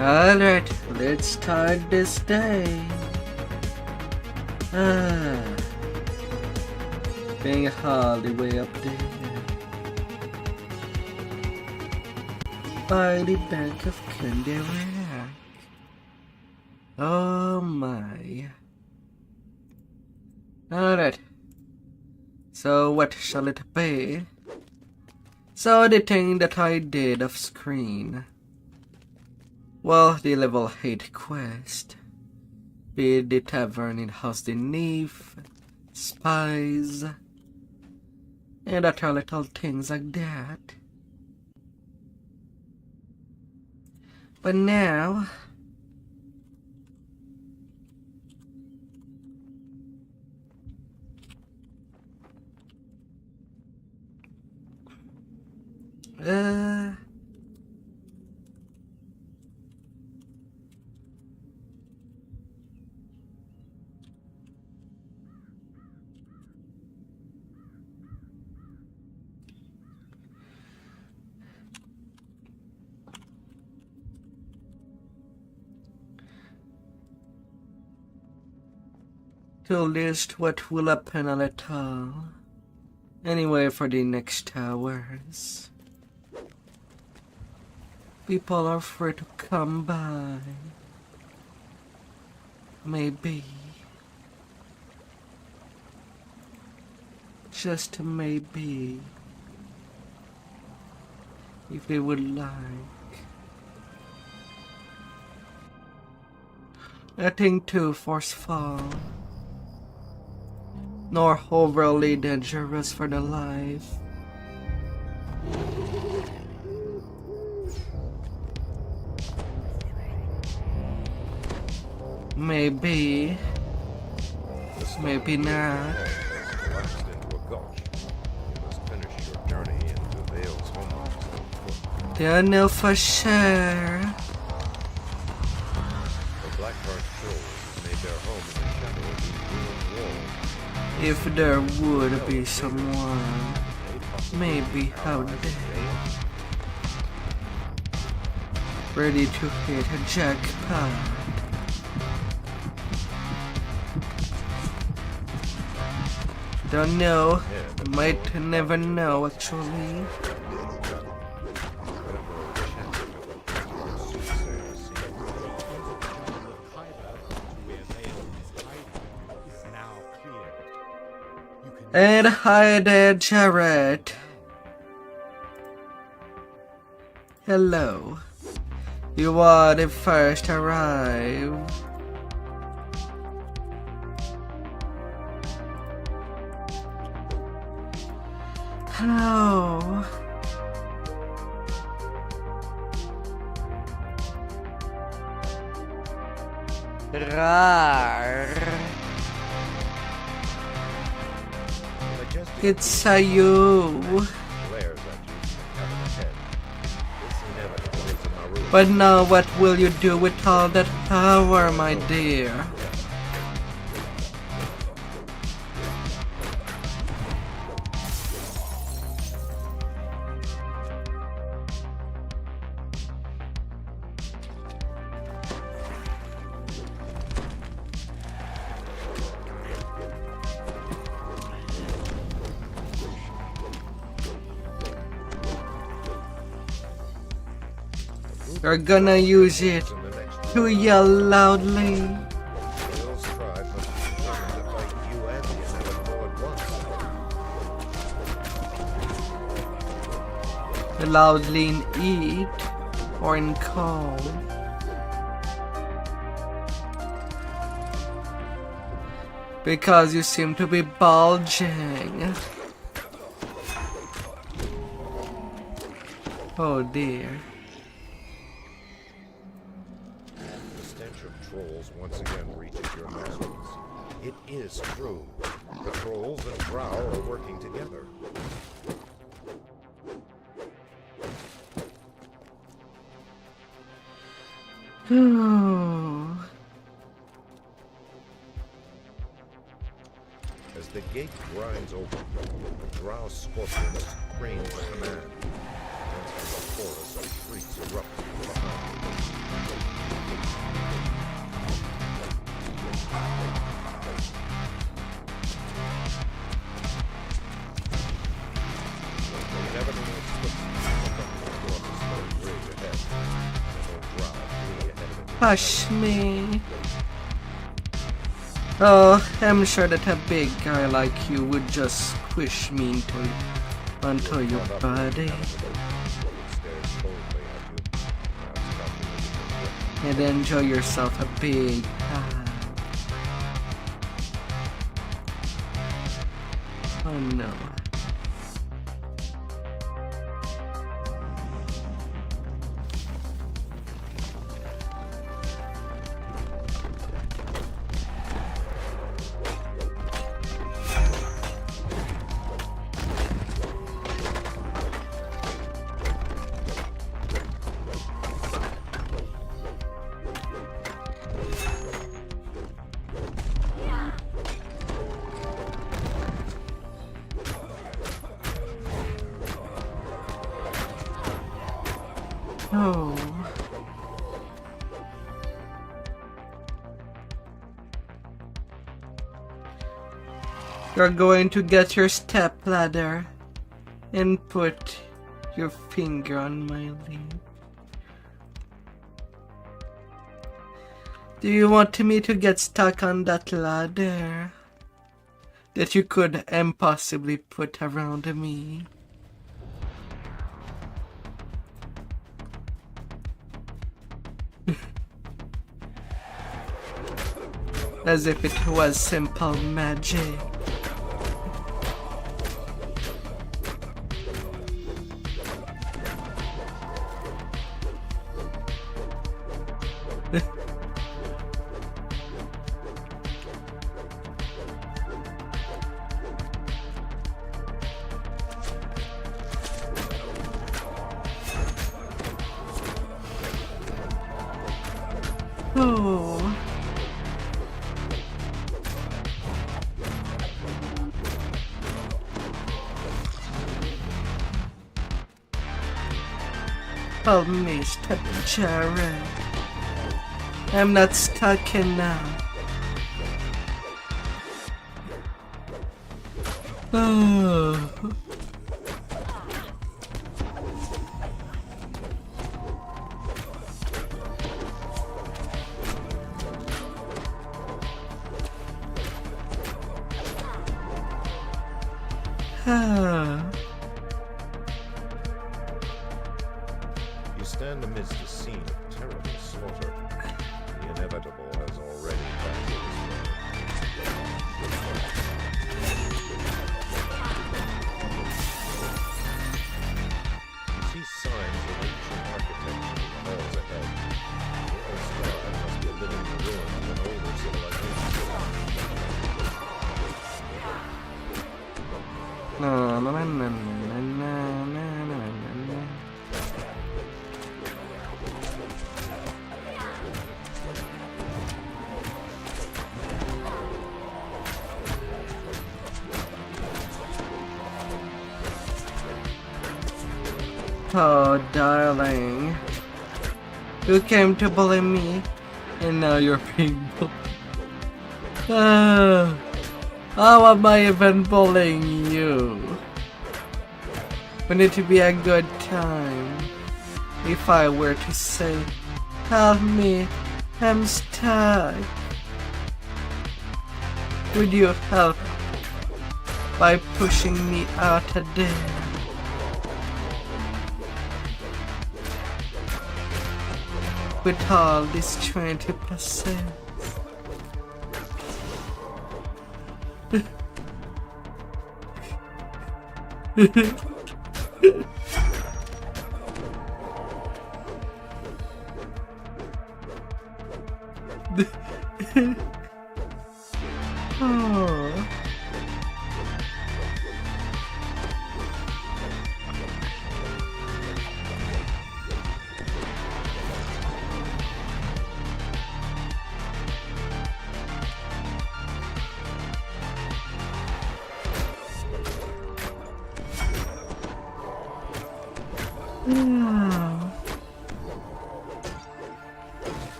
Alright, let's start this day. Being all the way up there by the bank of Candy Rack. Oh my. Alright. So what shall it be? So the thing that I did off screen. Well, the level 8 quest. Be the tavern in House the Nymph, spies, and other little things like that. But now, to list what will happen a little. Anyway, for the next hours, people are free to come by. Maybe. Just maybe. If they would like. Nothing too forceful, nor overly dangerous for the life. Maybe. Maybe not. Don't know for sure. If there would be someone, maybe out there, ready to hit a jackpot. Don't know, might never know actually. And hi there, Jared. Hello. You are the first to arrive. Hello. Rar. It's you. But now what will you do with all that power, my dear? You're gonna use it to yell loudly. Loudly in heat or in cold. Because you seem to be bulging. Oh dear. Once again reaches your nostrils. It is true. The trolls and Drow are working together. As the gate grinds open, the Drow scorpion screams a command. Once from the chorus of shrieks erupt from behind. Push me. Oh, I'm sure that a big guy like you would just squish me onto your body and enjoy yourself a big hug. Oh no. Oh. You're going to get your step ladder and put your finger on my lip. Do you want me to get stuck on that ladder that you could impossibly put around me? As if it was simple magic. Oh. Oh, Mr. Jared. I'm not stuck in now. Oh. Ah. You stand amidst a scene of terrible slaughter. The inevitable has already passed You see signs of ancient architecture in halls ahead. The Austrakear must be a living ruin of an older civilization. No, no, no, no, no, no, no, no, no. Oh, darling. You came to bully me, and now you're being bullied. How am I even bullying you? Wouldn't it be a good time if I were to say, help me, I'm stuck? Would you help by pushing me out of there? With all this 20%. Oh.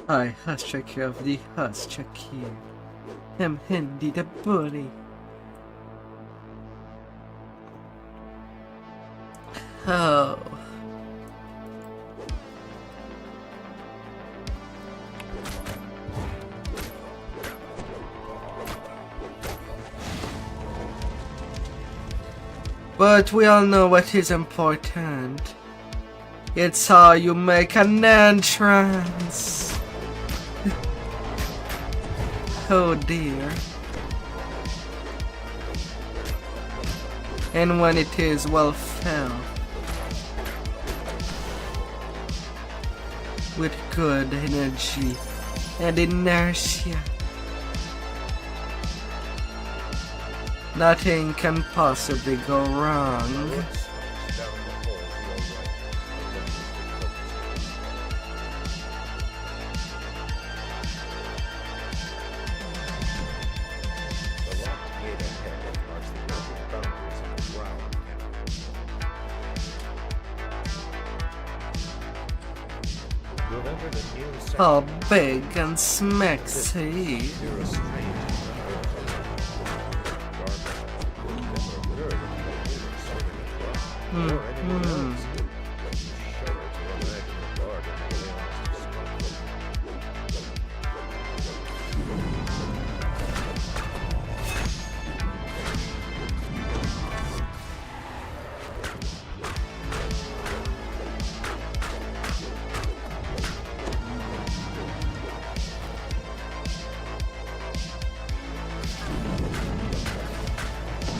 Oh. I Austrakear of the Austrakear. Am Hindi the bully. Oh. But we all know what is important. It's how you make an entrance. Oh dear. And when it is well filled with good energy and inertia, nothing can possibly go wrong. All big and smexy.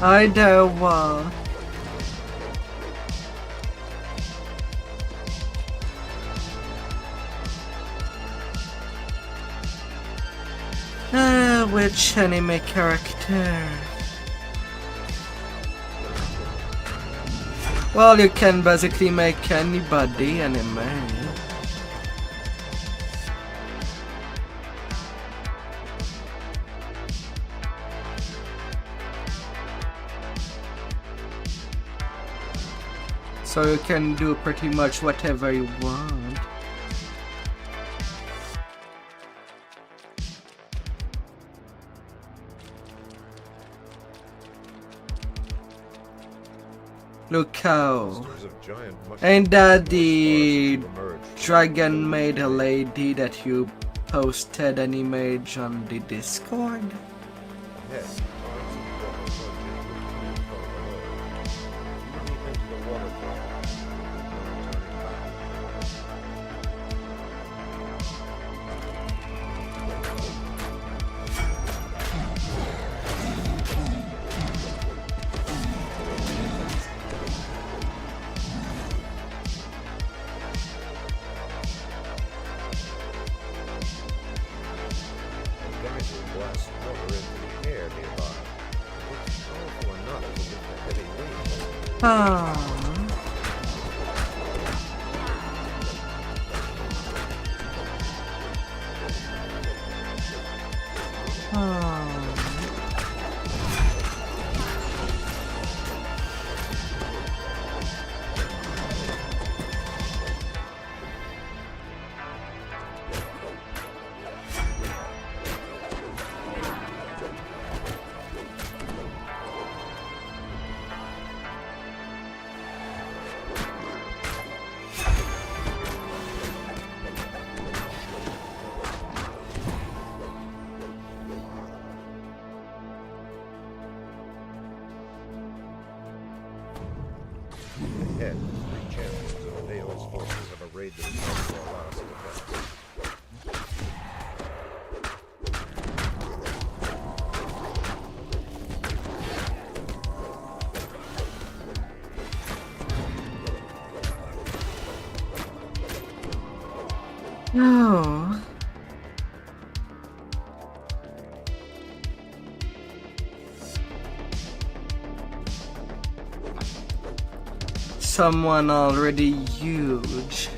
I know what. Which anime character? Well, you can basically make anybody anime. So you can do pretty much whatever you want. Look how. Ain't that the dragon made a lady that you posted an image on the Discord? Yes. Ahead, 3 champions of Neo's forces have arrayed themselves for a last defense. No. Someone already huge.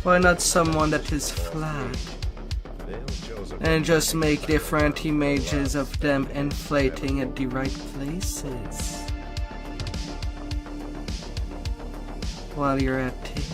Why not someone that is flat? And just make different images of them inflating at the right places. while you're at it.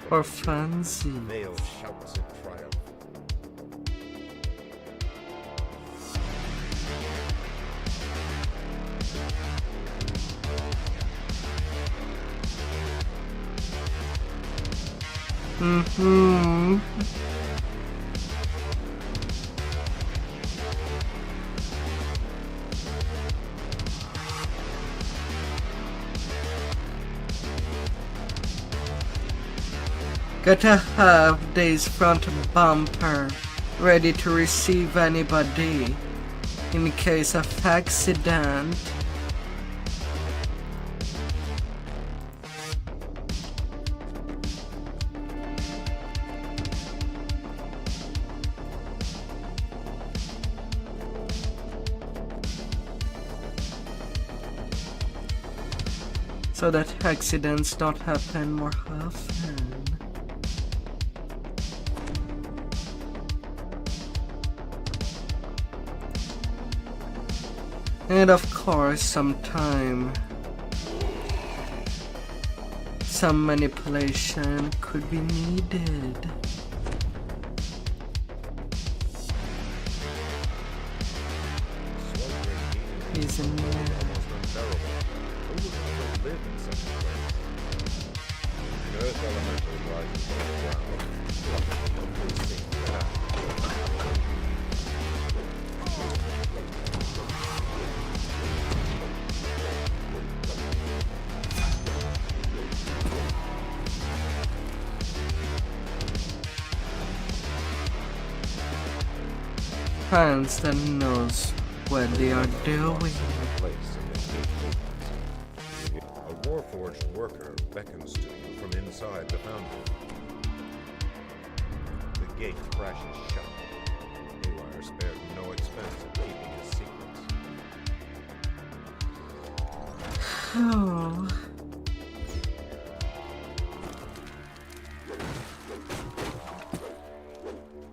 For funsies. Male shouts in triumph. Mm-hmm. Gotta have this front bumper ready to receive anybody in case of accident. So that accidents don't happen more often. And of course, some manipulation could be needed. Isn't it? Hands that knows what they are doing. A warforged worker beckons to you from inside the foundry. The gate crashes shut. Haywire spared no expense in keeping his secrets. Oh.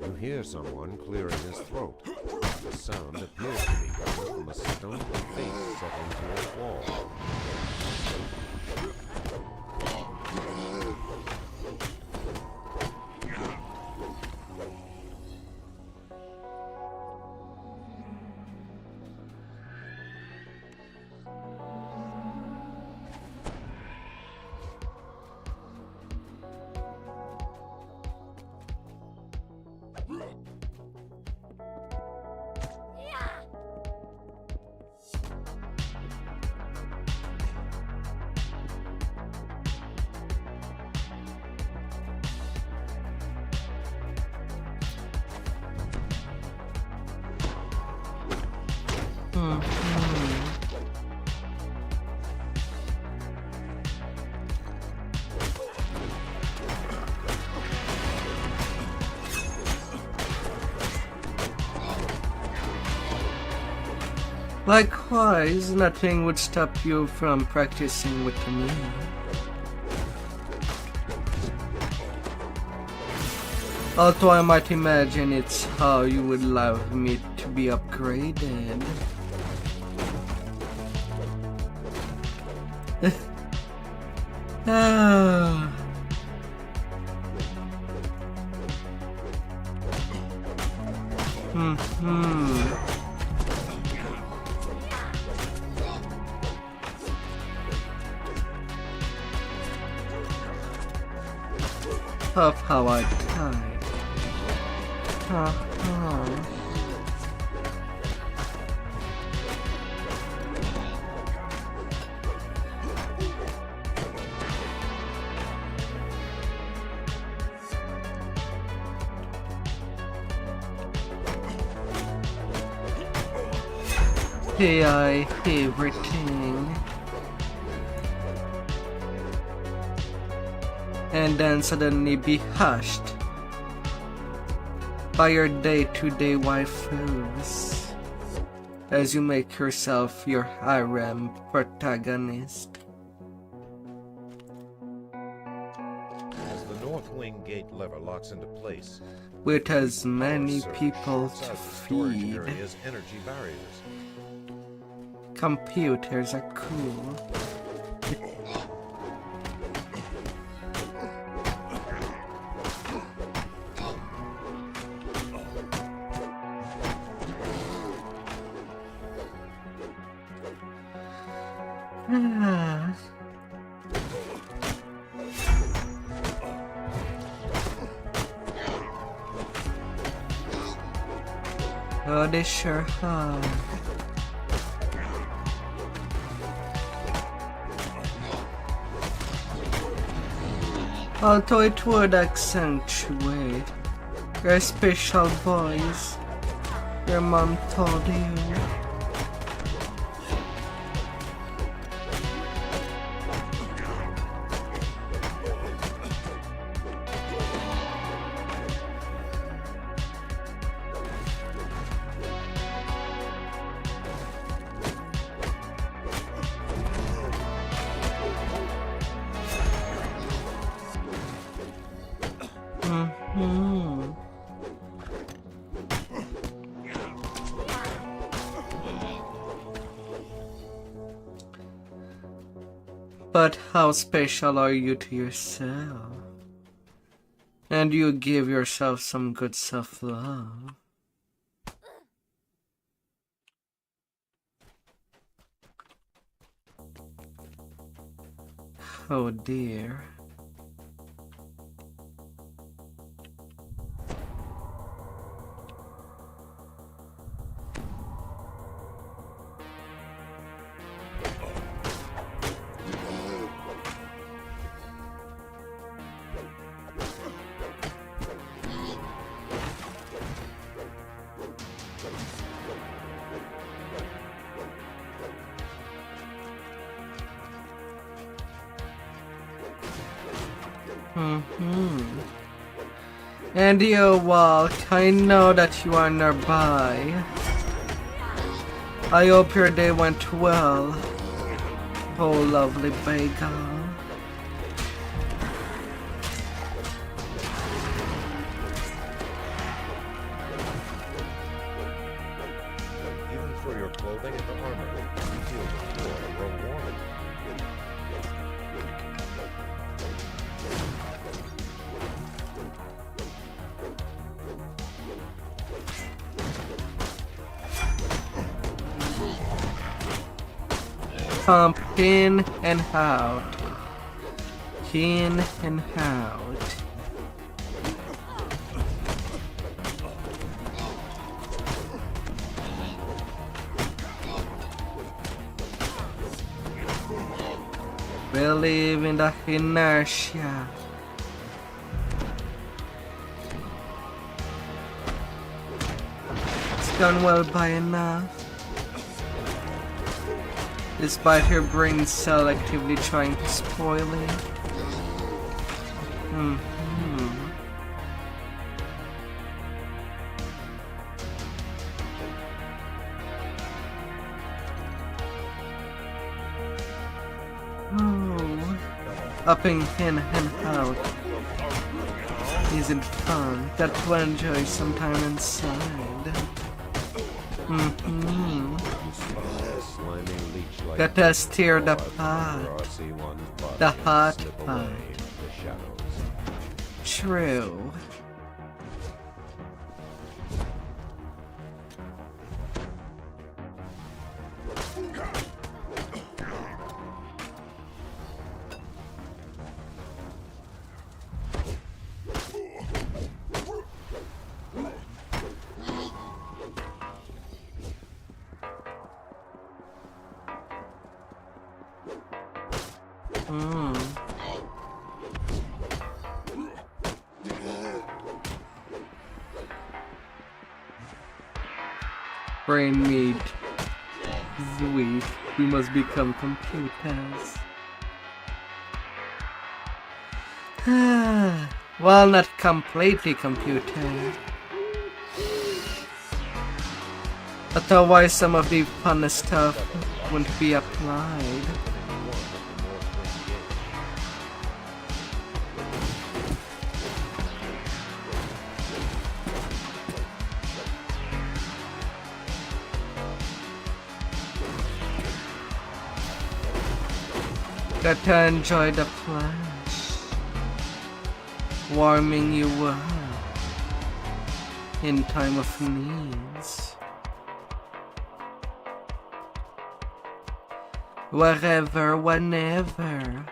You hear someone clearing his throat. The sound appears to be coming from a stone face set into a wall. Likewise, nothing would stop you from practicing with me. Although I might imagine it's how you would love me to be upgraded. Ah. Of how I die. AI everything. And then suddenly be hushed by your day-to-day waifus. as you make yourself your harem protagonist. As the north wing gate lever locks into place, With as many surge people shoots to out the storage feed. area's energy barriers. Computers are cool. Ah. Oh, they sure are. Although it would accentuate your special voice your mom told you. Mhm. But how special are you to yourself? And you give yourself some good self-love. Oh dear. And you walk, I know that you are nearby. I hope your day went well. Oh, lovely bagel. Even for your clothing and armor, you feel the floor grow warm. Pump in and out. In and out. Believe in the inertia. It's gone well by enough. Despite your brain selectively trying to spoil it. Oh, upping in and out isn't fun. Got to enjoy some time inside. Got to stir the pot. The hot pot. True. Brain meat. Sweet. We must become computers. Well, not completely computer. Otherwise, some of the fun stuff wouldn't be applied. Got to enjoy the flash, warming you up in time of needs. Wherever, whenever.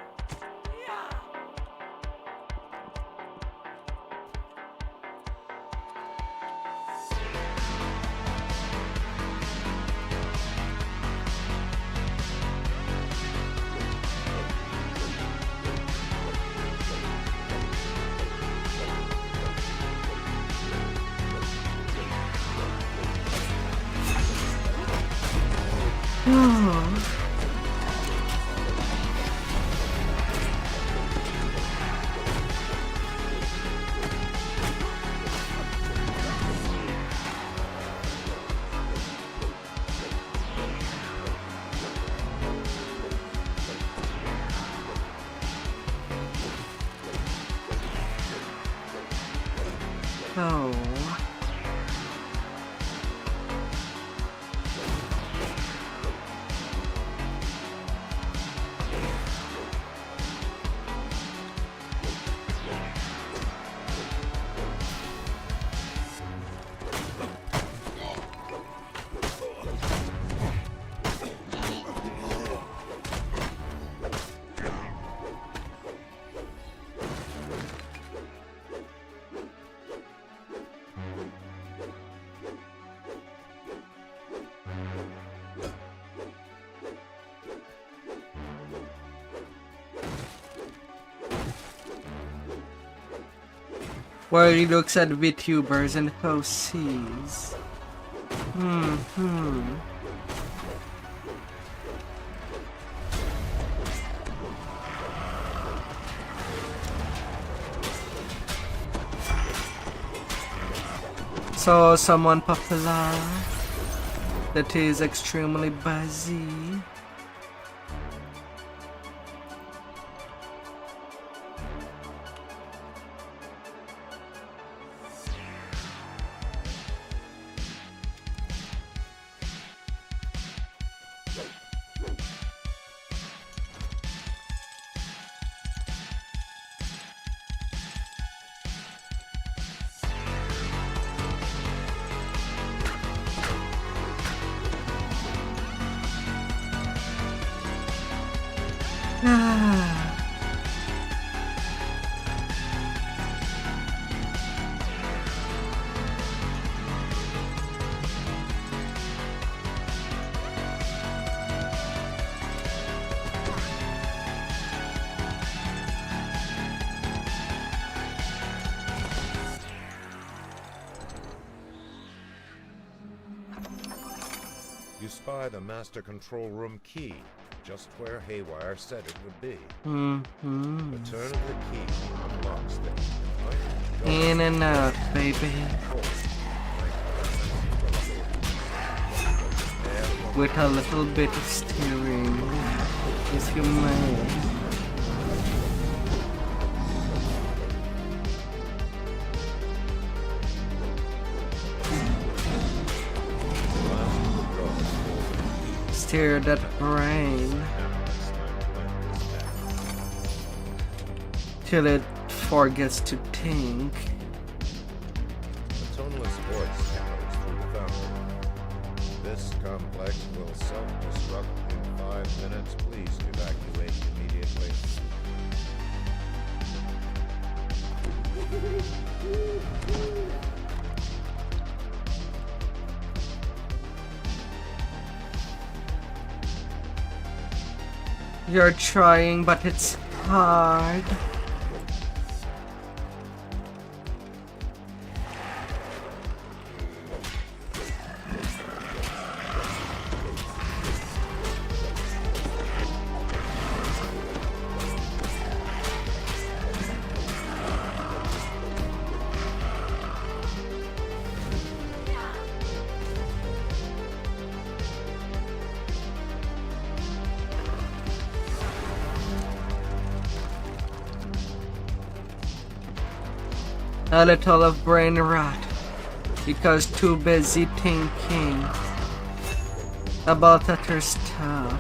Oh. Where he looks at Vtubers and sees. So someone popular that is extremely busy. You spy the master control room key, just where Haywire said it would be. The turn of the key unlocks things. In and out, baby. With a little bit of steering, if you may. Steer that brain till it forgets to think. A toneless voice echoes through the fountain. This complex will self-destruct in 5 minutes. Please evacuate immediately. You're trying, but it's hard. A little of brain rot because too busy thinking about other stuff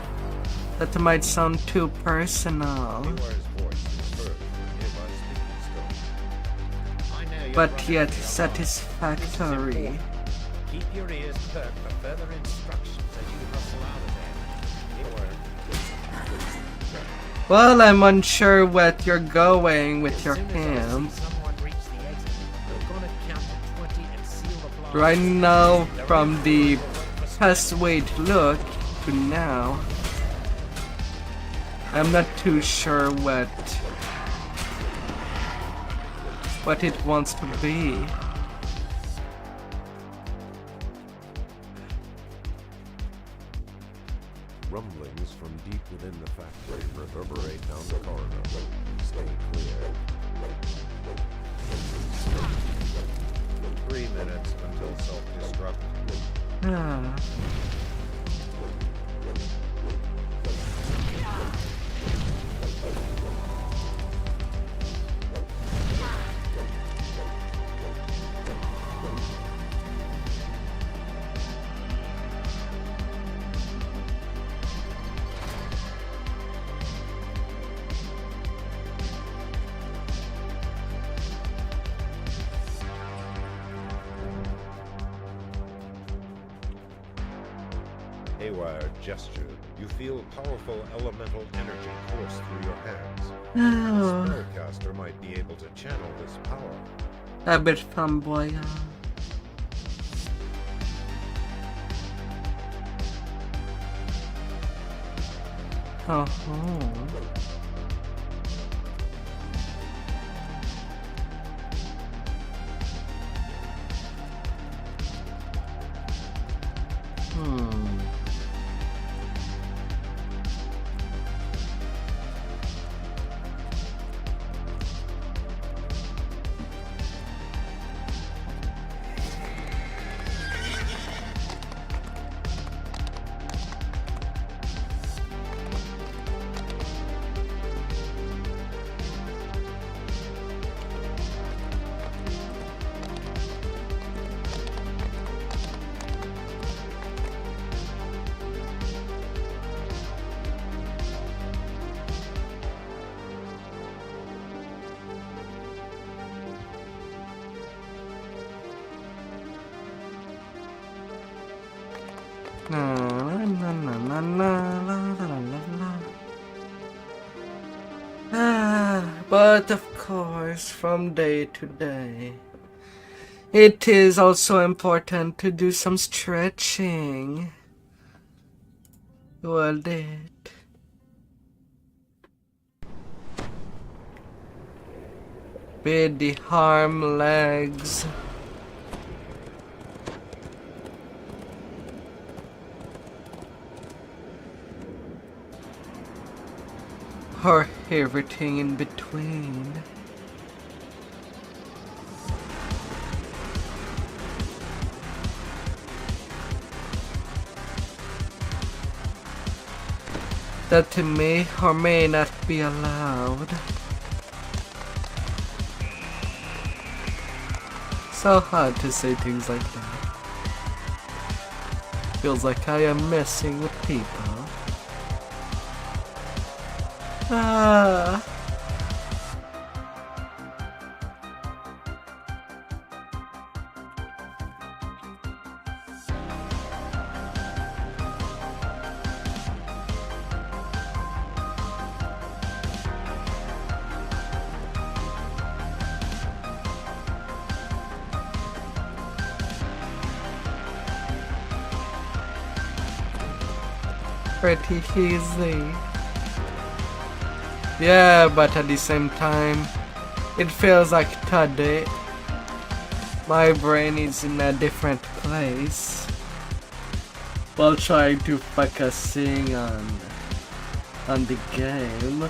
that might sound too personal, but yet satisfactory. Keep your ears perked for further instructions as you hustle out of there. Well, I'm unsure what you're going with your As camp. someone reach the exit, we're gonna count to 20 and seal the blast. Right now, from the past way to look to now, I'm not too sure what it wants to be. Rumblings from deep within the factory reverberate down the corridor. Stay clear. 3 minutes until self-destruct. Ah. Haywire gestured. You feel powerful elemental energy course through your hands. Oh, A spellcaster might be able to channel this power. a bit flamboyant. Oh. Na, na, na, na, na, la, la, la, la. But of course, from day to day, it is also important to do some stretching. Well, it. Bid the arm, legs. Or everything in between. That may or may not be allowed. So hard to say things like that. Feels like I am messing with people. Ah. Pretty easy. Yeah, but at the same time, it feels like today my brain is in a different place while trying to focusing on the game.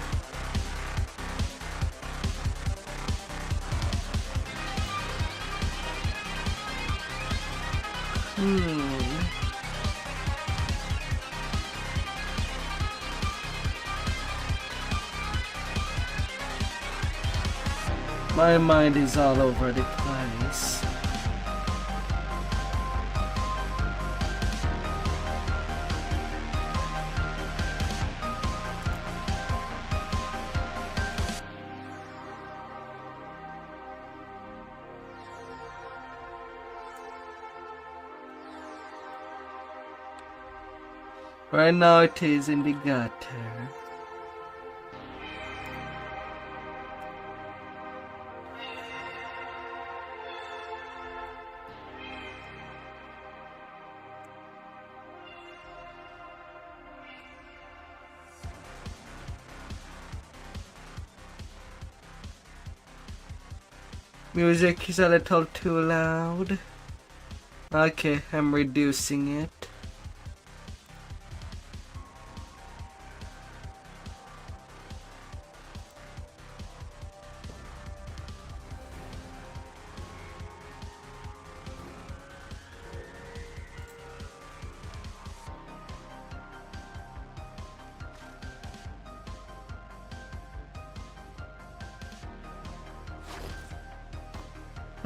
My mind is all over the place. Right now it is in the gutter. Music is a little too loud. Okay, I'm reducing it.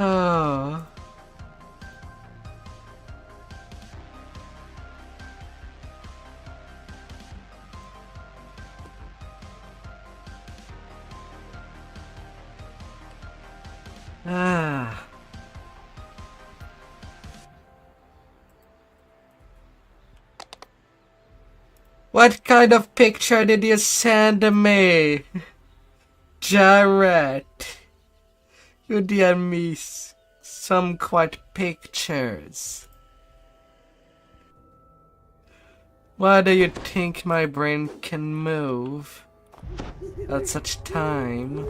Oh. Ah. What kind of picture did you send me, Jared? You did me some quite pictures. Why do you think my brain can move at such time?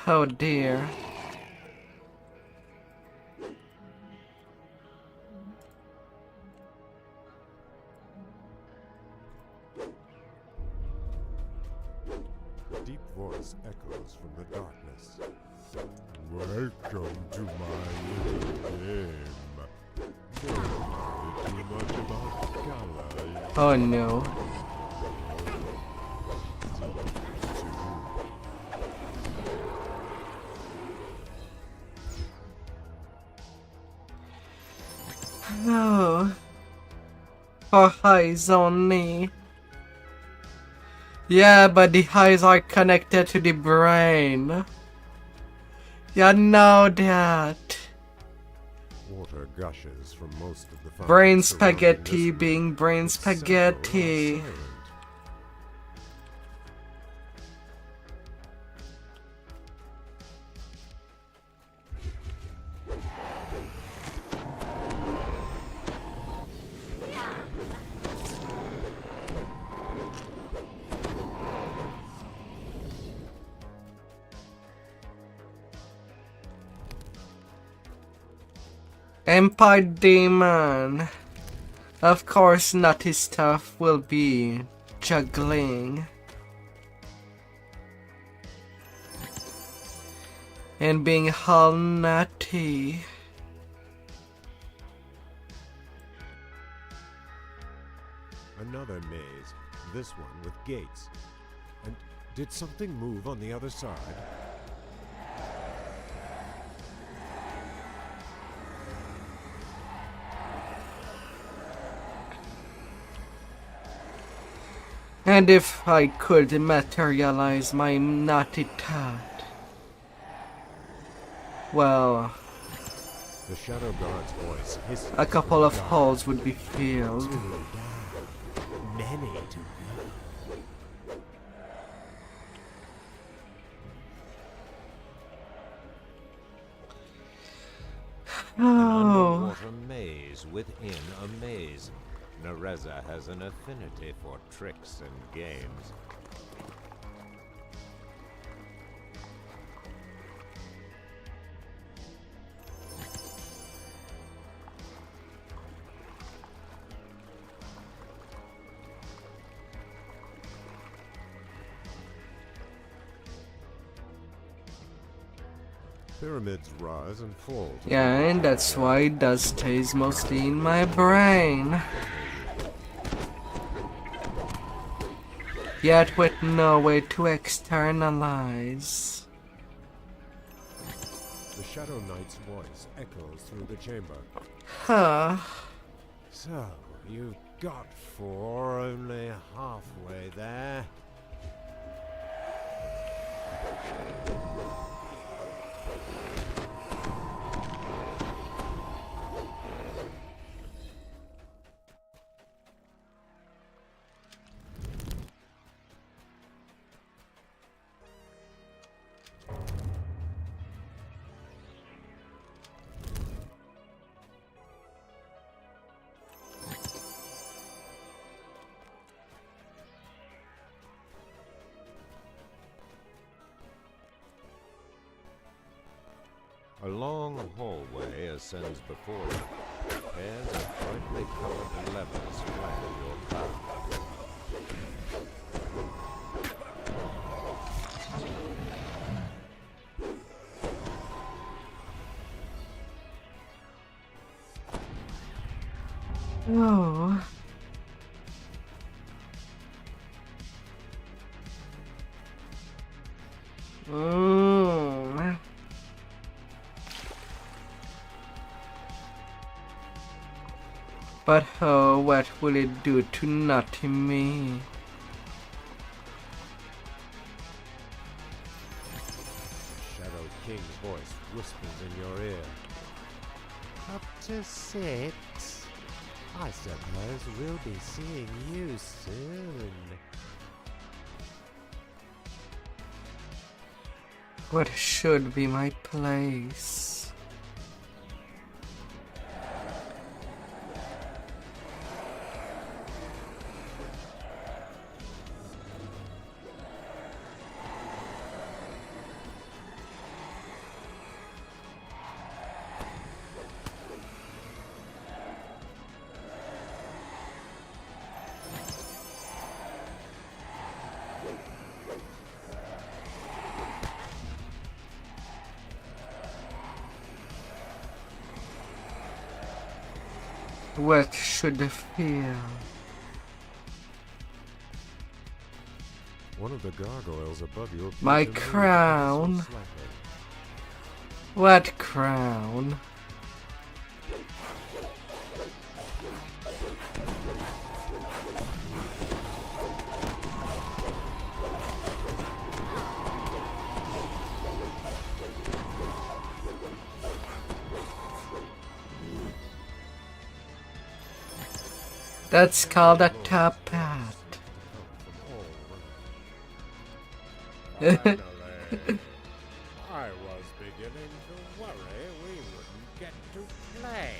Oh dear. Deep voice echoes from the darkness. Welcome to my little game. Don't worry too much about color. Oh no. Oh. For eyes only. Yeah, but the eyes are connected to the brain. You know that. Water gushes from most of the fountains Brain surrounding spaghetti this being brain Several are spaghetti. silent. Empire Demon. Of course, naughty stuff will be juggling. And being all naughty. Another maze, this one with gates. And did something move on the other side? And if I could materialize my naughty thought, well, The Shadow Guard's voice hisses a couple from of the dark. holes would be filled. Too down. Many to go. Oh, Underwater maze within a maze. Nereza has an affinity for tricks and games. Pyramids rise and fall. to yeah, the and that's why dust stays mostly in my brain. yet with no way to externalize. The Shadow Knight's voice echoes through the chamber. Huh. So, you got 4 only halfway there. A long hallway ascends before you. Pairs of brightly colored levers flank your path. Oh. But oh, what will it do to naughty me? Shadow King's voice whispers in your ear. Up to 6. I suppose we'll be seeing you soon. What should be my place? What should I feel? One of the gargoyles above you appears My to move crown. ever so slightly. What crown? That's called a top hat. Finally, I was beginning to worry we wouldn't get to play.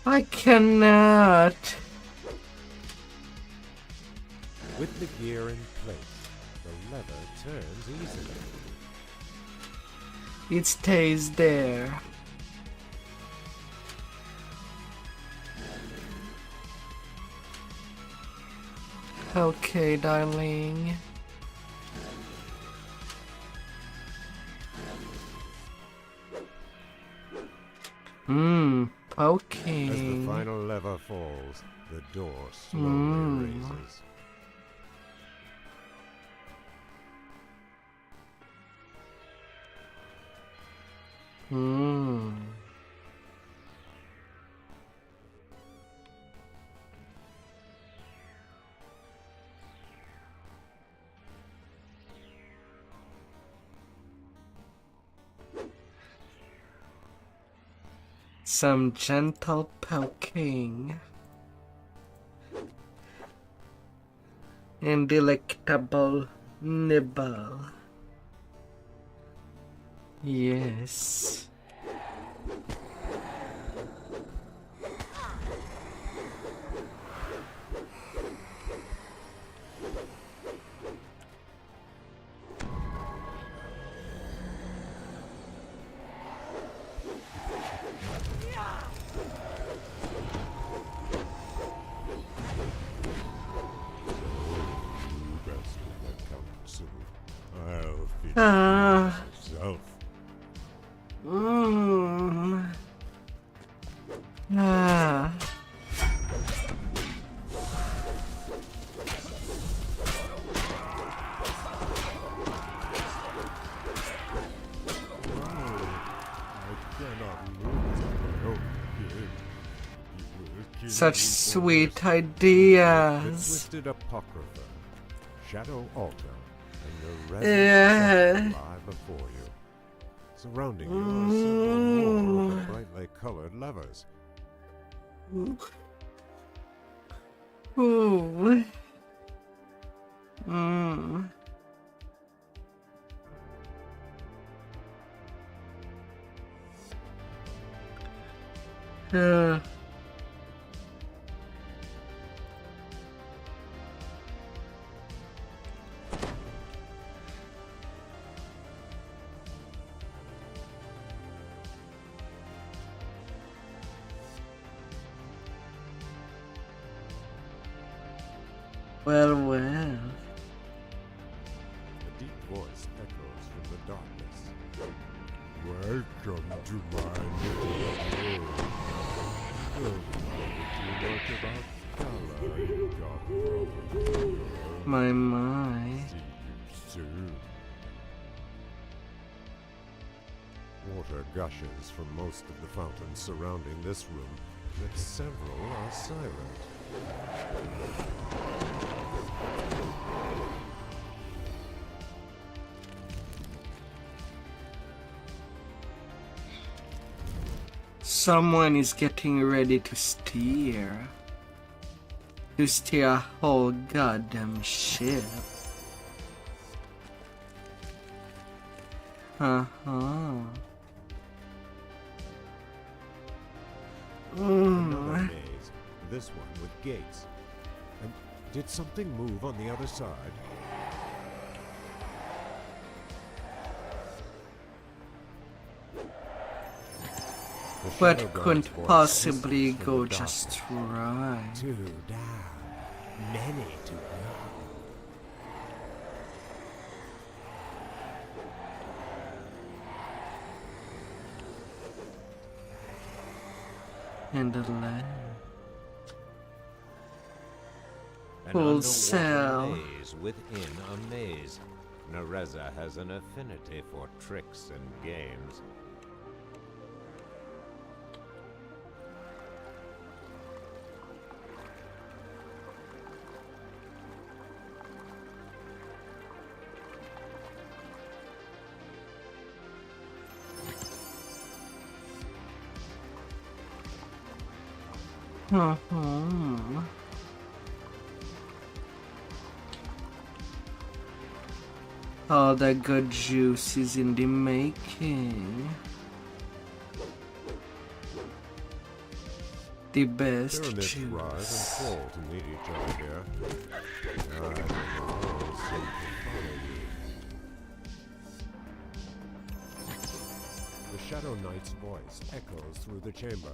I cannot. With the gear in place, the lever turns easily. It stays there. Okay, darling. Poking. As the final lever falls, the door slowly raises. Some gentle poking. And delectable nibble. Yes. You best get counsel. I'll finish Ah. myself. Ah. Such sweet The ideas. Twisted Apocrypha, Shadow Altar, and the Yeah. resin lie before you. Surrounding you are several more of the brightly colored levers. Ooh. Mm. Uh. Well, well. A deep voice echoes from the darkness. Welcome to my little game. Don't worry too much about color, you got My, my. See you soon. Water gushes from most of the fountains surrounding this room, but several are silent. Someone is getting ready to steer. To steer a whole goddamn ship. Uh-huh. Another maze, this one with gates. And did something move on the other side? The What Shadow God's couldn't voice possibly whispers from go the darkness. just right? Two down, many to go. And the land. An Full underwater sail. maze within a maze. Nereza has an affinity for tricks and games. Uh-huh. All the good juice is in the making. The best Pyramids rise and juice. fall to meet each other here. I don't know, seem to follow you. The Shadow Knight's voice echoes through the chamber.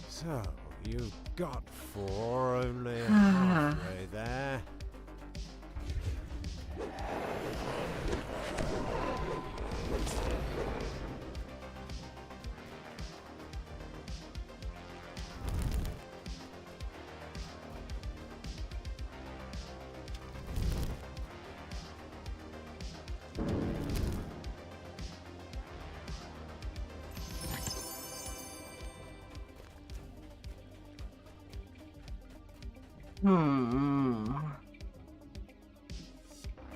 So, you got four, only halfway there.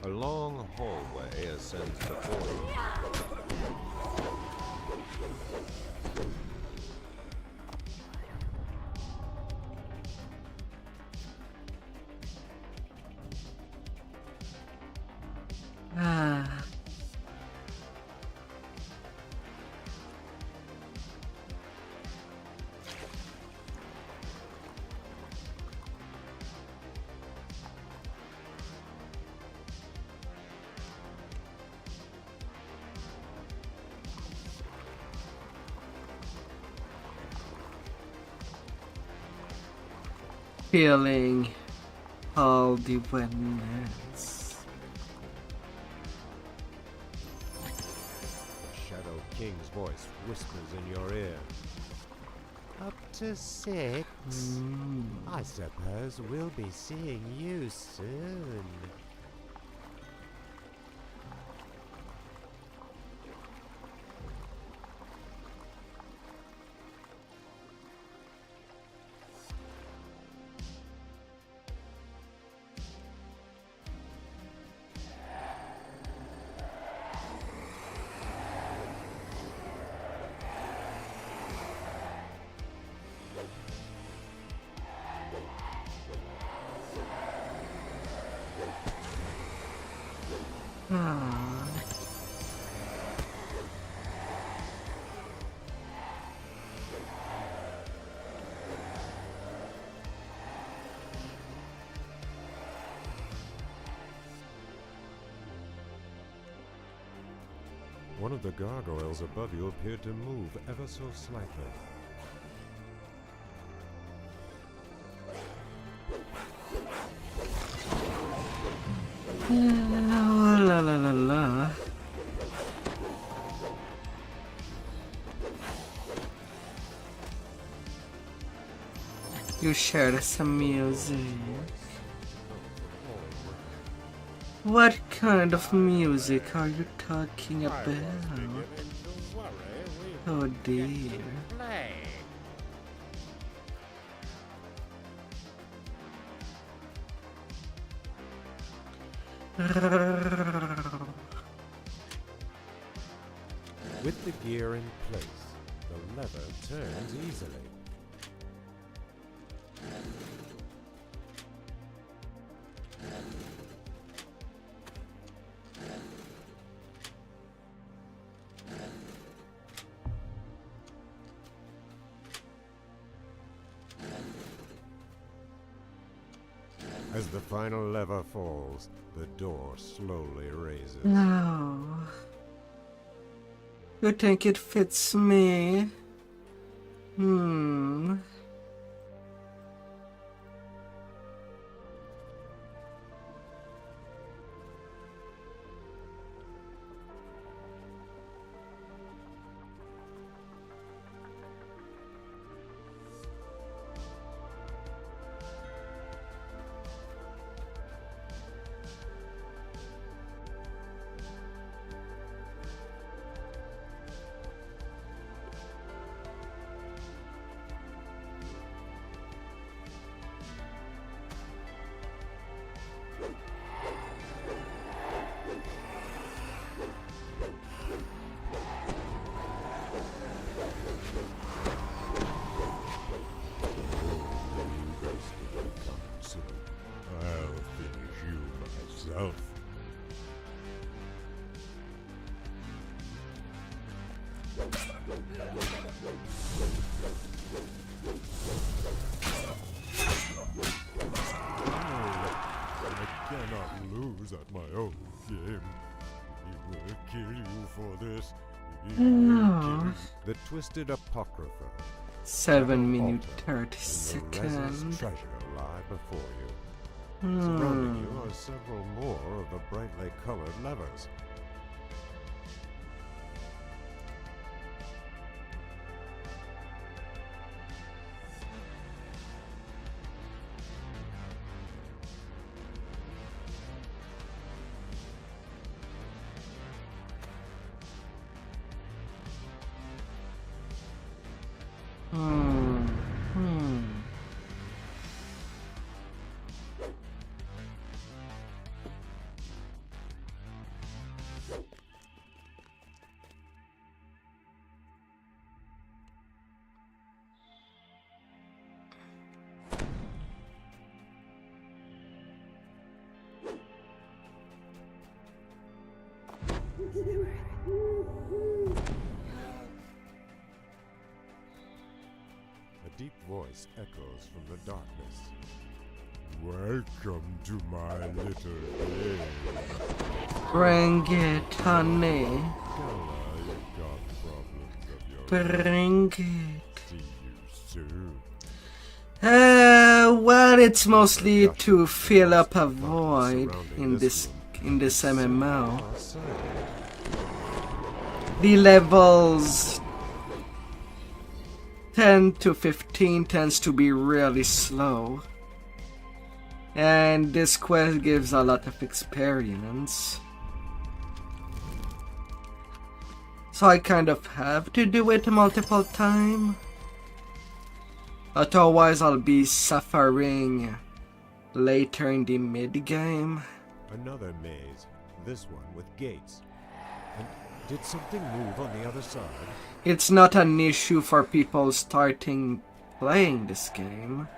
A long hallway ascends before you. Ah. Feeling all the wetness. The Shadow King's voice whispers in your ear. Up to 6? I suppose we'll be seeing you soon. One of the gargoyles above you appeared to move ever so slightly. La la la la. You shared some music. What kind of music are you talking about? Oh dear. With the gear in place, the lever turns easily. As the final lever falls, the door slowly raises. No. You think it fits me? I'll finish you myself. I cannot lose at my own game. He will kill you for this. He will kill No. you. The Twisted Apocrypha. 7 minutes Altar 30 and the resin's seconds. treasure lie before you. Surrounding you are several more of the brightly colored levers. A deep voice echoes from the darkness. Welcome to my little game. Bring it, honey. Stella, you've got problems of your own. Bring it. See you soon. Well, it's mostly to fill up a void in this MMO. The levels 10 to 15 tends to be really slow. And this quest gives a lot of experience. So I kind of have to do it multiple times. Otherwise I'll be suffering later in the mid-game. Another maze, this one with gates. And did something move on the other side? It's not an issue for people starting playing this game.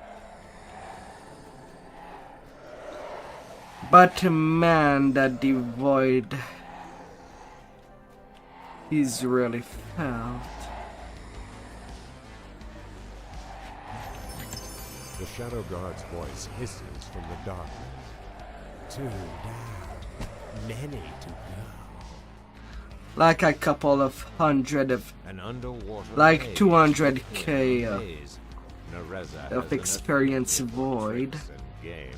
But man, that the void is really felt. The Shadow Guard's voice hisses from the darkness. Two down, many to go. Like a couple of hundred of, An underwater like maze 200k maze. Nereza of has experience enough void. tricks and games.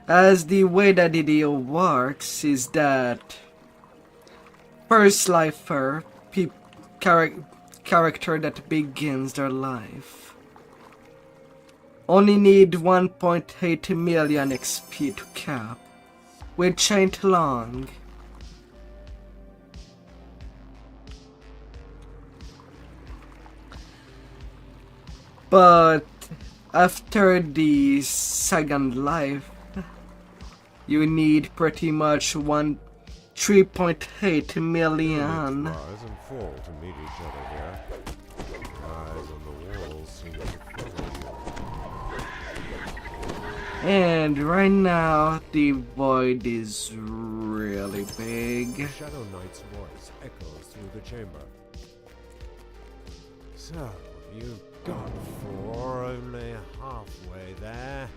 As the way that DDO works is that first lifer, character that begins their life, only need 1.8 million XP to cap, which ain't long. But after the second life, you need pretty much 3.8 million. Rise and fall to meet each other here. Eyes on the walls seem to follow And right now, the void is really big. you. Shadow Knight's voice echoes through the chamber. So, you've got four, only halfway there.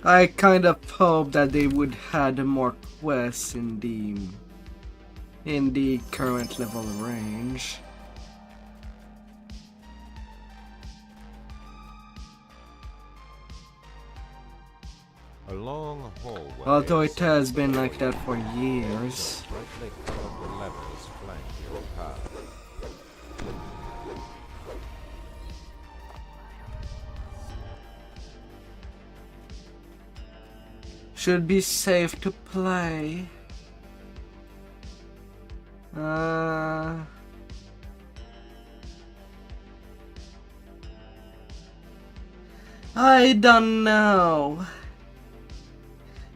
I kind of hope that they would add more quests in the current level range. A long hallway. Although it has been like that for years. Brightly colored levers flank your path. Should be safe to play. I don't know.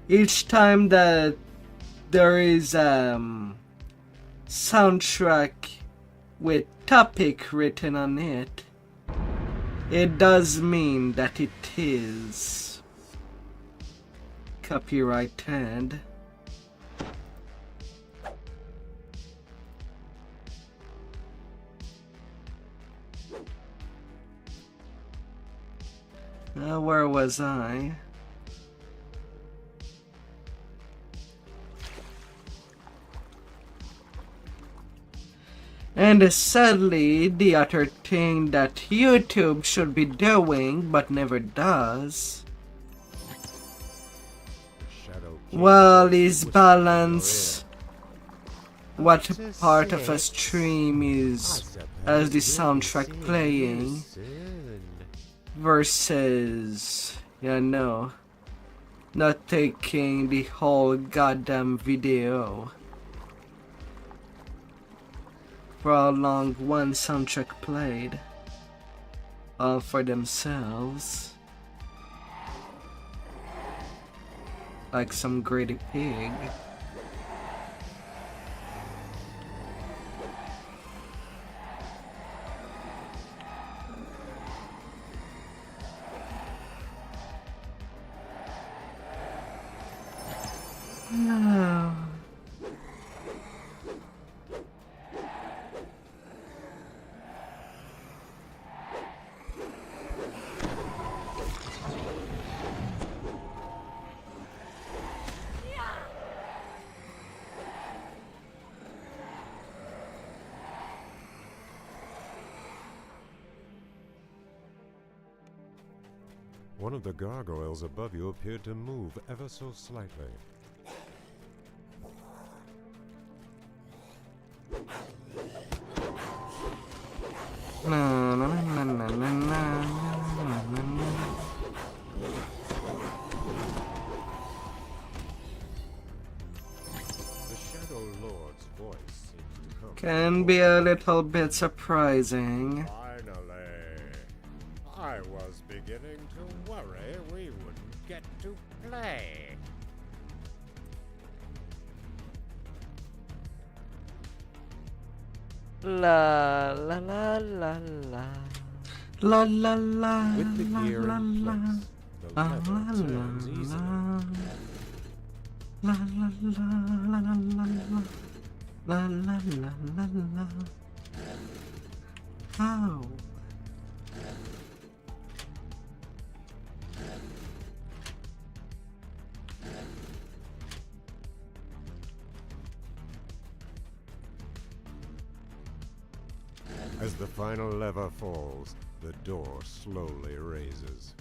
Each time that there is soundtrack with topic written on it, it does mean that it is copyrighted. Where was I? And sadly, the other thing that YouTube should be doing but never does, well, is balance what part of a stream is as the soundtrack playing versus, not taking the whole goddamn video for how long one soundtrack played all for themselves. Like some greedy pig. No. One of the gargoyles above you appeared to move ever so slightly. Na, na, na, na, na, na, na, na. The Shadow Lord's voice seems to come. Can be a little bit surprising. Finally. I was beginning to worry we wouldn't get to play. La la la la la. La la la With the la gear la in la. place, the La lever la turns la easily. la la la la la la la la. How? As the final lever falls, the door slowly raises.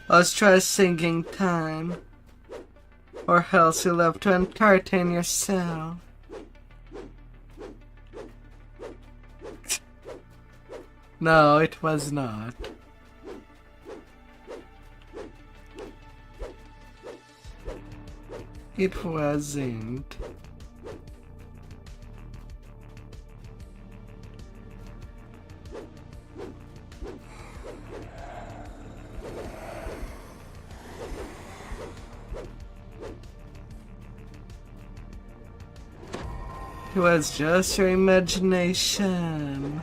Let's try singing time. Or else you'll have to entertain yourself. No, it was not. It wasn't. It was just your imagination.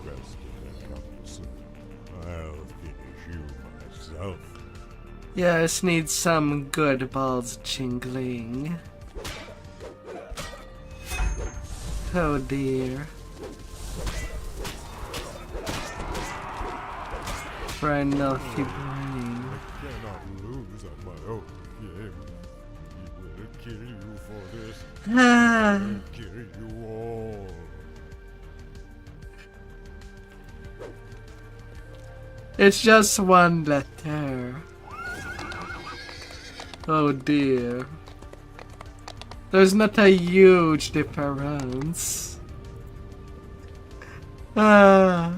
Rest in a couple soon. I'll finish you myself. Yes, need some good balls jingling. Oh dear. For a naughty brain. Cannot lose at my own game. He will kill you for this. Ah, He'll kill you all. it's just one letter. Oh dear. There's not a huge difference. Ah.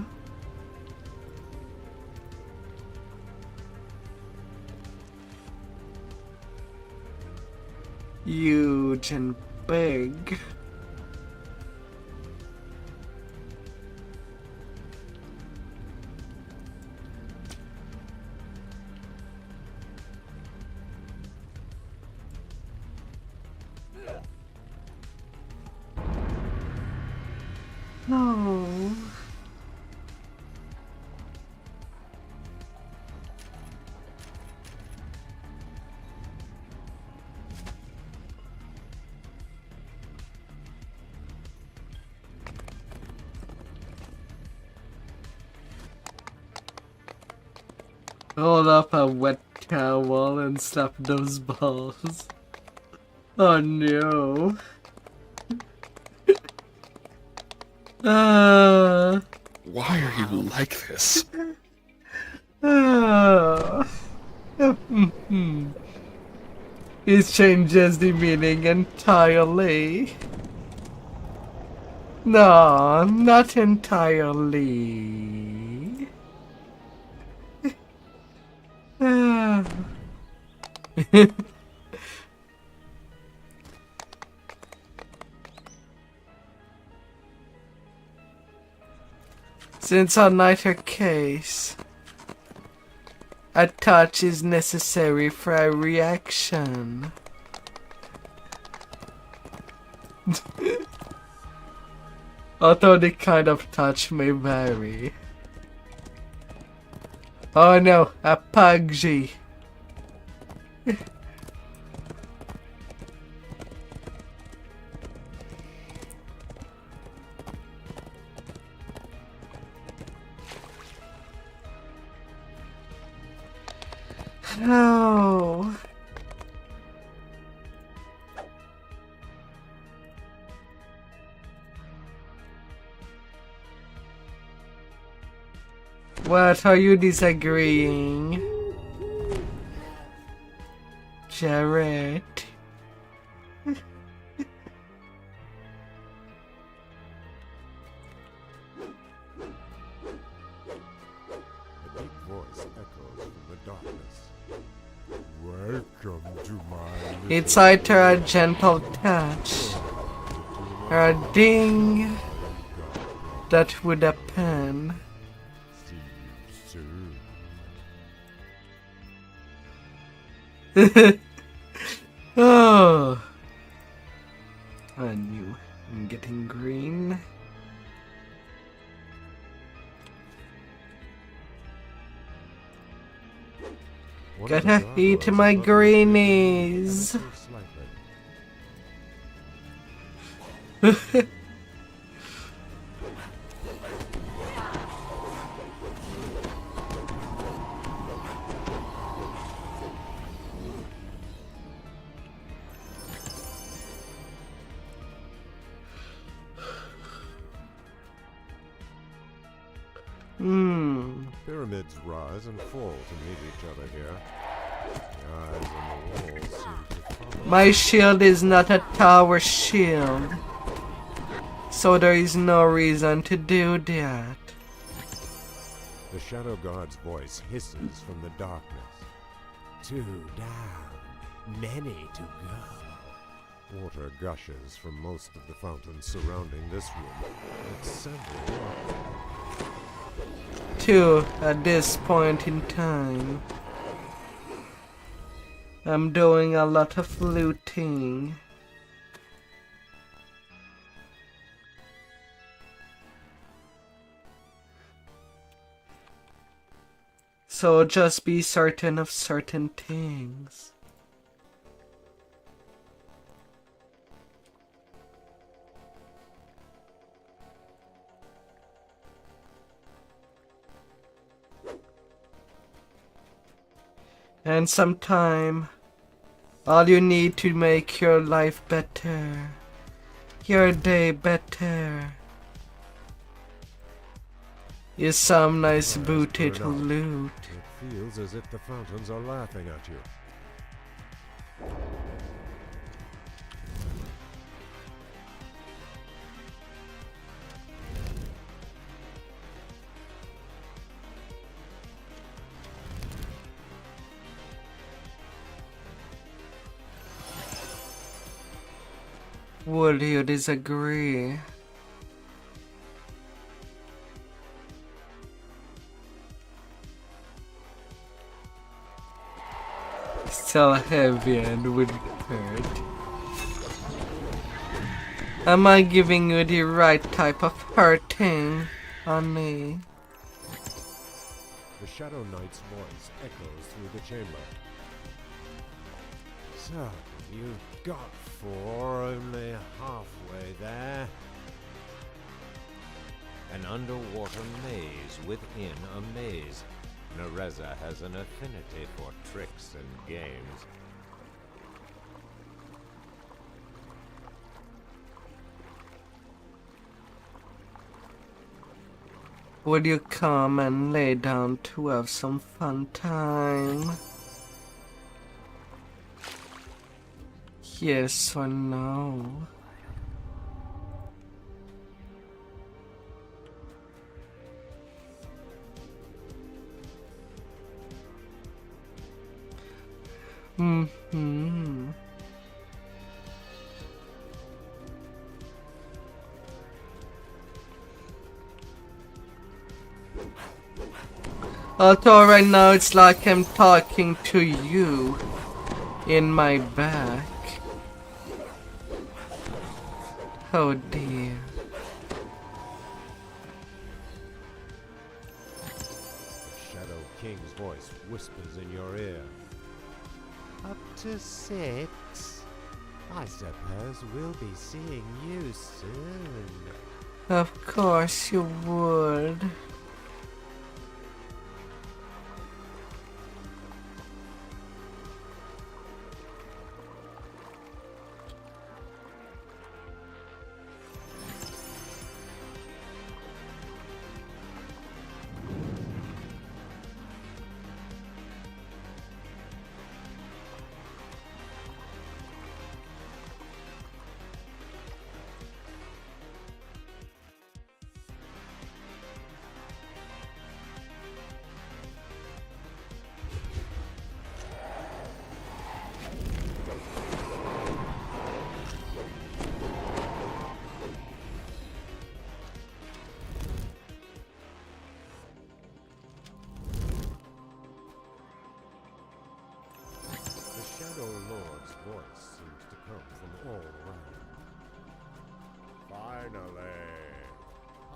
Huge and big. No. Hold up a wet towel and slap those balls. Oh no. Why are you like this? It changes the meaning entirely. No, not entirely. Since on neither case, a touch is necessary for a reaction. Although the kind of touch may vary. Oh no, a puggy. No. What are you disagreeing? Jared. A deep voice echoes from the darkness. Welcome to my It's either a gentle touch or a ding that would append. see you soon. Oh, I knew I'm getting green. One of the Gotta gargoyles eat my above you greenies. ever so slightly. Pyramids rise and fall to meet each other here. The eyes on the walls seem to follow. My shield is not a tower shield, so there is no reason to do that. The Shadow God's voice hisses from the darkness. 2 down, many to go. Water gushes from most of the fountains surrounding this room, but several are 2 at this point in time. I'm doing a lot of looting. So just be certain of certain things. And sometime, all you need to make your life better, your day better, is some nice booted loot. It feels as if the fountains are laughing at you. Would you disagree? Still heavy and would hurt. Am I giving you the right type of hurting, honey? The Shadow Knight's voice echoes through the chamber. So, you got 4, only halfway there. An underwater maze within a maze. Nereza has an affinity for tricks and games. Would you come and lay down to have some fun time? Yes or no? Mm-hmm. Although right now it's like I'm talking to you in my back. Oh dear. The Shadow King's voice whispers in your ear. Up to 6. I suppose we'll be seeing you soon. Of course you would.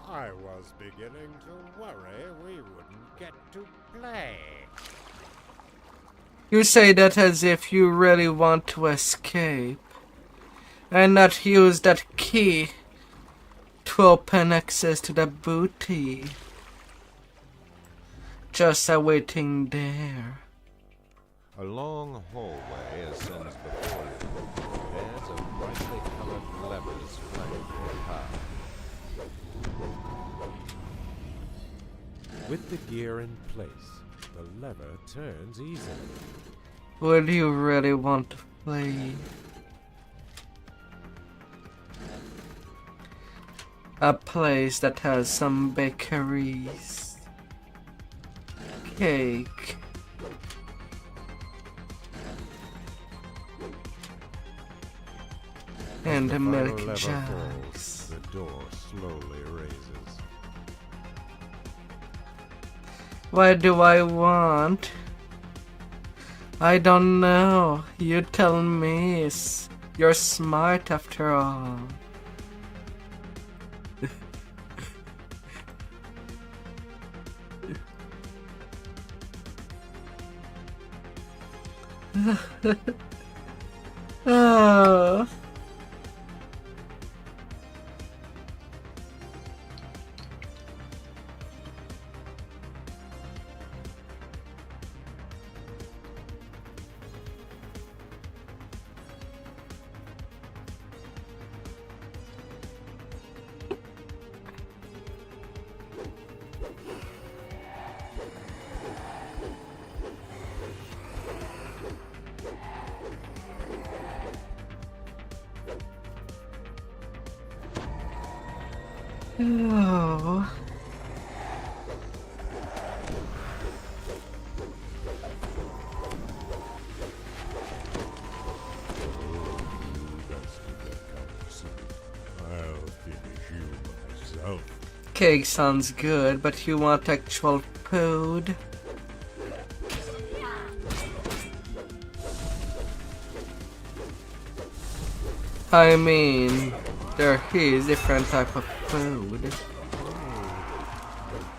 I was beginning to worry we wouldn't get to play. You say that as if you really want to escape and not use that key to open access to the booty. Just awaiting there. A long hallway ascends before you. Pairs of brightly colored levers flank your path. With the gear in place, the lever turns easily. Would you really want to play? A place that has some bakeries, cake, and The a final milk lever jugs. falls, the door slowly raises. What do I want? I don't know. You tell me. You're smart after all. Oh. Oh. I'll finish you myself. Cake sounds good, but you want actual food? I mean, there is different type of food.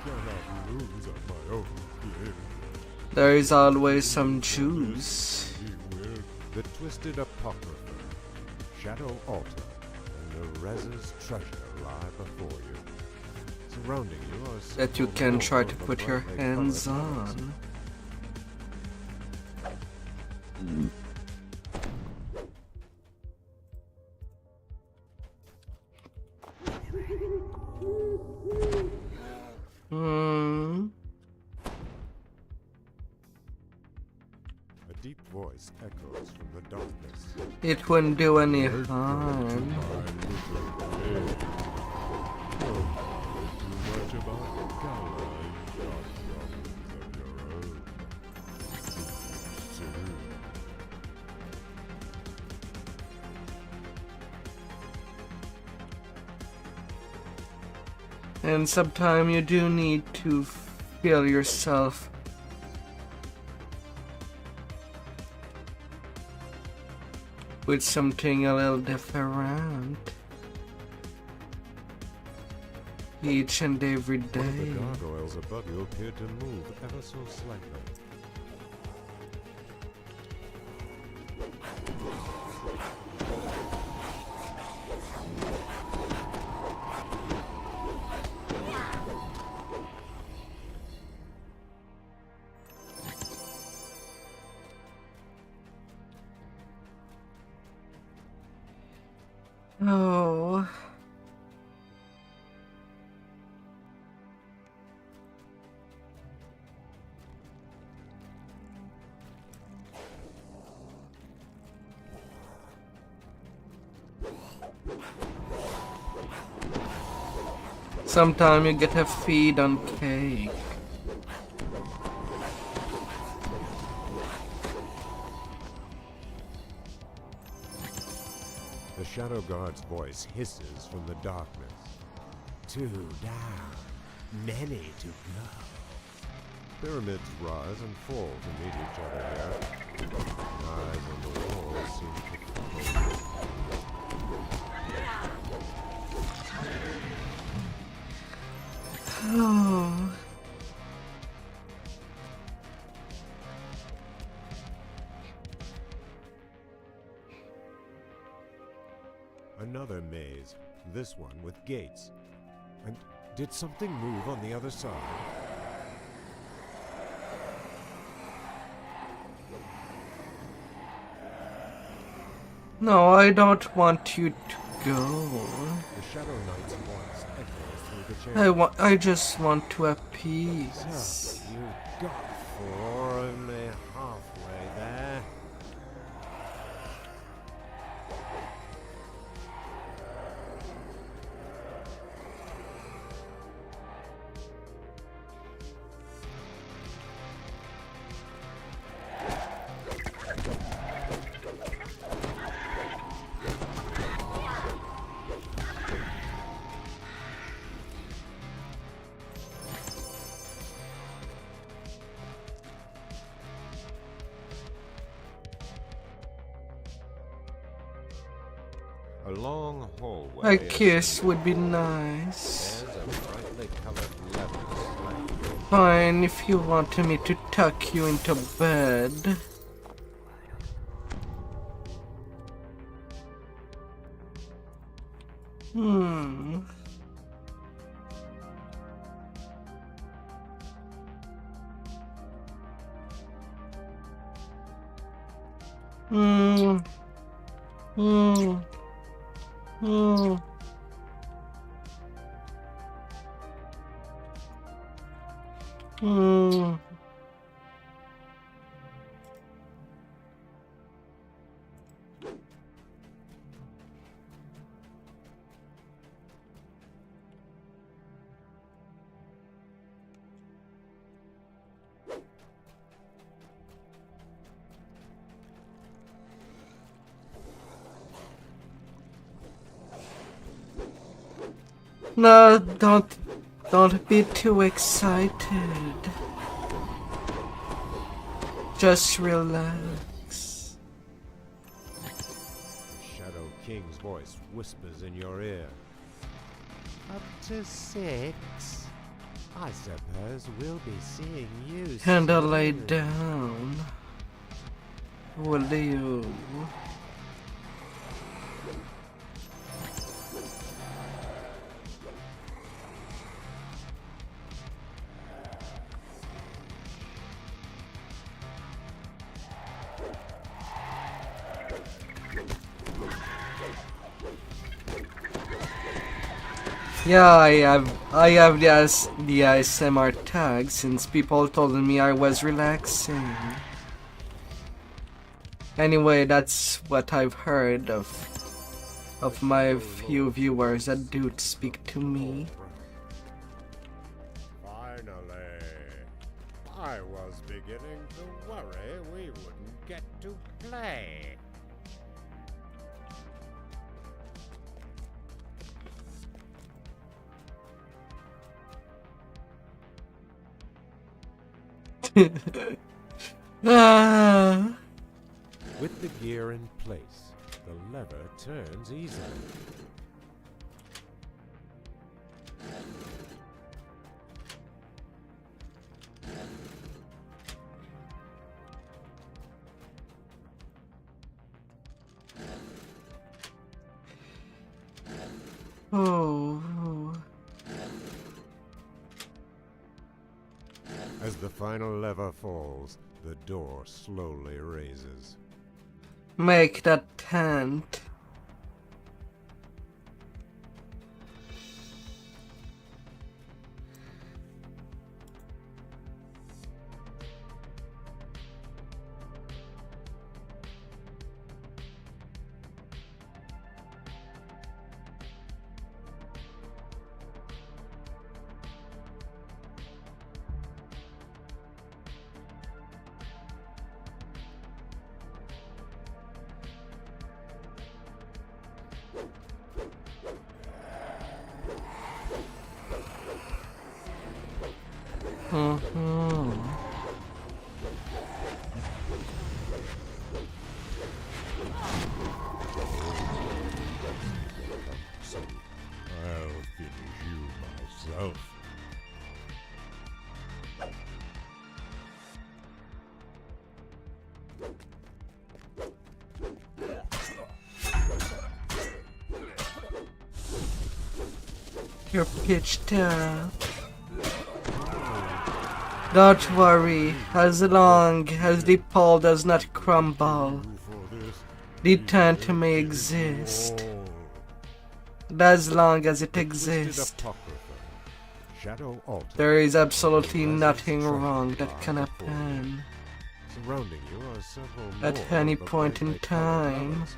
Cannot lose on my own game. There is always some juice. He will. The Twisted Apocrypha, Shadow Altar, and Nereza's treasure lie before you. Surrounding you are That you several can try more to of the put your brightly hands colored lights. on. Hmm. A deep voice echoes from the darkness. It wouldn't do any Welcome to harm. my little game. Don't worry too much about Gala. You've got problems of your own. See you soon. And sometimes you do need to feel yourself with something a little different each and every One of the day. gargoyles above you appeared to move ever so slightly. Oh. Sometimes you get a feed on cake. The Shadow Guard's voice hisses from the darkness. 2 down, many to go. Pyramids rise and fall to meet each other here. The eyes on the walls seem to follow. maze. This one with gates. And did something move on the other side? No, I don't want you to go. The Shadow Knight's voice echoes through the chamber. I just want to appease. You got for only halfway there. A long hallway. A kiss would be nice. There's a brightly colored lever. Fine, if you wanted me to tuck you into bed. Hmm. Hmm. Hmm. Hmm. Hmm. No, don't be too excited. Just relax. Shadow King's voice whispers in your ear. Up to 6. I suppose we'll be seeing you And I'll soon. lay down. Will you? Yeah, I have the ASMR tag since people told me I was relaxing. Anyway, that's what I've heard of my few viewers that do speak to me. Finally. I was beginning to worry we wouldn't get to play. Ah. With the gear in place, the lever turns easily. Oh. As the final lever falls, the door slowly raises. Make that tent. I'll finish you myself. You're pitched up. Don't worry, as long as the pole does not crumble, the tent may exist. As long as it exists, Shadow altar. there is absolutely nothing wrong that can happen Surrounding you are several at more any of the point in brightly colored time. colors.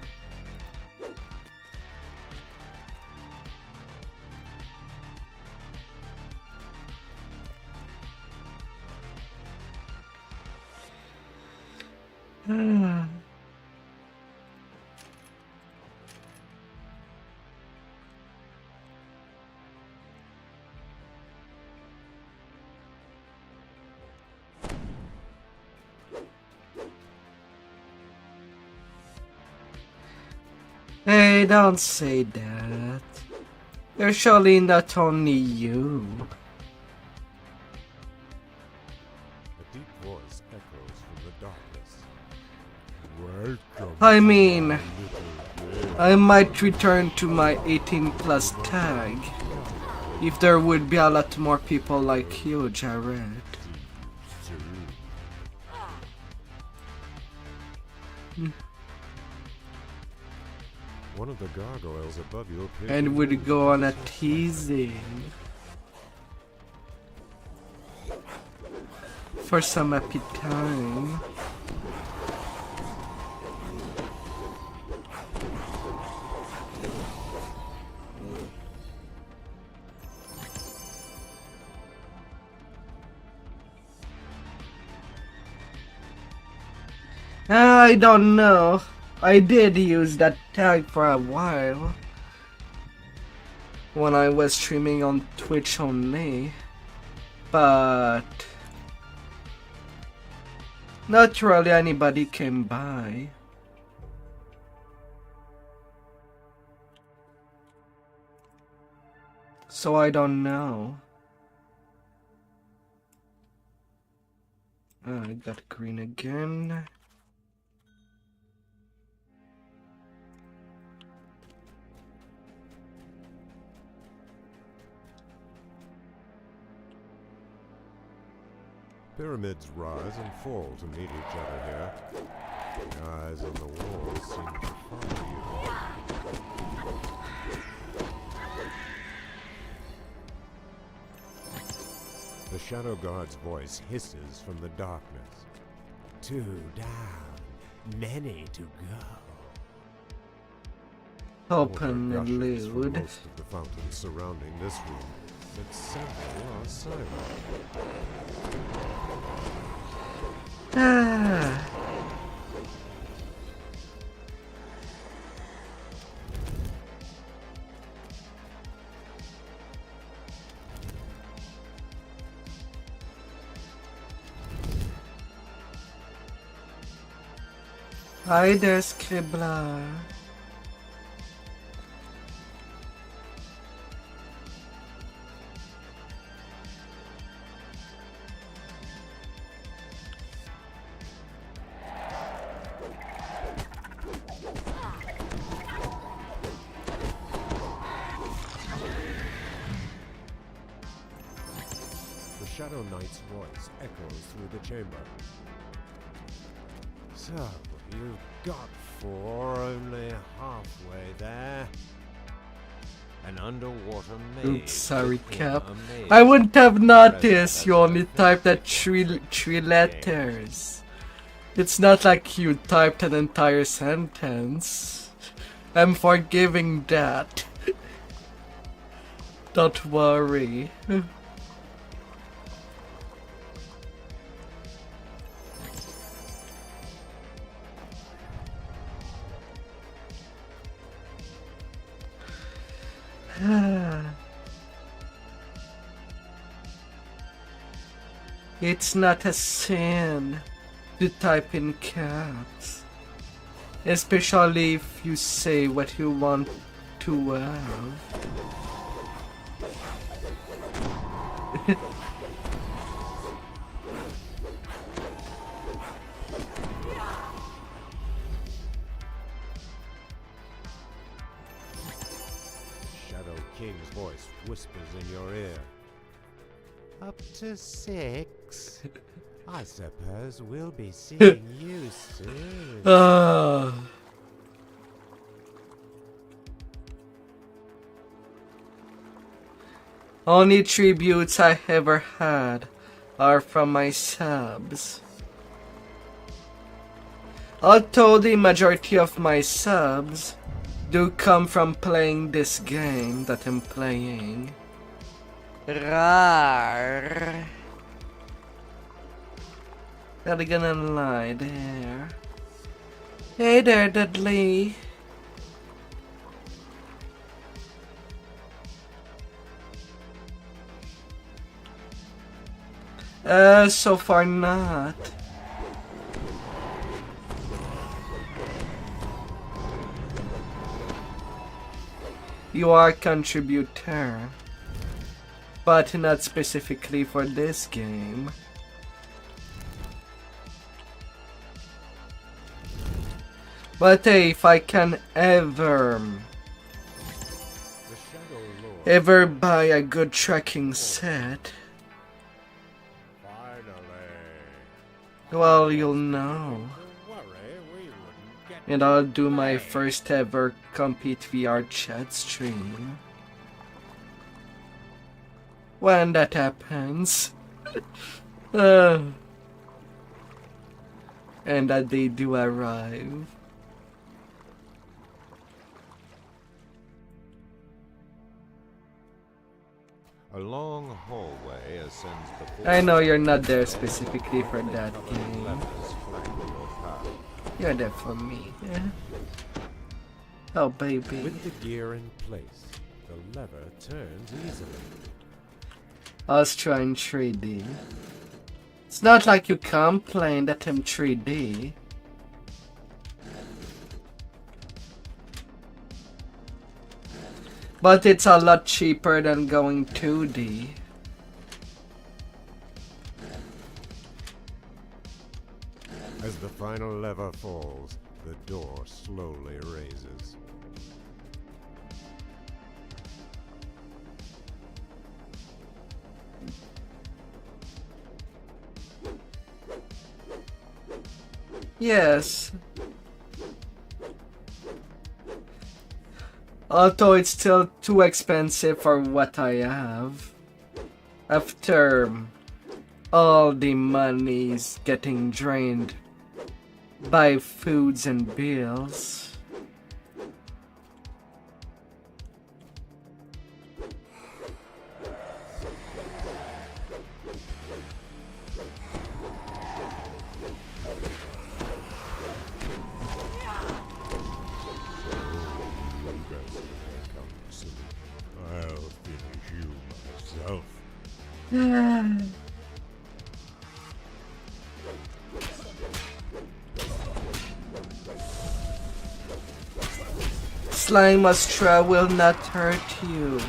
Hey, don't say that. You're surely not only you. A deep voice echoes from the darkness. Welcome. I to mean, my little game. I might return to my 18 plus tag if there would be a lot more people like you, Jared. One of the gargoyles above you appears And to would move go on a with such teasing for some happy time. I don't know. I did use that tag for a while when I was streaming on Twitch only, but not really anybody came by. So I don't know. I got green again. Pyramids rise and fall to meet each other here. The eyes on the walls seem to follow you. The Shadow Guard's voice hisses from the darkness. 2 down, many to go. Open Water and gushes from load. most of the fountains surrounding this room, but several are silent. Ah. Hi there, Scribbler. The Shadow Knight's voice echoes through the chamber. So, you've got 4, only halfway there. An underwater maze. Oops, sorry, within Cap. a maze. I wouldn't have noticed. You only typed that three letters. It's not like you typed an entire sentence. I'm forgiving that. Don't worry. It's not a sin to type in caps, especially if you say what you want to have. Shadow King's voice whispers in your ear. Up to 6? I suppose we'll be seeing you soon. Only tributes I ever had are from my subs. Although the majority of my subs do come from playing this game that I'm playing. Rar. Not gonna lie there. Hey there, Dudley. So far not. You are a contributor, but not specifically for this game. But hey, if I can ever buy a good tracking set, well, you'll know. And I'll do my first ever Compete VR chat stream. When that happens. And that they do arrive. A long hallway ascends before I know you're not there specifically for that game. levers flank your path. You're there for me, yeah? Oh, baby. With the gear in place, the lever turns easily. I was trying 3D. It's not like you complain that I'm 3D. But it's a lot cheaper than going 2D. As the final lever falls, the door slowly raises. Yes. Although it's still too expensive for what I have. After all the money's getting drained by foods and bills. I'll finish you myself. Slime Astra will not hurt you. I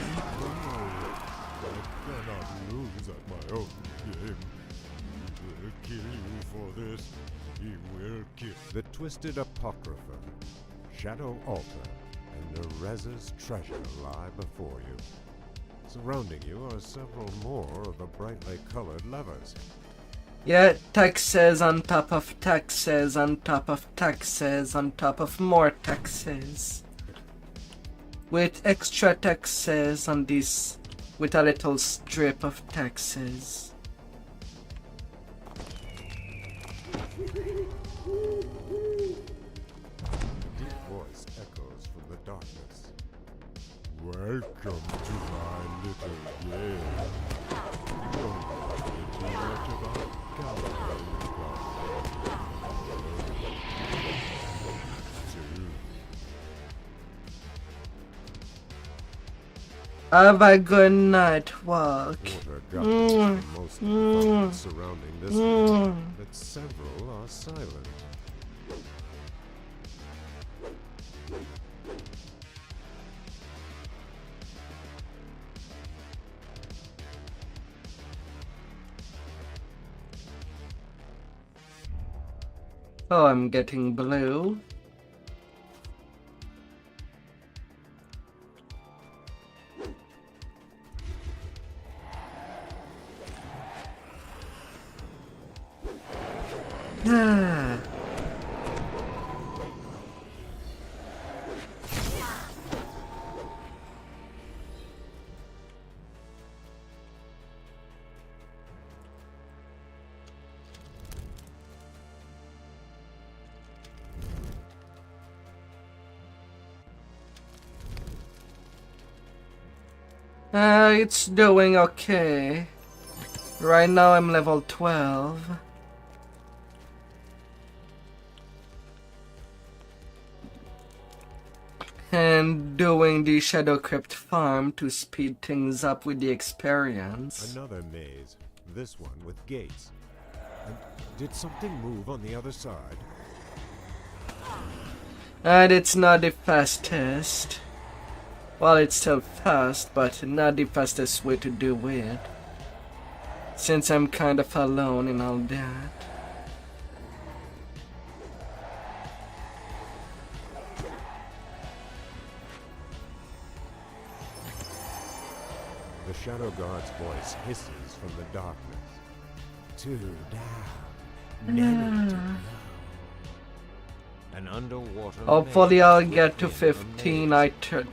cannot lose at my own game. He will kill you for this. He will kill. The Twisted Apocrypha, Shadow Altar, and Nereza's treasure lie before you. Surrounding you are several more of the brightly colored levers. Yeah, taxes on top of taxes on top of taxes on top of more taxes. With extra taxes on this, with a little strip of taxes. A deep voice echoes from the darkness. Welcome to my little game. Don't worry too much about calories. Have a good night walk. Water gutters are most of the fountains surrounding this place, but several are silent. Oh, I'm getting blue. Ah. It's doing okay. Right now I'm level 12. And doing the Shadow Crypt farm to speed things up with the experience. Another maze, this one with gates. And did something move on the other side? And it's not the fastest. Well, it's still fast, but not the fastest way to do it. Since I'm kind of alone and all that. The Shadow Guard's voice hisses from the darkness. Two down. Never to know. An underwater Hopefully maze I'll get to within a 15. maze. I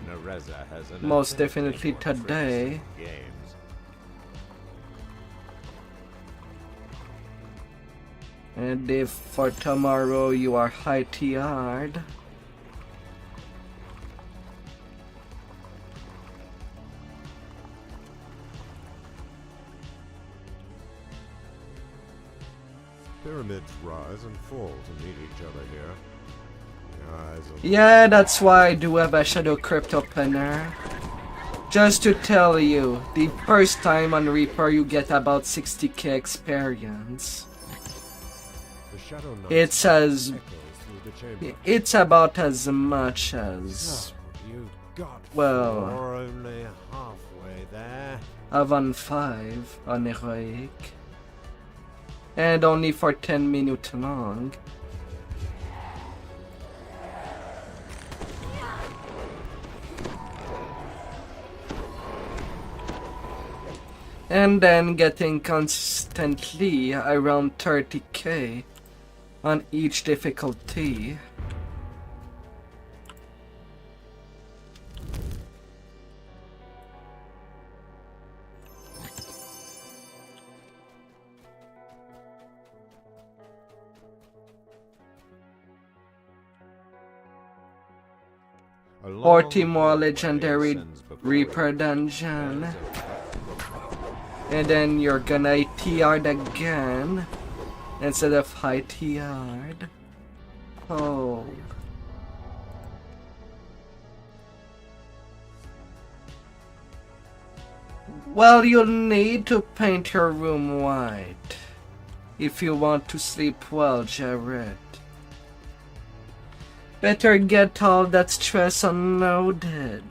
Nereza has an most affinity definitely for tricks today. and games. And if for tomorrow you are high TR'd. Pyramids rise and fall to meet each other here. The eyes of Yeah, that's why I do have a Shadow Crypt opener. Just to tell you, the first time on Reaper you get about 60k experience. the Shadow Knight's It's as echoes through the chamber. it's about as much as So, you got well, four, only halfway there. Avan 5 on Heroic. And only for 10 minutes long. And then getting consistently around 30k on each difficulty. A long 40 more walkway legendary sends before Reaper you. dungeon. There's a And then you're gonna TR'd again instead of high TR'd. Oh. Well, you'll need to paint your room white if you want to sleep well, Jared. Better get all that stress unloaded.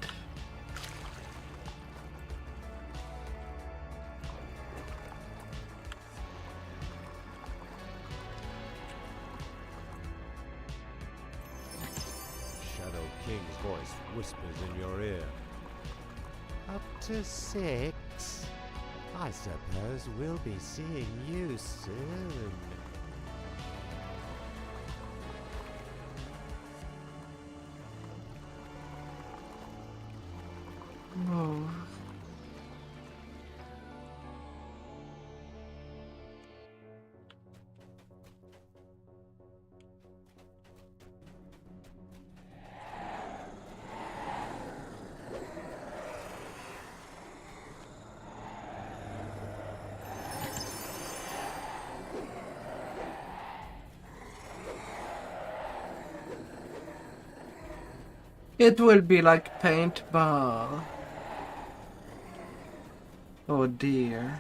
Shadow King's voice whispers in your ear. Up to 6. I suppose we'll be seeing you soon. Oh. It will be like paintball. Oh dear.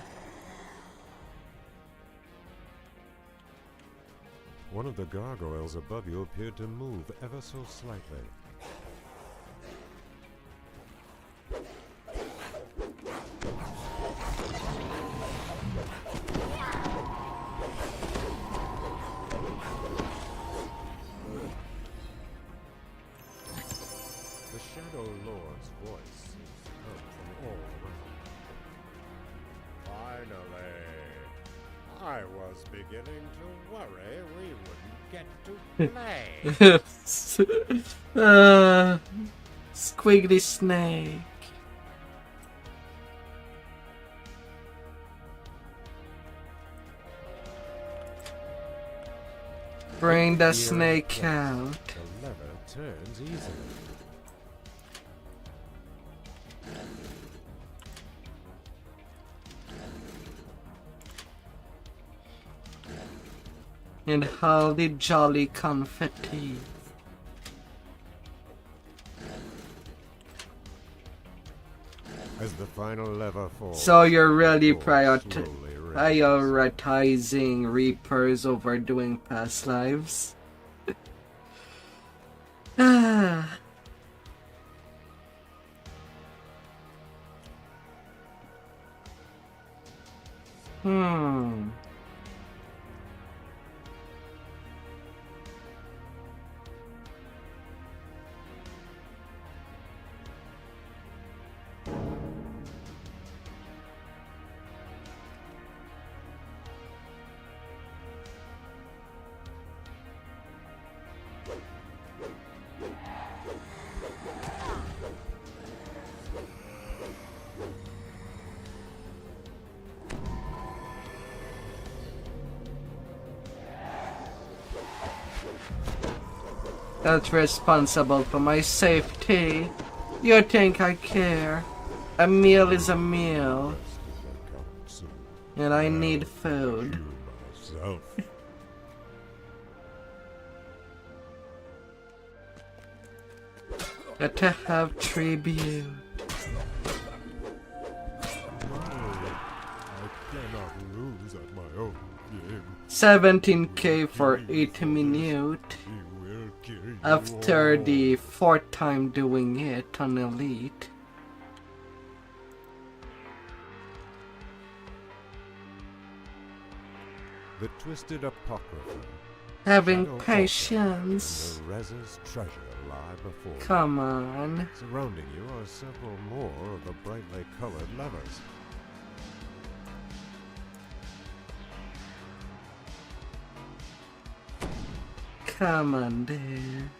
One of the gargoyles above you appeared to move ever so slightly. The Shadow Lord's voice seems to come from all around. Finally, I I was beginning to worry we wouldn't get to play. Squiggly snake. Bring the snake out. The lever turns easily. And how the jolly confetti. As the final lever falls, So you're really the door slowly raises. prioritizing Reapers over doing past lives? Ah. Hmm. That's responsible for my safety. You think I care? A meal is a meal, and I need food. Myself. Got to have tribute. I cannot lose at my own game. 17k for 8 minutes. He will kill you After all. the 4th time doing it on Elite. The twisted apocrypha. Having Shadow patience. Altar, and Nereza's treasure lie before you. Come on. Surrounding you are several more of the brightly colored levers. Come on, dear.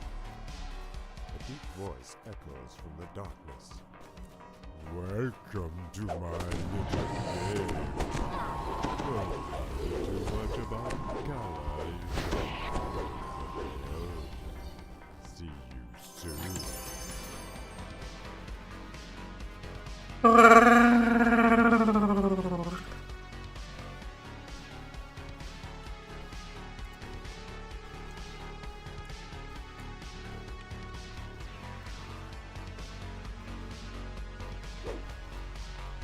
A deep voice echoes from the darkness. Welcome to my little game. Don't worry too much about Gala. See you soon.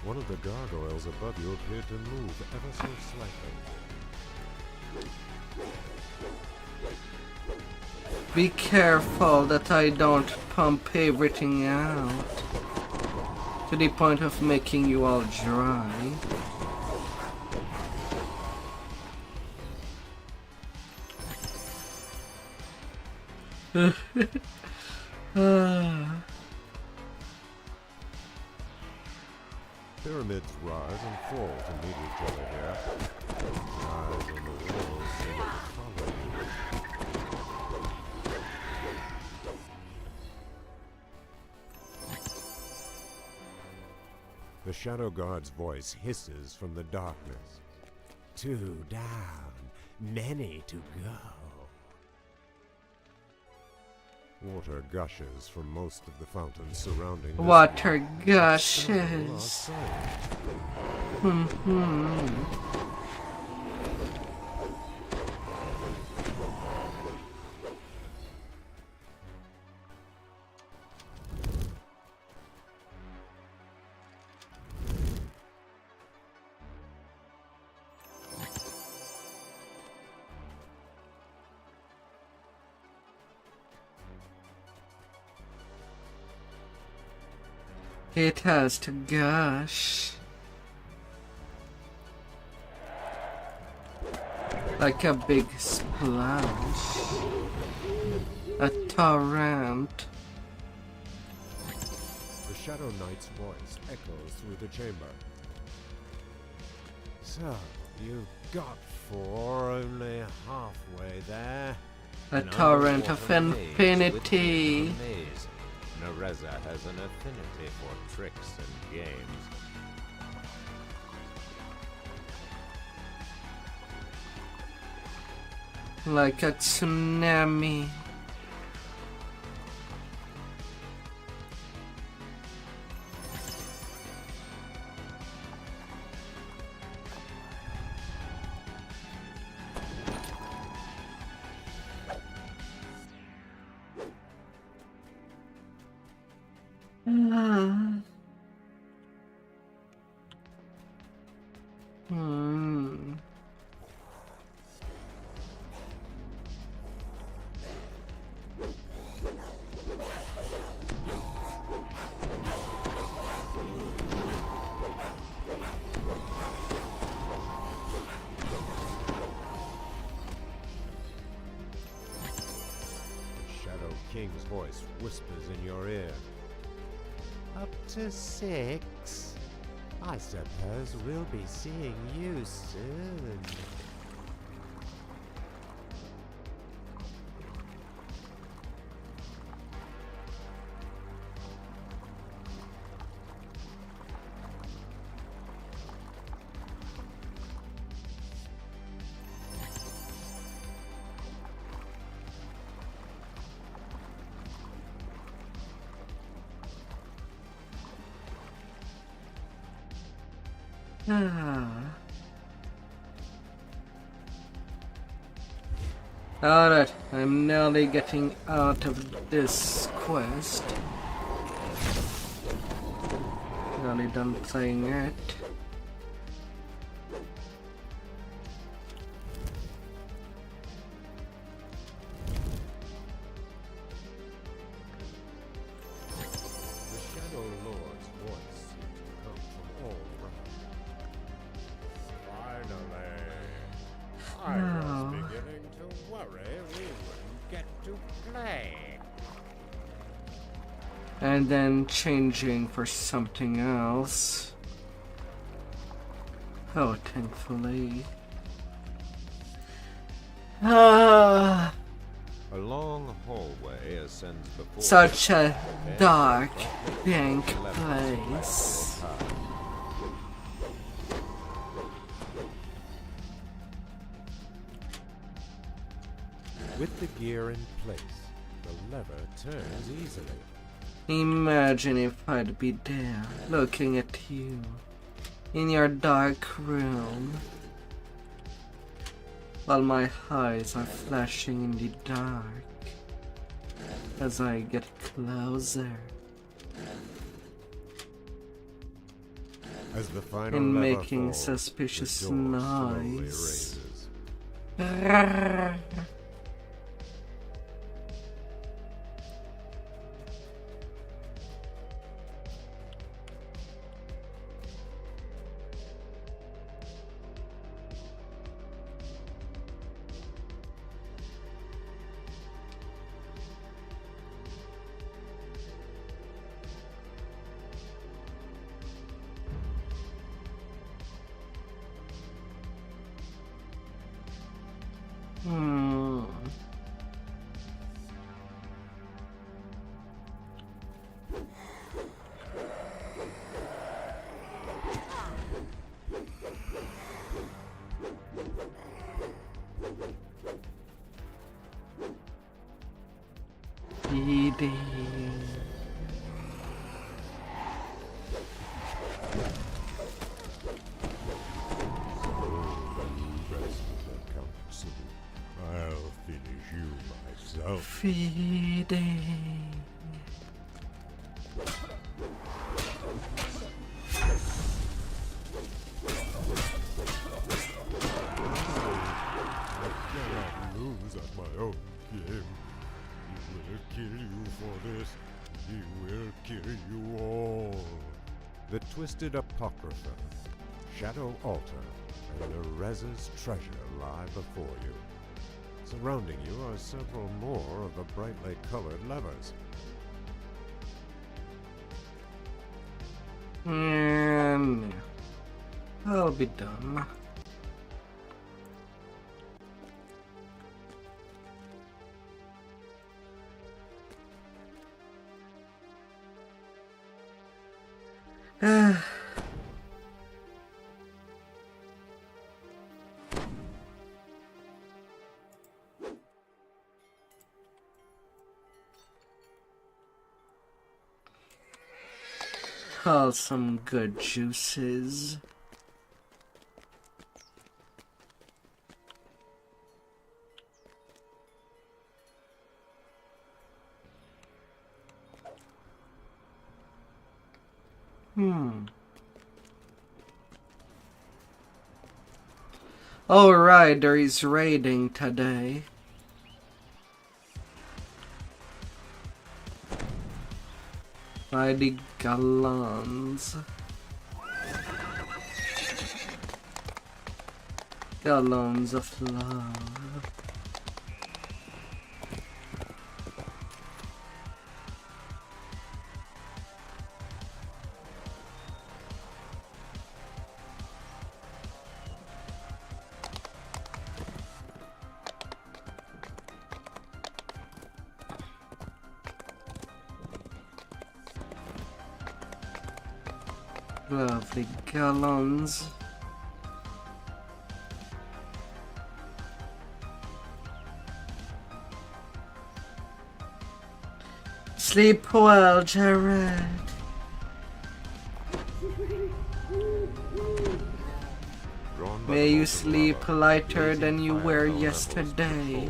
One of the gargoyles above you appeared to move ever so slightly. Be careful that I don't pump everything out to the point of making you all dry. Pyramids rise and fall to meet each other here. The eyes on the walls seem to follow you. The Shadow God's voice hisses from the darkness. 2 down, many to go. Water gushes from most of the fountains surrounding this Water one. Several are gushes. silent. It has to gush. Like a big splash. A torrent. The Shadow Knight's voice echoes through the chamber. So, you've got 4, only halfway there. A An torrent of underwater maze infinity. within a maze. Nereza has an affinity for tricks and games. Like a tsunami. Hmm. Shadow King's voice whispers in your ear. Up to 6? I suppose we'll be seeing you soon. Alright, I'm nearly getting out of this quest. Nearly done playing it. The Shadow Lord's voice seems to come from all around. Finally! I was beginning to worry we wouldn't get to play. And then changing for something else. Oh, thankfully. Ah, A long hallway ascends before such a you. dark, dank Left place. With the gear in place, the lever turns easily. Imagine if I'd be there, looking at you, in your dark room, while my eyes are flashing in the dark, as I get closer, As the final and lever making falls, suspicious the door slowly noise. raises. Hmm. Eating. I'll finish you myself. Feeding. I cannot lose at my own game. He will kill you for this. He will kill you all. The Twisted Apocrypha, Shadow Altar and Nereza's treasure lie before you. Surrounding you are several more of the brightly colored levers. And I'll be done. Call some good juices. Alright, there is raiding today. By the gallons. Gallons of love. Lovely gallons. Sleep well, Jared. May you sleep lighter than you were yesterday.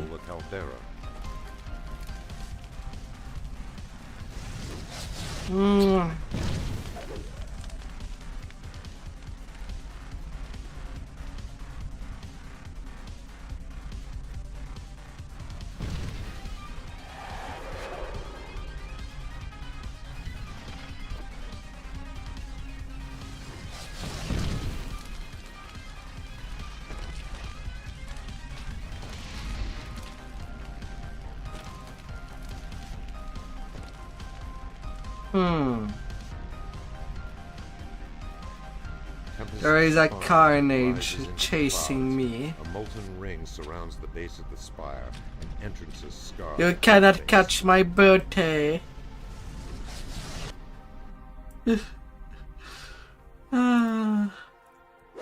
There is a carnage chasing me. A molten ring surrounds the base of the spire, and entrances scarred. You cannot catch my birthday.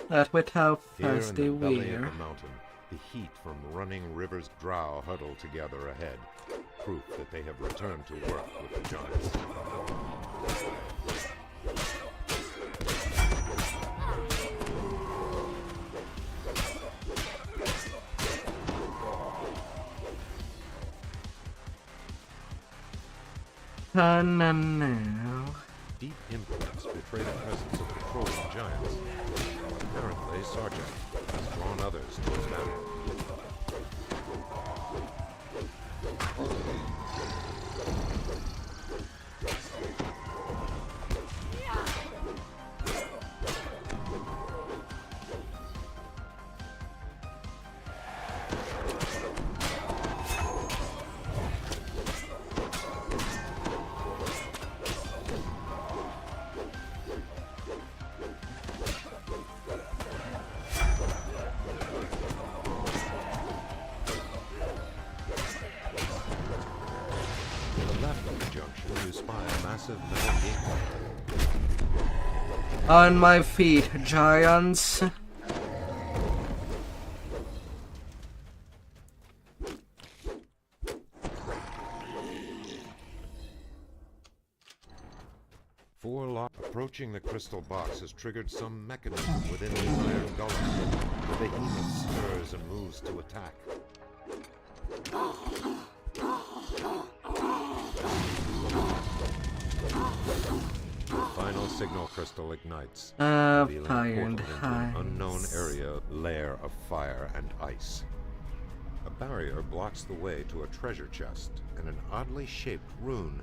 That with how fast they wear. The mountain, the heat from running rivers drow huddle together ahead. Proof that they have returned to work with the giants. Now. Deep imprints betray the presence of patrolling giants. Apparently, Sargent has drawn others to his banner. On my feet, giants. Approaching the crystal box has triggered some mechanism within the iron golem. The behemoth stirs and moves to attack. The final signal crystal ignites, revealing a portal into an unknown area, lair of fire and ice. A barrier blocks the way to a treasure chest and an oddly shaped rune.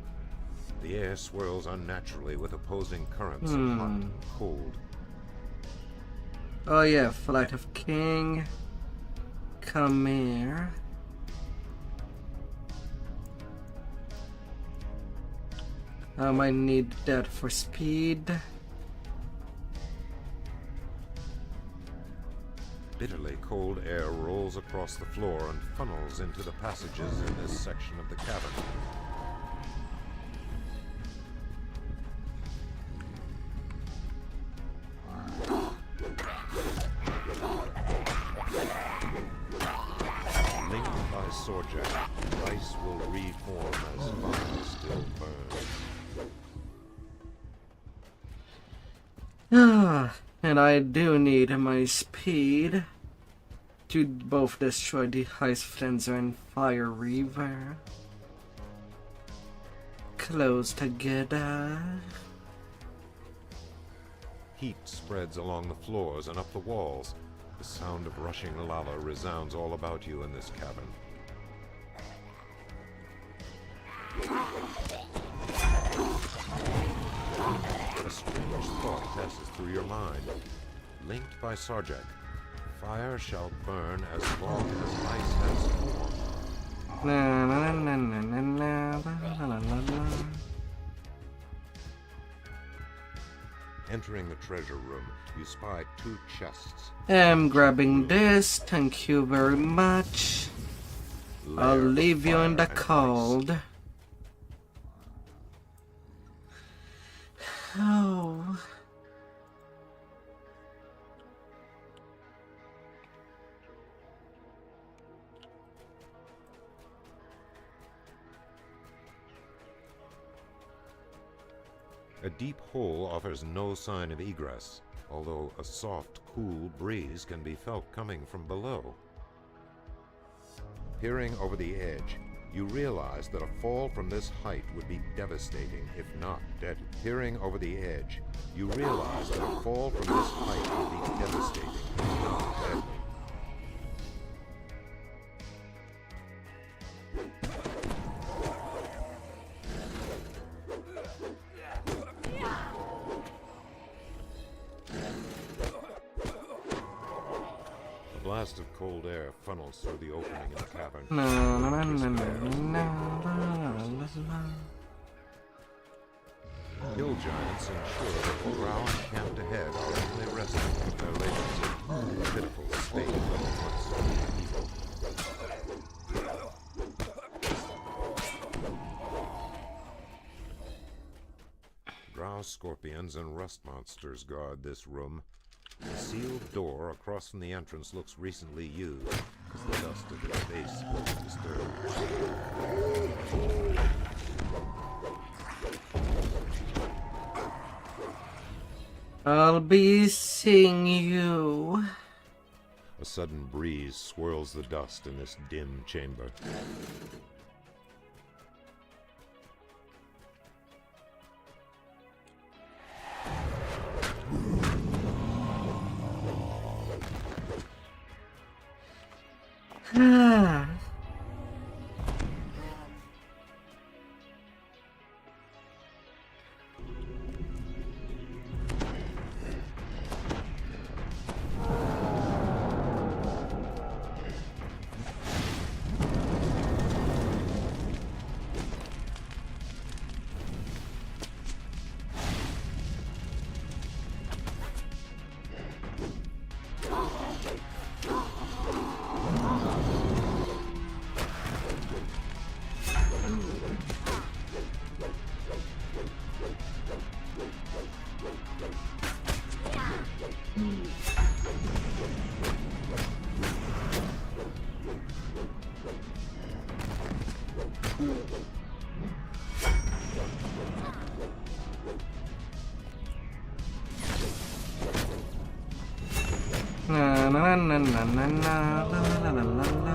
The air swirls unnaturally with opposing currents of hot and cold. Oh yeah, Flight of King. Come here. I might need that for speed. Bitterly cold air rolls across the floor and funnels into the passages in this section of the cabin. Linked by swordjack, ice will reform as fire still burns. Ah, and I do need my speed to both destroy the Ice Frenzer and Fire Reaver. Close together. Heat spreads along the floors and up the walls. The sound of rushing lava resounds all about you in this cabin. A strange thought passes through your mind. Linked by Sarjak, fire shall burn as long as ice has formed. La, la, la, la, la, la, la, la, la. Entering the treasure room, you spy 2 chests. I'm grabbing this, thank you very much. I'll Lair of leave you in the fire and ice. cold. Oh. A deep hole offers no sign of egress, although a soft, cool breeze can be felt coming from below. Peering over the edge, you realize that a fall from this height would be devastating, if not deadly. Peering over the edge, you realize that a fall from this height would be devastating, if not deadly. A blast of cold air funnels through the opening in the cavern. Na, na, na, na, na, na, la, la, la. Hill giants ensure that the drow encamped ahead are only resting from their labors. A pitiful state of monster evil. Drow scorpions and rust monsters guard this room. The sealed door across from the entrance looks recently used, because the dust at its base was disturbed. I'll be seeing you. A sudden breeze swirls the dust in this dim chamber. Ah. Na na na na na na la la la la la.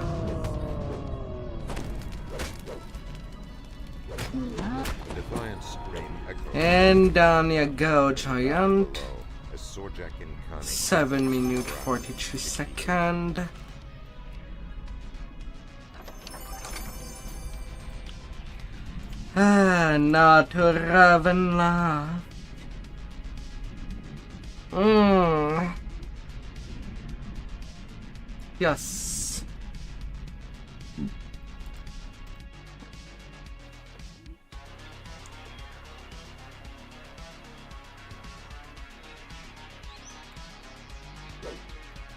Defiant scream echoes And down you go, giant. below as Sorjak incarnate 7 minutes 43 seconds. Ah, not to Ravenla. Yes.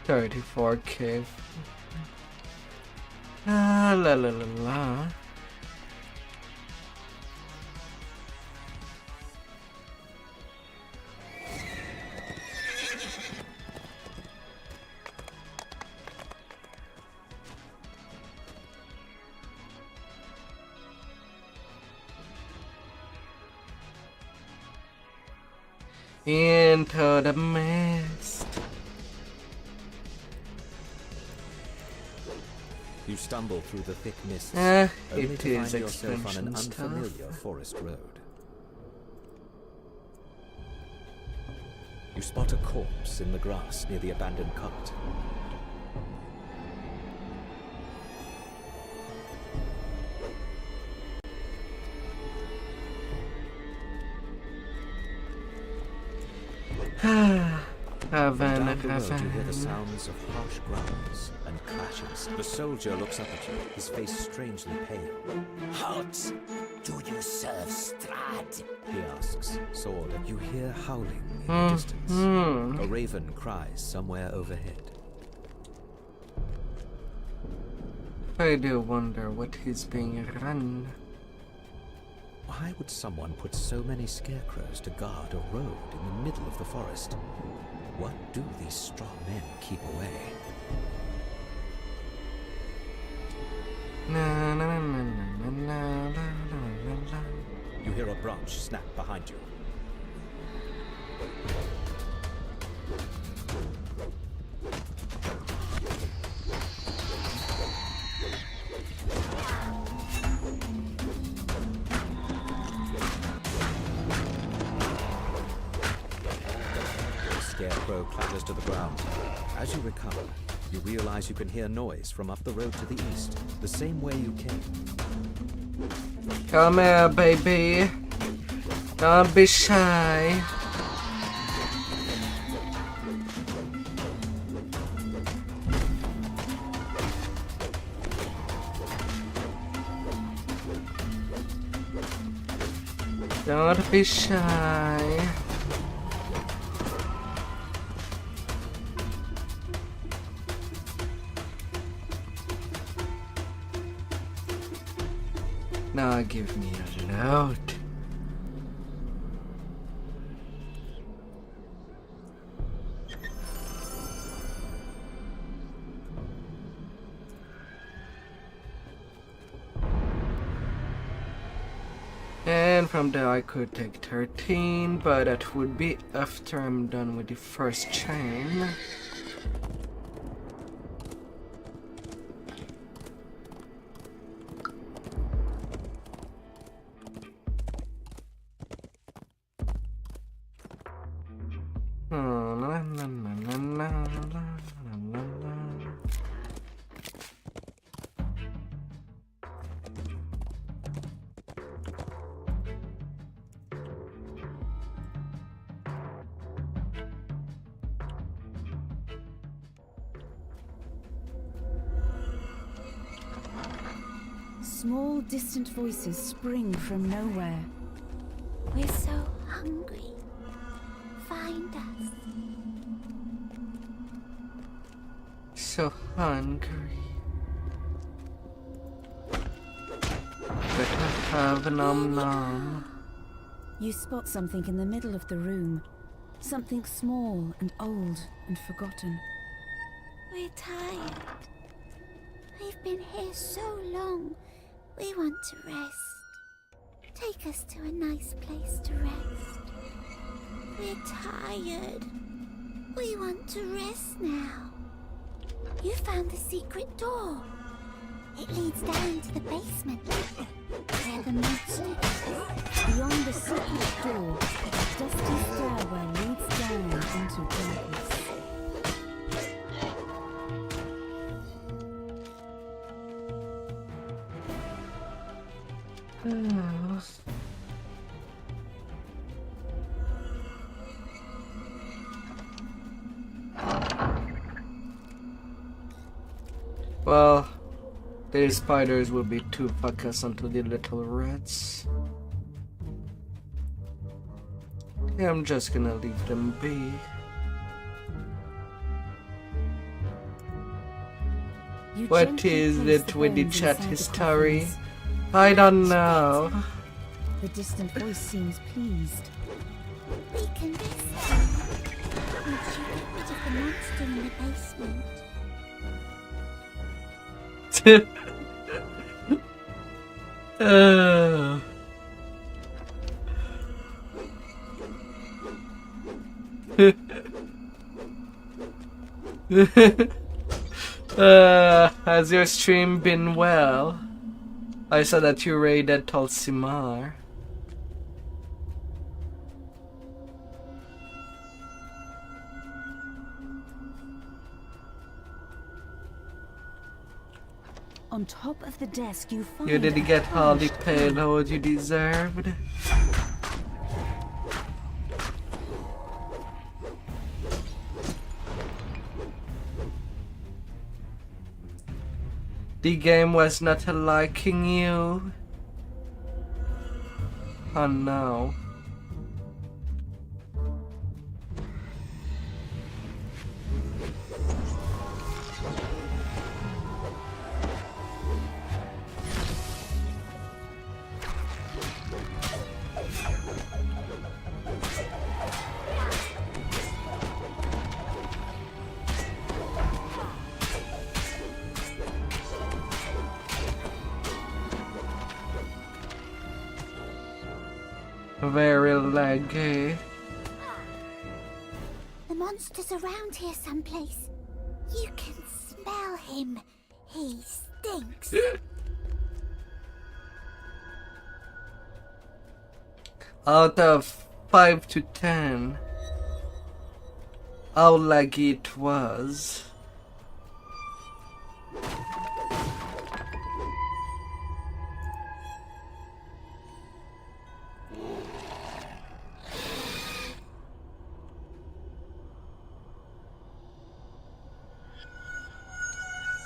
$34K. La la la la. Into the mist. You stumble through the thick mists, It only to is find yourself on an expansion stuff. unfamiliar forest road. You spot a corpse in the grass near the abandoned cart. Heaven, Down the road, you hear the heaven. sounds of harsh growls and clashes. The soldier looks up at you, his face strangely pale. Halt! Do you serve Strad? He asks, sword. You hear howling in the distance. A raven cries somewhere overhead. I do wonder what is being run. Why would someone put so many scarecrows to guard a road in the middle of the forest? What do these straw men keep away? Na, na, na, na, na, na, na, na, na. You hear a branch snap behind you. The scarecrow clatters to the ground. As you recover, you realize you can hear noise from up the road to the east, the same way you came. Come here, baby. Don't be shy. Don't be shy. Now give me a load. And from there I could take 13, but that would be after I'm done with the first chain. Small, distant voices spring from nowhere. We're so hungry. Find us. So hungry. Better have a nom nom. You spot something in the middle of the room. Something small and old and forgotten. We're tired. We've been here so long. We want to rest. Take us to a nice place to rest. We're tired. We want to rest now. You found the secret door. It leads down to the basement. Where the monster is. Beyond the secret door, a dusty stairwell leads down into darkness. Well, the spiders will be too focused onto the little rats. I'm just gonna leave them be. What is it with the chat history? I don't know. The distant voice seems pleased. We can rest them. Once you get rid of the monster in the basement. Has your stream been well? I saw that you raided Tulsimar. On top of the desk you find You didn't get all the payload you deserved. The game was not liking you. Oh no. Very laggy. The monster's around here someplace. You can smell him. He stinks. Out of 5 to 10, how laggy it was.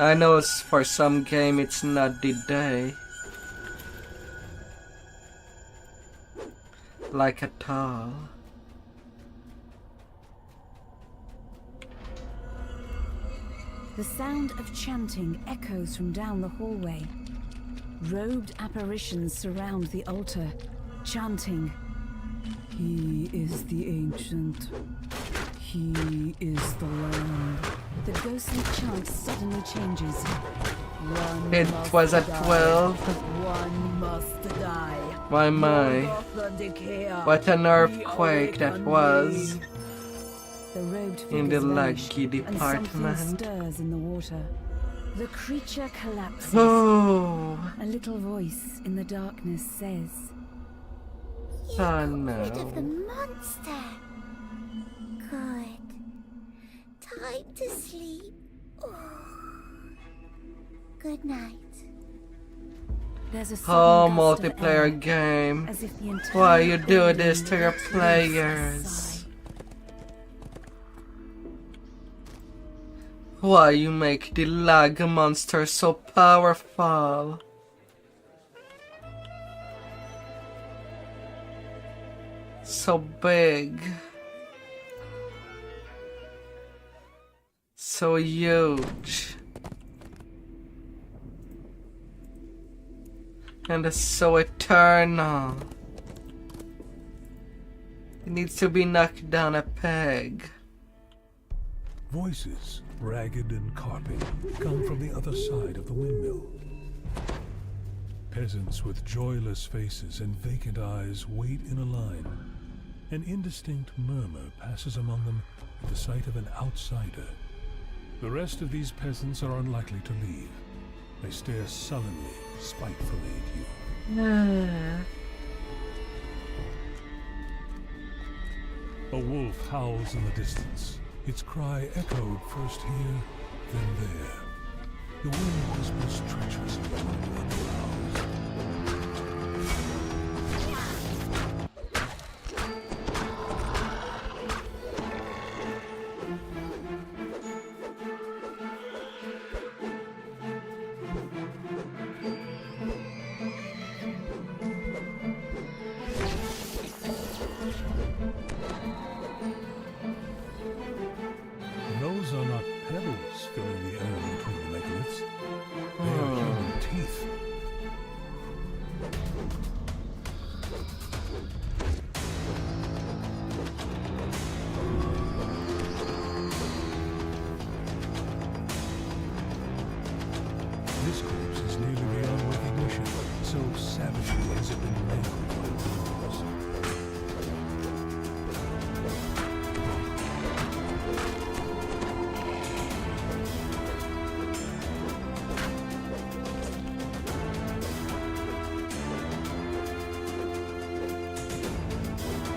I know for some game it's not the day. Like at all. The sound of chanting echoes from down the hallway. Robed apparitions surround the altar, chanting, "He is the ancient. He is the land." The ghostly chant suddenly changes. One It must was at die. 12. One must die. My. What an earthquake that was. The robed In the figures vanish, laggy and department. something stirs in the water. The creature collapses. Oh. A little voice in the darkness says, You Oh got rid of the no. monster. Good. Time to sleep. Oh. Good night. "There's a Oh, sudden gust of multiplayer air, game. as if the entire Why you do building this to your breathes a players? sigh. Why you make the lag monster so powerful? So big. So huge. And so eternal. It needs to be knocked down a peg. Voices, ragged and carping, come from the other side of the windmill. Peasants with joyless faces and vacant eyes wait in a line. An indistinct murmur passes among them at the sight of an outsider. The rest of these peasants are unlikely to leave. They stare sullenly, spitefully at you. A wolf howls in the distance. Its cry echoed first here, then there. The wind whispers treacherously among the underboughs.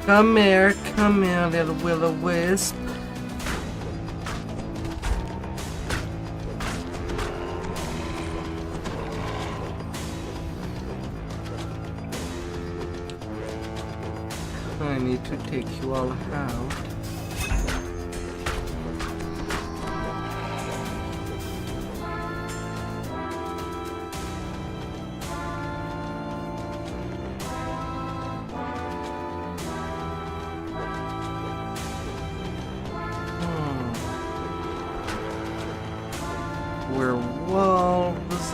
Come here, little will-o-wisp. I need to take you all out. We're wolves.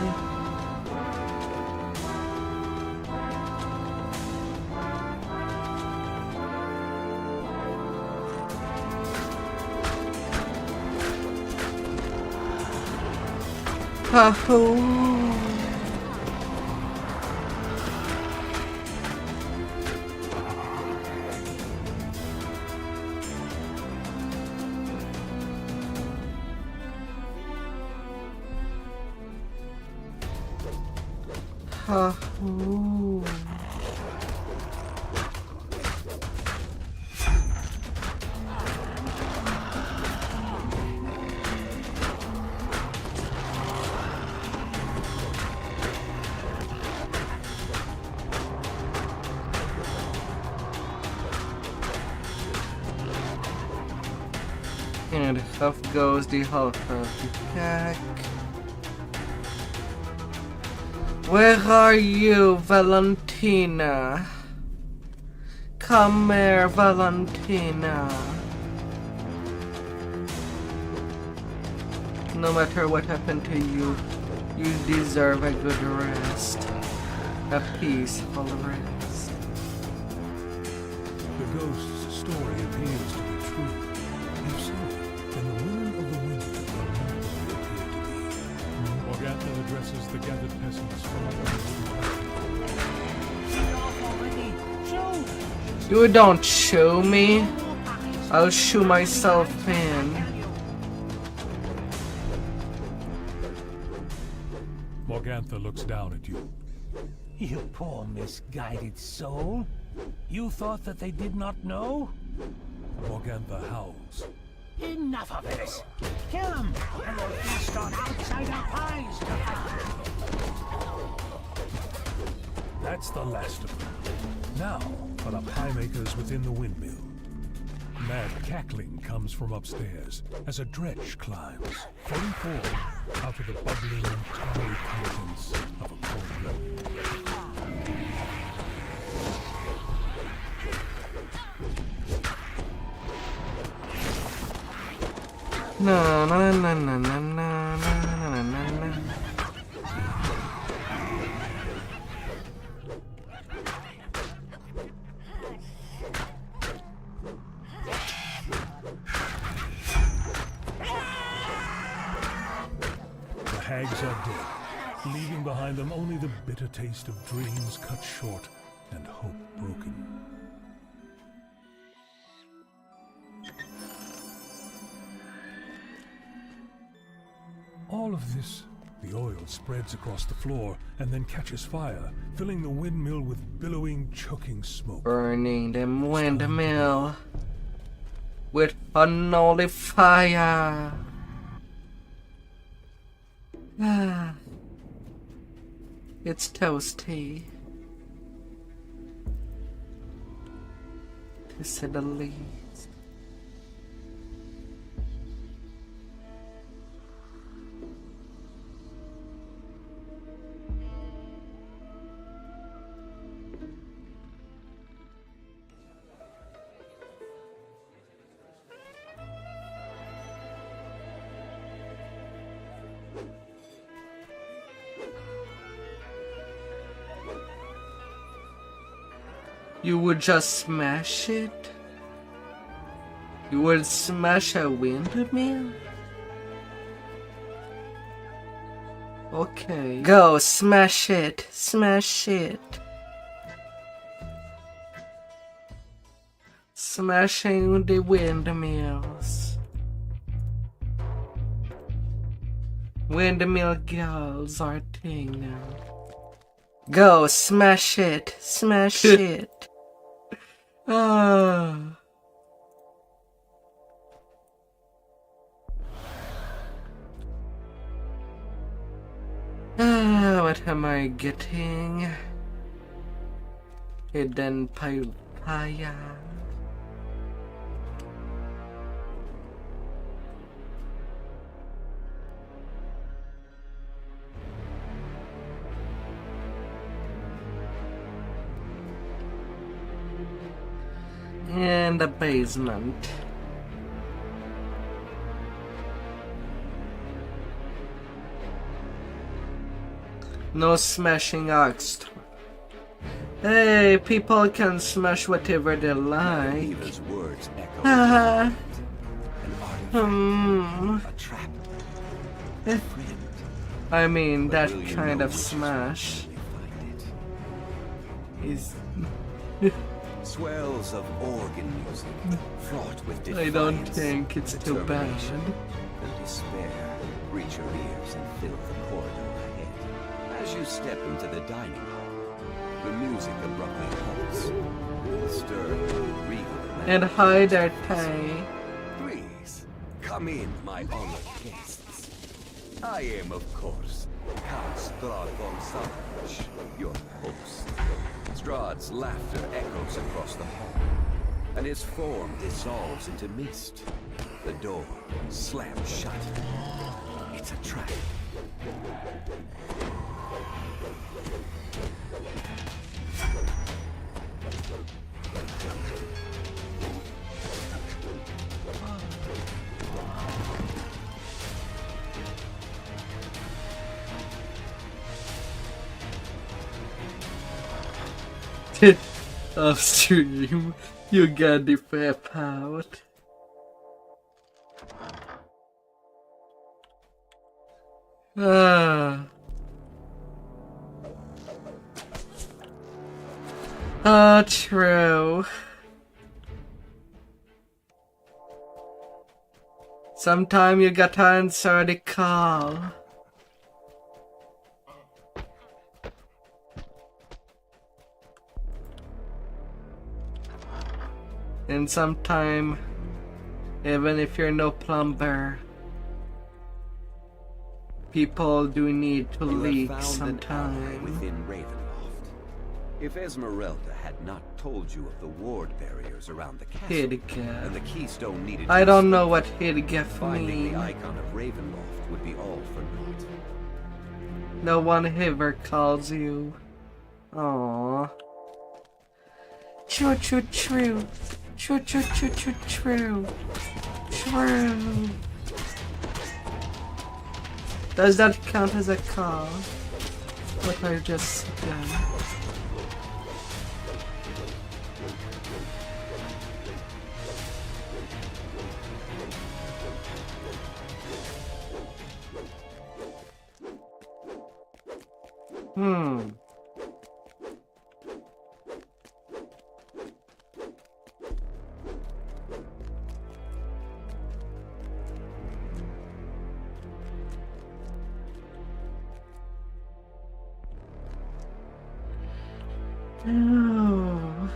Ha-hoo. Ha-hoo. And off goes the half-hearted cat. Where are you, Valentina? Come here, Valentina. No matter what happened to you, you deserve a good rest. A peaceful rest. The ghost's story appears to be true. If so, then the women of the wind are not what they appear to be. Morgantha addresses the gathered peasants from You don't show me. I'll show myself in. Morgantha looks down at you. You poor misguided soul. You thought that they did not know? Morgantha howls. Enough of this! Kill him, and we'll feast on outsider pies tonight! That's the last of them. Now for the pie makers within the windmill. Mad cackling comes from upstairs as a dredge climbs, falling forward out of the bubbling and tarry contents of a cauldron. Na na na na na na na na na. The hags are dead, leaving behind them only the bitter taste of dreams cut short and hope broken. All of this, the oil spreads across the floor and then catches fire, filling the windmill with billowing, choking smoke. Burning them windmill with unholy fire. Ah, it's toasty, to say the least. You would just smash it? You would smash a windmill? Okay. Go, smash it. Smash it. Smashing the windmills. Windmill girls are a thing now. Go, smash it. Smash it. Ah. What am I getting? Hidden papaya. In the basement. No smashing axe. Hey, people can smash whatever they like. Words echo Ah. a trap. I mean, that kind of smash is. Swells of organ music, fraught with I don't defiance, think it's too bad. determination, and despair reach your ears and fill the corridor ahead. As you step into the dining hall, the music abruptly halts. The stir, regal, And hi there, Tay. Please, come in, my honored guests. I am, of course, Count Strahd von Salvage, your host. Strahd's laughter echoes across the hall, and his form dissolves into mist. The door slams shut. It's a trap. Off stream, you got the pep out. Ah. Oh, true. Sometime you gotta answer the call. And sometime, even if you're no plumber, people do need to leak sometime. Within Ravenloft. If Esmeralda had not told you of the ward barriers around the castle Hidgef. and the keystone needed, I to don't know escape, what Hidgef finding means. the icon of Ravenloft would be all for naught. No one ever calls you. Aww. True, true, true. True, true, true, true, true. True. Does that count as a call? What I just done? Oh.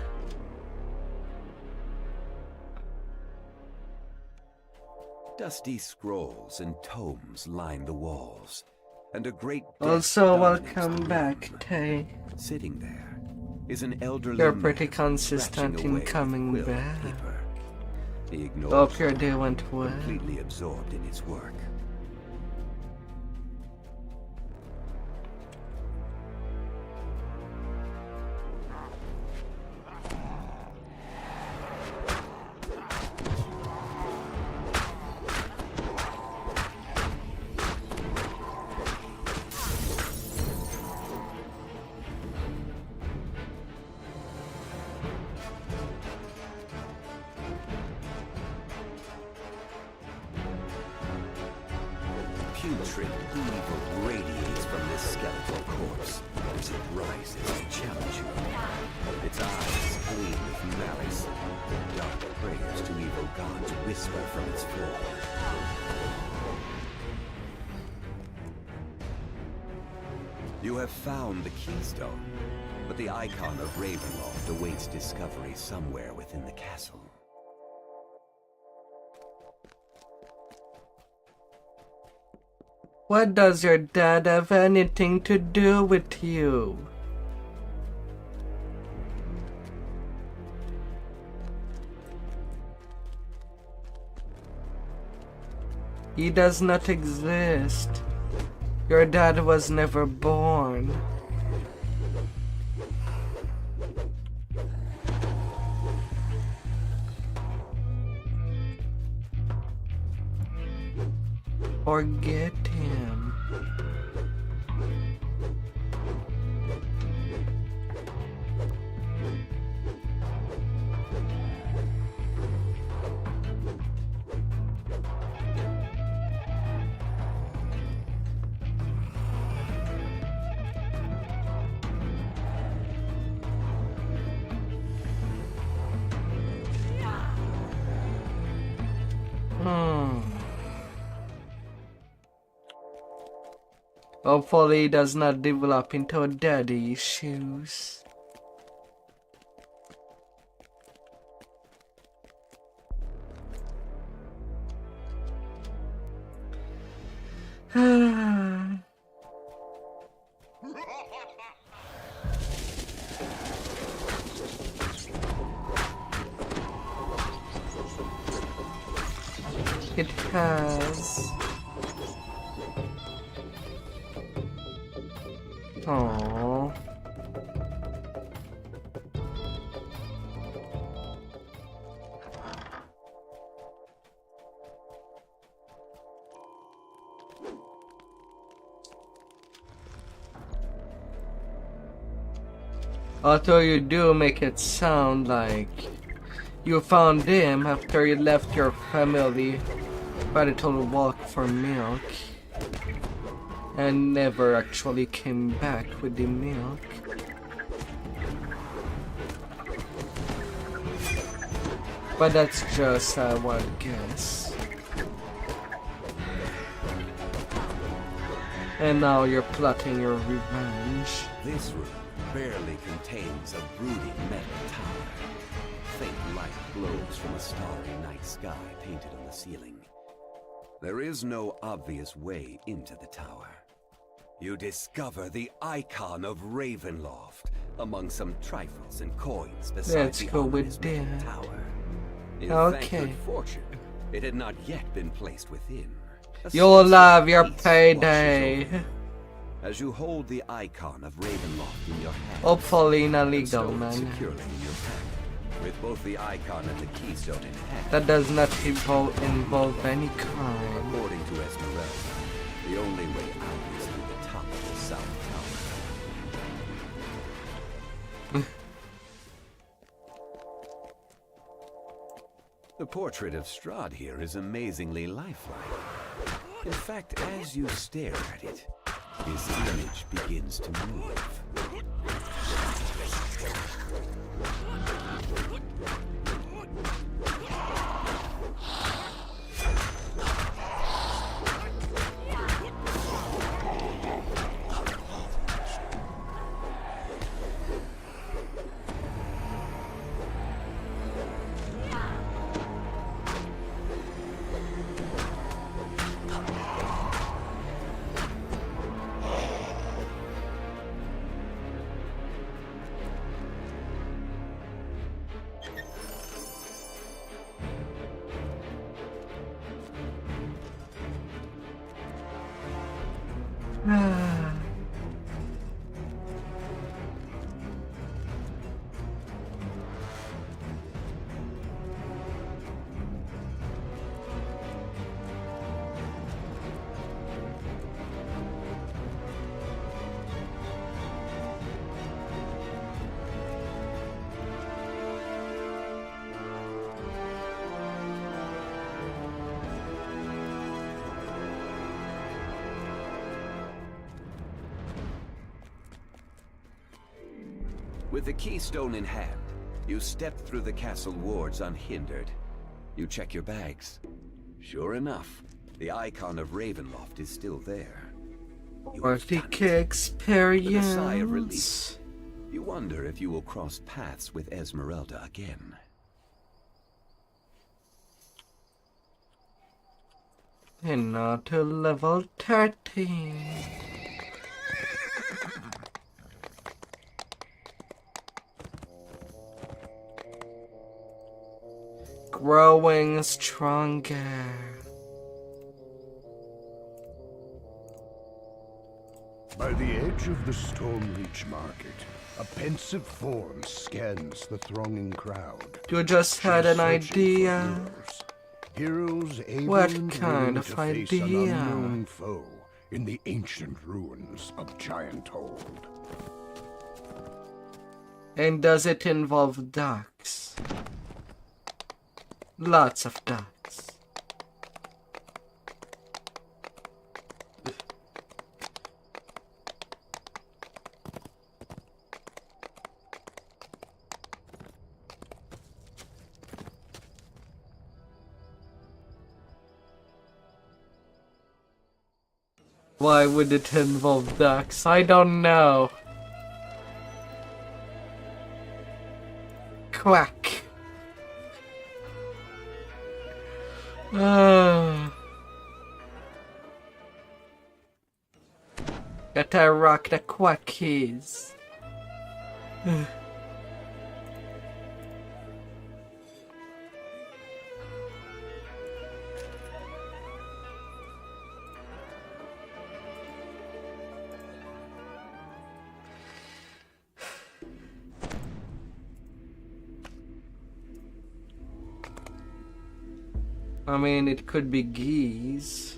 Dusty scrolls and tomes line the walls, and a great Also, dominates welcome the back, room. Tay. Sitting there is an elderly You're man pretty consistent scratching in away with coming quill and back. paper. He ignores Hope your her, day went well. completely absorbed in his work. Putrid evil radiates from this skeletal corpse as it rises to challenge you. Its eyes gleam with malice. Dark prayers to evil gods whisper from its floor. You have found the keystone. but the icon of Ravenloft awaits discovery somewhere within the castle. What does your dad have anything to do with you? He does not exist. Your dad was never born. Forget him. Hopefully he does not develop into daddy issues. It has. Aww. Although you do make it sound like you found him after you left your family by the total walk for milk and never actually came back with the milk. But that's just one guess. And now you're plotting your revenge. This room barely contains a brooding metal tower. Faint light glows from a starry night sky painted on the ceiling. There is no obvious way into the tower. You discover the icon of Ravenloft among some trifles and coins beside Let's the go ominous with metal that. tower. In Okay. thank good fortune, it had not yet been placed within. A You'll sense of love your peace payday. washes over you as you hold the icon of Ravenloft in your hand. Hopefully not and legal, stow it man. securely in your pack, with both the icon and the keystone in hand. That does not involve any crime. According to Esmeralda, the only way out is through the top of the South Tower. The portrait of Strahd here is amazingly lifelike. In fact, as you stare at it, his image begins to move. With the keystone in hand, you step through the castle wards unhindered. You check your bags. Sure enough, the icon of Ravenloft is still there. Worthy experience. With a sigh of relief, You wonder if you will cross paths with Esmeralda again. And not to level 13. Growing stronger. By the edge of the Stormreach market, a pensive form scans the thronging crowd. You just had an idea. Heroes able What and kind willing of to face an idea? unknown foe in the ancient ruins of Gianthold. And does it involve ducks? Lots of ducks. Why would it involve ducks? I don't know. Quack. Gotta rock the quack keys. I mean, it could be geese.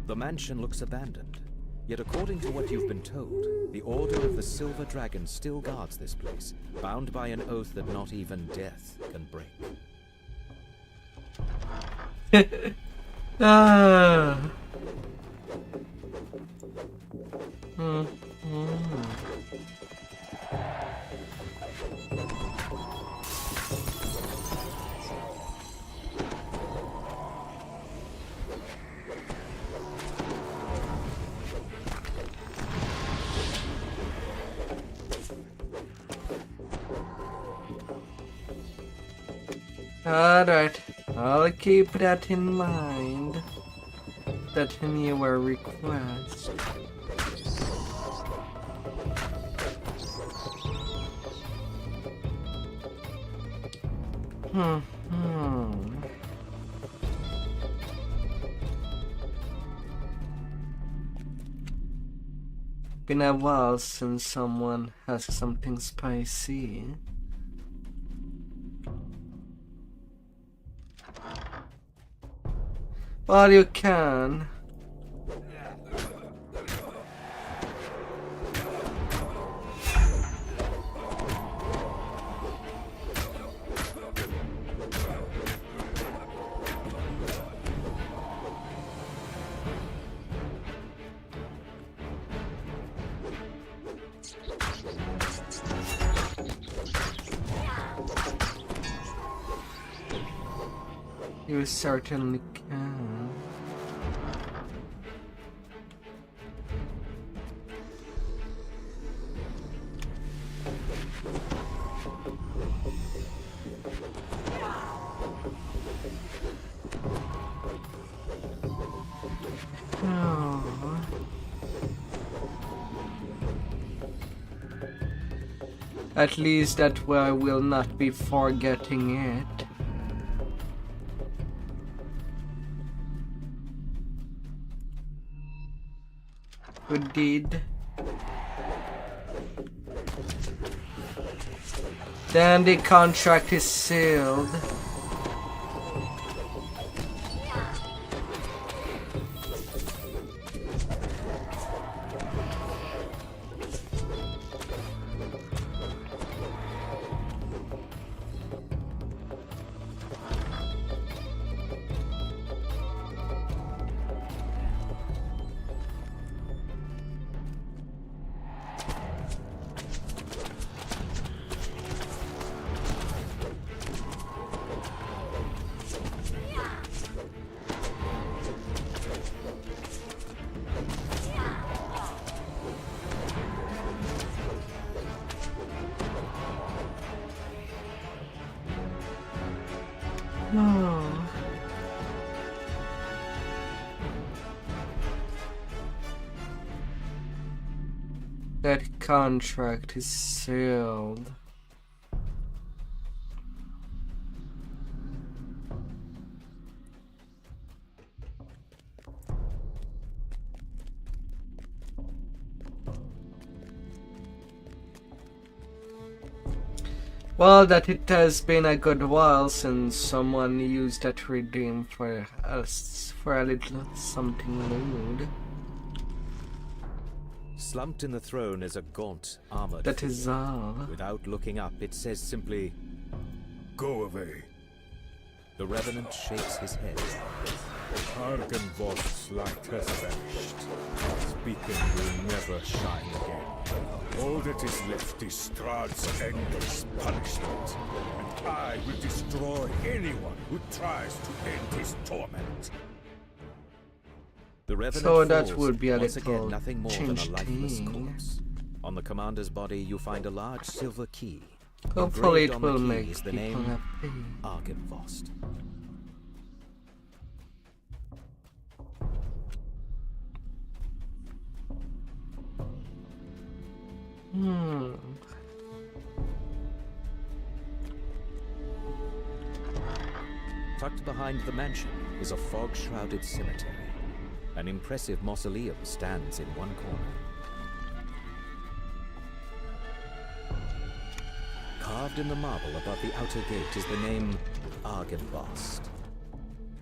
The mansion looks abandoned. Yet according to what you've been told, the Order of the Silver Dragon still guards this place, bound by an oath that not even death can break. Alright, I'll keep that in mind. That newer request. Been a while since someone has something spicy. Well, you can. You certainly can. Oh. At least that way I will not be forgetting it. Who did? Then the contract is sealed. Oh. That contract is sealed. Well, that it has been a good while since someone used that redeem for us for a little something lewd. Slumped in the throne is a gaunt, armored That is figure. all. Without looking up, it says simply, "Go away." The Revenant shakes his head. Argenvost's light has vanished. Its beacon will never shine again. All that is left is Strahd's endless punishment, and I will destroy anyone who tries to end his torment. The Revenant So that falls, would be a once little again nothing more than a change lifeless thing. corpse. On the commander's body, you find a large silver key. Hopefully Engraved it on the will key make is the people name happy. Argenvost. Tucked behind the mansion is a fog-shrouded cemetery. An impressive mausoleum stands in one corner. Carved in the marble above the outer gate is the name Argenvost.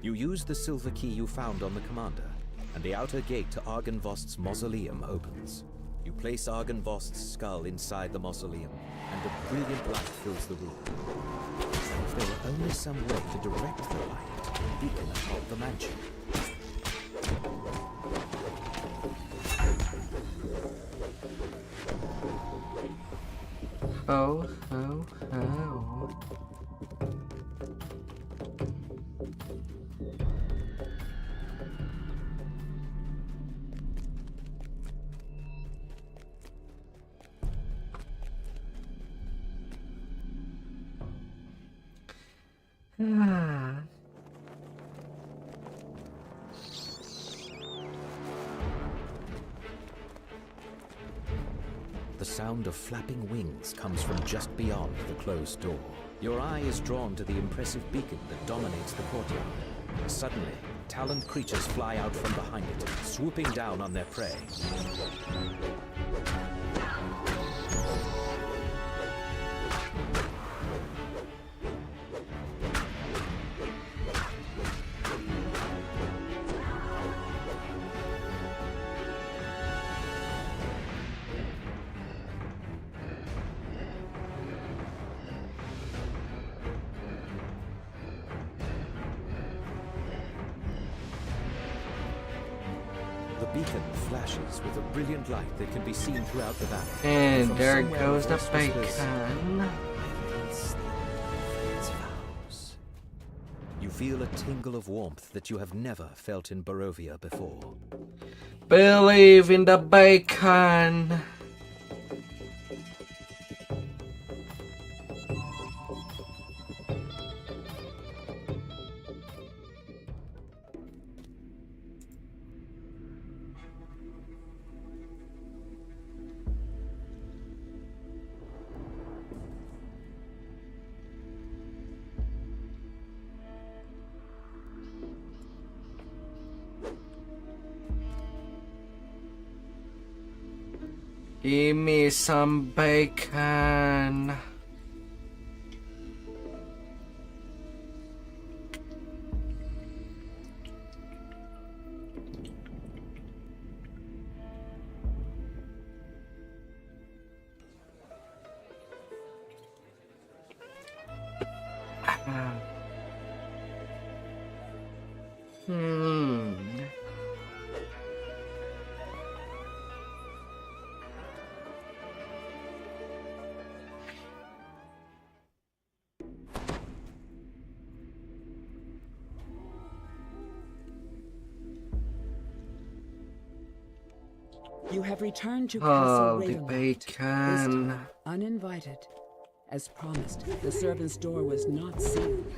You use the silver key you found on the commander, and the outer gate to Argenvost's mausoleum opens. You place Argenvost's skull inside the mausoleum, and a brilliant light fills the room. If there were only some way to direct the light to the beacon atop the mansion. Oh. The sound of flapping wings comes from just beyond the closed door. Your eye is drawn to the impressive beacon that dominates the courtyard. Suddenly, taloned creatures fly out from behind it, swooping down on their prey. The beacon flashes with a brilliant light that can be seen throughout the valley. And From there somewhere goes a the voice whispers, bacon. Its vows. You feel a tingle of warmth that you have never felt in Barovia before. Believe in the bacon. Give me some bacon. You have returned to Oh, Castle the Ravenloft, bacon. this time uninvited. As promised, the servant's door was not sealed.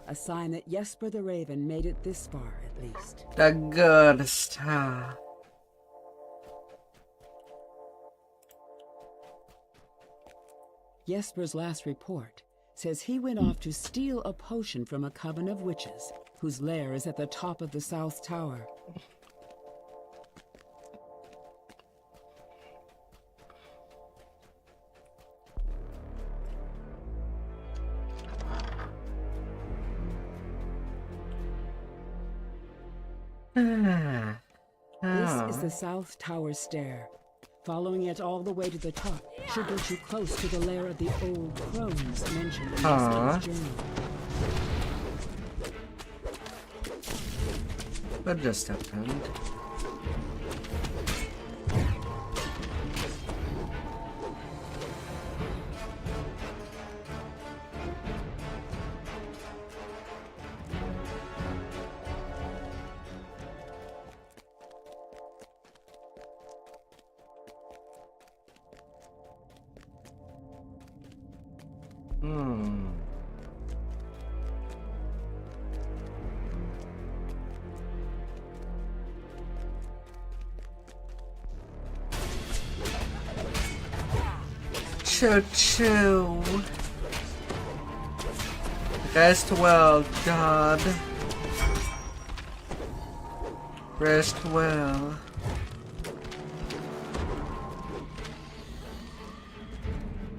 A sign that Jesper the Raven made it this far, at least. The good stuff. Jesper's last report says he went off to steal a potion from a coven of witches, whose lair is at the top of the South Tower. This is the South Tower stair. Following it all the way to the top should get you close to the lair of the old crones mentioned in Jesper's journal. What just happened? Choo-choo. Rest well, God. Rest well.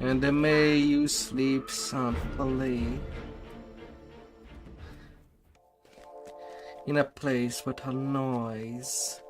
And may you sleep soundly in a place without noise.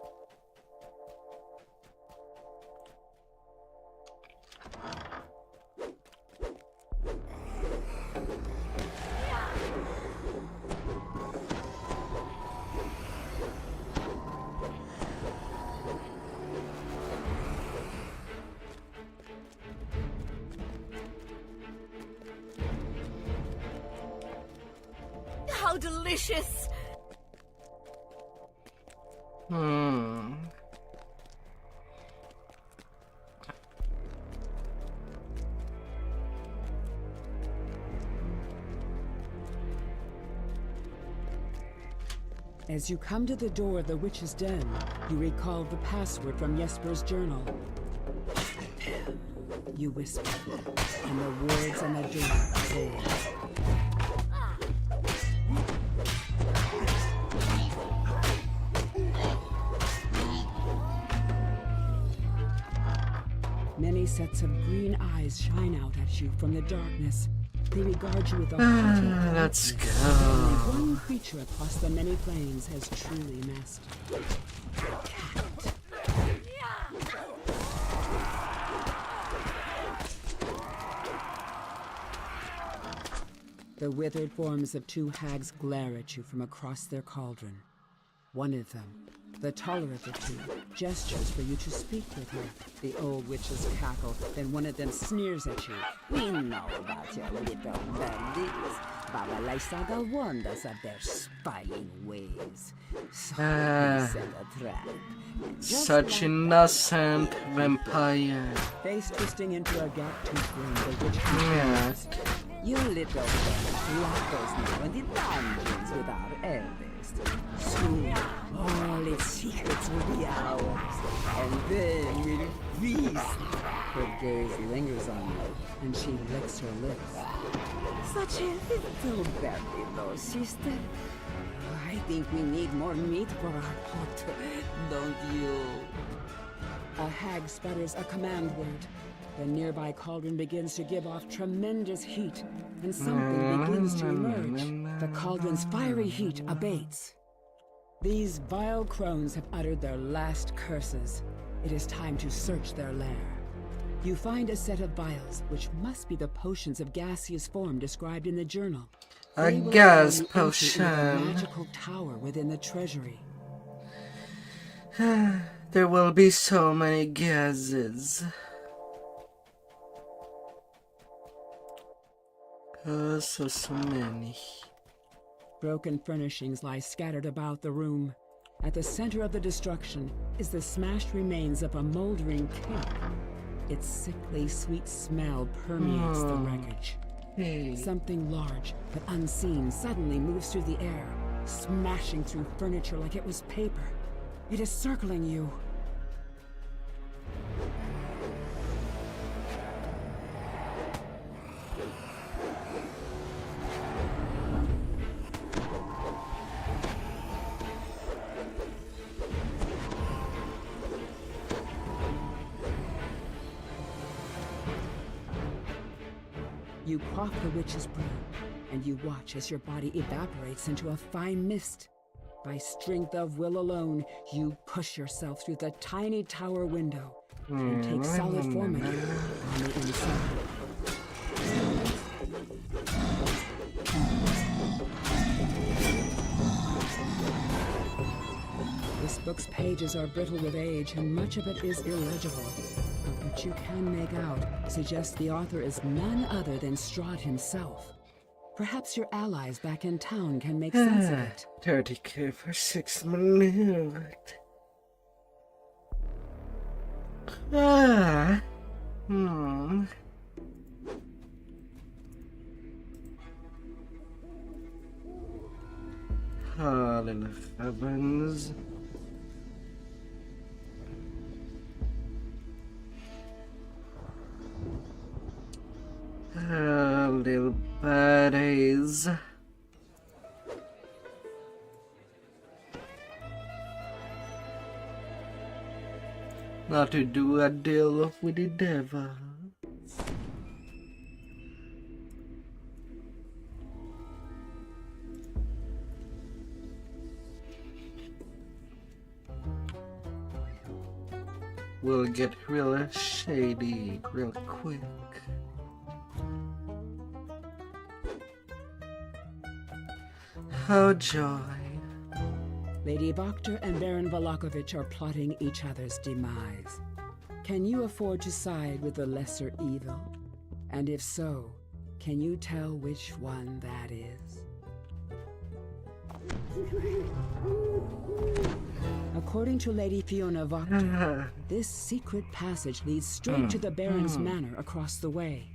How delicious! As you come to the door of the witch's den, you recall the password from Jesper's journal. You whisper, and the words on the door fade. Many sets of green eyes shine out at you from the darkness. They regard you with a haughty Let's go. Only one creature across the many planes has truly mastered. Cat. The withered forms of two hags glare at you from across their cauldron. One of them, the taller of the two, gestures for you to speak with her. The old witches cackle, then one of them sneers at you. We know about your little bandits. Baba Lysaga warned us of their spying ways. So we set a trap. Such innocent vampire. Face twisting into a gap-toothed ring, the witch Yes. You little friend, lock us now in the dungeons with our eldest. Soon, all its secrets will be ours, and then we'll feast. Her gaze lingers on you, and she licks her lips. Such a little baby, though, sister. I think we need more meat for our pot, don't you? A hag sputters a command word. The nearby cauldron begins to give off tremendous heat, and something begins to emerge. The cauldron's fiery heat abates. These vile crones have uttered their last curses. It is time to search their lair. You find a set of vials, which must be the potions of gaseous form described in the journal. A They will gas allow you potion. into the magical tower within the treasury. There will be so many gases. Oh, so many. Broken furnishings lie scattered about the room. At the center of the destruction is the smashed remains of a moldering cake. Its sickly, sweet smell permeates the wreckage. Hey. Something large but unseen suddenly moves through the air, smashing through furniture like it was paper. It is circling you. You quaff the witch's brew, and you watch as your body evaporates into a fine mist. By strength of will alone, you push yourself through the tiny tower window and take solid form again on the inside. This book's pages are brittle with age, and much of it is illegible. But what you can make out suggests the author is none other than Strahd himself. Perhaps your allies back in town can make sense of it. 30k for 6 minutes. Little heavens. Little baddies. Not to do a deal with the devil. Will get real shady real quick. Oh joy. Lady Vokter and Baron Valakovich are plotting each other's demise. Can you afford to side with the lesser evil? And if so, can you tell which one that is? According to Lady Fiona Vokter, this secret passage leads straight to the Baron's manor across the way.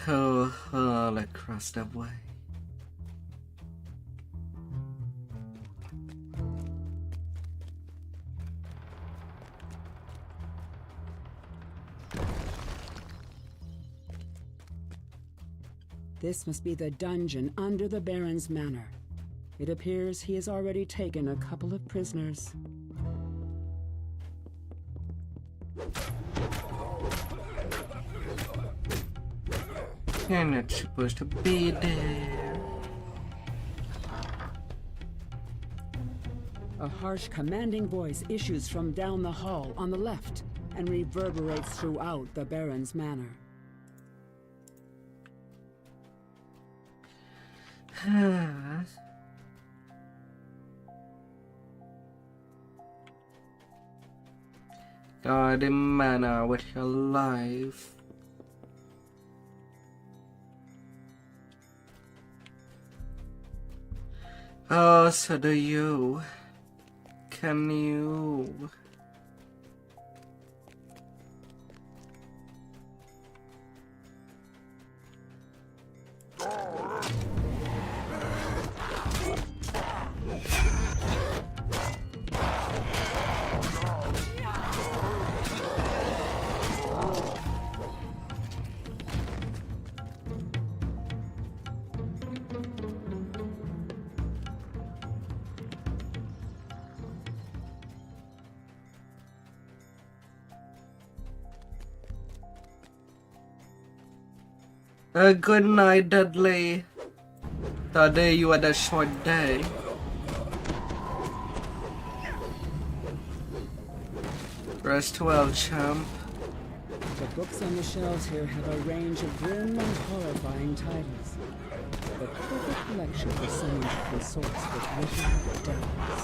Oh, all across the way. This must be the dungeon under the Baron's manor. It appears he has already taken a couple of prisoners. You're not supposed to be there. A harsh, commanding voice issues from down the hall on the left and reverberates throughout the Baron's manor. Guard the manor with your life. Oh, so do you. Can you? Good night, Dudley. Today you had a short day. Rest well, champ. The books on the shelves here have a range of grim and horrifying titles. The perfect collection for someone to consort with wicked devils.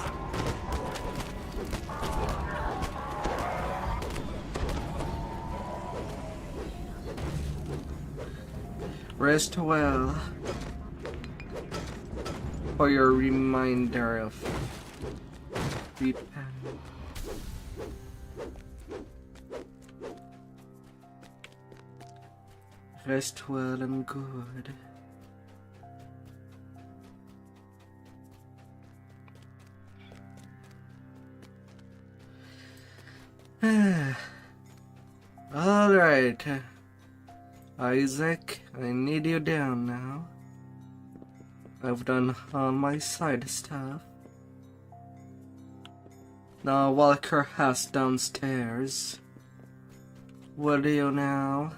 Rest well. For your reminder of repent. Rest well and good. Alright. Isaac, I need you down now. I've done all my side stuff. Now walk your ass downstairs. Will you now?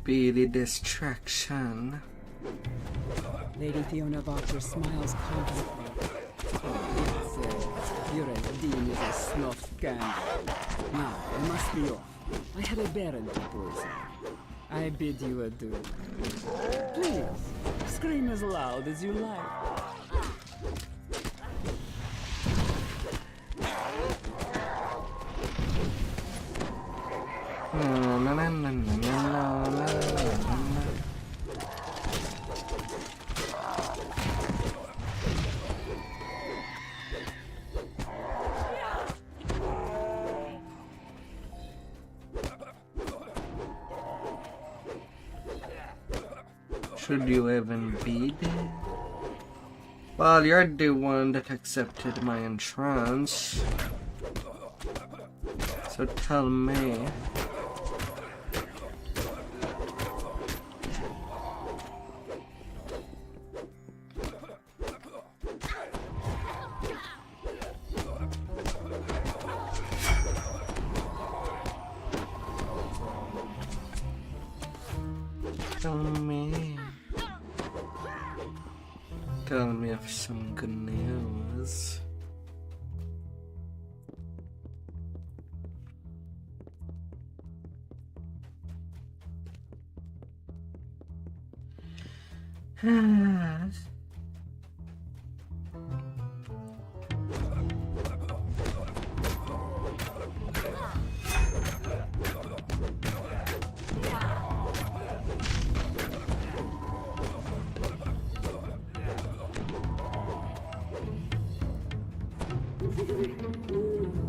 Be the distraction. Lady Fiona Vaughter smiles confidently. Your dean is a snuffed candle. Now, I must be off. I have a errand to poison. I bid you adieu. Please, scream as loud as you like. Should you even be there? Well, you're the one that accepted my entrance. So tell me. Tell me of some good news.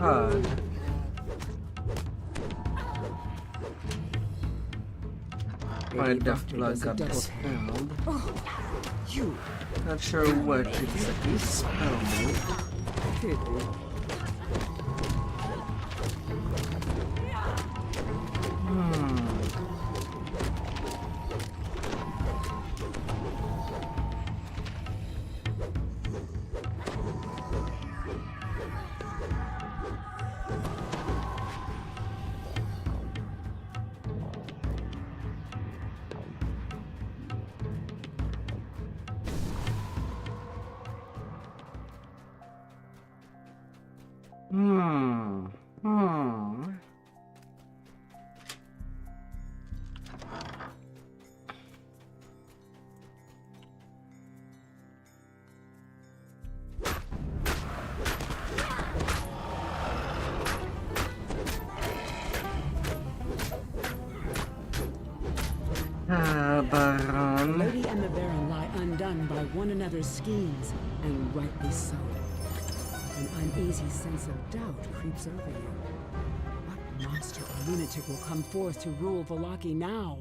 Odd. My death blood got dispelled. You. Not sure what exactly spelled. Baron. The lady and the Baron lie undone by one another's schemes, and rightly so. An uneasy sense of doubt creeps over you. What monster or lunatic will come forth to rule Vallaki now?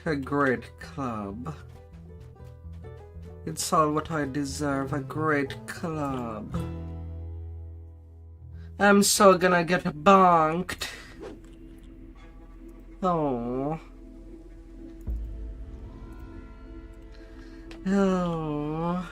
A great club. It's all what I deserve, a great club. I'm so gonna get bonked. Oh. Oh.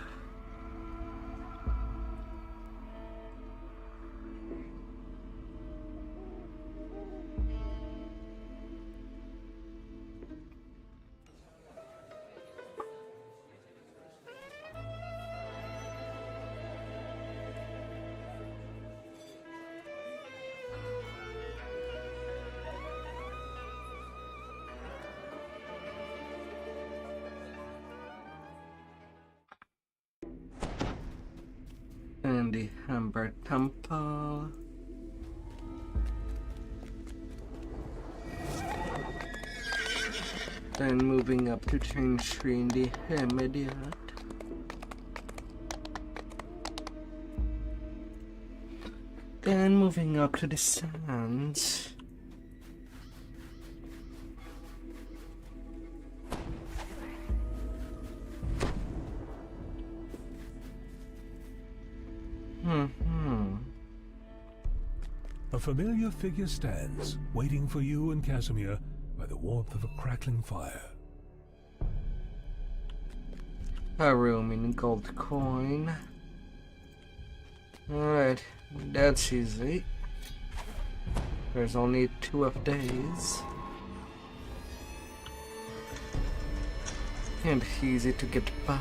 And the Amber Temple. Then moving up to change screen the immediate. Then moving up to the sands. A familiar figure stands, waiting for you and Casimir by the warmth of a crackling fire. A room in gold coin. Alright, that's easy. There's only 2 of these. And easy to get by.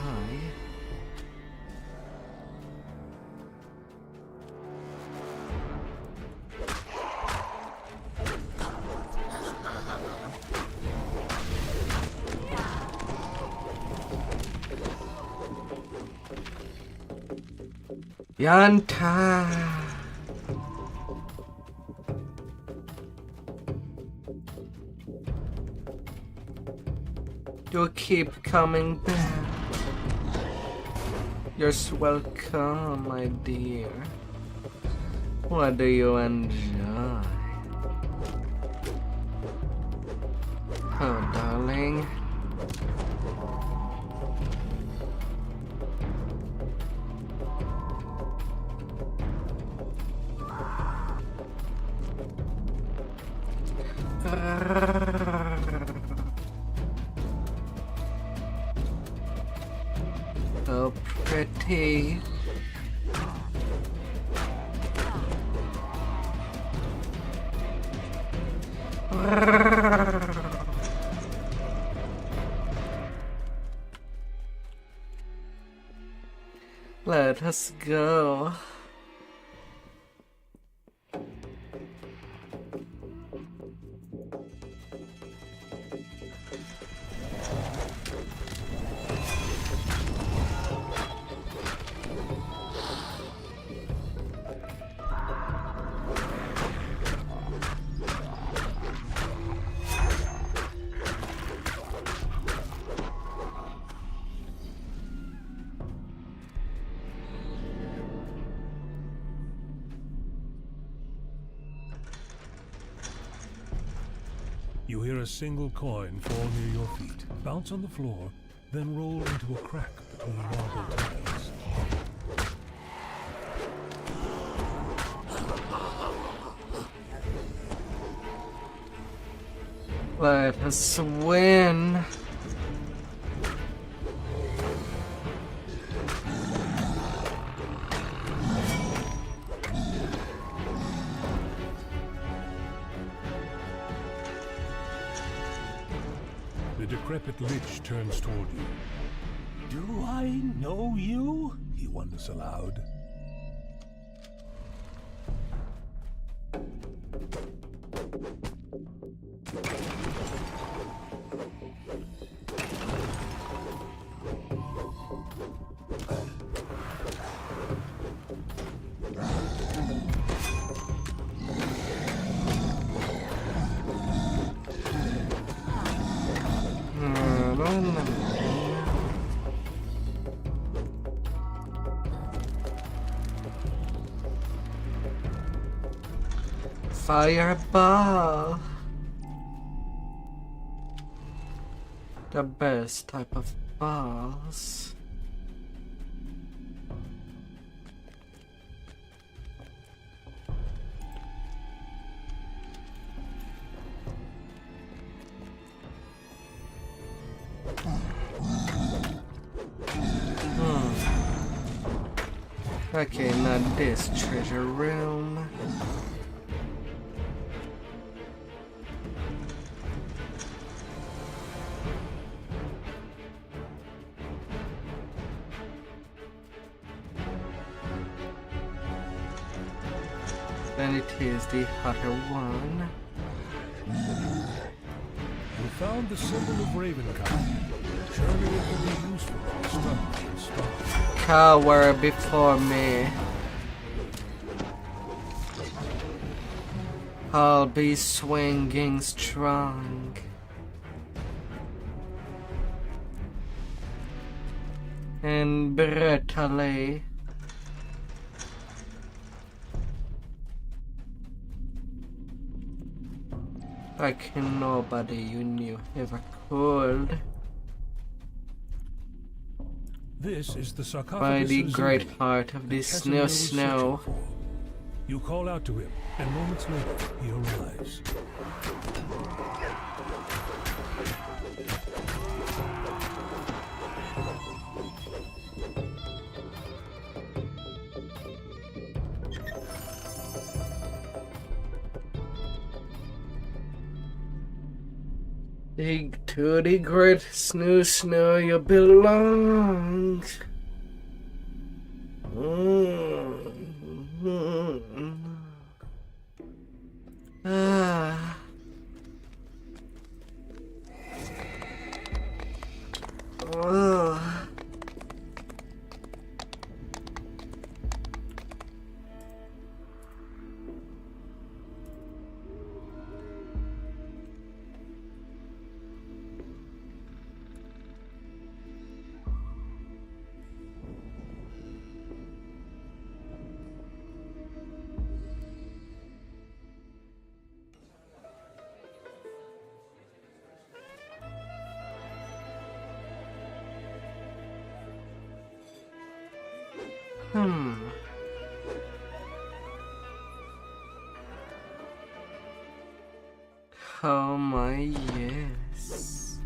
Yanta. You keep coming back. You're welcome, my dear. What do you enjoy? Oh, darling. So pretty. Let us go. You hear a single coin fall near your feet, bounce on the floor, then roll into a crack between the marble tiles. Let us win. The decrepit lich turns toward you. Do I know you? He wonders aloud. Fireball. The best type of balls. Okay, not this treasure room. Then it is the other one. You found the symbol of Ravenkind. Surely it will be useful to struggle and stop. Cower before me. I'll be swinging strong. and Bretale. Like nobody you knew ever could. This is the sarcophagus By the of great Zulu heart of that the Casimir was snow. searching for. You call out to him, and moments later, he arrives. To the great snow you belong. Ah. Oh. Oh my yes.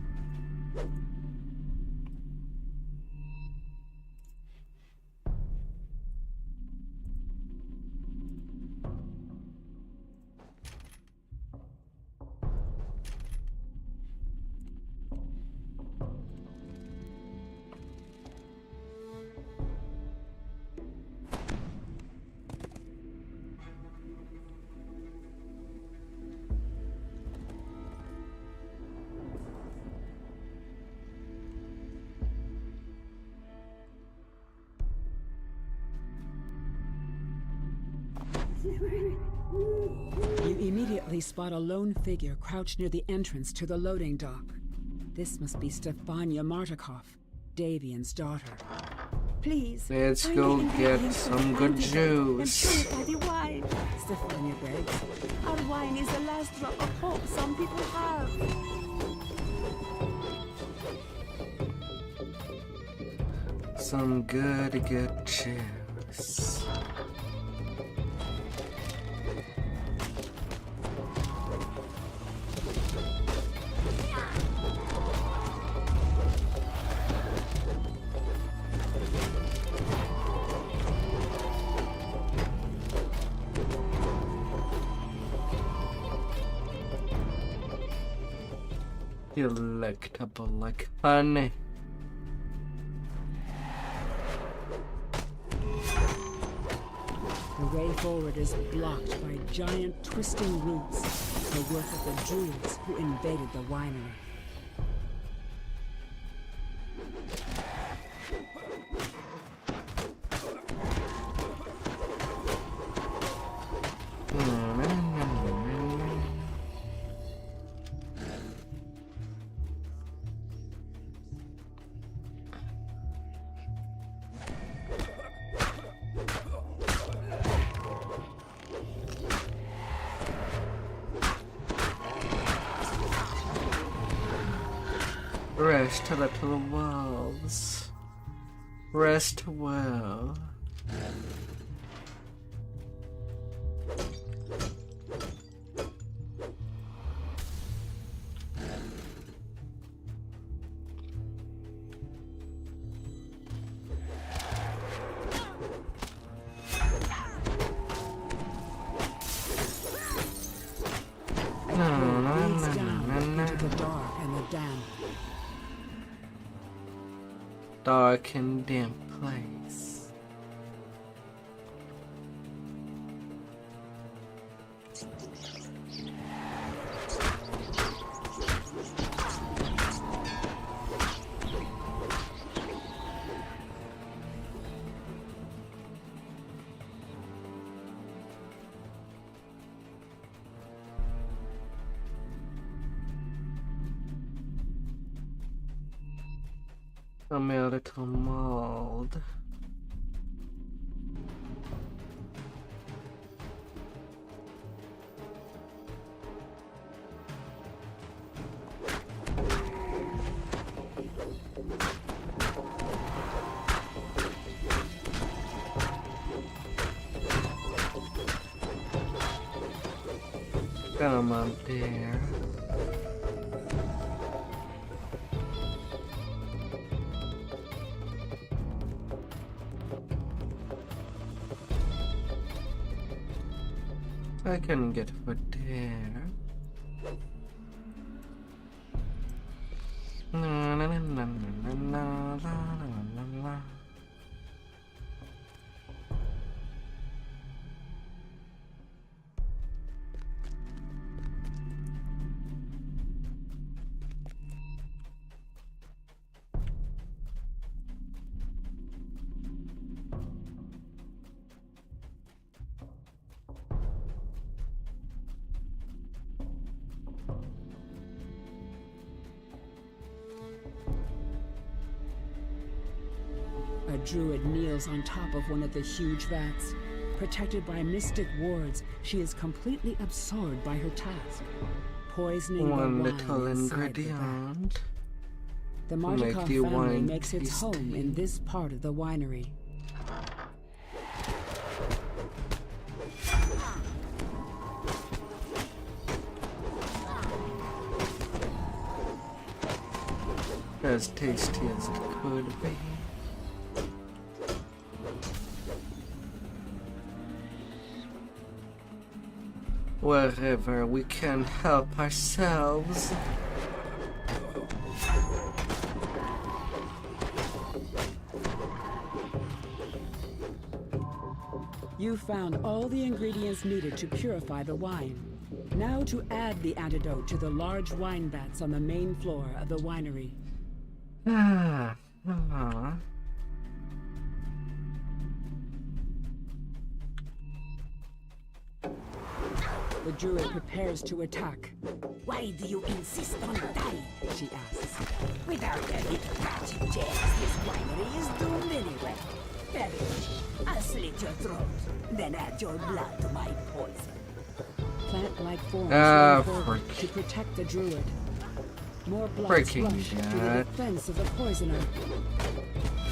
You immediately spot a lone figure crouched near the entrance to the loading dock. This must be Stefania Martikov, Davian's daughter. Please, Let's go get some good juice. By the wine. Stefania begs. Our wine is the last drop of hope some people have. Some good juice. Delectable like honey. The way forward is blocked by giant twisting roots, the work of the druids who invaded the winery. Rest, little wolves. Rest well. Dark and damp place. I'm a little mauled. Come on there. I can get over there. Na, na, na, na, na, na, na, na, na. A druid kneels on top of one of the huge vats. Protected by mystic wards, she is completely absorbed by her task, poisoning One the little wine inside ingredient. the to Martikov make the family wine makes its home tasty. in this part of the winery. As tasty as it could be. Wherever we can help ourselves. You found all the ingredients needed to purify the wine. Now to add the antidote to the large wine vats on the main floor of the winery. The druid prepares to attack. Why do you insist on dying? She asks. Without a little magic gems, this winery is doomed anyway. Very well. I'll slit your throat, then add your blood to my poison. Plant-like forms Ah, run forward frick. to protect the druid. More bloods Freaking rush to the that. defense of the poisoner.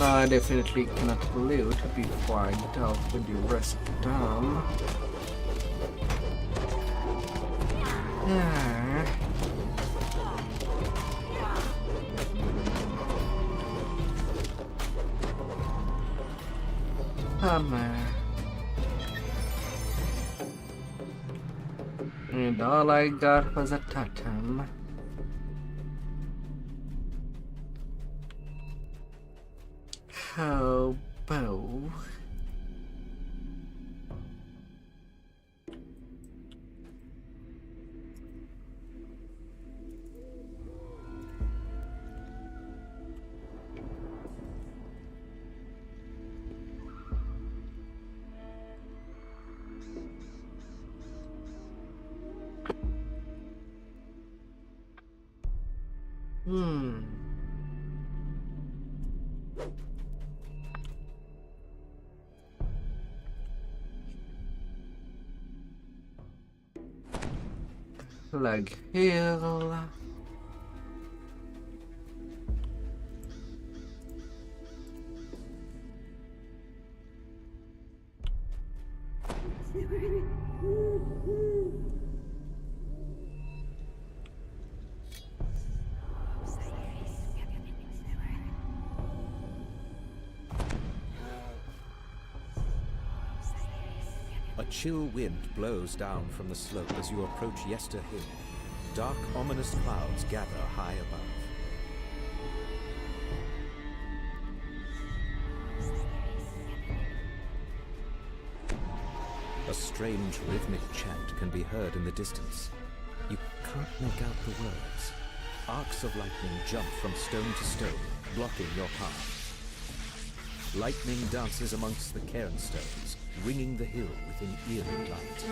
I definitely cannot loot before I dealt with the rest of them. Yeah. Hammer. And all I got was a totem. Hobo. Leg heal. A chill wind blows down from the slope as you approach Yester Hill. Dark, ominous clouds gather high above. A strange rhythmic chant can be heard in the distance. You can't make out the words. Arcs of lightning jump from stone to stone, blocking your path. Lightning dances amongst the cairnstones, ringing the hill with an eerie light.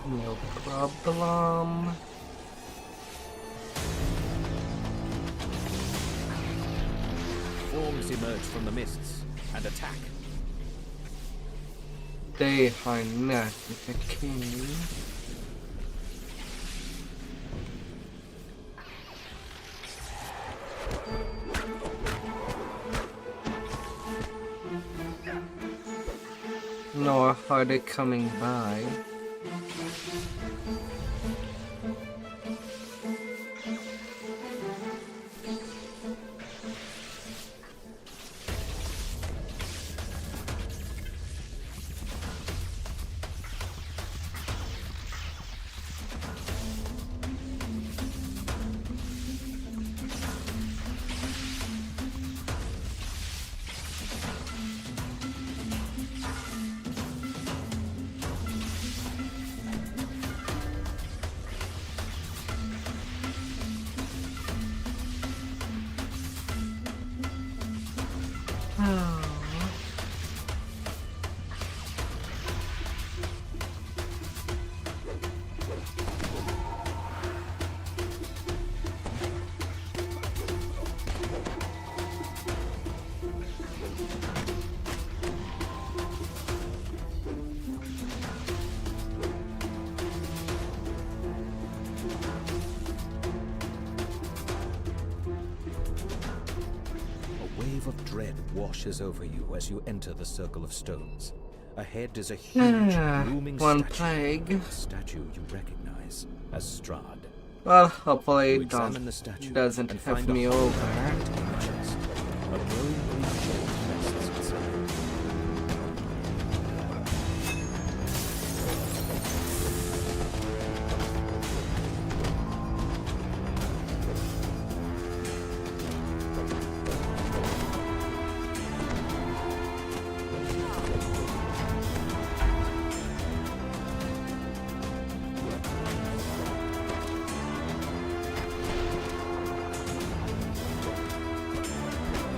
No problem. Forms emerge from the mists and attack. They are not the king. Nor are they coming by. Of dread washes over you as you enter the circle of stones. Ahead is a huge, looming one statue. plague. A statue you recognize as Strahd. Well, hopefully You it examine the statue doesn't and have find a me hole over. in the chest. A glowing green gem rests inside.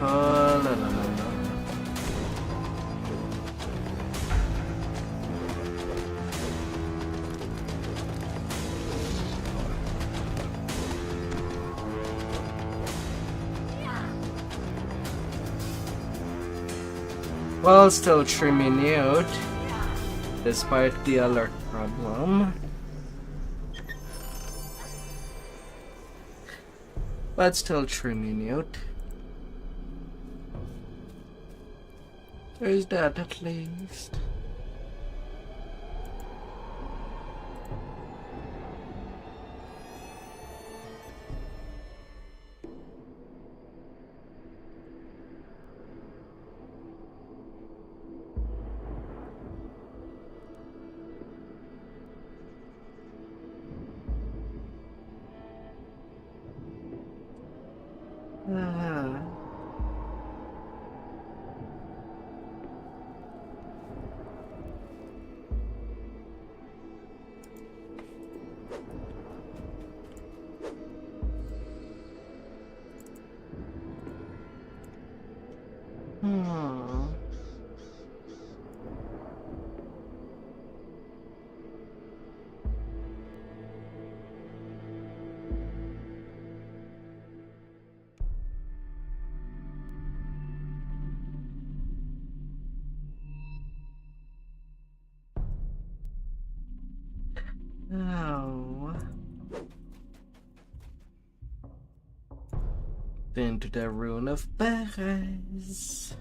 Oh, la, la, la, la. Well, still trimming out, despite the alert problem. But still trimming out. There's that at least. Oh. Then to the ruin of Perez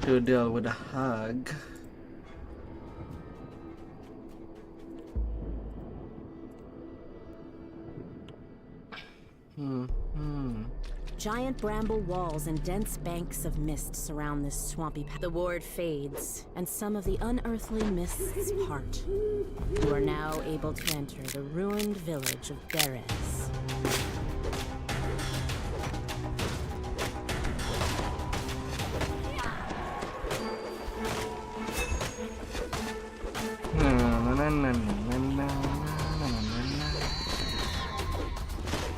to deal with a hug. Giant bramble walls and dense banks of mist surround this swampy path. The ward fades, and some of the unearthly mists part. You are now able to enter the ruined village of Perez.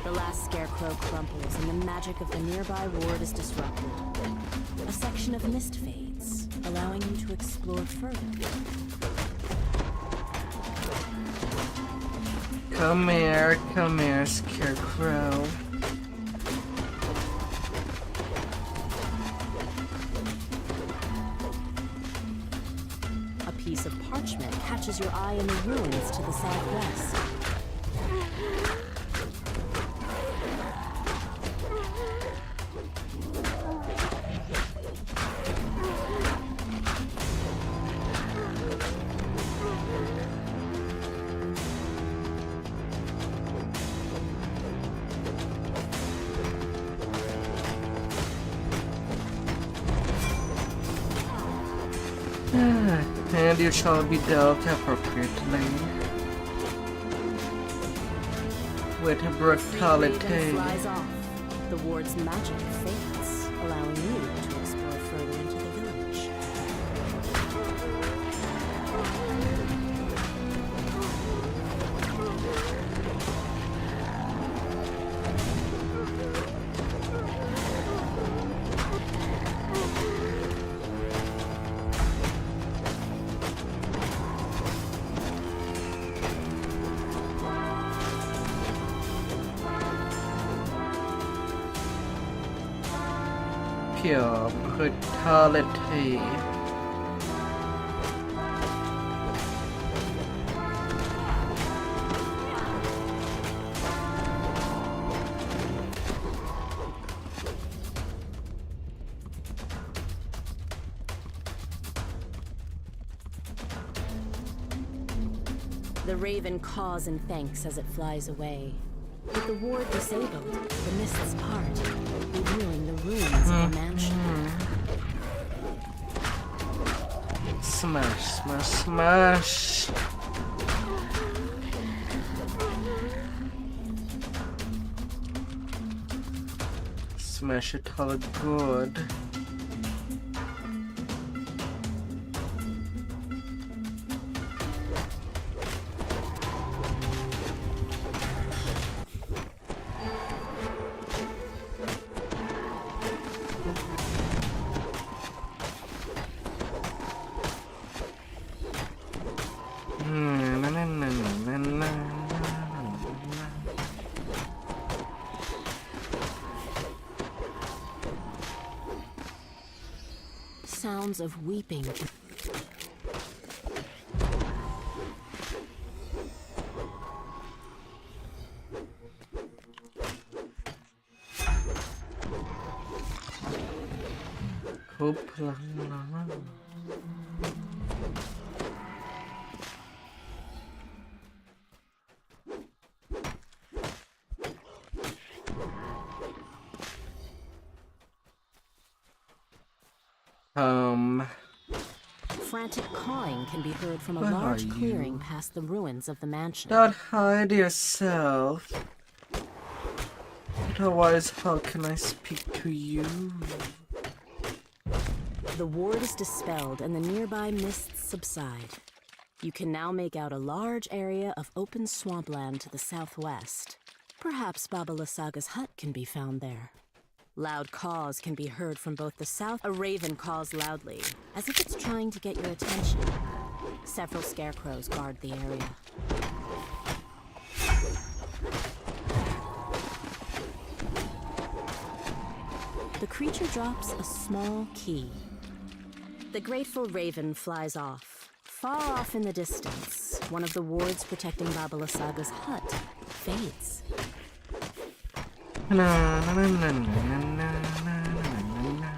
The last scarecrow crumples and the magic of the nearby ward is disrupted. A section of mist fades, allowing you to explore further. Come here, Scarecrow. A piece of parchment catches your eye in the ruins to the southwest. And you shall be dealt appropriately. With The brutality. raven flies off. The ward's magic fades, allowing you to explore further into the village. Pure brutality. The raven caws and thanks as it flies away. With the ward disabled, the mists part, revealing the ruins of the mansion. Smash, smash, smash. Smash it all good. Sounds of weeping. Hoopla. Frantic cawing can be heard from a Where large are clearing you? past the ruins of the mansion. Don't hide yourself. Otherwise, how can I speak to you? The ward is dispelled and the nearby mists subside. You can now make out a large area of open swampland to the southwest. Perhaps Baba Lasaga's hut can be found there. Loud caws can be heard from both the south. A raven caws loudly, as if it's trying to get your attention. Several scarecrows guard the area. The creature drops a small key. The grateful raven flies off. Far off in the distance, one of the wards protecting Baba Lasaga's hut fades. Na, na, na, na, na, na, na, na.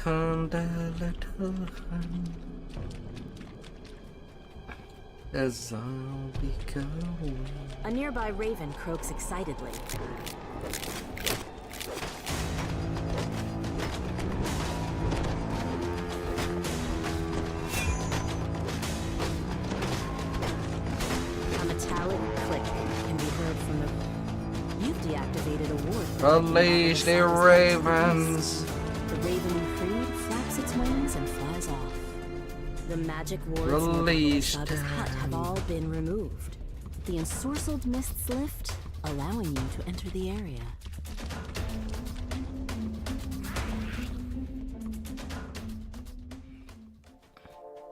Found a little hun. A zombie go. A nearby raven croaks excitedly. A metallic click can be heard from the... You've deactivated a ward. Unleash the ravens. The raven you freed flaps its wings and flies off. The magic wards Release near the hut have all been removed. The ensorcelled mists lift, allowing you to enter the area.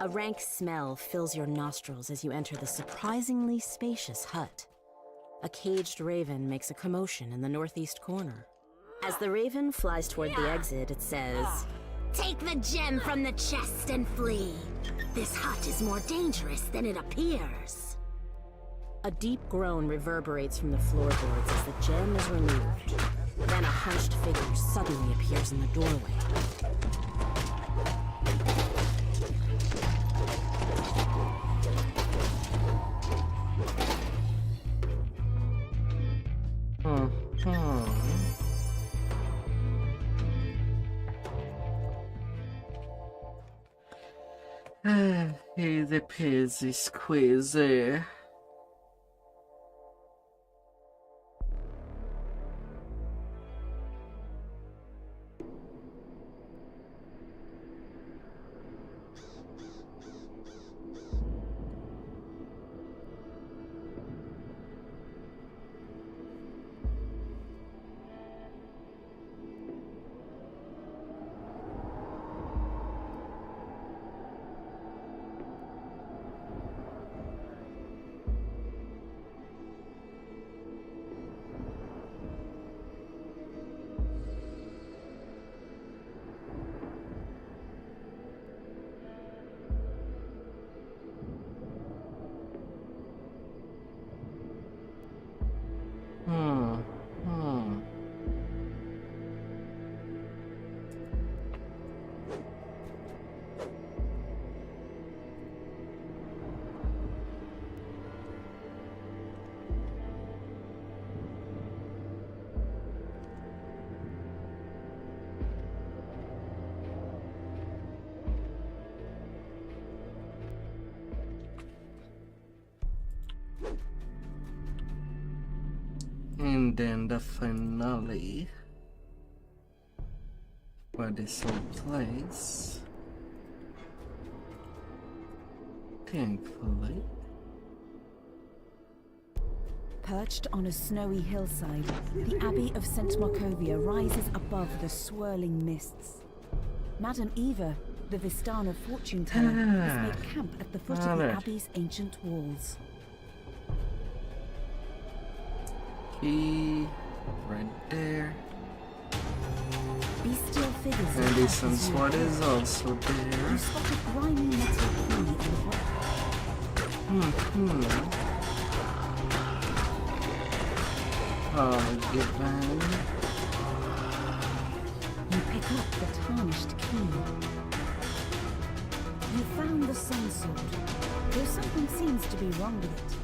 A rank smell fills your nostrils as you enter the surprisingly spacious hut. A caged raven makes a commotion in the northeast corner. As the raven flies toward the exit, it says, Take the gem from the chest and flee. This hut is more dangerous than it appears. A deep groan reverberates from the floorboards as the gem is removed. Then a hunched figure suddenly appears in the doorway. Easy peasy squeezy. And then the finale, where this all plays, thankfully. Perched on a snowy hillside, the Abbey of St. Markovia rises above the swirling mists. Madame Eva, the Vistana fortune teller, has made camp at the foot of the Abbey's ancient walls. Key right there. Bestial figures. And the sun sword is also there. You spot a grimy metal key in the rock. Given. You pick up the tarnished key. You found the sun sword, though something seems to be wrong with it.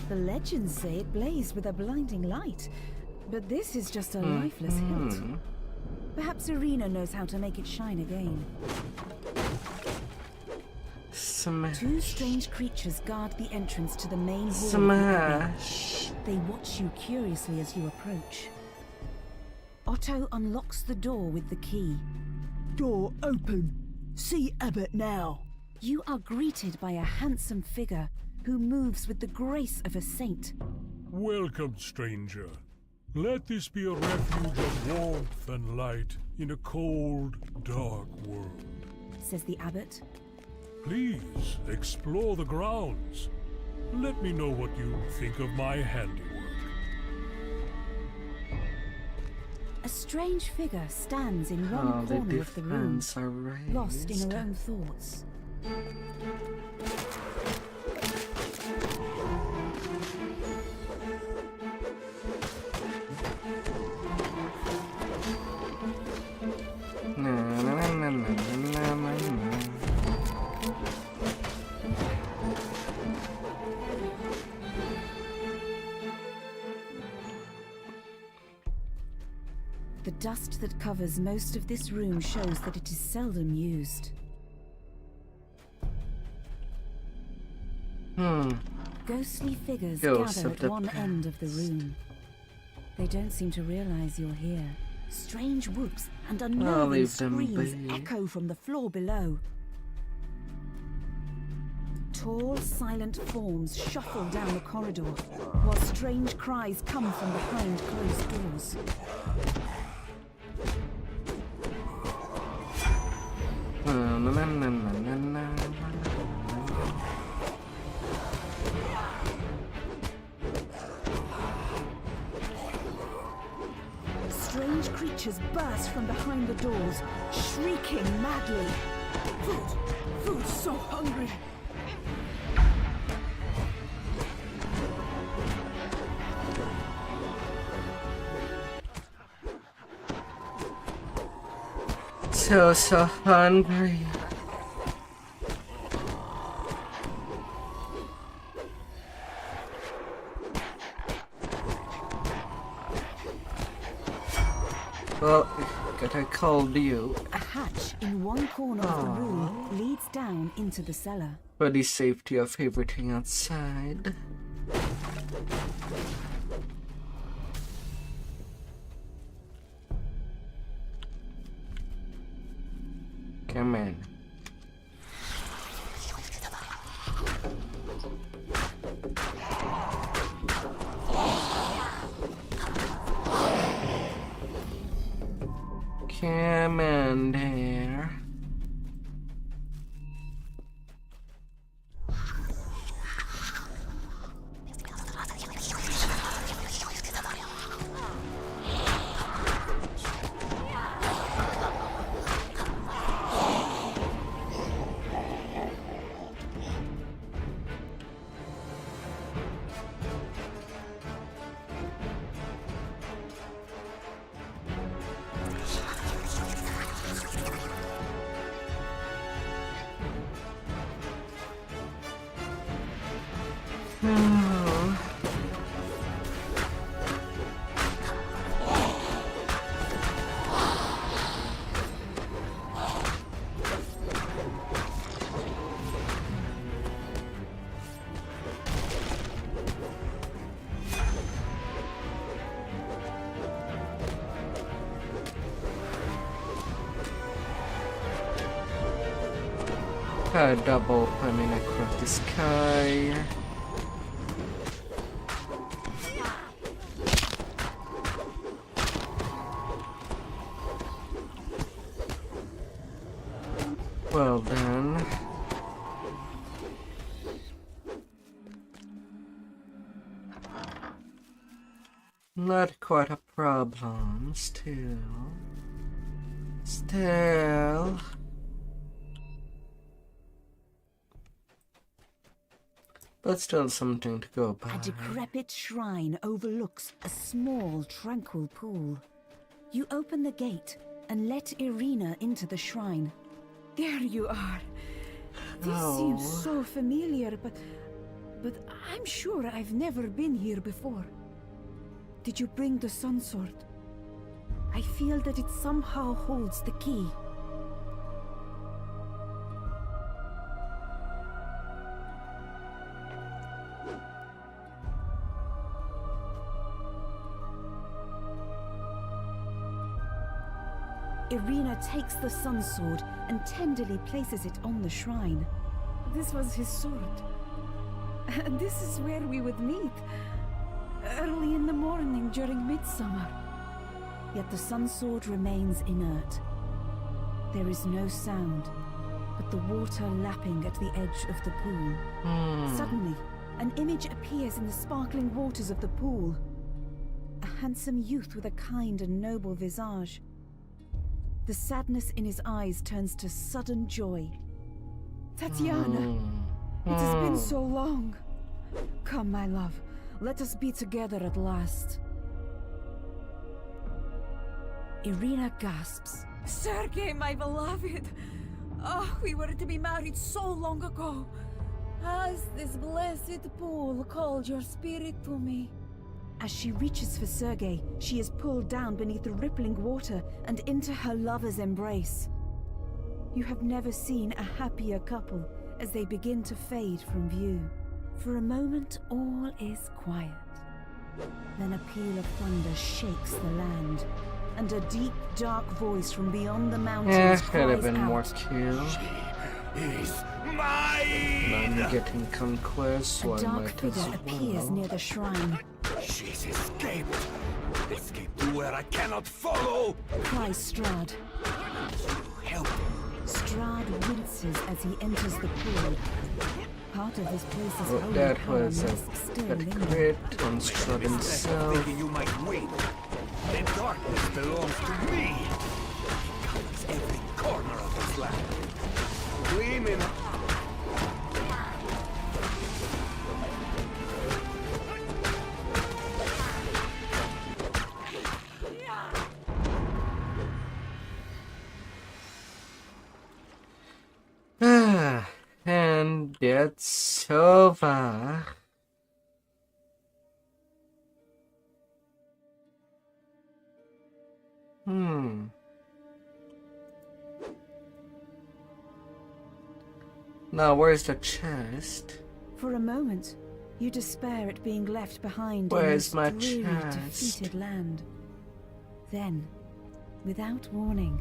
The legends say it blazed with a blinding light, but this is just a lifeless hilt. Perhaps Irina knows how to make it shine again. Smash. Two strange creatures guard the entrance to the main hall. Smash. They watch you curiously as you approach. Otto unlocks the door with the key. Door open. See Abbot now. You are greeted by a handsome figure who moves with the grace of a saint. Welcome, stranger. Let this be a refuge of warmth and light in a cold, dark world, says the abbot. Please explore the grounds. Let me know what you think of my handiwork. A strange figure stands in one corner of the room, lost in her own thoughts. The dust that covers most of this room shows that it is seldom used. Ghostly figures gather at one end of the room. They don't seem to realize you're here. Strange whoops and unnerving screams echo from the floor below. Tall, silent forms shuffle down the corridor, while strange cries come from behind closed doors. Strange creatures burst from behind the doors, shrieking madly. Food, so hungry. So hungry. Well, good I called you. A hatch in one corner of the room leads down into the cellar. For the safety of everything outside. Come in. Come in there. A double opening across the sky. Well then. Not quite a problem, still. But still something to go by. A decrepit shrine overlooks a small, tranquil pool. You open the gate and let Irina into the shrine. There you are. This seems so familiar, but I'm sure I've never been here before. Did you bring the sun sword? I feel that it somehow holds the key. Irina takes the sun sword and tenderly places it on the shrine. This was his sword. And this is where we would meet. Early in the morning during midsummer. Yet the sun sword remains inert. There is no sound, but the water lapping at the edge of the pool. Suddenly, an image appears in the sparkling waters of the pool. A handsome youth with a kind and noble visage. The sadness in his eyes turns to sudden joy. Tatiana! It has been so long. Come, my love. Let us be together at last. Irina gasps. Sergei, my beloved! Oh, we were to be married so long ago. Has this blessed pool called your spirit to me? As she reaches for Sergei, she is pulled down beneath the rippling water and into her lover's embrace. You have never seen a happier couple as they begin to fade from view. For a moment, all is quiet. Then a peal of thunder shakes the land, and a deep, dark voice from beyond the mountains cries could have been out. more cute. is mine! I'm getting conquest, so A I dark might figure as appears well. near the shrine. She's escaped! Escaped to where I cannot follow! Cries Strahd. Help! Strahd winces as he enters the pool. Part of this place's Oh, holy that power was must a still good linger. crit on Strahd himself. Thinking you might win. The darkness belongs to me! It covers every corner of this land. Gleaming. And that's over. Now, where's the chest? For a moment, you despair at being left behind Where's in my this dreary, chest? defeated land. Then, without warning,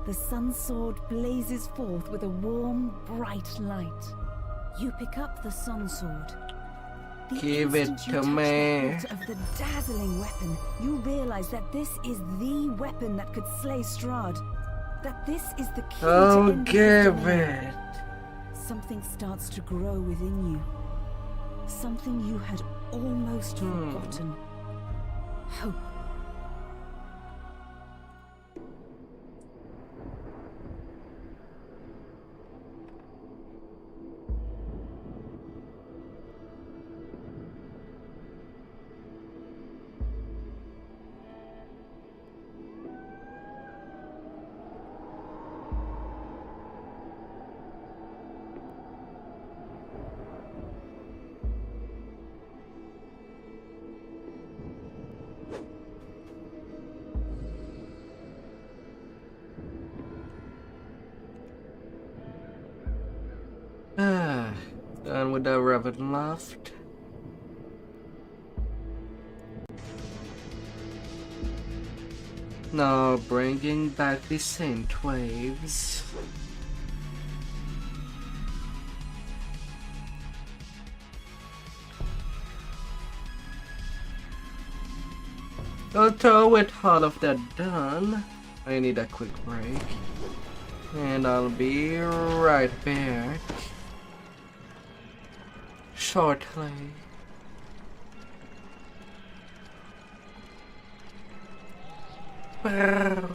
the sun sword blazes forth with a warm, bright light. You pick up the sun sword. The Give it instant you to touch me. the hilt of the dazzling weapon, you realize that this is the weapon that could slay Strahd. That this is the key Oh, to end his give domain. it. Something starts to grow within you. Something you had almost forgotten. Hope. Done with the Ravenloft. Now bringing back the Saint Waves. Although with all of that done, I need a quick break. And I'll be right back shortly. Wow.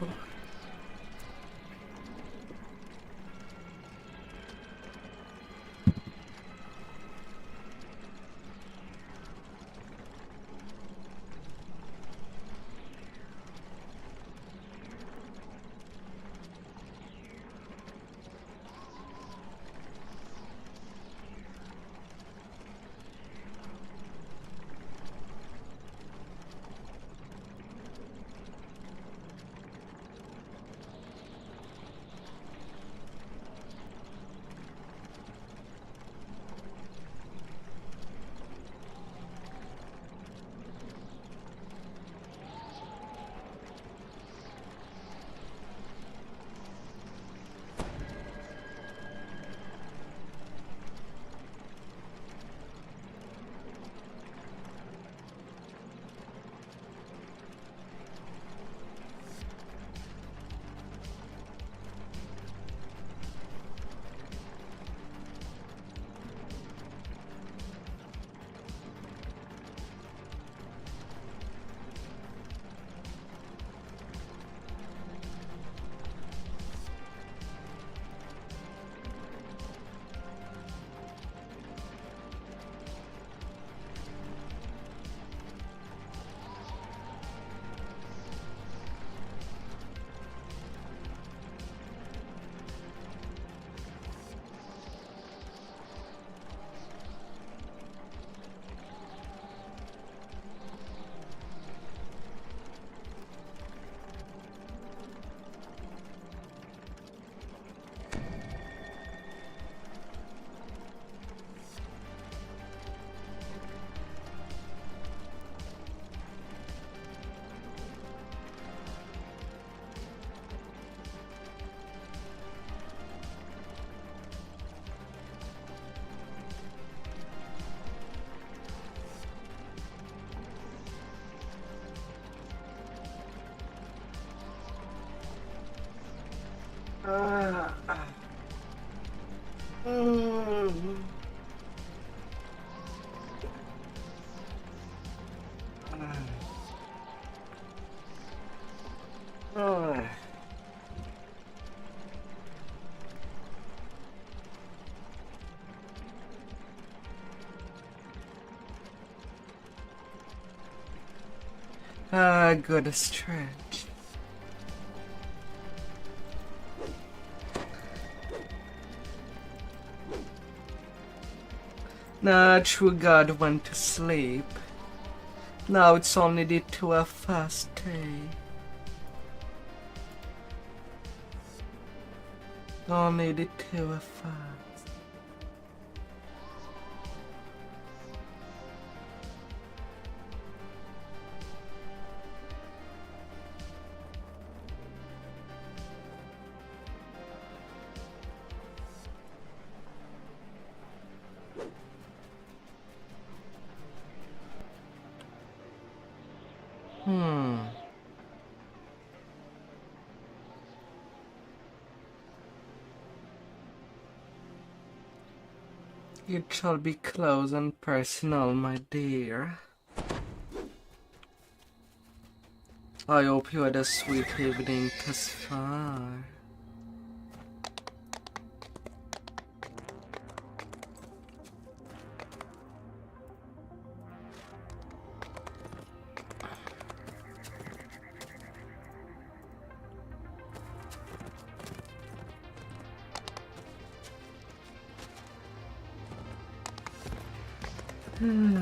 Good stretch. Nah, true God went to sleep. Now it's only the 2 a fast day. Only the 2 a fast. It shall be close and personal, my dear. I hope you had a sweet evening thus far. No.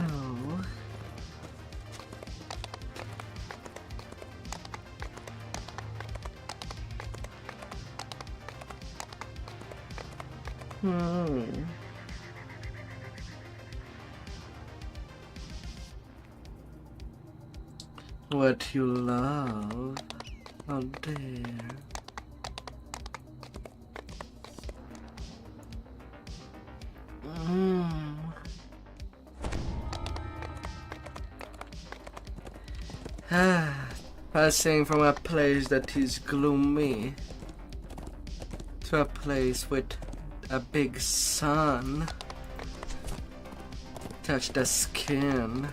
What you love, oh dear. Passing from a place that is gloomy to a place with a big sun. Touch the skin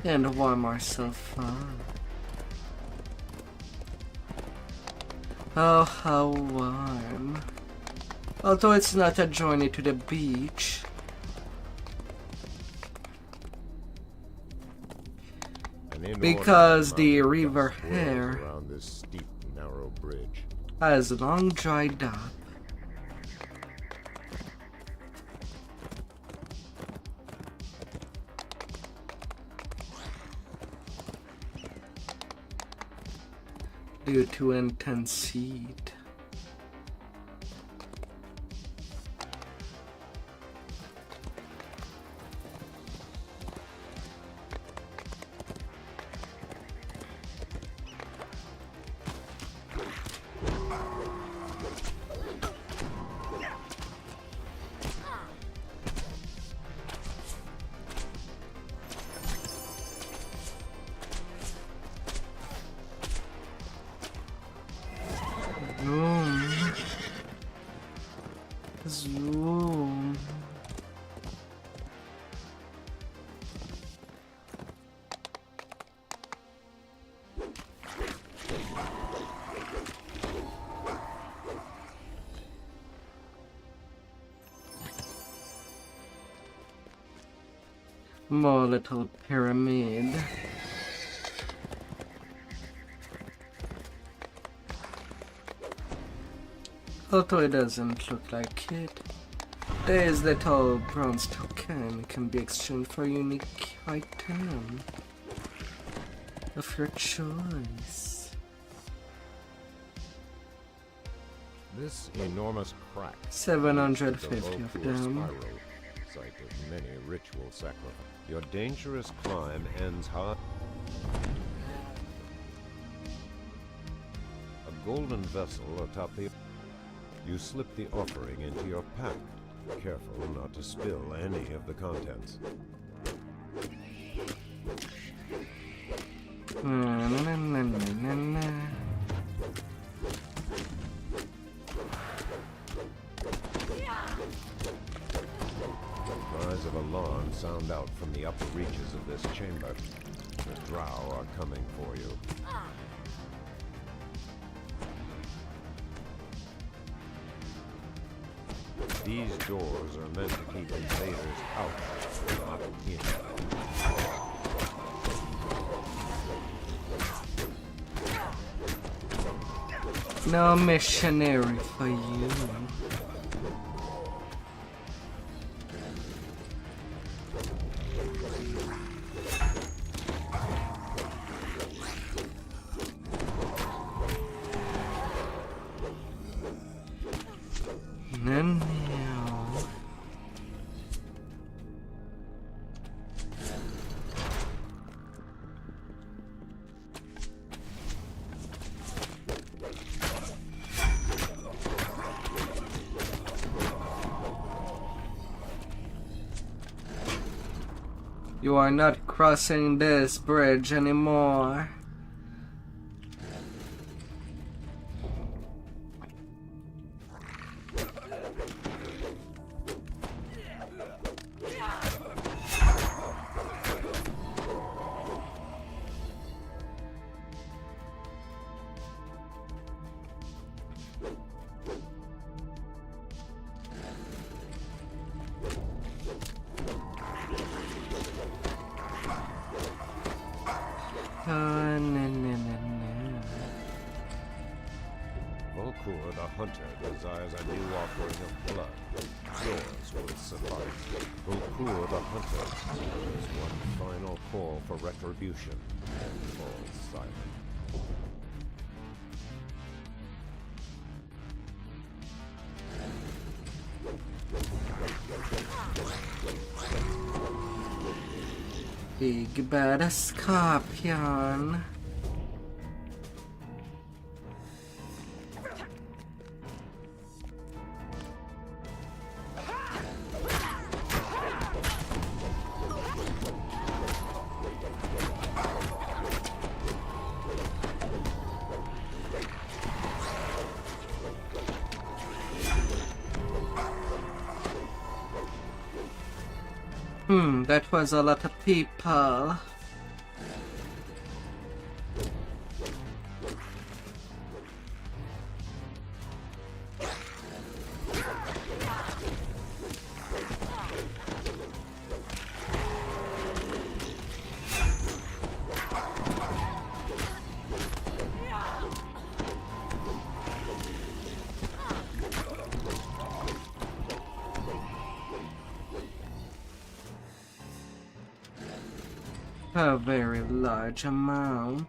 and warm ourselves up. Oh, how warm. Although it's not a journey to the beach. Because the river here around this steep, narrow bridge has long dried up. Due to intense heat. Zoom. More little pyramid. Although it doesn't look like it, this little bronze token can be exchanged for a unique item of your choice. This enormous crack. 750 of them. Site of many ritual sacrifices. Your dangerous climb ends hard. A golden vessel atop the. You slip the offering into your pack. Careful not to spill any of the contents. alarm sound out from the upper reaches of this chamber. The drow are coming for you. These doors are meant to keep invaders out, not in. No missionary for you. You are not crossing this bridge anymore. Volkur the Hunter desires a new offering of blood. Yours will suffice. Volkur the Hunter utters one final call for retribution and falls silent. Big bad scorpion. That was a lot of people. A very large amount.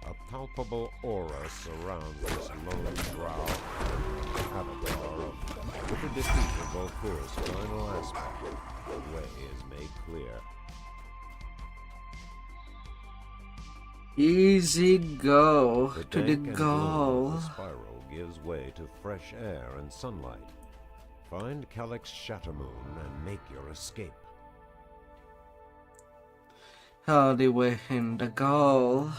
A palpable aura surrounds this lone drow, avatar of, with the defeat of Volkur's final aspect, the way is made clear. Easy go The to the dank and goal. gloom of the spiral gives way to fresh air and sunlight. Find Calyx Shattermoon and make your escape. All the way in the goal.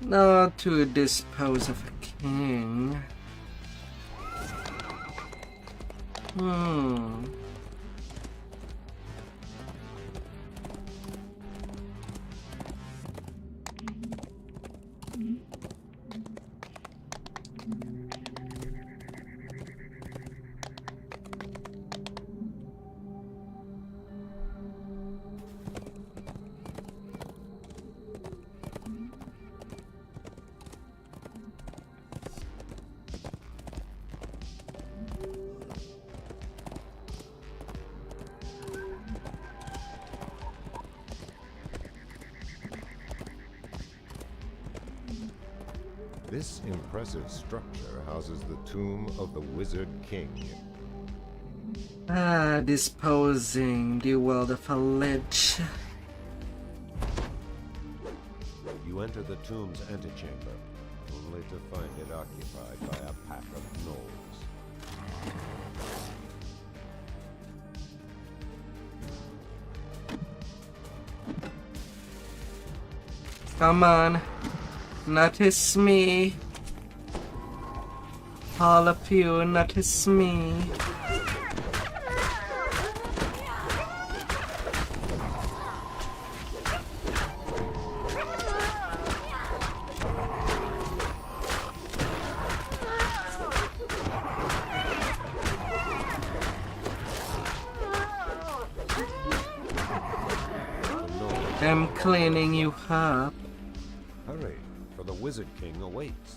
Now to dispose of a king. This impressive structure houses the tomb of the Wizard King. Disposing the world of a lich. You enter the tomb's antechamber, only to find it occupied by a pack of gnolls. Come on, notice me. All of you, notice me. I'm cleaning you up. Hurry, for the Wizard King awaits.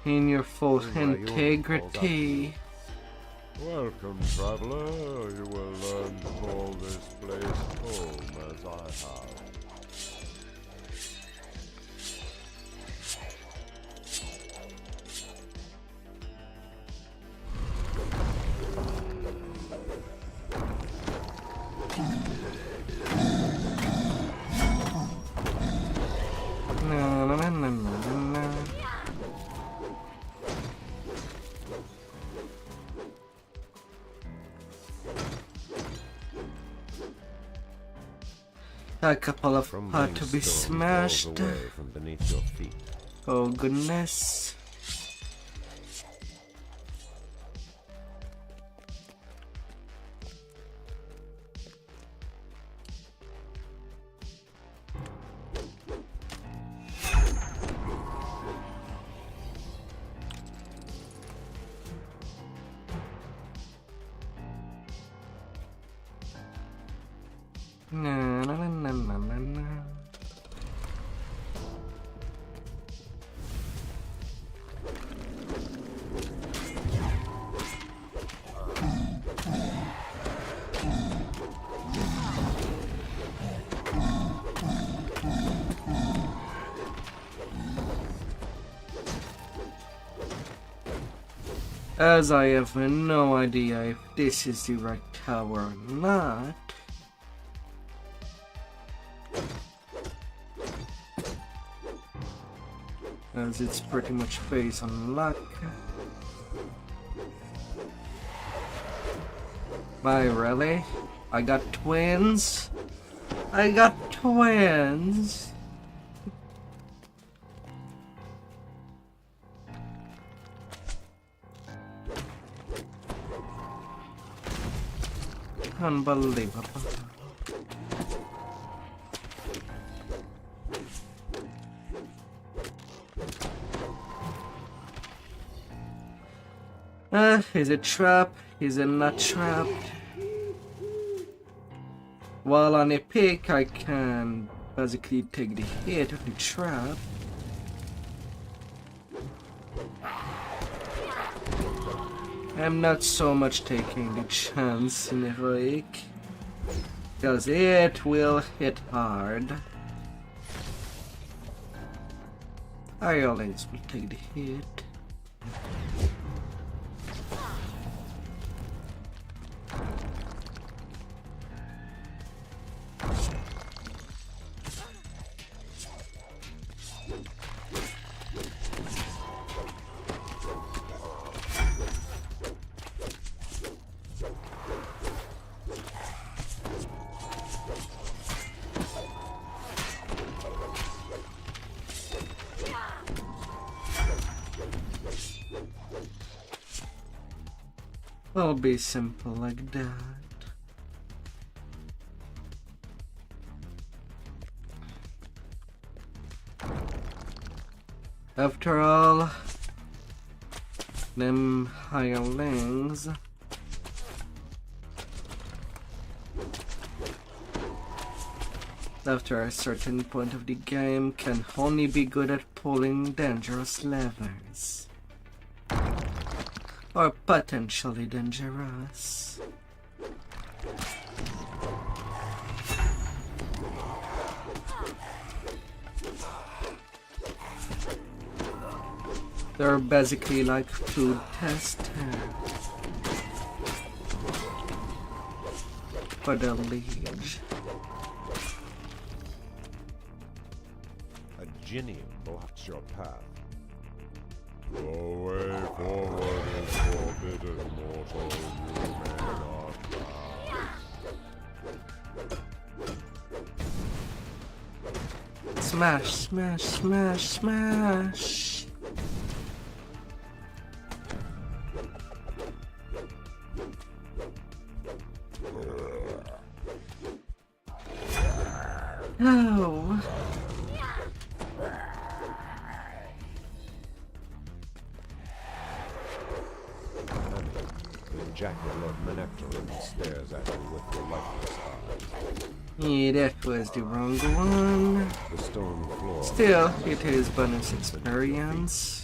In your full integrity. Welcome, traveler. You will learn to call this place home as I have. A couple of pot to be smashed. Away from beneath your feet. Oh goodness. Na na na na na na na. As I have no idea if this is the right tower or not. As it's pretty much based on luck. Why, really? I got twins? I got twins? Unbelievable. Is it trapped? Is it not trapped? While on a pick, I can basically take the hit of the trap. I'm not so much taking the chance in a rake, because it will hit hard. I always will take the hit. I'll be simple like that. After all, them hirelings after a certain point of the game, can only be good at pulling dangerous levers. Or potentially dangerous. They're basically like food testers for the liege. A Ginium blocks your path. The way forward is forbidden, mortal. You may not pass. Smash, smash, smash, smash. Oh. The jackal of Menectorin stares at you with the lifeless eyes. Yeah, that was the wrong one. The stone floor. Still, it is bonus experience.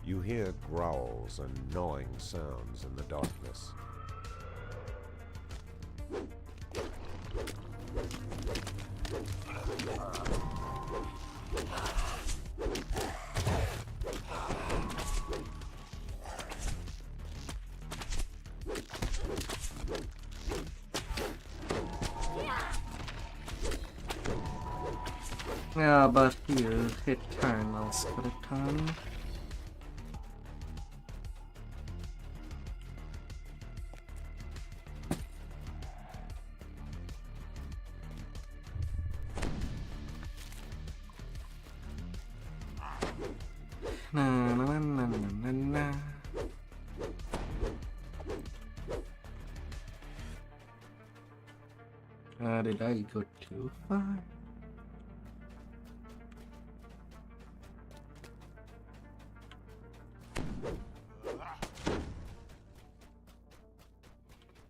You hear growls and gnawing sounds in the darkness. Yeah, but you hit Eternal Skeleton. Na na na na na na. Did I go too far?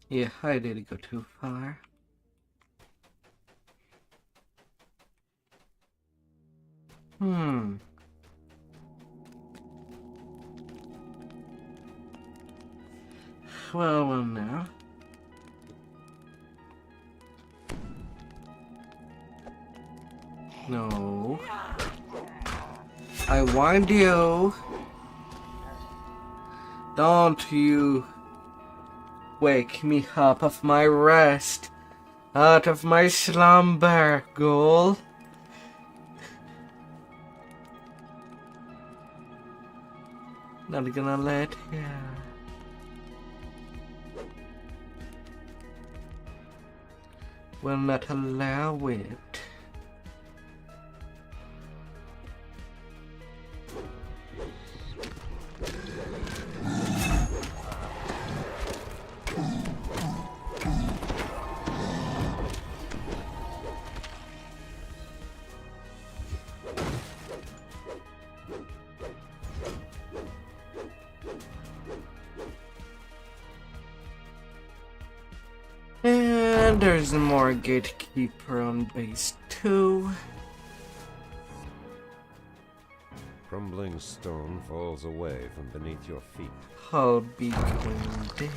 Yeah, I did go too far. Well, now. No. I warned you. Don't you wake me up of my rest, out of my slumber, ghoul. Not gonna let you. Will not allow it. And there's more gatekeeper on base 2. Crumbling stone falls away from beneath your feet. I'll be going there.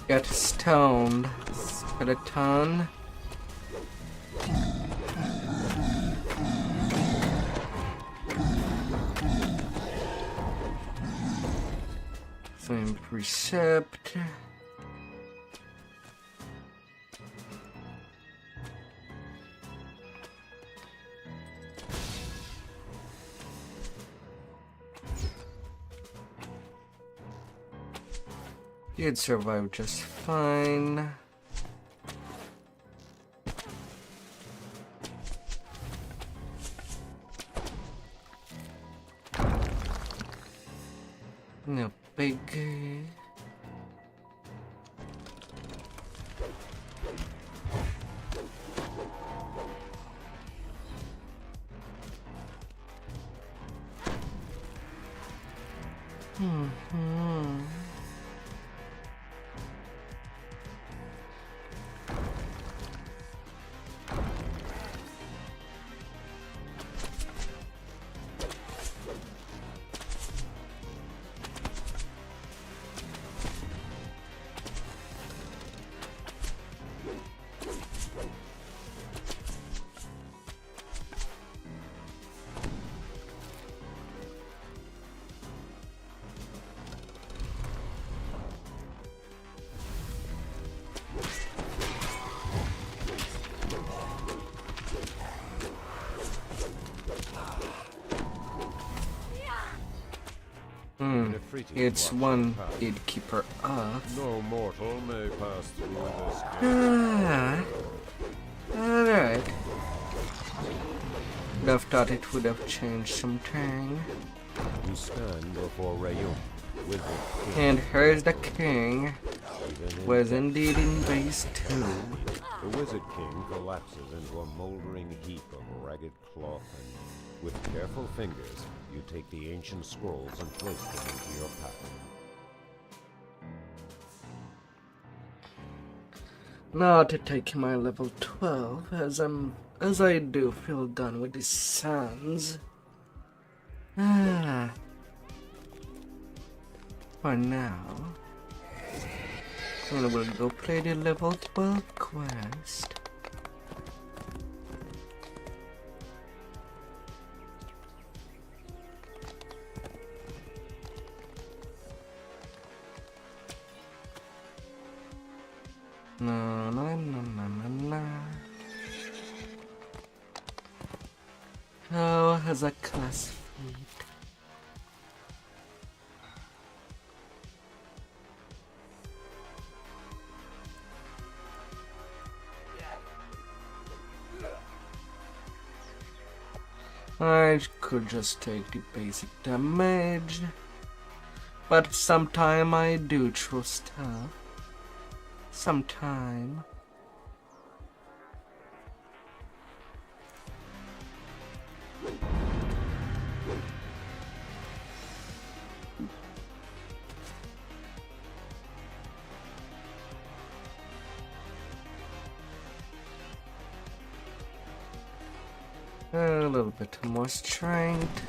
Get stoned, skeleton. Same precept. You'd survive just fine. No biggie. It's one gatekeeper off. No mortal may pass through this Ah, alright. Would have thought it would have changed something. You stand before Rayum, with the king. And here's the king. Was indeed in base 2. The Wizard King collapses into a moldering heap of ragged cloth, and with careful fingers, you take the ancient scrolls and place them into your pack. Now to take my level 12, as I do feel done with these sands. For now. And we'll go play the level 12 quest. No, no, no, no, no, no. How has a class fleet? I could just take the basic damage, but sometime I do throw stuff. Sometime. A little bit more strength.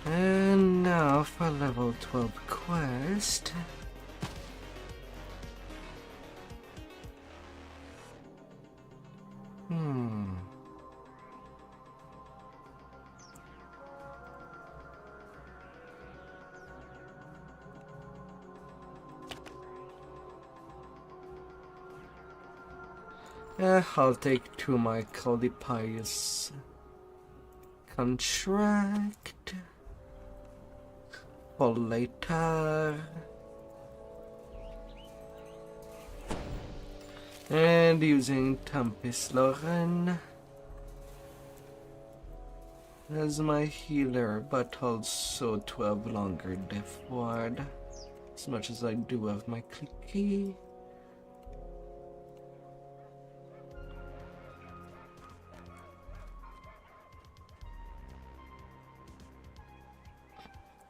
And now for level 12 quest. I'll take to my Codipious contract for later. And using Tempest Lauren as my healer, but also 12 longer death ward, as much as I do have my clicky.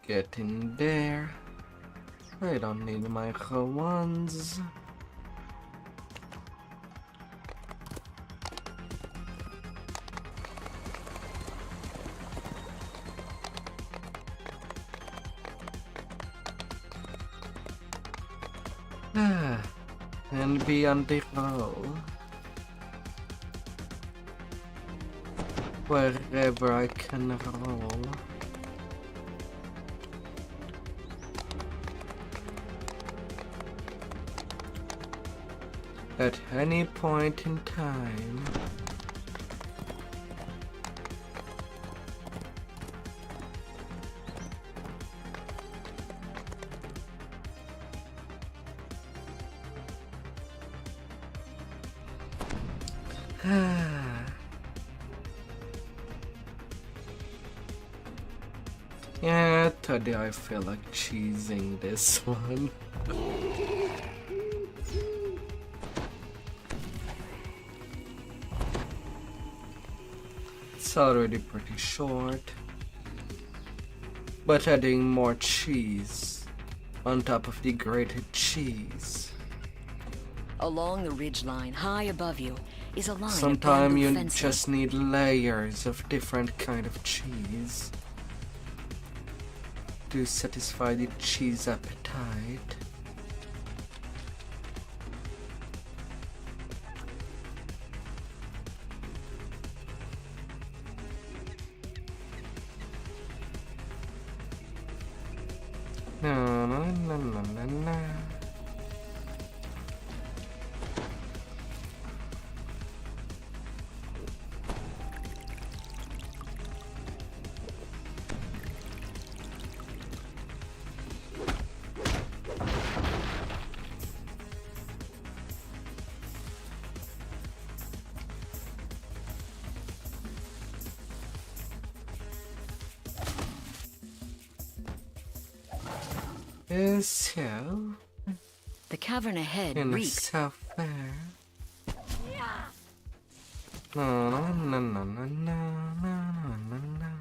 Get in there. I don't need micro ones. and be on the roll. Wherever I can roll. At any point in time. Yeah, today I feel like cheesing this one. It's already pretty short, but adding more cheese on top of the grated cheese. Along the ridgeline, high above you, is a line Sometimes of you bamboo fencing. just need layers of different kind of cheese to satisfy the cheese appetite. Na na na na na na. So, the cavern ahead in reeked. South there. Na na na na na na na na na.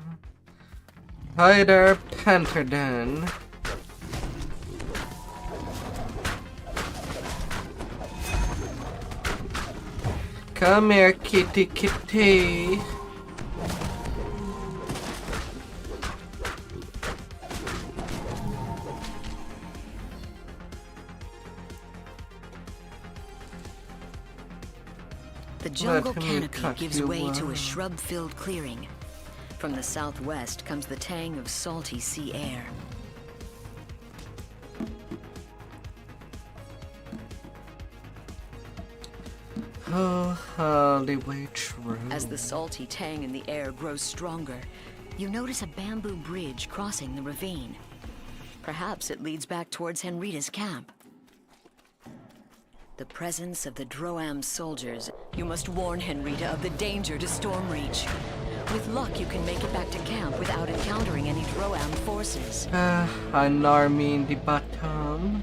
Hi there, Panther Den. Come here, kitty kitty. The jungle Let me canopy cut gives you way to a out. shrub-filled clearing. From the southwest comes the tang of salty sea air. Oh, all the way true. As the salty tang in the air grows stronger, you notice a bamboo bridge crossing the ravine. Perhaps it leads back towards Henrita's camp. The presence of the Droam soldiers. You must warn Henrita of the danger to Stormreach. With luck, you can make it back to camp without encountering any Droam forces. An army in the bottom.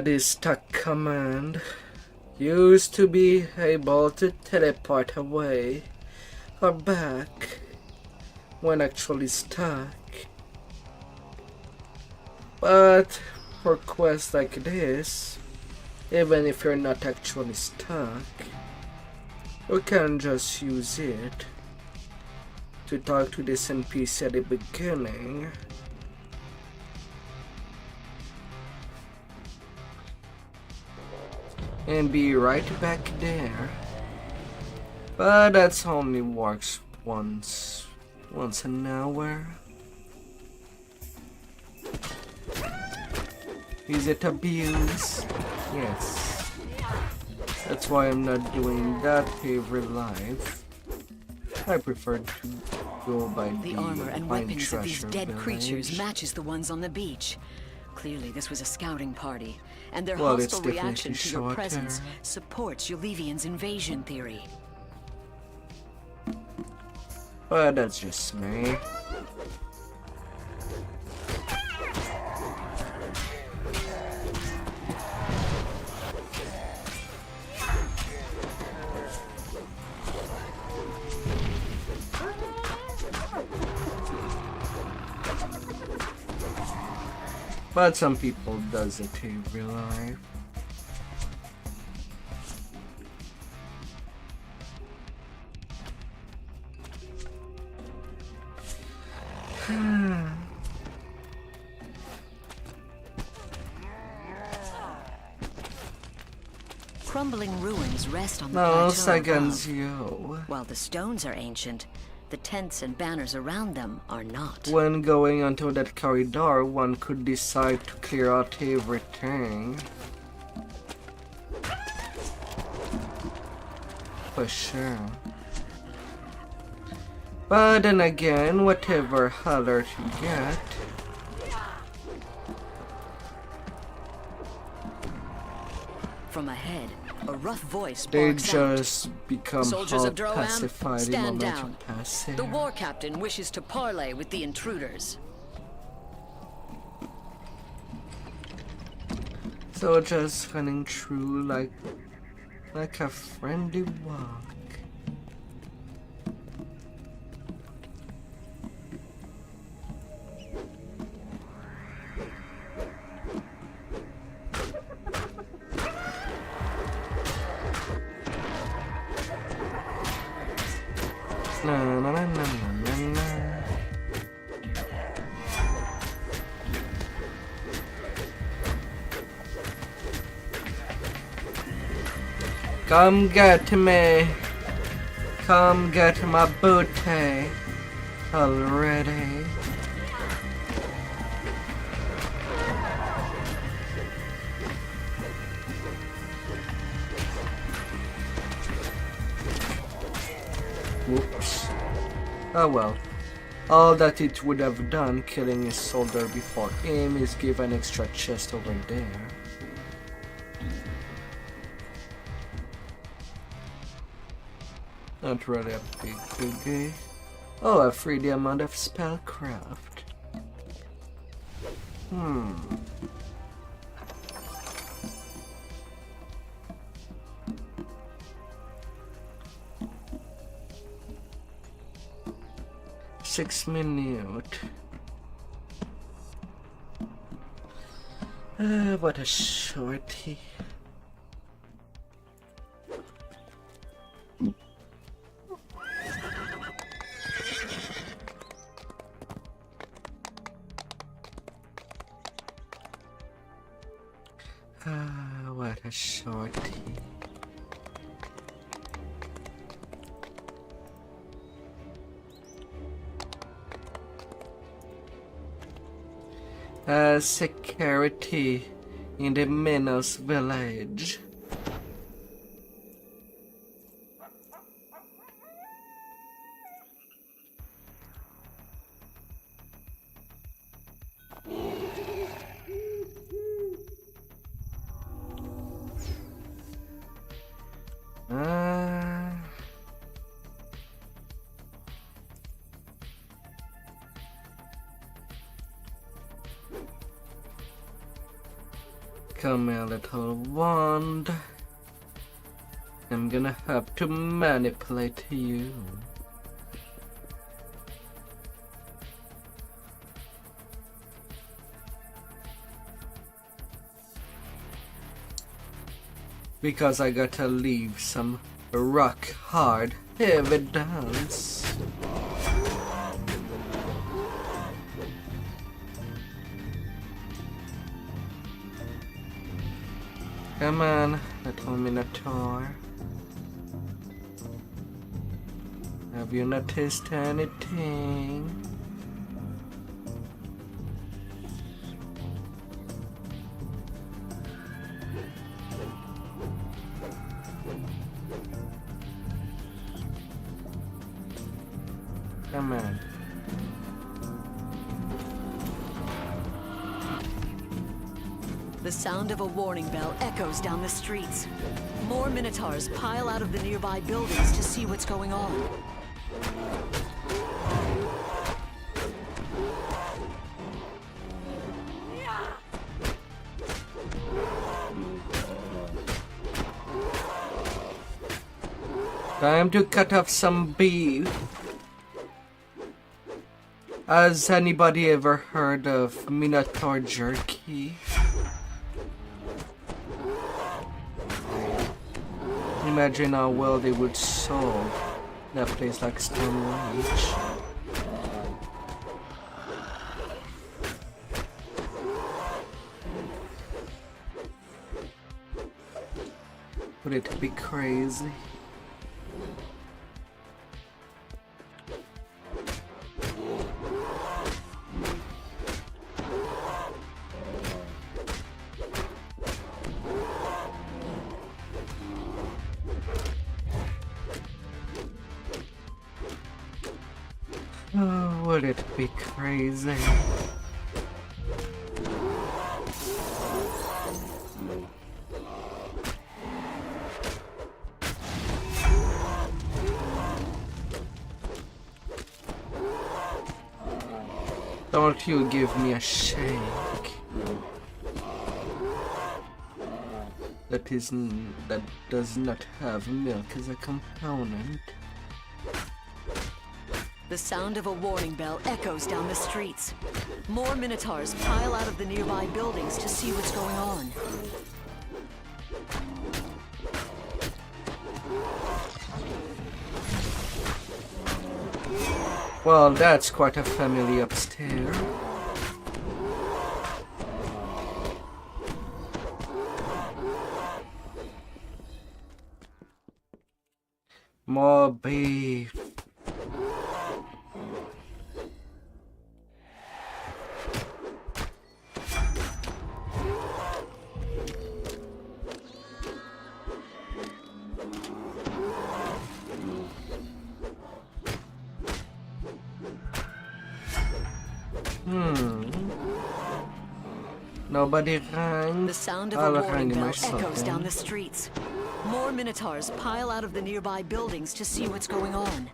This tuck command used to be able to teleport away or back when actually stuck. But for quests like this, even if you're not actually stuck, you can just use it to talk to this NPC at the beginning. And be right back there. But that's only works once an hour. Is it abuse? Yes. That's why I'm not doing that every life. I prefer to go by The armor and Pine weapons of these Treasure dead Village. creatures matches the ones on the beach. Clearly, this was a scouting party, and their Well, it's hostile reaction definitely to your shorter. presence supports Yulivian's invasion theory. But that's just me. But some people does it in real life. Crumbling ruins rest on the No, plateau seconds, above. yo. While the stones are ancient, the tents and banners around them are not. When going onto that corridor, one could decide to clear out everything. For sure. But then again, whatever alert you get, From ahead, a rough voice they barks out. just become Soldiers all of Droam, pacified the stand moment down. you pass it. The war captain wishes to parley with the intruders. So just running through like a friendly walk. Na na na na na na. Come get me. Come get my booty already. Whoops. Oh well. All that it would have done killing his soldier before him is give an extra chest over there. Not really a big biggie. Oh, I freed the amount of spellcraft. Hmm. Six minute. What a shorty. What a shorty. Security in the Minos village. Come here, little wand. I'm gonna have to manipulate you. Because I gotta leave some rock hard evidence. Come on, little Minotaur. Have you noticed anything? Come on. The sound of a warning bell echoes down the streets. More Minotaurs pile out of the nearby buildings to see what's going on. Time to cut off some beef. Has anybody ever heard of Minotaur jerky? Imagine how well they would solve in a place like Stone Reach. Would it be crazy? Oh, would it be crazy? Don't you give me a shake. That does not have milk as a component. The sound of a warning bell echoes down the streets. More Minotaurs pile out of the nearby buildings to see what's going on. Well, that's quite a family upstairs. More beef. Nobody rang. The sound of a warning bell echoes down the streets. More Minotaurs pile out of the nearby buildings to see what's going on.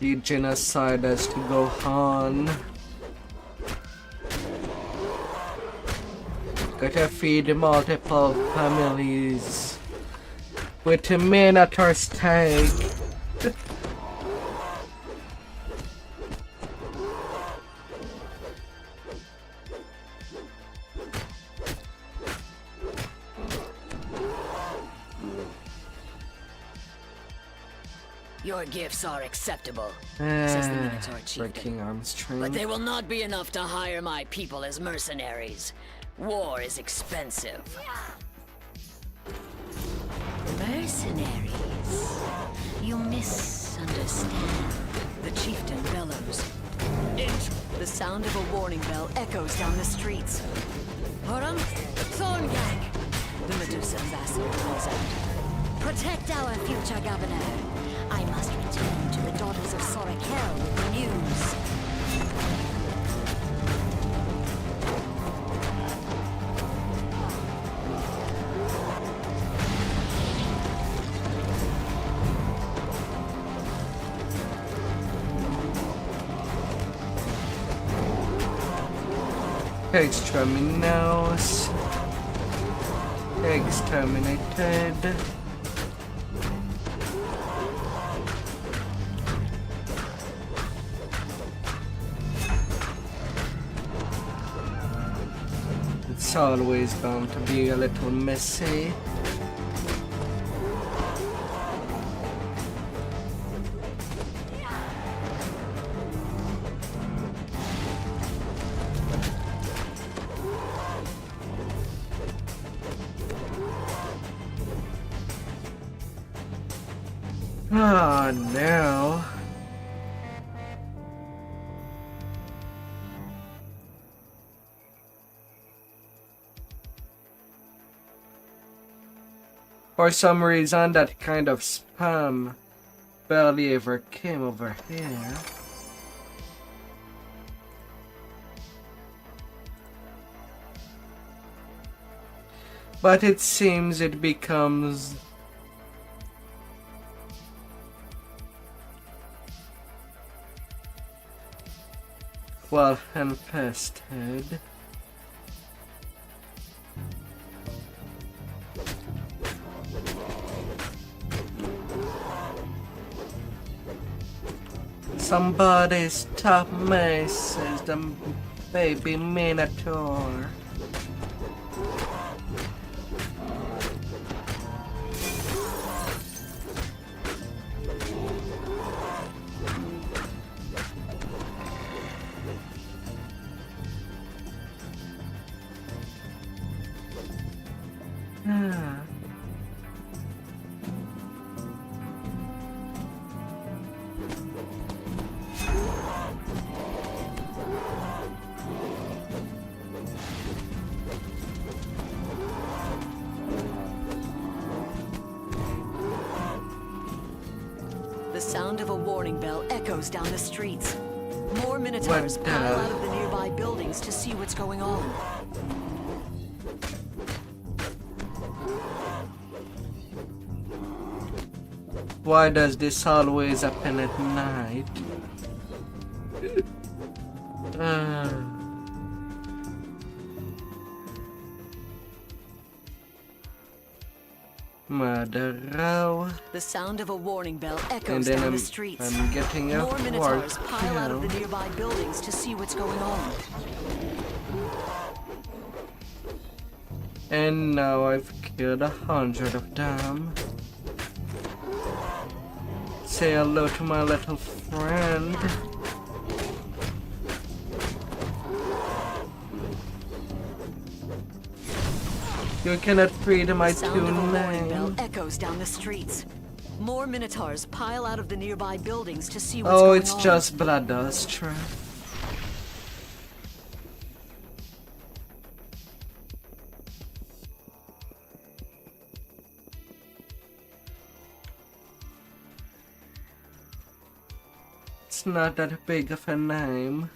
The genocide has to go on. Gotta feed multiple families with a Minotaur steak. Your gifts are acceptable, says the Minotaur chieftain. But they will not be enough to hire my people as mercenaries. War is expensive. Mercenaries? You misunderstand. The chieftain bellows. The sound of a warning bell echoes down the streets. Horam, Thorngang! The Medusa ambassador calls out. Protect our future governor. I must return to the daughters of Austrakear with the news. Exterminatus. Exterminated. It's always bound to be a little messy. Ah, no. For some reason, that kind of spam barely ever came over here. But it seems it becomes well infested. Somebody's top mace is the baby minotaur. The sound of a warning bell echoes down the streets. More minotaurs pile out of the nearby buildings to see what's going on. Why does this always happen at night? Mother row. The sound of a warning bell echoes And then down the streets. I'm getting a More minotaurs dwarf pile out of the kill. nearby buildings to see what's going on. And now I've killed 100 of them. Say hello to my little friend. You cannot read my The sound two of a warning bell names. echoes down the streets. More minotaurs pile out of the nearby buildings to see what's Oh, going it's on. just Bloodustra. It's not that big of a name.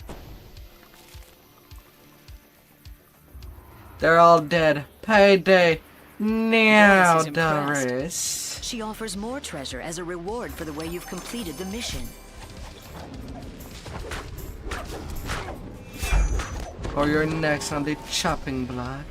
They're all dead. Payday now, Doris is impressed. Doris. She offers more treasure as a reward for the way you've completed the mission. Or you're next on the chopping block.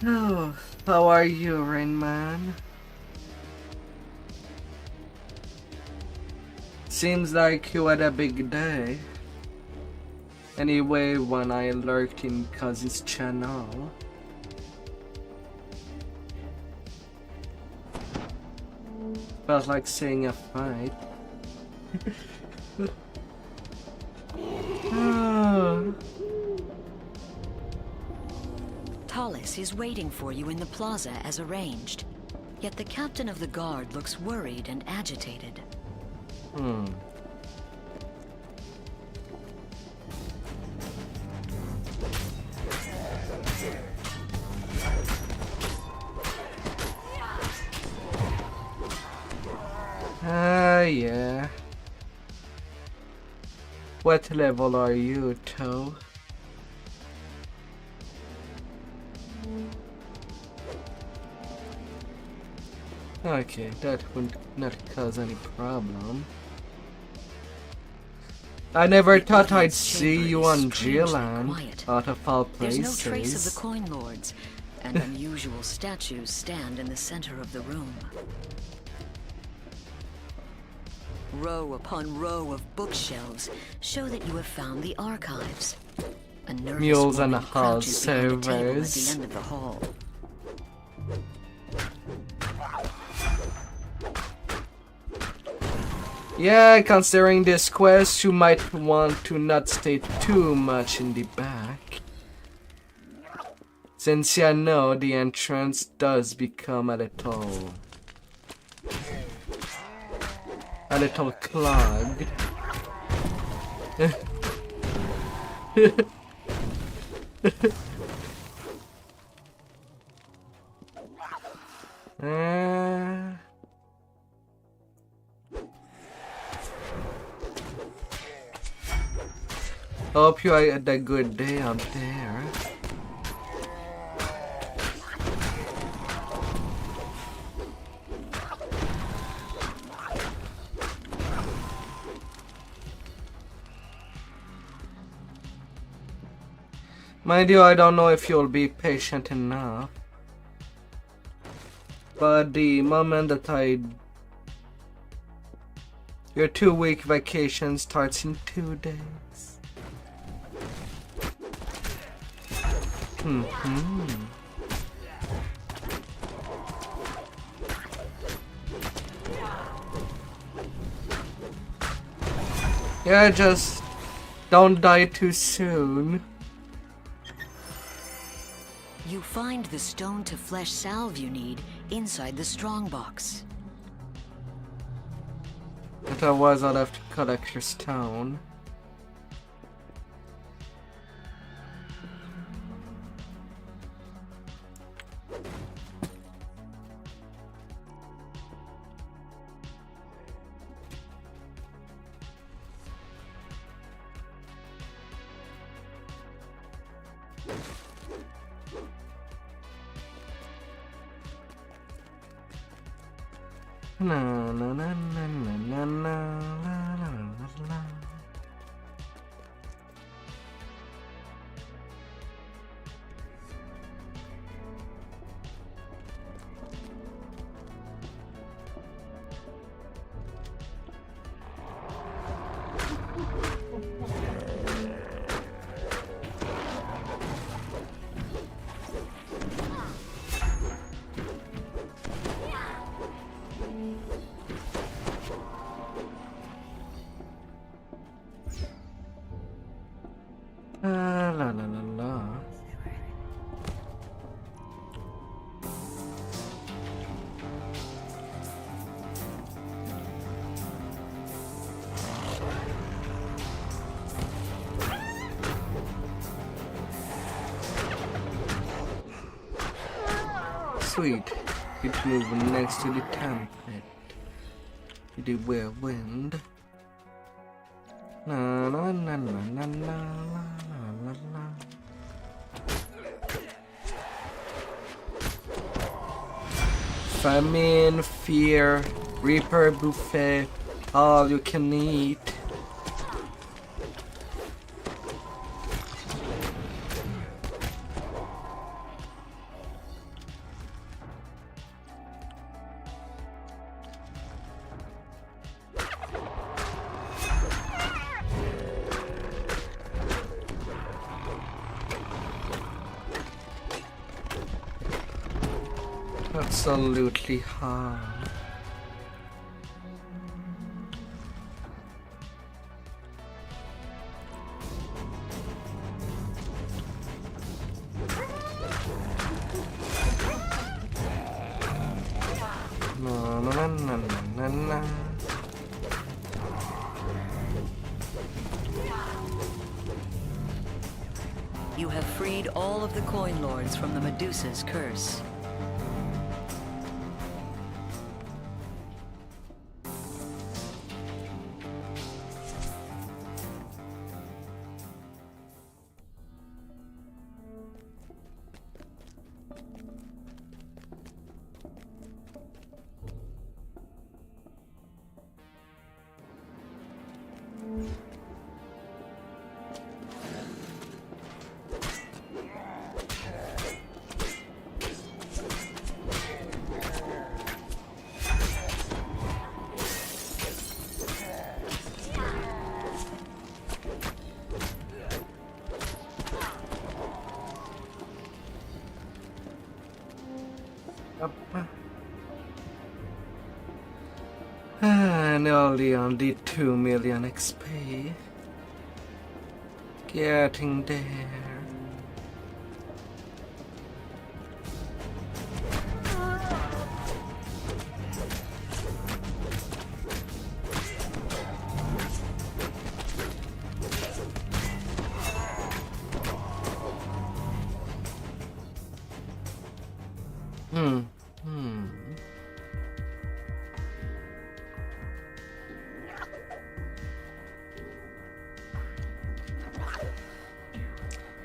Oh, how are you, Rain Man? Seems like you had a big day. Anyway, when I lurked in Kazi's channel. Felt like seeing a fight. Oh. Tallis is waiting for you in the plaza as arranged. Yet the captain of the guard looks worried and agitated. Yeah. What level are you, Toe? Okay, that would not cause any problem. I never thought I'd see you on G-Land, out of all There's places. no trace of the coin lords, and unusual statues stand in the center of the room. Row upon row of bookshelves show that you have found the archives. A nervous Mules and woman house crouches behind a table at the servers. end of the hall. Yeah, considering this quest, you might want to not stay too much in the back. Since you know the entrance does become a little clogged. Hope you had a good day up there. Mind you, I don't know if you'll be patient enough. But the moment that your 2-week vacation starts in 2 days. Yeah, just don't die too soon. You find the stone to flesh salve you need inside the strongbox. Otherwise, I'll have to collect your stone. Na na na na na na na na. La la la la. Sweet. It's moving next to the template. The whirlwind. Na na na na na na. Famine, fear, Reaper buffet, all you can eat. Absolutely hard. Na na na na na na. You have freed all of the coin lords from the Medusa's curse. Nearly on the 2 million XP. Getting there.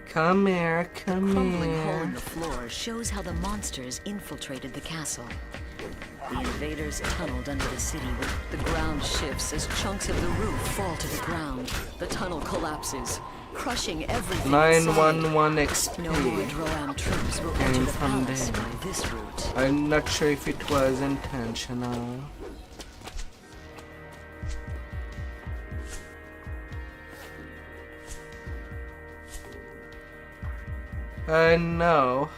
Come here, come Crumbling hole here. in the floor shows how the monsters infiltrated the castle. The invaders tunneled under the city. The ground shifts as chunks of the roof fall to the ground. The tunnel collapses. crushing everything 911 XP No more Droam troops will came enter the from palace there. by this route. I'm not sure if it was intentional. No.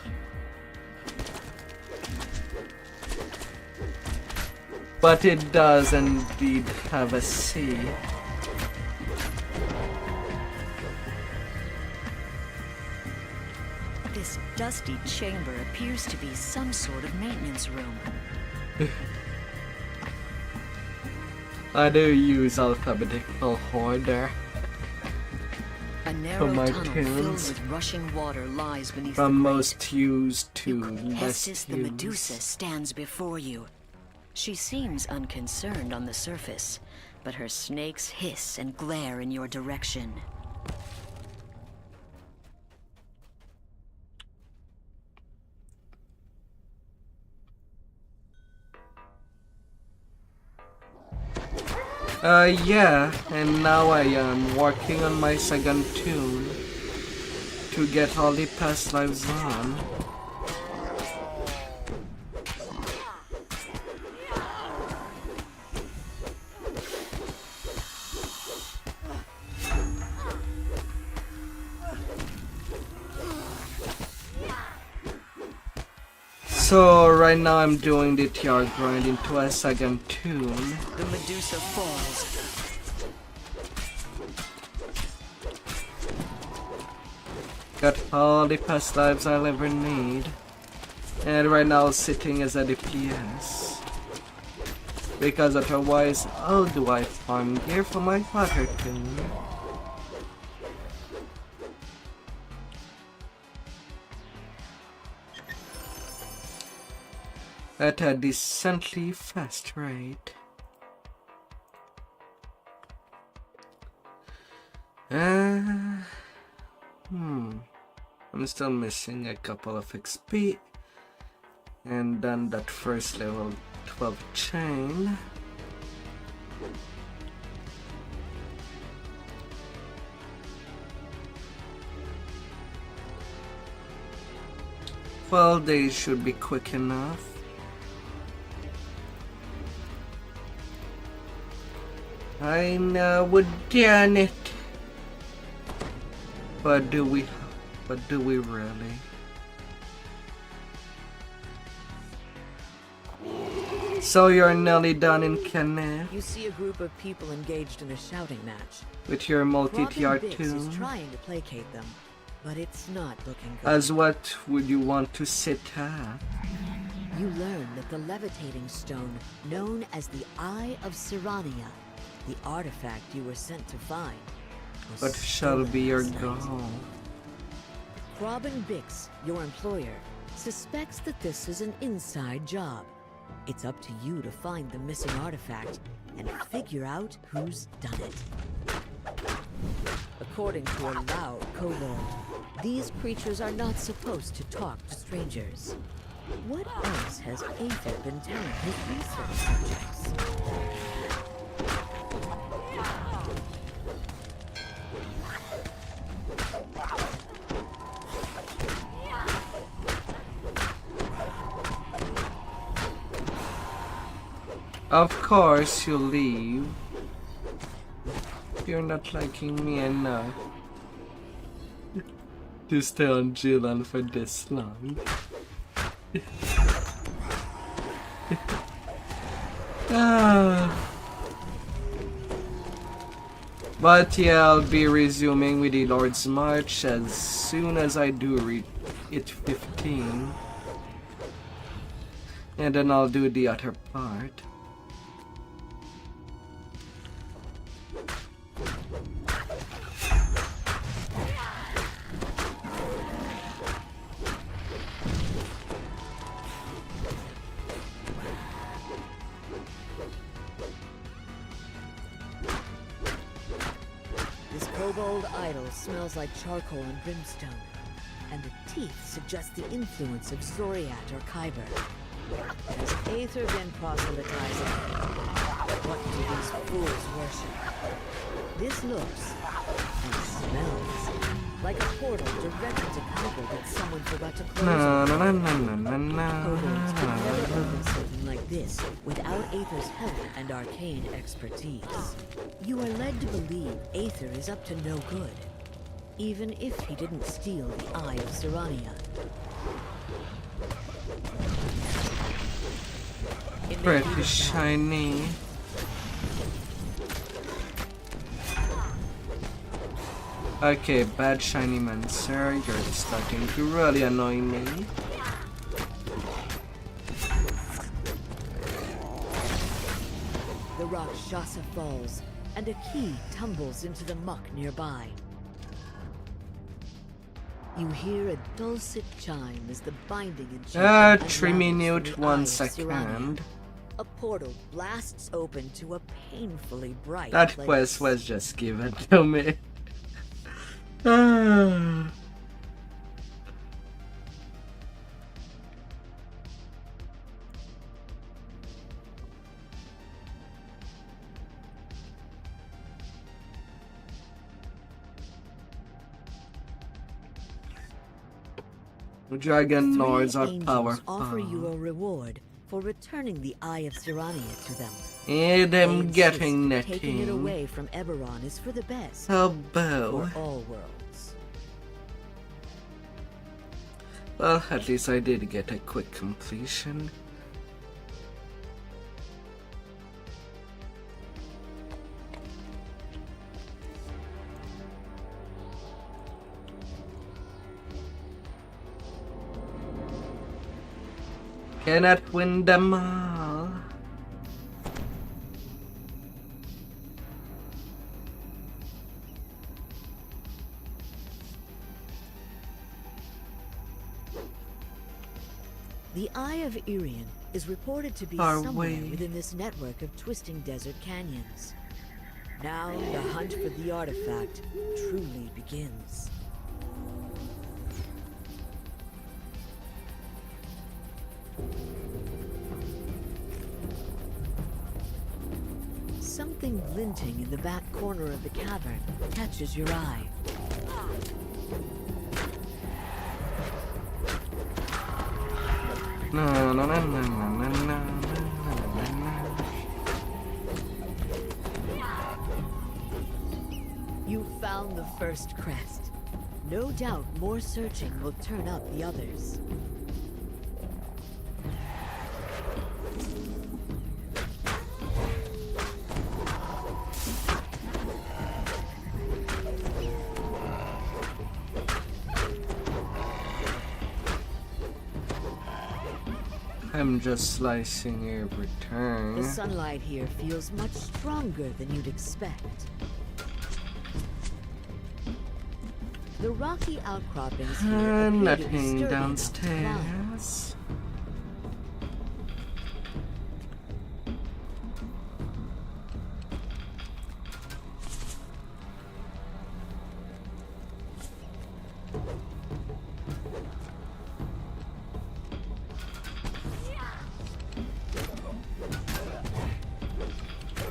But it does indeed have a C. This dusty chamber appears to be some sort of maintenance room. I do use alphabetical order A for narrow my tunnel filled tunes, with rushing water lies beneath from the most used to less Hestis the Medusa used. stands before you. She seems unconcerned on the surface, but her snakes hiss and glare in your direction. Yeah, and now I am working on my second tune to get all the past lives on. So right now I'm doing the TR grind into a second tune. The Medusa falls. Got all the past lives I'll ever need. And right now sitting as a DPS. Because otherwise, how do I farm gear for my water tune? At a decently fast rate. I'm still missing a couple of XP. And then that first level 12 chain. Well, they should be quick enough. I know we're done it. But do we really? So you're nearly done in Kenneth You see a group of people engaged in a shouting match. with your multi-TR Bix is tune? trying to placate them, but it's not looking good. As what would you want to sit at? You learn that the levitating stone, known as the Eye of Sirania, the artifact you were sent to find, was What shall be your stolen last night. goal? Robin Bix, your employer, suspects that this is an inside job. It's up to you to find the missing artifact and figure out who's done it. According to a loud kobold, these creatures are not supposed to talk to strangers. What else has Aether been telling his research subjects? Of course you leave. You're not liking me enough to stay on Jilan for this long. But yeah, I'll be resuming with the Lord's March as soon as I do hit 15. And then I'll do the other part. Kobold idol smells like charcoal and brimstone, and the teeth suggest the influence of Zoriat or Kyber. Has Aether been proselytizing? What do these fools worship? This looks and smells like a portal directed to Kuiper that someone forgot to close. Na na na na na na na. Portals could never open something like this without Aether's help and arcane expertise. You are led to believe Aether is up to no good, even if he didn't steal the Eye of Serania. Pretty shiny. Okay, bad shiny man, sir. You're starting to really annoy me. The Rakshasa falls, and a key tumbles into the muck nearby. You hear a dulcet chime as the binding enchantment 3 minutes, 1 second. A portal blasts open to a painfully bright That place. quest was just given to me. Dragon Lords are powerful. Offer you a reward for returning the Eye of Serania to them. And I'm getting Taking it nothing. away from Eberron is for the best. So bow. For all worlds. Well, at least I did get a quick completion. Cannot win them all. The Eye of Irian is reported to be Far somewhere away. within this network of twisting desert canyons. Now the hunt for the artifact truly begins. Something glinting in the back corner of the cavern catches your eye. No, no, no, no, no, no, no, no. You found the first crest. No doubt more searching will turn up the others. I'm just slicing every turn. The sunlight here feels much stronger than you'd expect. The rocky outcroppings here appear to be Nothing sturdy enough to climb. downstairs.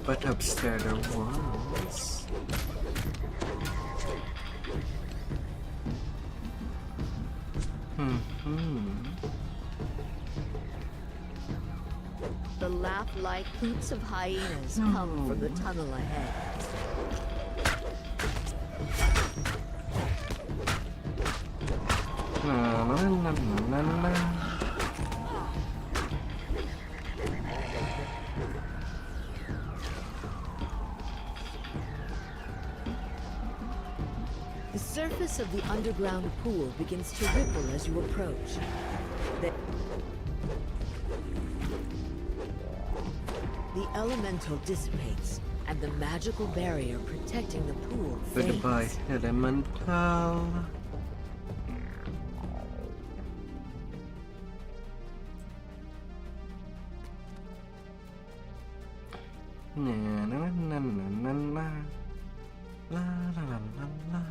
But upstairs there was. The laugh-like hoots of hyenas come from the tunnel ahead. Na, na, na, na, na, na. The surface of the underground pool begins to ripple as you approach. The elemental dissipates, and the magical barrier protecting the pool fades. Goodbye, elemental. Na na na na na na. La la la la la.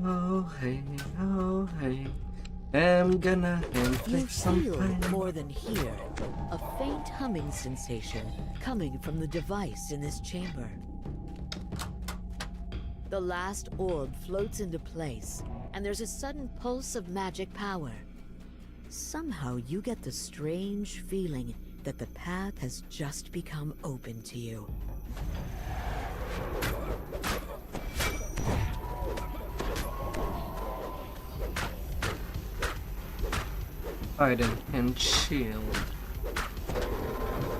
Oh hey, oh hey. I'm gonna You inflict some feel pain. more than hear a faint humming sensation coming from the device in this chamber. The last orb floats into place, and there's a sudden pulse of magic power. Somehow you get the strange feeling that the path has just become open to you. Hidden and shield.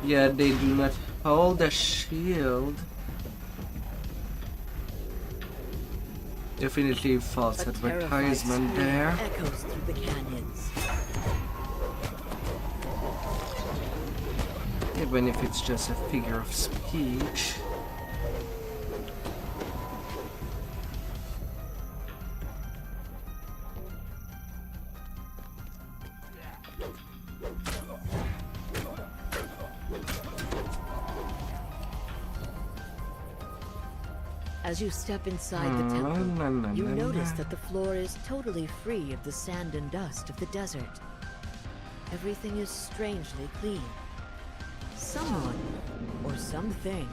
Yeah, they do not hold a shield. Definitely false advertisement there. Echoes through the canyons. Even if it's just a figure of speech. As you step inside the temple, you notice that the floor is totally free of the sand and dust of the desert. Everything is strangely clean. Someone, or something,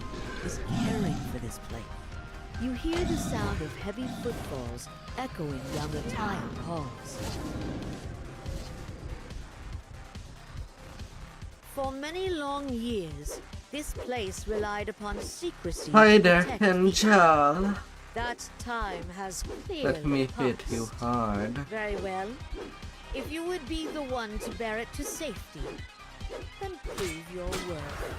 is caring for this place. You hear the sound of heavy footfalls echoing down the tiled halls. For many long years, this place relied upon secrecy. Hi there, Angel. That time has clearly Let me hit passed. you hard. Very well. If you would be the one to bear it to safety, then prove your worth.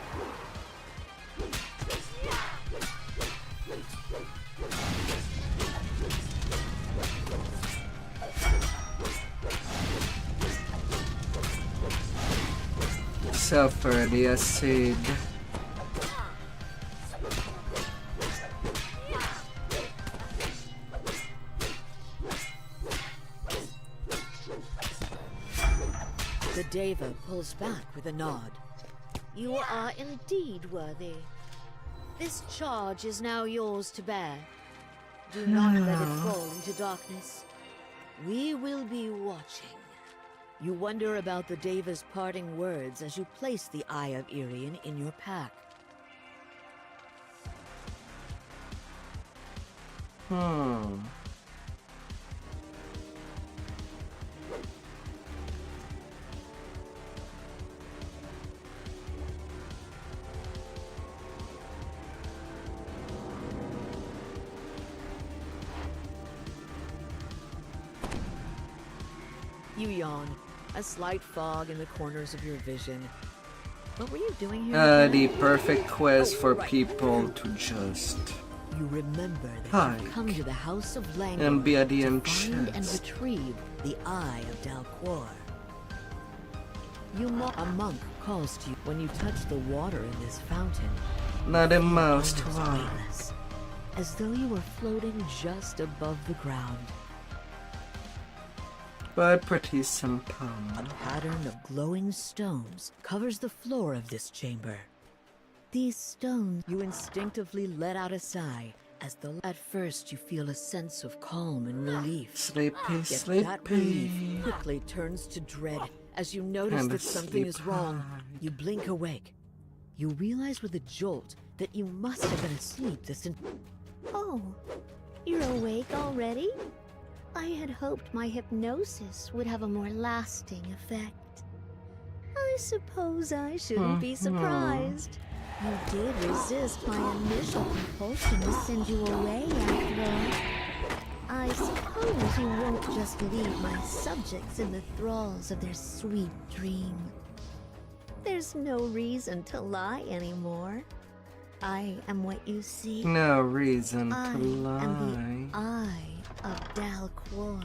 Suffer the acid. The Deva pulls back with a nod. You are indeed worthy. This charge is now yours to bear. Do not let it fall into darkness. We will be watching. You wonder about the Deva's parting words as you place the Eye of Irian in your pack. You yawn, a slight fog in the corners of your vision. What were you doing here? The perfect quest for people to just You remember that hide you've come to the House of Langor and be at the to find and entrance. retrieve the Eye of Dalquor. A monk calls to you when you touch the water in this fountain. Not a You feel mouse to almost walk. weightless, as though you were floating just above the ground. But pretty simple. A pattern of glowing stones covers the floor of this chamber. These stones, you instinctively let out a sigh, as though at first you feel a sense of calm and relief. Sleepy, Yet that relief sleepy. quickly turns to dread as you notice And that something is sleep wrong. hard. You blink awake. You realize with a jolt that you must have been asleep this Oh, you're awake already? I had hoped my hypnosis would have a more lasting effect. I suppose I shouldn't be surprised. You did resist my initial compulsion to send you away after all. I suppose you won't just leave my subjects in the thralls of their sweet dream. There's no reason to lie anymore. I am what you see. No reason to I lie. am the Eye of Dalquor.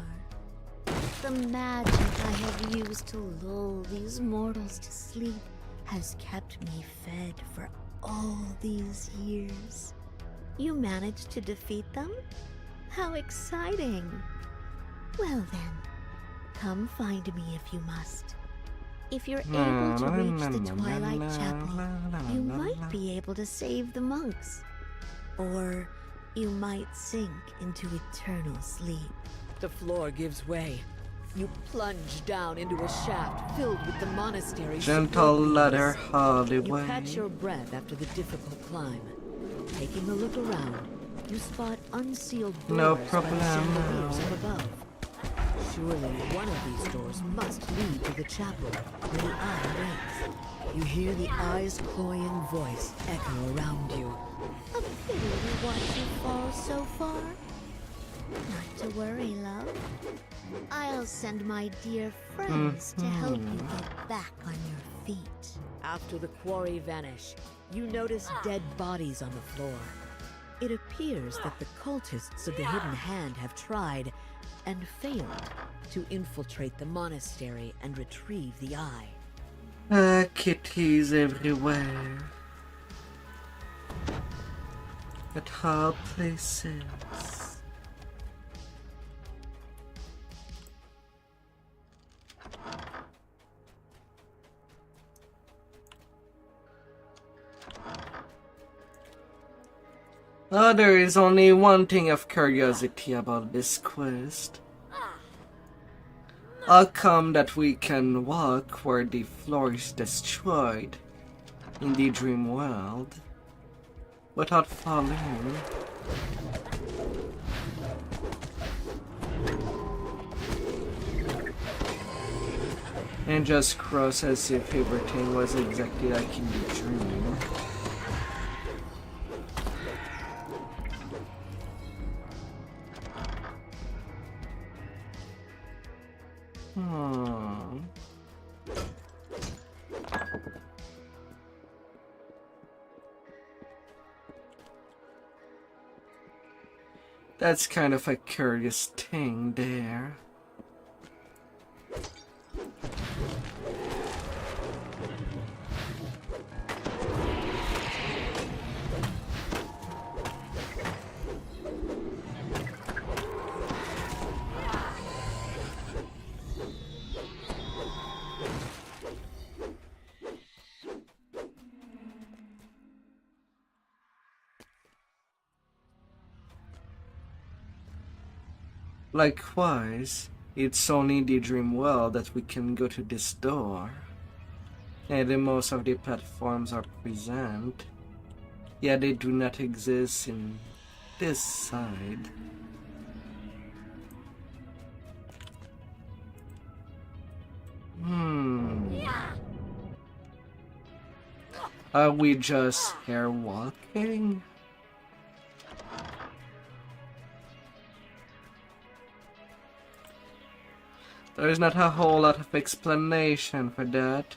The magic I have used to lull these mortals to sleep has kept me fed for all these years. You managed to defeat them? How exciting! Well then, come find me if you must. If you're able to reach the Twilight Chapel, you might be able to save the monks. Or you might sink into eternal sleep. The floor gives way. You plunge down into a shaft filled with the monastery's Gentle scorpions. ladder all the You way. catch your breath after the difficult climb. Taking a look around, You spot unsealed No doors by the problem. chandeliers up above. Surely one of these doors must lead to the chapel where the eye reigns. You hear the eye's cloying voice echo around you. A pity we watch you fall so far. Not to worry, love. I'll send my dear friends to help you get back on your feet. After the quarry vanish, you notice dead bodies on the floor. It appears that the cultists of the Hidden Hand have tried and failed to infiltrate the monastery and retrieve the eye. Kitties everywhere. At hard places. Oh, there is only one thing of curiosity about this quest. How come that we can walk where the floor is destroyed in the dream world without falling? And just cross as if everything was exactly like in the dream. That's kind of a curious thing there. Likewise, it's only in the dream world that we can go to this door. And most of the platforms are present, yet they do not exist in this side. Are we just here walking? There is not a whole lot of explanation for that.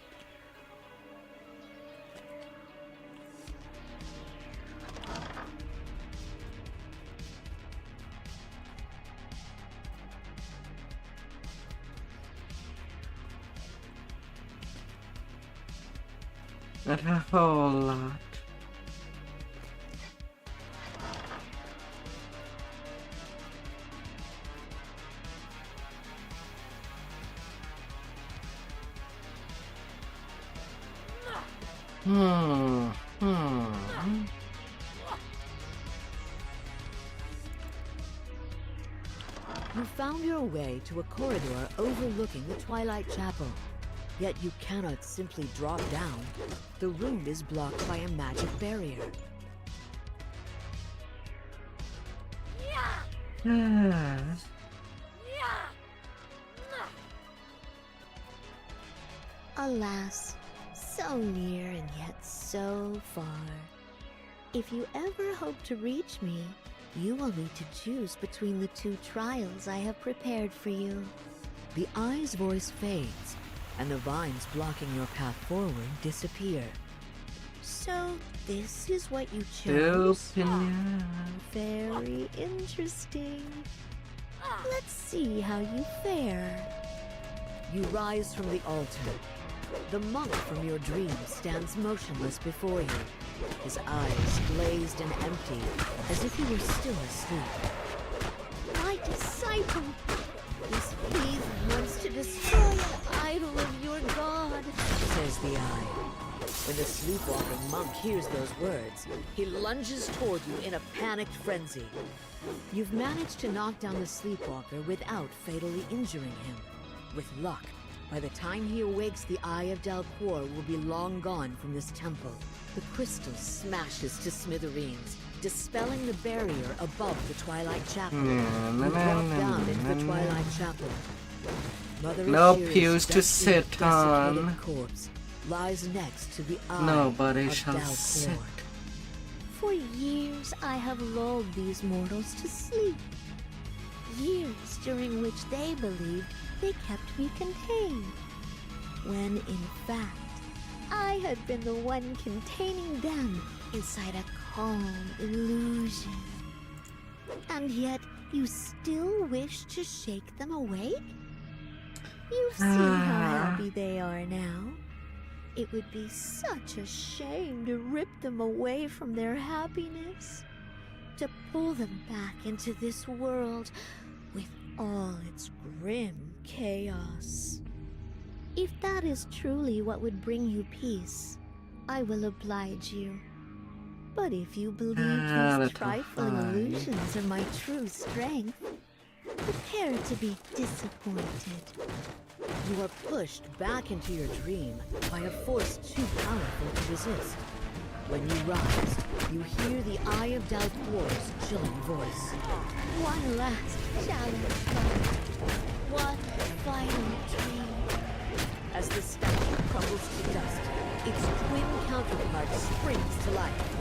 Not a whole lot. You found your way to a corridor overlooking the Twilight Chapel. Yet you cannot simply drop down. The room is blocked by a magic barrier. Alas, so near and yet so far. If you ever hope to reach me, you will need to choose between the two trials I have prepared for you. The eye's voice fades, and the vines blocking your path forward disappear. So this is what you chose? Opinion. Very interesting. Let's see how you fare. You rise from the altar. The monk from your dream stands motionless before you, his eyes glazed and empty, as if he were still asleep. My disciple! This heathen wants to destroy an idol of your god, says the eye. When the sleepwalking monk hears those words, he lunges toward you in a panicked frenzy. You've managed to knock down the sleepwalker without fatally injuring him. With luck, by the time he awakes, the Eye of Dalquor will be long gone from this temple. The crystal smashes to smithereens, dispelling the barrier above the Twilight Chapel. You na, drop na, down into na, the na. Twilight Chapel. Mother No Assyria's pews to dusty, sit on. desiccated corpse lies next to the eye Nobody of shall Dalcor. sit. For years I have lulled these mortals to sleep. Years during which they believed they kept me contained. When in fact, I had been the one containing them inside a calm illusion. And yet, you still wish to shake them awake? You've seen how happy they are now. It would be such a shame to rip them away from their happiness. To pull them back into this world with all its grim chaos. If that is truly what would bring you peace, I will oblige you. But if you believe these trifling illusions are my true strength, prepare to be disappointed. You are pushed back into your dream by a force too powerful to resist. When you rise, you hear the Eye of Dalcor's chilling voice. One last challenge, one final dream. As the statue crumbles to dust, its twin counterpart springs to life.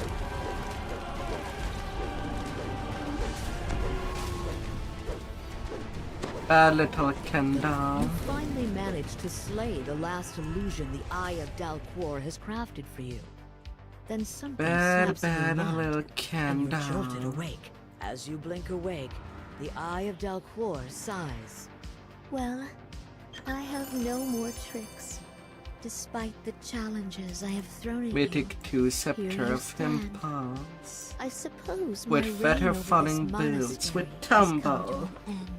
Bad little Kendall. You finally manage to slay the last illusion the Eye of Dalcor has crafted for you. Then something snaps in your mind, little and you're Kendall. jolted awake. As you blink awake, the Eye of Dalcor sighs. Well, I have no more tricks. Despite the challenges I have thrown at Mythic you, 2 Scepter here you of stand. Impulse. I suppose With my reign better over falling this boots, with monastery has come to tumble. an end.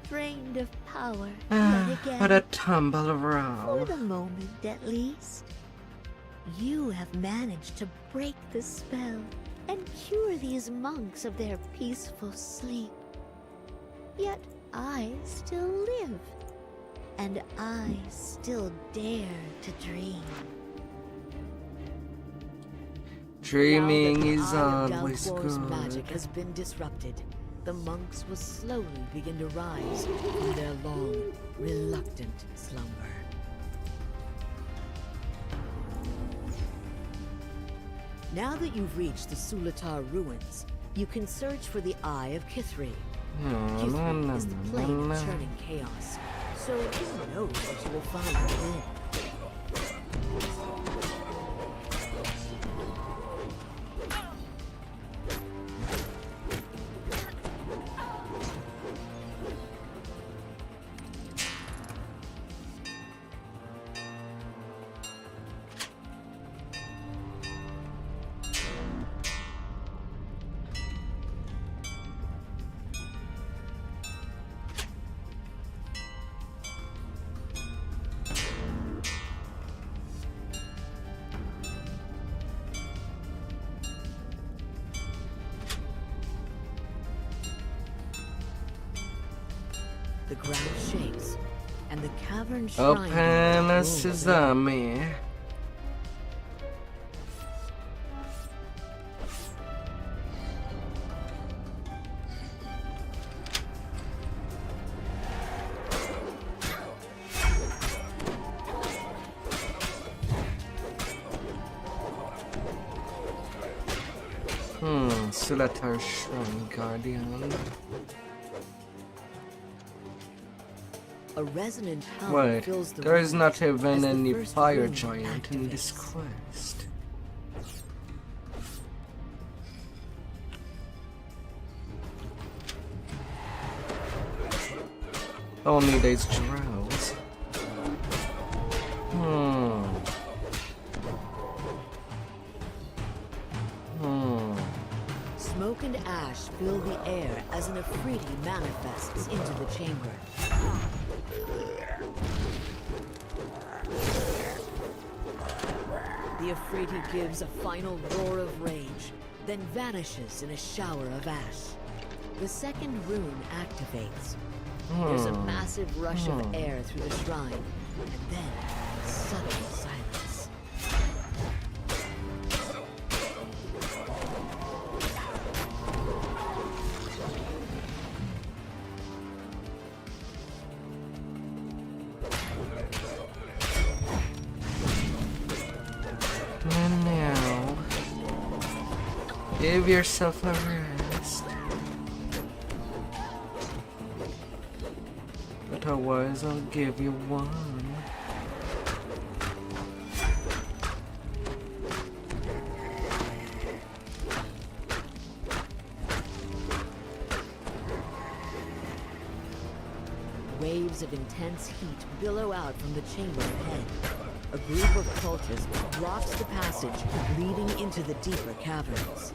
Drained of power Ah, yet again. what a tumble For row. the moment, at least. You have managed to break the spell and cure these monks of their peaceful sleep. Yet I still live, and I still dare to dream. Dreaming Now that the is Eye of always Dalcor's good. magic has been disrupted. The monks will slowly begin to rise from their long, reluctant slumber. Now that you've reached the Sulatar ruins, you can search for the Eye of Kithri. Kithri is the plane of churning chaos, so who knows what you will find within. The ground shakes, and the cavern shrine Open a rolls sesame. Sulatar Shrine Guardian. A resonant hum Wait, fills the there is room not as even the any first fire rune giant in this activates. quest. Only these drows. Smoke and ash fill the air as an Afridi manifests into the chamber. The Afridi gives a final roar of rage, then vanishes in a shower of ash. The second rune activates. There's a massive rush of air through the shrine, and then sudden silence. Give yourself a rest. Otherwise, I'll give you one. Waves of intense heat billow out from the chamber ahead. A group of cultists blocks the passage leading into the deeper caverns.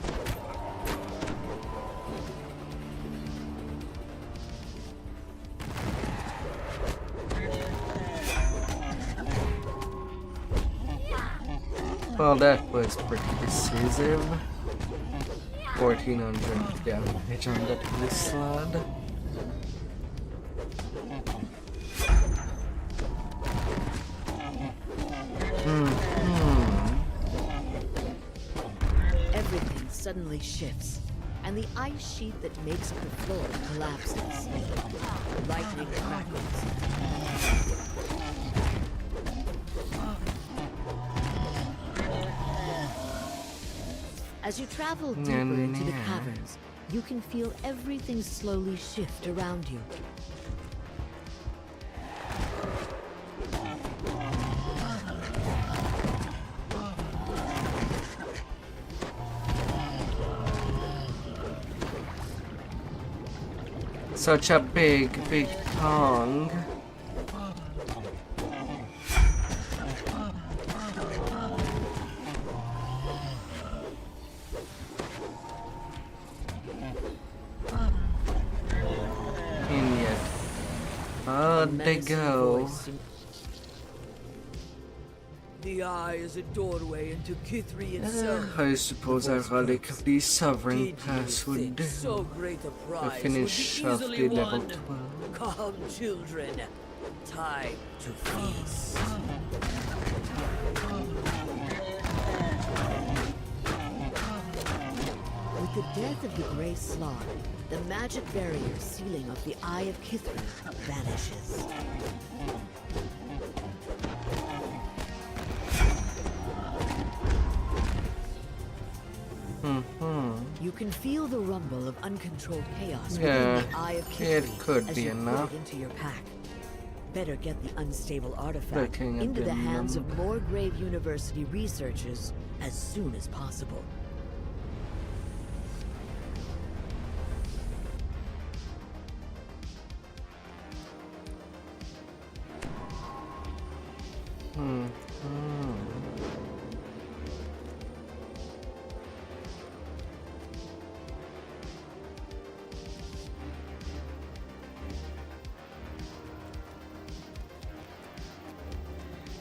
Well, that was pretty decisive. 1400 damage on that slot. Everything suddenly shifts, and the ice sheet that makes up the floor collapses. Lightning crackles. As you travel deeper into the caverns, you can feel everything slowly shift around you. Such a big tongue. And yet, out they go. The eye is a doorway into Kithri itself. I suppose a relic of the sovereign pass would do So great a to prize finish would off be the easily level won. 12. Come, children. Time to feast. With the death of the Grey Slog, the magic barrier sealing off the Eye of Kithri vanishes. You can feel the rumble of uncontrolled chaos within the Eye of Kithri it could as be you put enough. it into your pack. Better get the unstable artifact Looking at into the the hands of number. more Grave University researchers as soon as possible.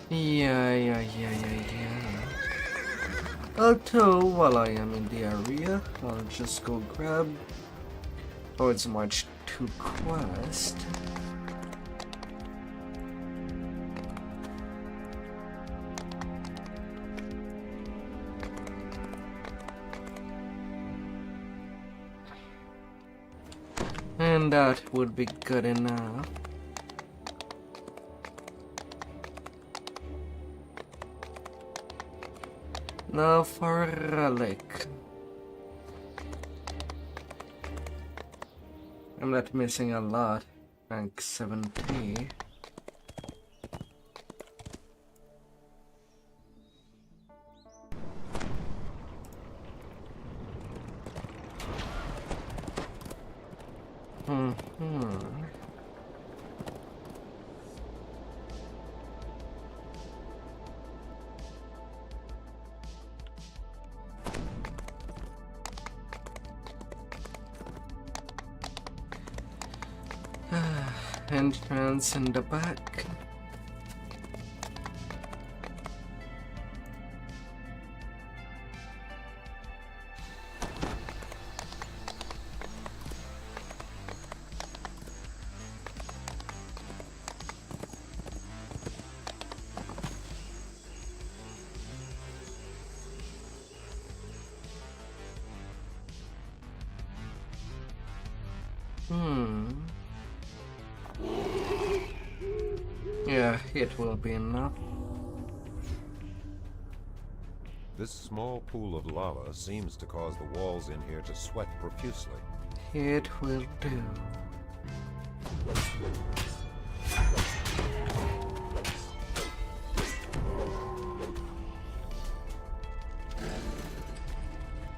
Yeah. Although, while I am in the area, I'll just go grab towards March 2 quest. And that would be good enough. Now for a relic. I'm not missing a lot. Rank 70. Entrance in the back. Yeah, it will be enough. This small pool of lava seems to cause the walls in here to sweat profusely. It will do.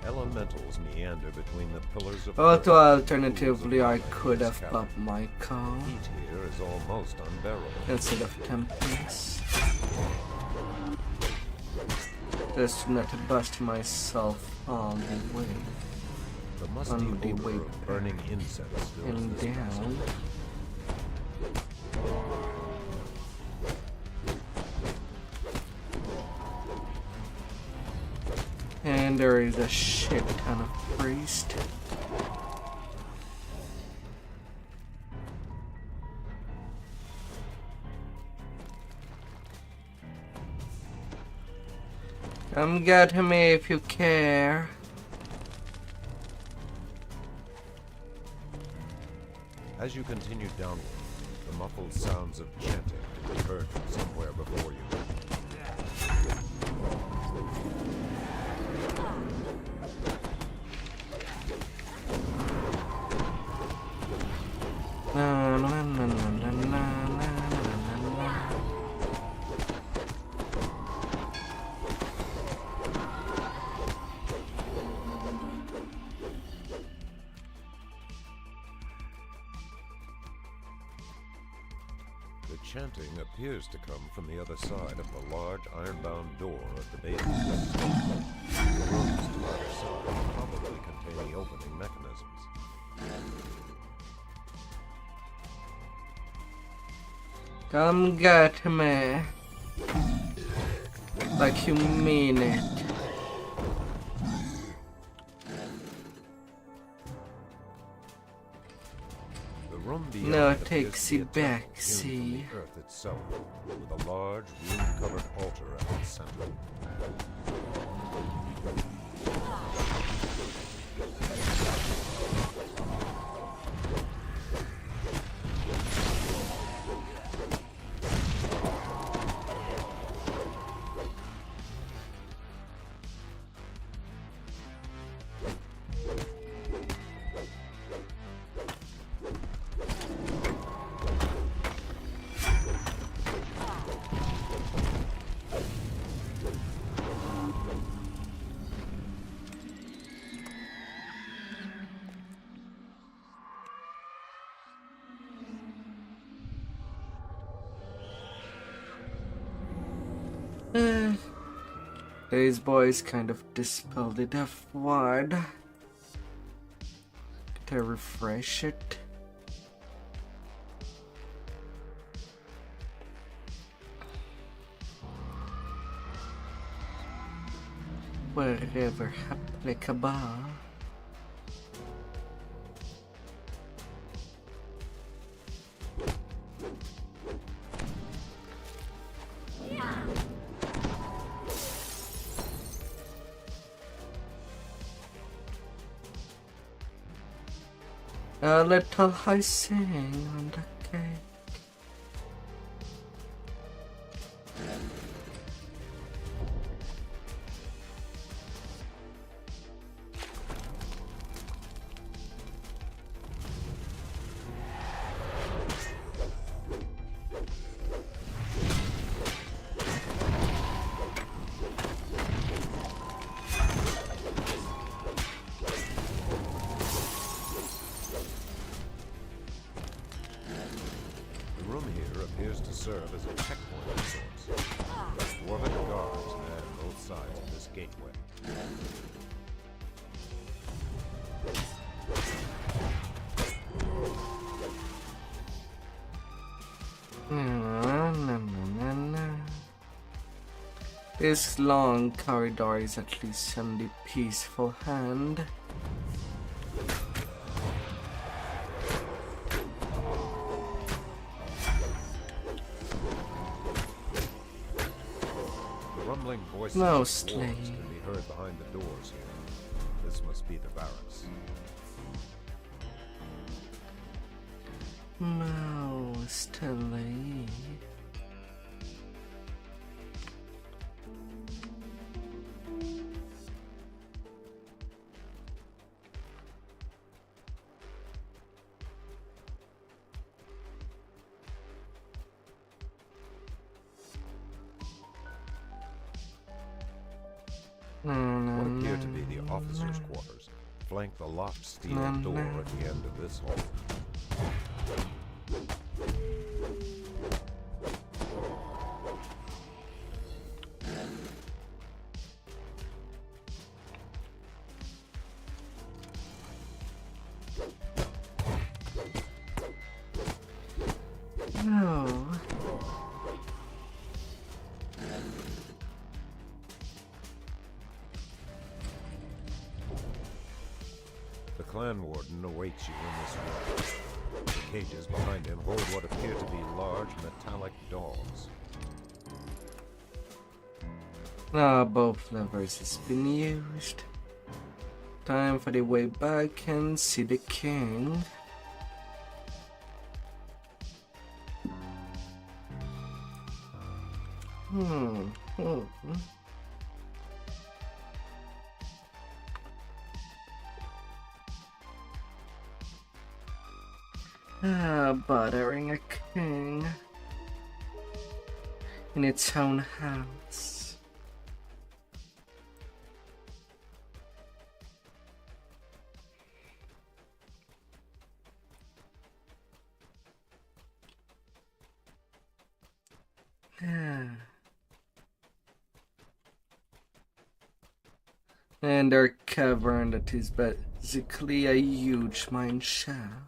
Elementals meander between the pillars of Although alternatively I could have popped my car heat here is almost unbearable. instead of tempest. Just to not bust myself all the way. The musty on the odor way of burning incense fills and this down. passage. And there is a shit ton of priest. Come get me if you care. As you continue downward, the muffled sounds of chanting can be heard from somewhere before you. Na, na, na, na, na, na, na, na. The chanting appears to come from the other side of the large iron-bound door at the base of the station. The rooms to either side probably contain the opening mechanisms. Come get me. Like you mean it. The room beyond No appears to be taxi a temple back, hewn from see. the earth itself, with a large rune-covered altar at its center. These boys kind of dispelled the F word. Could I refresh it? Wherever applicable. A little icing on the cake. Serve as a checkpoint of sorts. Dwarven guards man both sides of this gateway. This long corridor is at least on the peaceful hand. Mostly can be heard behind the doors here. This must be the barracks. Mostly. What appear to be the officers' quarters flank the locked steel door at the end of this hall. No. The clan warden awaits you in this room. The cages behind him hold what appear to be large metallic dogs. Both levers has been used. Time for the way back and see the king. Bothering a king in its own house. And our cavern that is basically a huge mine shaft.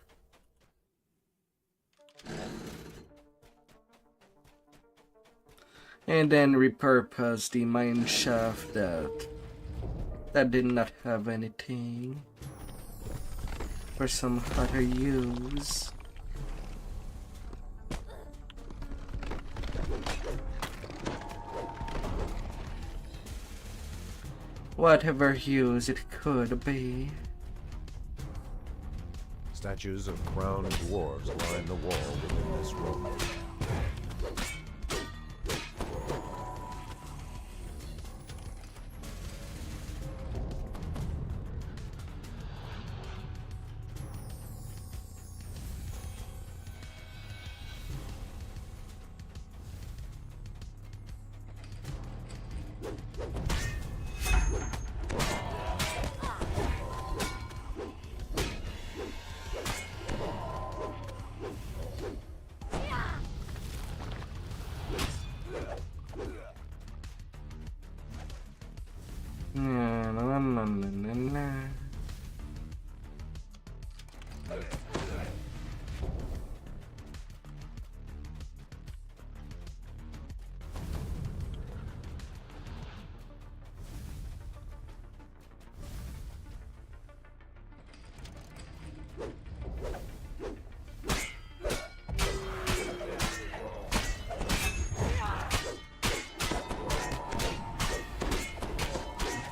And then repurpose the mine shaft that did not have anything for some other use. Whatever use it could be. Statues of crowned dwarves line the wall within this room.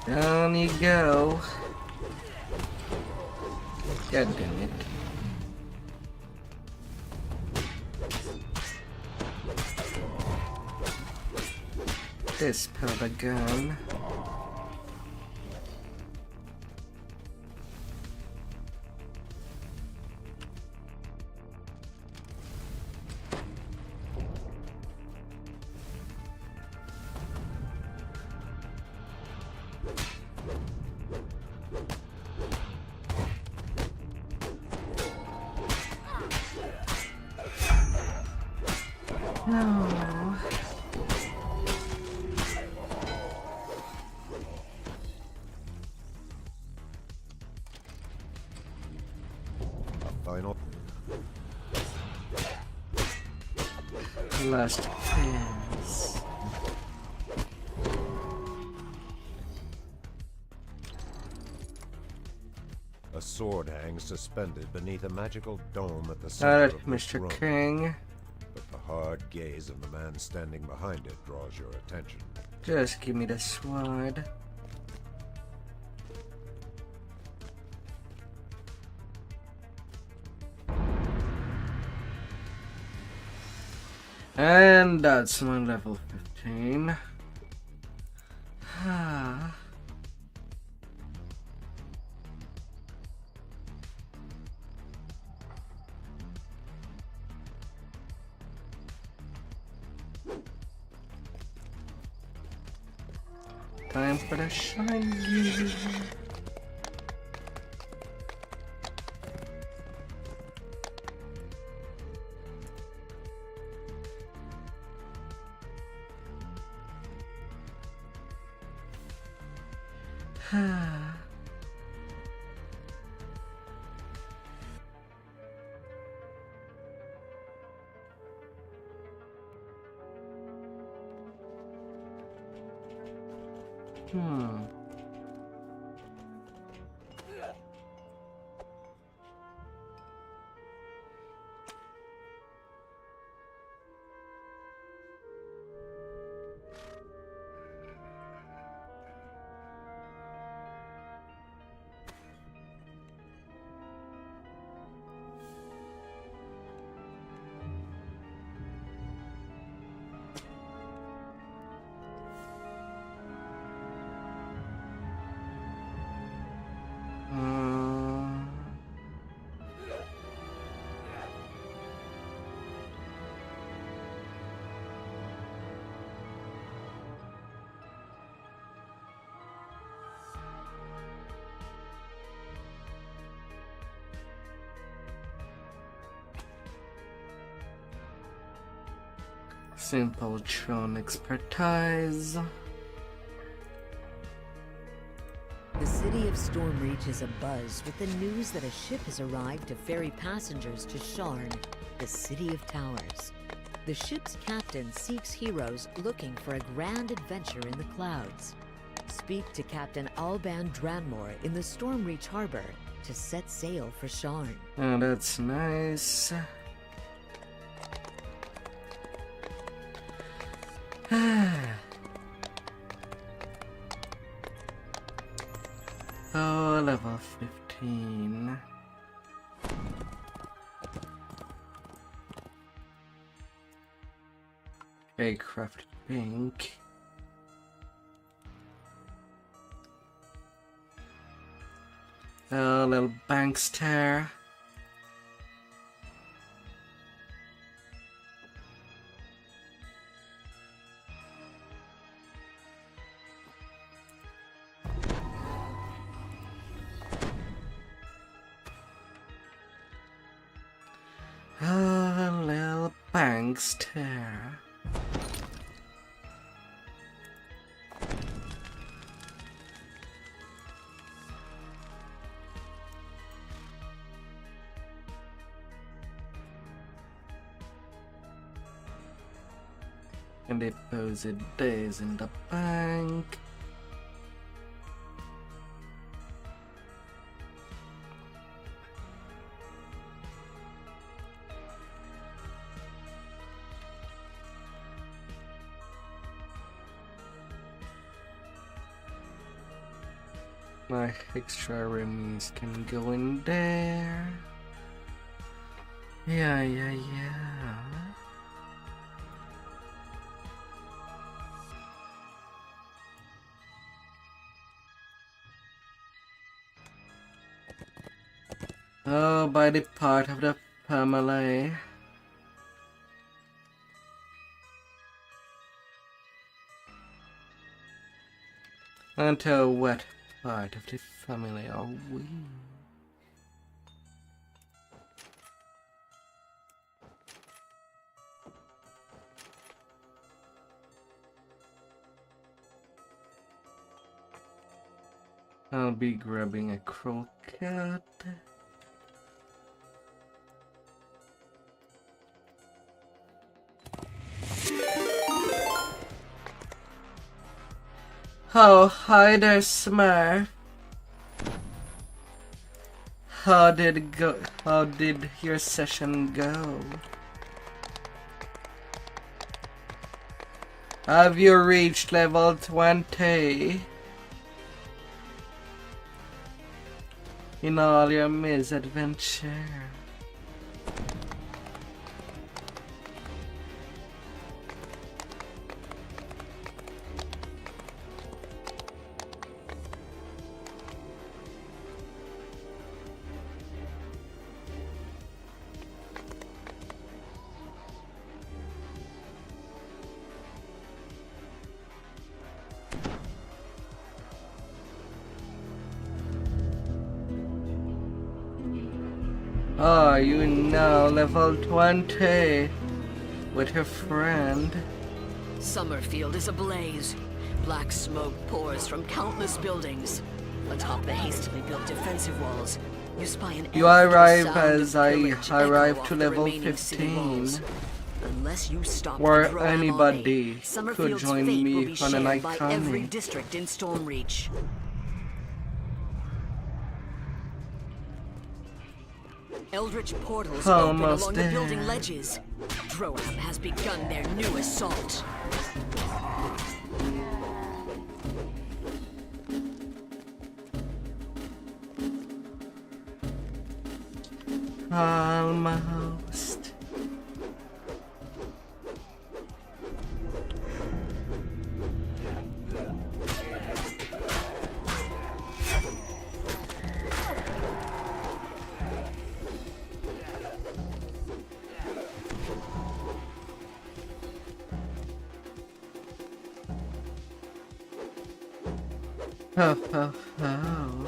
Down you go. God damn it. Dispel the gun. No. Final. Last pass. A sword hangs suspended beneath a magical dome at the center of this Mr. room. King. But the hard gaze of the man standing behind it draws your attention. Just give me the sword. And that's my level 15. Time for the shiny. Simple drone expertise. The city of Stormreach is abuzz with the news that a ship has arrived to ferry passengers to Sharn, the city of towers. The ship's captain seeks heroes looking for a grand adventure in the clouds. Speak to Captain Alban Dranmore in the Stormreach harbor to set sail for Sharn. Oh, that's nice. Oh, level 15. Aircraft pink. A little bank stare. A little bank stare. And deposit days in the bank. My extra remedies can go in there. Yeah. Oh, by the part of the family. Until what part of the family are we? I'll be grabbing a croquette. Oh, hi there, Smurf. How did your session go? Have you reached level 20? In all your misadventure. Oh, you now level 20 with her friend. Summerfield is ablaze. Black smoke pours from countless buildings. Atop the hastily built defensive walls, you spy an You elevator arrive sound as of I pillage arrive echo to off the level remaining city 15. walls. Unless you stop Where the Drow army, anybody could Summerfield's join fate me will be on an shared by every iconic. district in Stormreach. Eldritch portals open Almost along there. the building ledges. Droam has begun their new assault. Almost. Ho ho ho.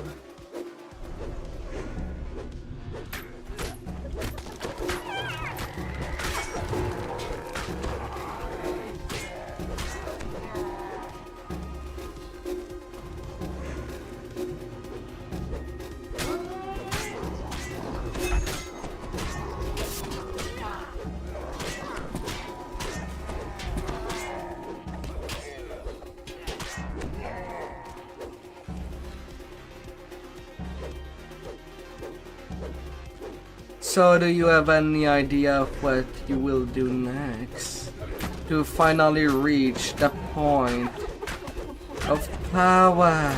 So do you have any idea of what you will do next to finally reach the point of power?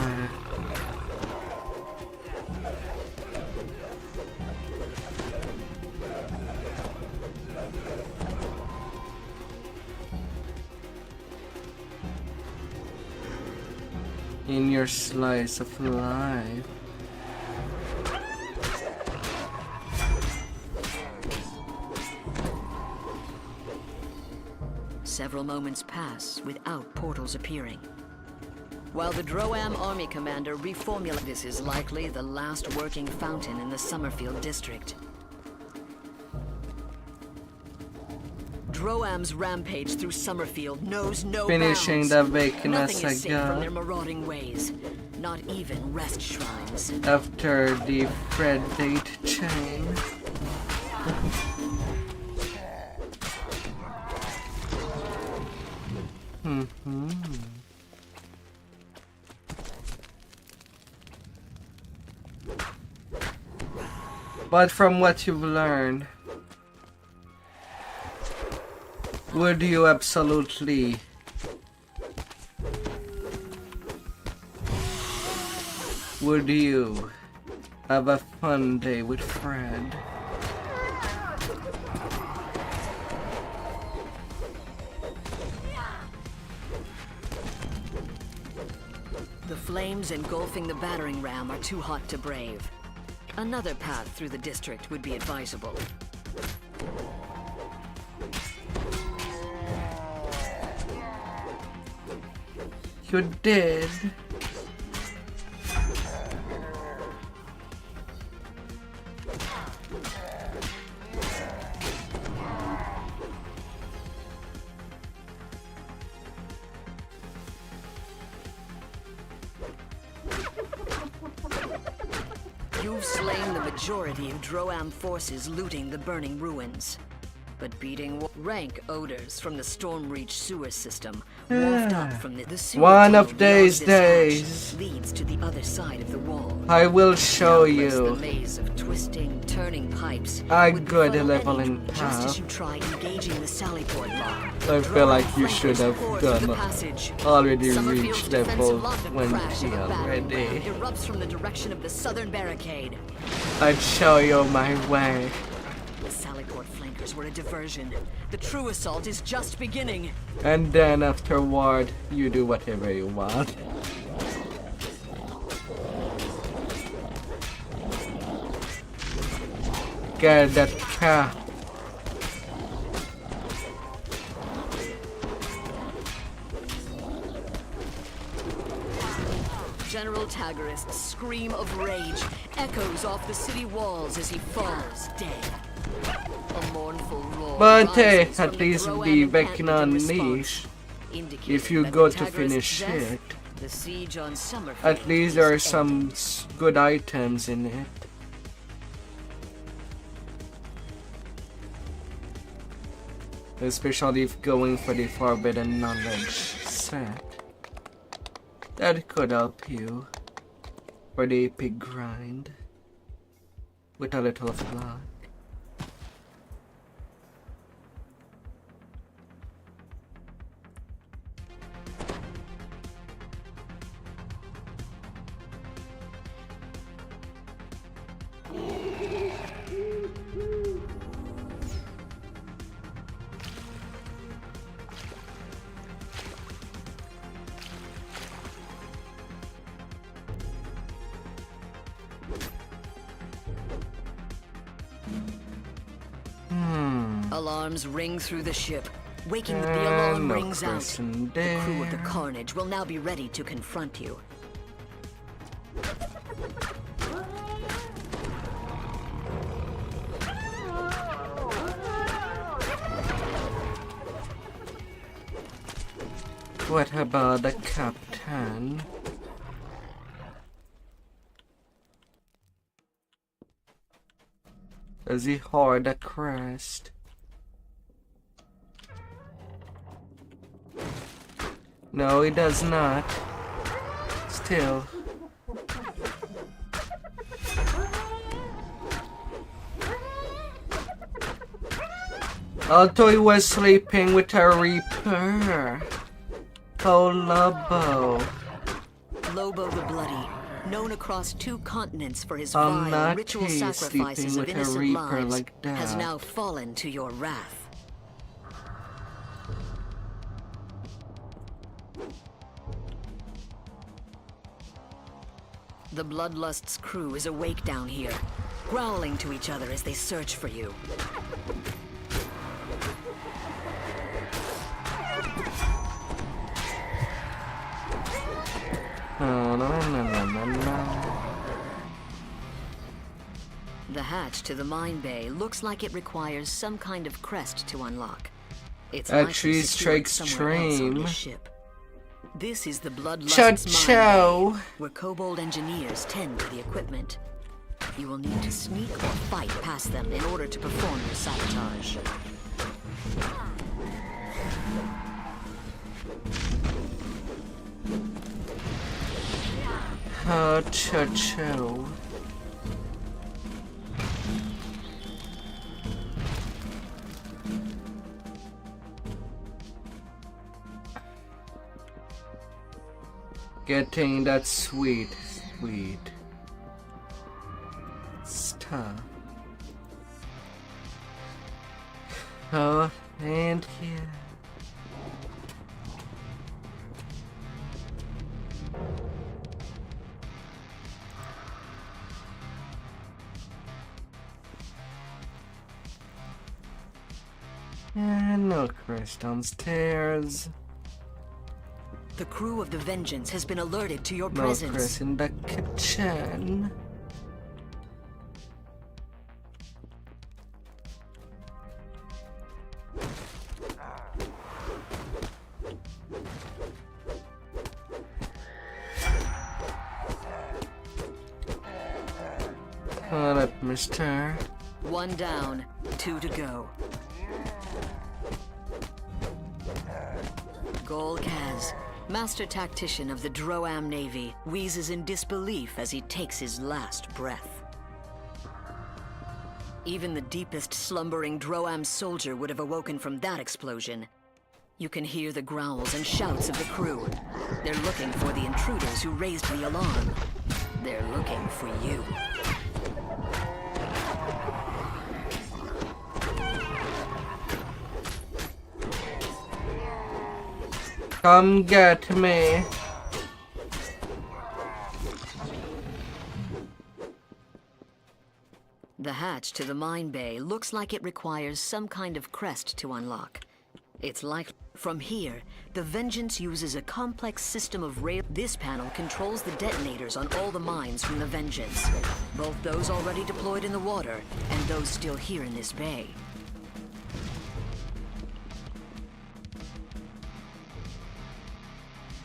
In your slice of life. Several moments pass without portals appearing. While the Droam army commander reformulates, this is likely the last working fountain in the Summerfield district. Droam's rampage through Summerfield knows no Finishing bounds. the vacant Nothing is safe from saga their marauding ways. Not even rest shrines. after the predate chain. But from what you've learned, would you absolutely have a fun day with Fred? The flames engulfing the battering ram are too hot to brave. Another path through the district would be advisable. You did. You've slain the majority of Droam forces looting the burning ruins. But beating rank odors from the Stormreach sewer system wafted up from the sewer One tunnel of these beyond this days, hatch leads to the other side of the wall. I will show Doubtless the you maze of twisting, turning pipes a would good befuddle leveling any just as path. you try engaging the Sallyport lock. I feel like you should have Pour through the done passage. already Summerfield's reached defensive level lock 20 crash of a battering ram already. erupts from the direction of the southern barricade. I'd show you my way. The Sallyport flankers were a diversion. The true assault is just beginning. And then afterward, you do whatever you want. Get that car. General Tagarist's scream of rage echoes off the city walls as he falls dead. A mournful roar But hey, rises from at the least Droam be back encampment in in a response, niche. indicating If you that go with to finish Tagarist's death, it. the siege on Summerfield At least there are is some ended. good items in it. Especially if going for the Forbidden Knowledge set. That could help you for the epic grind with a little of luck. Alarms ring through the ship. Waking with the alarm no rings out. person The crew of the there. Carnage will now be ready to confront you. What about the captain? Does he hoard a crest? No, he does not. Still. Although he was sleeping with a reaper. Oh, Lobo. Lobo the Bloody, known across 2 continents for his I'm vile not ritual sleeping sacrifices of with a innocent reaper lives, like has that. now fallen to your wrath. The Bloodlust's crew is awake down here, growling to each other as they search for you. The hatch to the mine bay looks like it requires some kind of crest to unlock. It's Actually, likely secured strike somewhere else on stream. this ship. This is the Bloodlust's Cha-chow. mine bay, where kobold engineers tend to the equipment. You will need to sneak or fight past them in order to perform your sabotage. Oh, cha-chow. Getting that sweet stuff. Oh, and here. And no crest downstairs. The crew of the Vengeance has been alerted to your No presence. crest in the kitchen. Hold up, mister. 1 down, 2 to go. Gol Kaz, master tactician of the Droam Navy, wheezes in disbelief as he takes his last breath. Even the deepest slumbering Droam soldier would have awoken from that explosion. You can hear the growls and shouts of the crew. They're looking for the intruders who raised the alarm. They're looking for you. Come get me. The hatch to the mine bay looks like it requires some kind of crest to unlock. It's likely From here, the Vengeance uses a complex system of rail. This panel controls the detonators on all the mines from the Vengeance, both those already deployed in the water and those still here in this bay.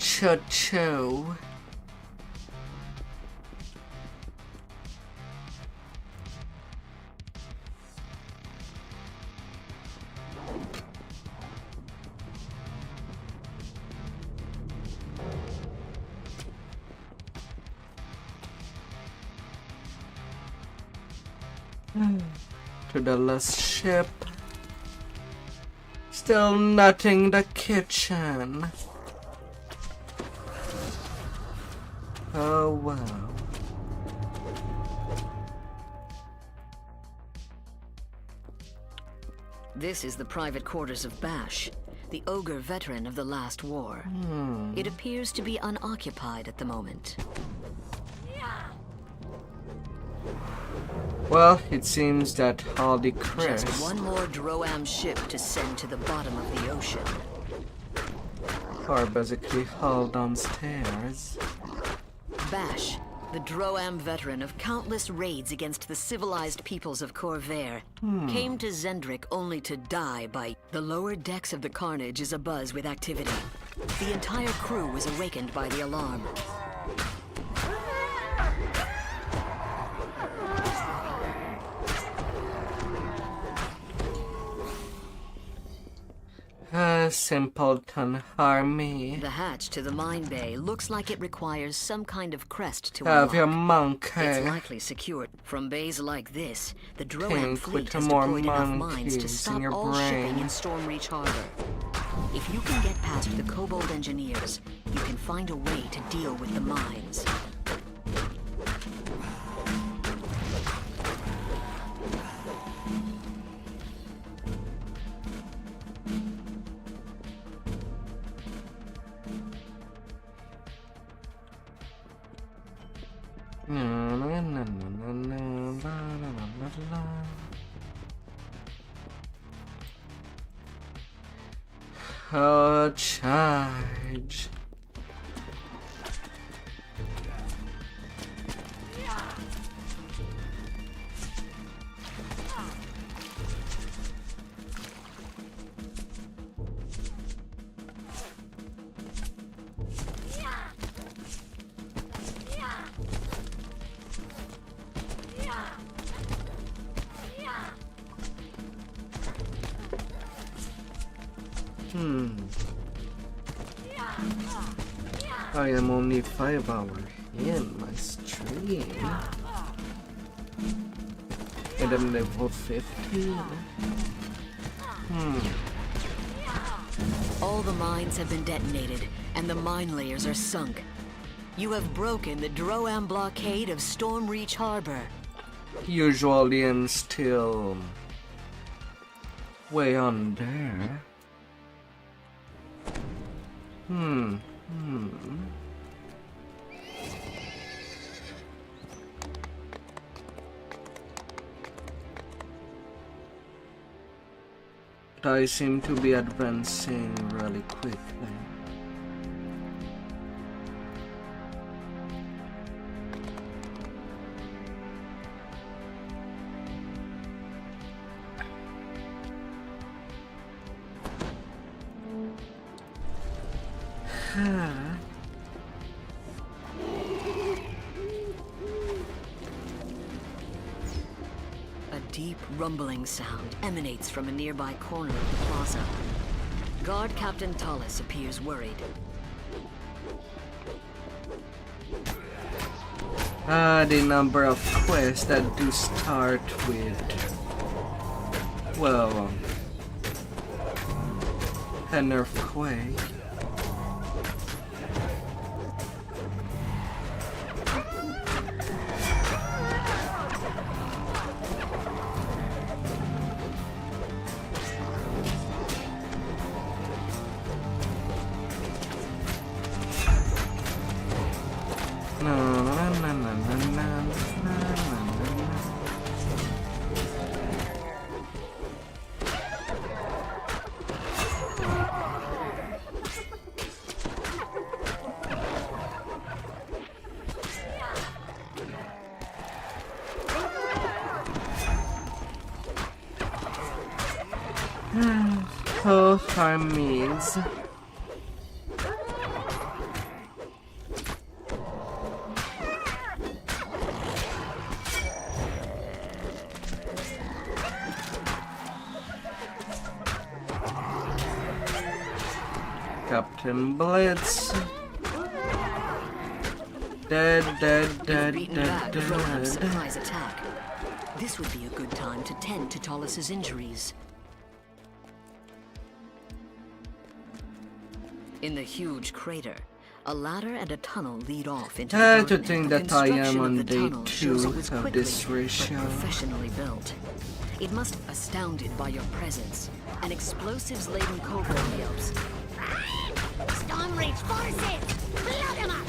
Cho-cho. To the last ship. Still nothing in the kitchen. Oh wow. This is the private quarters of Bash, the ogre veteran of the last war. It appears to be unoccupied at the moment. Well, it seems that Hardy Crest. Just one more Droam ship to send to the bottom of the ocean. Are basically hauled downstairs. Bash, the Droam veteran of countless raids against the civilized peoples of Corvair, came to Zendrik only to die by... The lower decks of the Carnage is abuzz with activity. The entire crew was awakened by the alarm. Simpleton army. The hatch to the mine bay looks like it requires some kind of crest to Have unlock. your monkey. It's likely secured. From bays like this, the Droam Think fleet with has more deployed enough mines monkeys to in stop your all brain. shipping in Stormreach Harbor. If you can get past the Kobold engineers, you can find a way to deal with the mines. Oh, charge. I am only 5 hours in my stream. And I'm level 15. All the mines have been detonated, and the mine layers are sunk. You have broken the Droam blockade of Stormreach Harbor. Usually I'm still way on there. But I seem to be advancing really quickly. A deep rumbling sound emanates from a nearby corner of the plaza. Guard Captain Tallis appears worried. The number of quests that do start with, well, an earthquake. Oh, time means. Captain Blitz. Dead. Beaten back Rohan's surprise attack. This would be a good time to tend to Tollis's injuries. In the huge crater, a ladder and a tunnel lead off into the To garden. think The that I am construction on of the day tunnel shows 2 it was of quickly, this ratio. but professionally built. It must have astounded by your presence. An explosives-laden cobra yelps. Stormreach forces! Blow them up!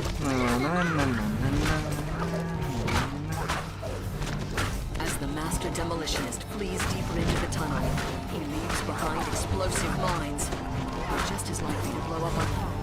As the master demolitionist flees deeper into the tunnel, he leaves behind explosive mines. They're just as likely to blow up on him.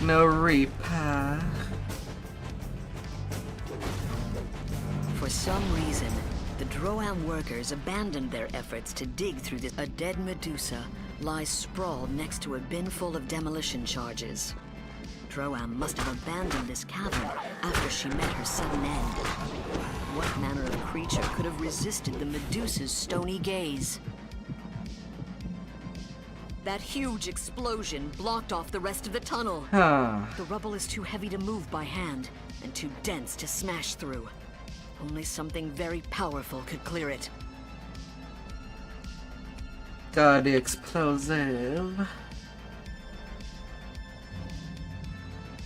No repair. For some reason, the Droam workers abandoned their efforts to dig through this. A dead Medusa lies sprawled next to a bin full of demolition charges. Droam must have abandoned this cavern after she met her sudden end. What manner of creature could have resisted the Medusa's stony gaze? That huge explosion blocked off the rest of the tunnel. The rubble is too heavy to move by hand, and too dense to smash through. Only something very powerful could clear it. Got the explosive.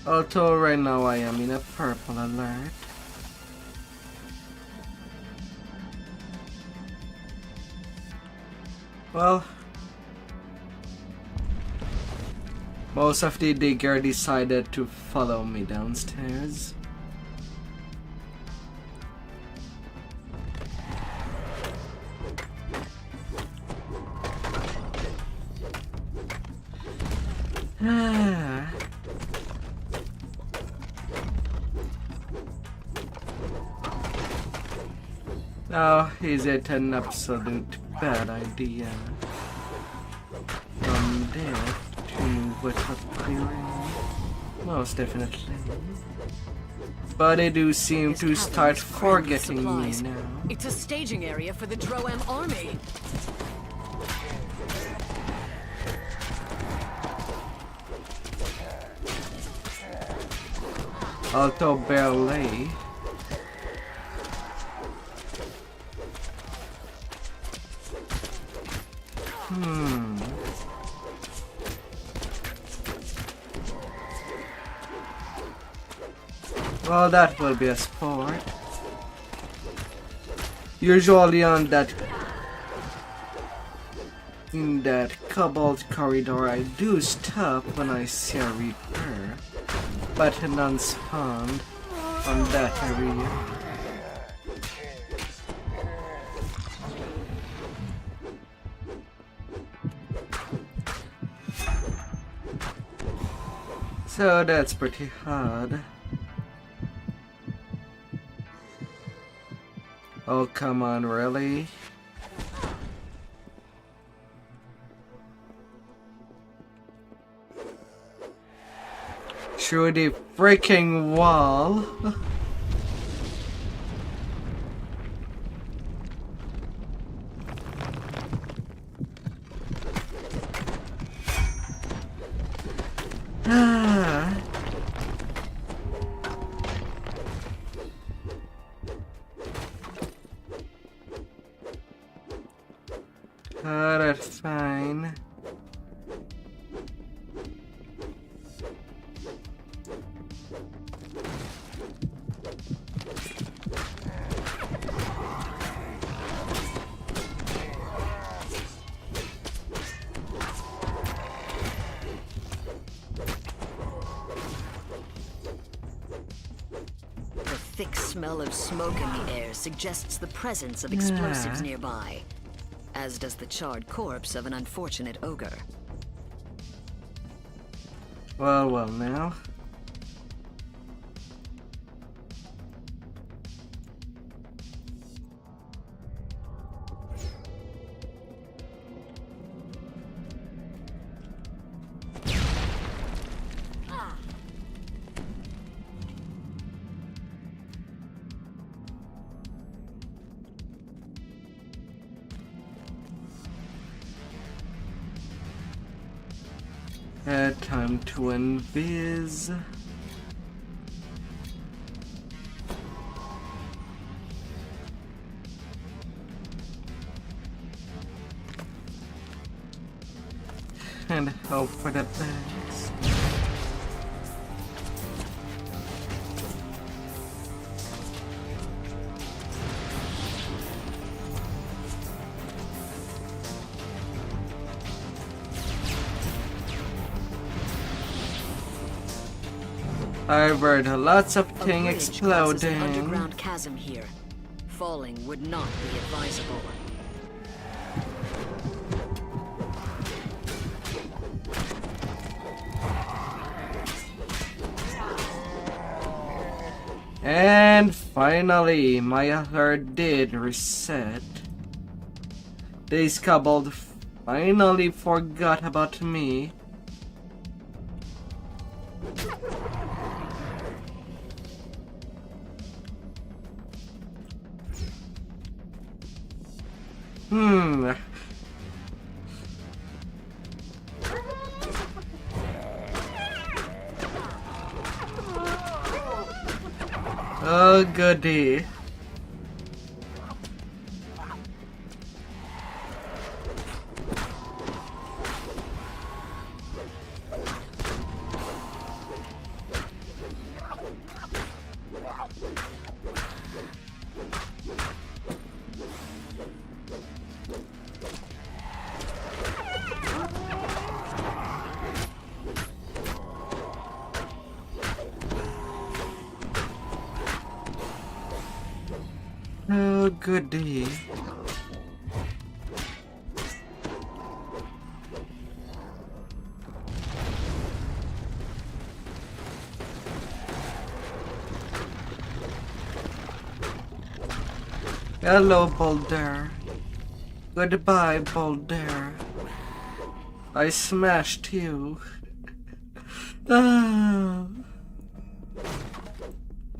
Although right now I am in a purple alert. Well, most of the digger decided to follow me downstairs. Oh, is it an absolute bad idea from there to move with a clearing? Most definitely. But they do seem to start forgetting me now. It's a staging area for the Droam army. Although barely. Well, that will be a sport. Usually on that, in that cobalt corridor, I do stop when I see a reaper, but none spawned on that area. So that's pretty hard. Oh, come on, really? Through the freaking wall? That's fine. thick smell of smoke in the air suggests the presence of explosives nearby, as does the charred corpse of an unfortunate ogre. Well, now. Time to invis. And hope for the best. I've heard lots of things exploding. An underground chasm here. Falling would not be advisable. And finally, my alert did reset. These kobolds finally forgot about me. Oh, goody. Oh, goody. Hello, Boulder. Goodbye, Boulder. I smashed you. Ah.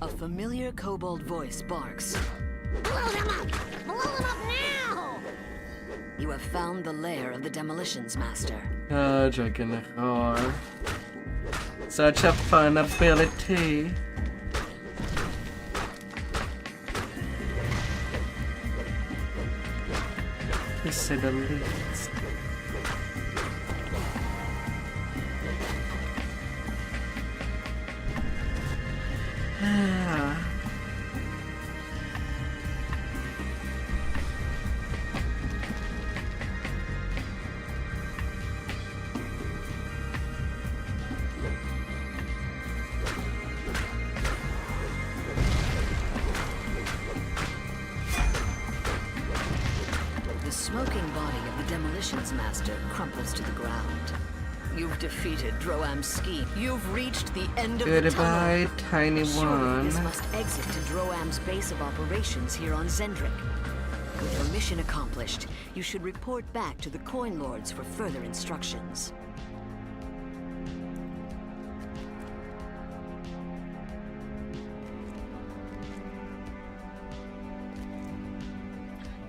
A familiar kobold voice barks. Blow them up! Blow them up now! You have found the lair of the Demolitions Master. Oh, Dragon Roar. Such a fun ability. To say the least. The smoking body of the Demolitions Master crumples to the ground. You've defeated Droam's scheme. You've reached the end of the tunnel. Goodbye, tiny Surely one. this must exit to Droam's base of operations here on Zendrik. With your mission accomplished, you should report back to the Coin Lords for further instructions.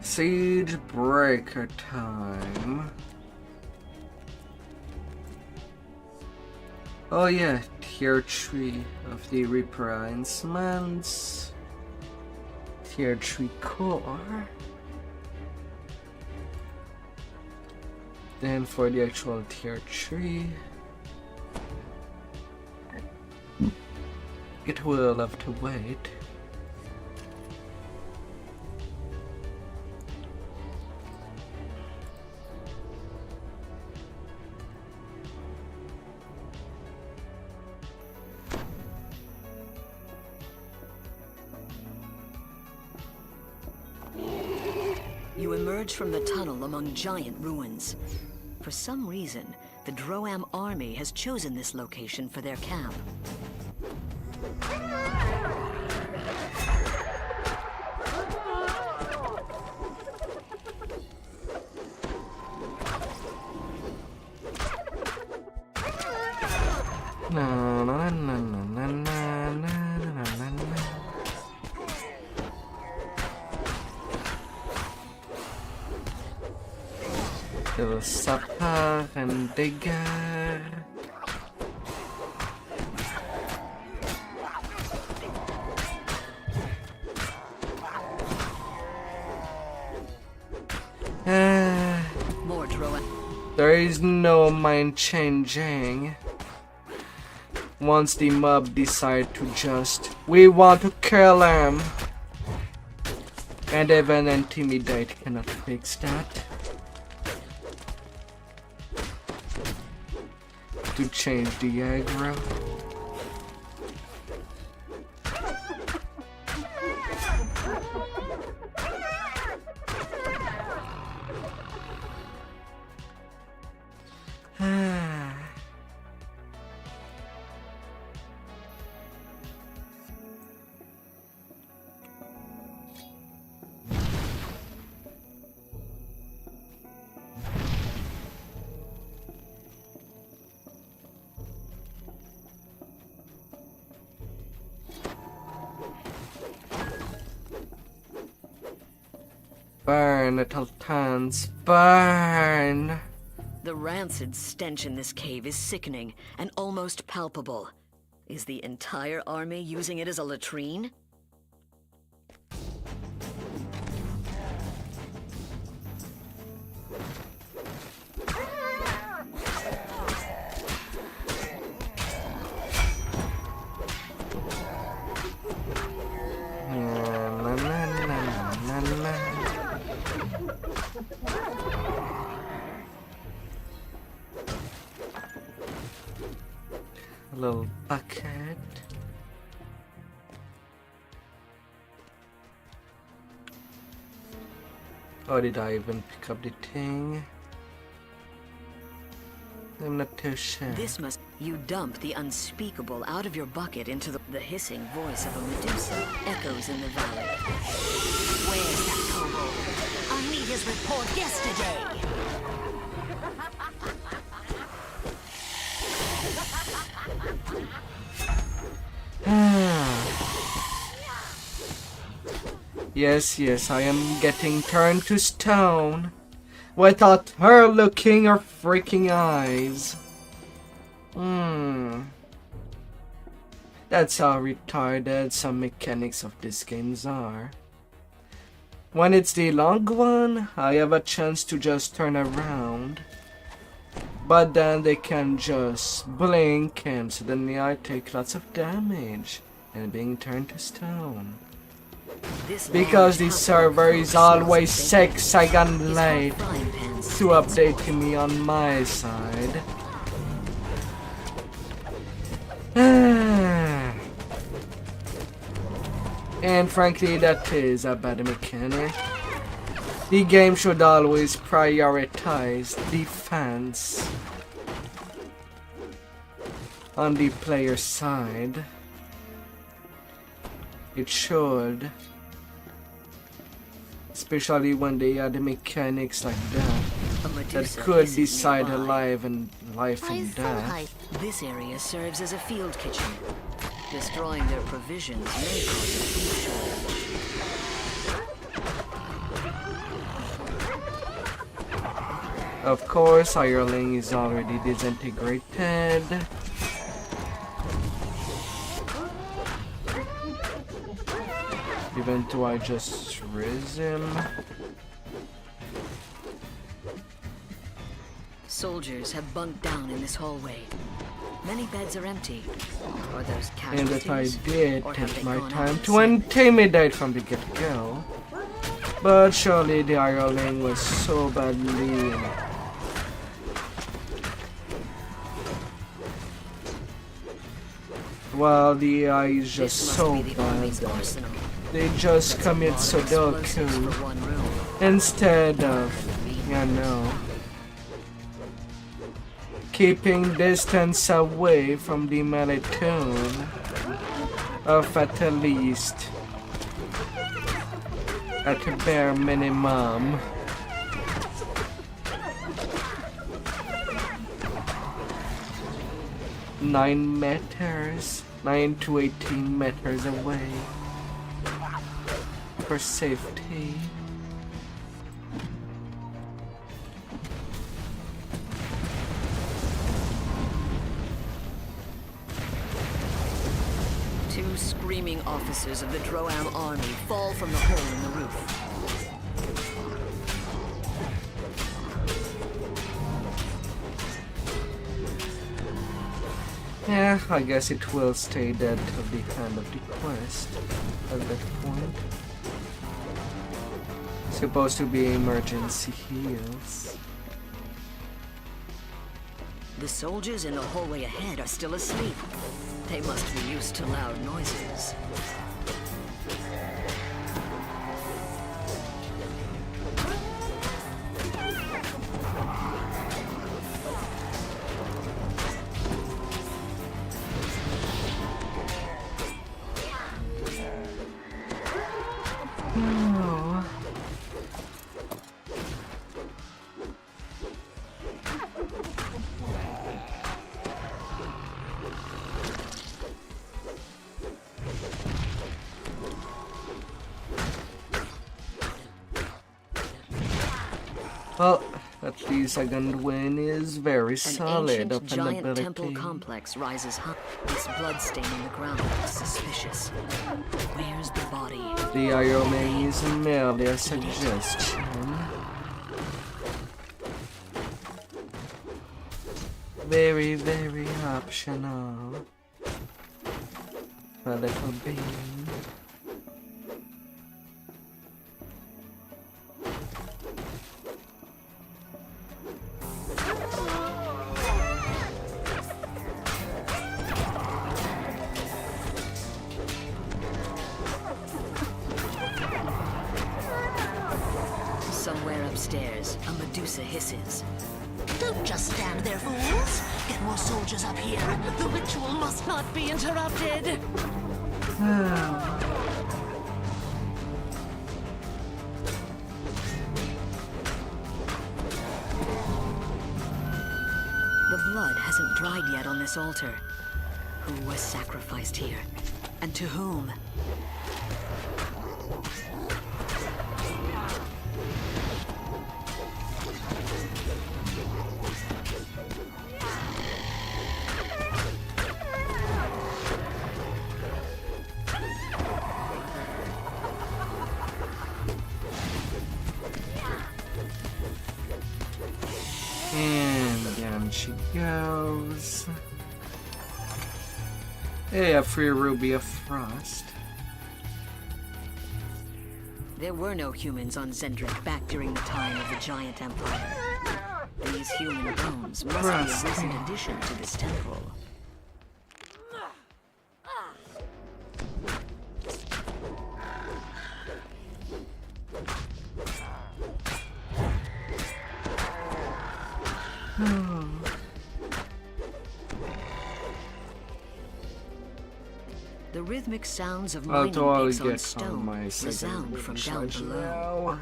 Siege breaker time. Oh yeah, tier 3 of the reprisments. Tier 3 core. Then for the actual tier 3, it will have to wait. You emerge from the tunnel among giant ruins. For some reason, the Droam army has chosen this location for their camp. Na, na, na, na, na, na, na, na, na. Filsafat Degar. More Droam. There is no mind changing. Once the mob decide to just, we want to kill him, and even intimidate cannot fix that. To change the aggro. Burn, little tons, burn! The rancid stench in this cave is sickening and almost palpable. Is the entire army using it as a latrine? A little bucket. Or did I even pick up the thing? I'm not too sure. This must... You dump the unspeakable out of your bucket into the hissing voice of a Medusa echoes in the valley. Where's that kobold? I need his report yesterday! Yes, I am getting turned to stone without her looking her freaking eyes. That's how retarded some mechanics of these games are. When it's the long one, I have a chance to just turn around. But then they can just blink and suddenly I take lots of damage and being turned to stone. Because the server is always 6 seconds late to update me on my side. And frankly, that is a bad mechanic. The game should always prioritize defense on the player side. It should. Especially when they add mechanics like that could decide a life and death. This area serves as a field kitchen. Destroying their provisions may cause a food shortage. Of course, hireling is already disintegrated. Even though I just raise him. Soldiers have bunked down in this hallway. Many beds are empty. Are those And casualties? if I did Or have take they my gone time out to intimidate from the get-go. But surely the hireling was so badly... Well, the AI is just so bad. They just commit Sudoku. Instead of, you know, keeping distance away from the melatonin, of at least, at a bare minimum, 9 meters, 9 to 18 meters away for safety. Two screaming officers of the Droam army fall from the hole in the roof. Yeah, I guess it will stay dead till the end of the quest at that point. Supposed to be emergency heals. The soldiers in the hallway ahead are still asleep. They must be used to loud noises. Well, at least second win is very solid. An ancient giant temple complex rises high. This bloodstain on the ground looks suspicious. Where's the body? The Ironing is merely a suggestion. Very, very optional. A little bean. Somewhere upstairs, a Medusa hisses. Don't just stand there, fools! Get more soldiers up here. The ritual must not be interrupted. The blood hasn't dried yet on this altar. Who was sacrificed here? And to whom? And down she goes. Hey, a free Ruby of Frost. There were no humans on Zendrick back during the time of the Giant Empire. These human bones must be a recent addition to this temple. The rhythmic sounds of mining picks on stone resound from down below.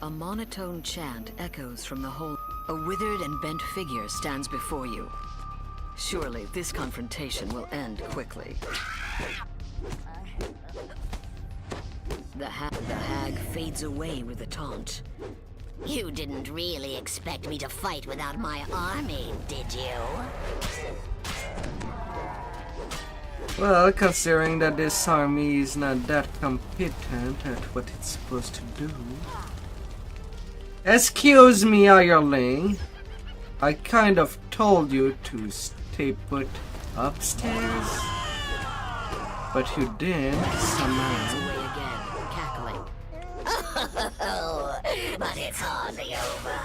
A monotone chant echoes from the whole. A withered and bent figure stands before you. Surely this confrontation will end quickly. The hag fades away with a taunt. You didn't really expect me to fight without my army, did you? Well, considering that this army is not that competent at what it's supposed to do. Excuse me, Ireling. I kind of told you to stay put upstairs, but you did somehow. Away again, cackling. But it's hardly over.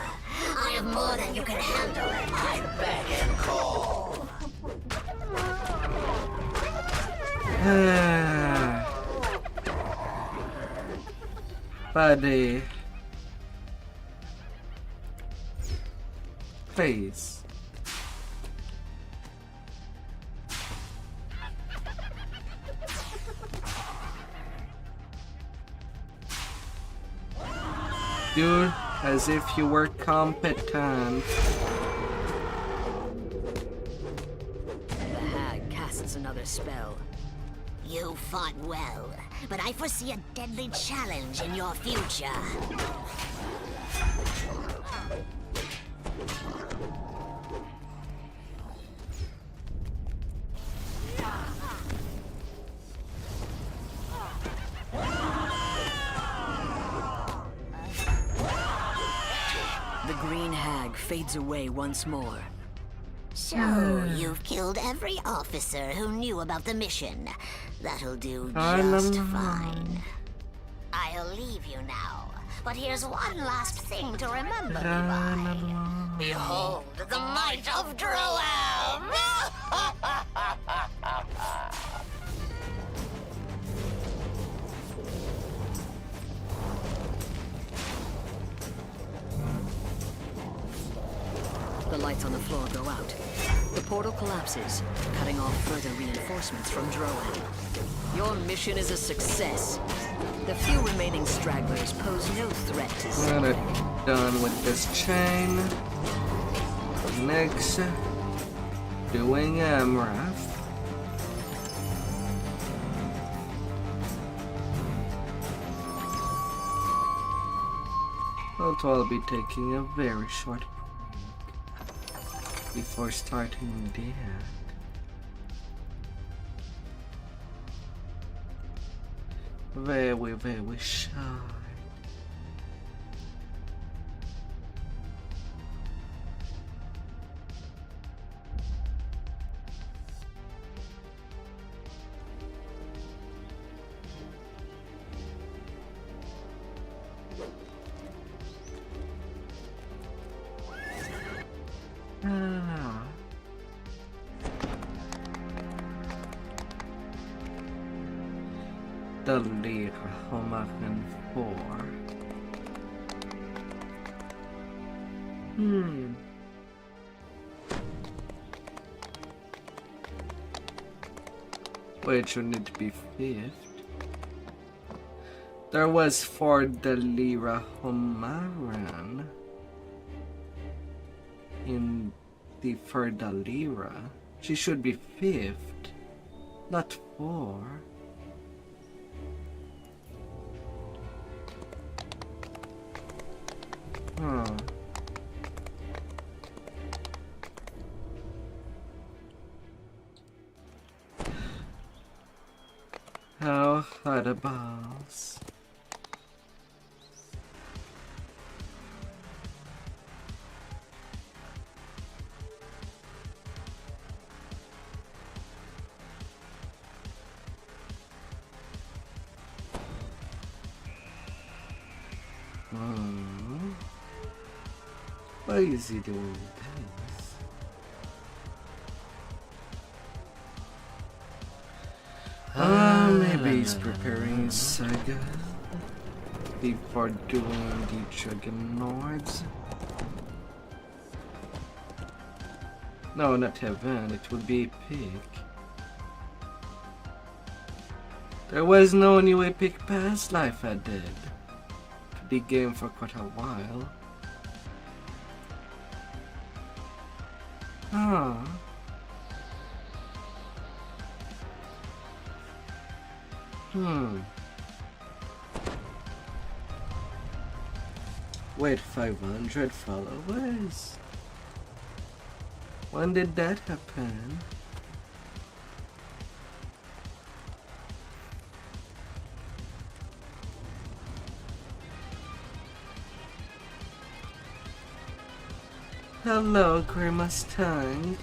I have more than you can handle, and I beg and call. Buddy. Please. Dude, as if you were competent. The hag casts another spell. You fought well, but I foresee a deadly challenge in your future. The green hag fades away once more. So, you've killed every officer who knew about the mission. That'll do just fine. I'll leave you now, but here's one last thing to remember me by. Behold the might of Droam! The lights on the floor go out. The portal collapses, cutting off further reinforcements from Droam. Your mission is a success. The few remaining stragglers pose no threat to We're done with this chain. Next, doing Amrath. But I'll be taking a very short break before starting that. Very, very shy. The lead Homaken 4. Wait, shouldn't it be 5th? There was for the Lira Homaran in the for the Lira. She should be 5th, not 4. How are the balls? Why is he doing this? Maybe he's preparing his saga before doing the Juggernauts. No, not heaven, it would be epic. There was no new epic past life I did. The game for quite a while. Wait, 500 followers? When did that happen? Hello, Grey Mustang.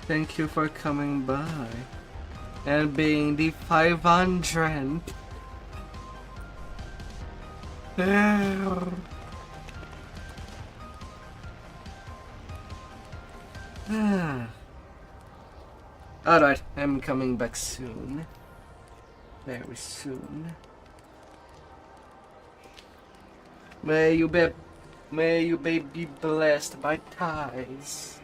Thank you for coming by and being the 500. Alright, I'm coming back soon. Very soon. May you be blessed by ties.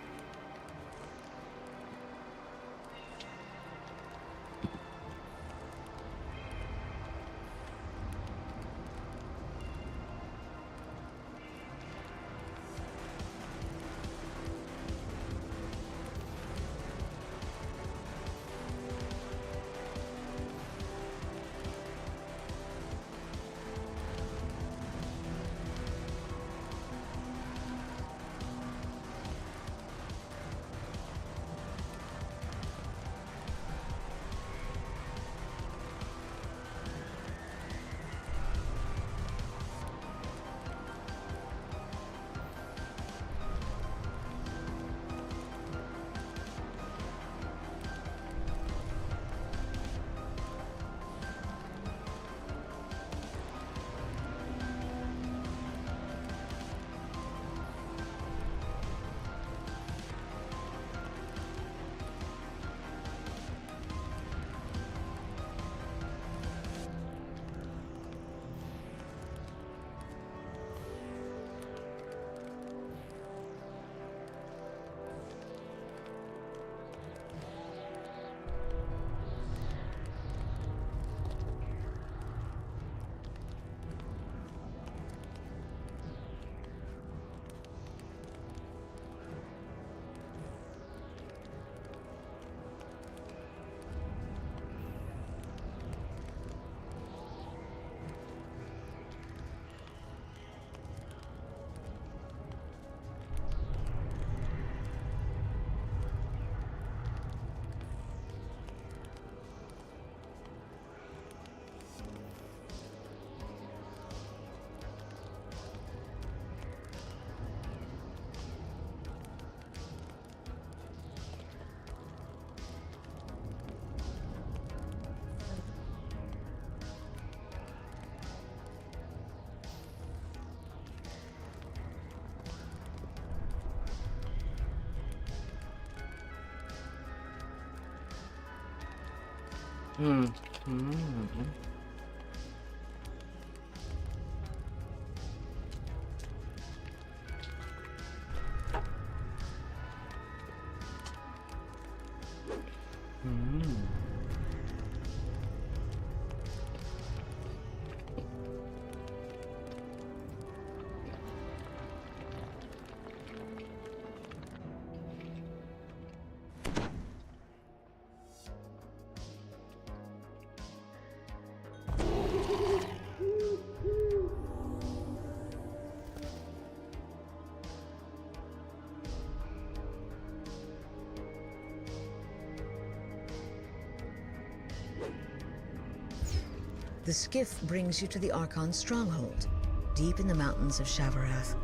The skiff brings you to the Archon stronghold, deep in the mountains of Shavarath.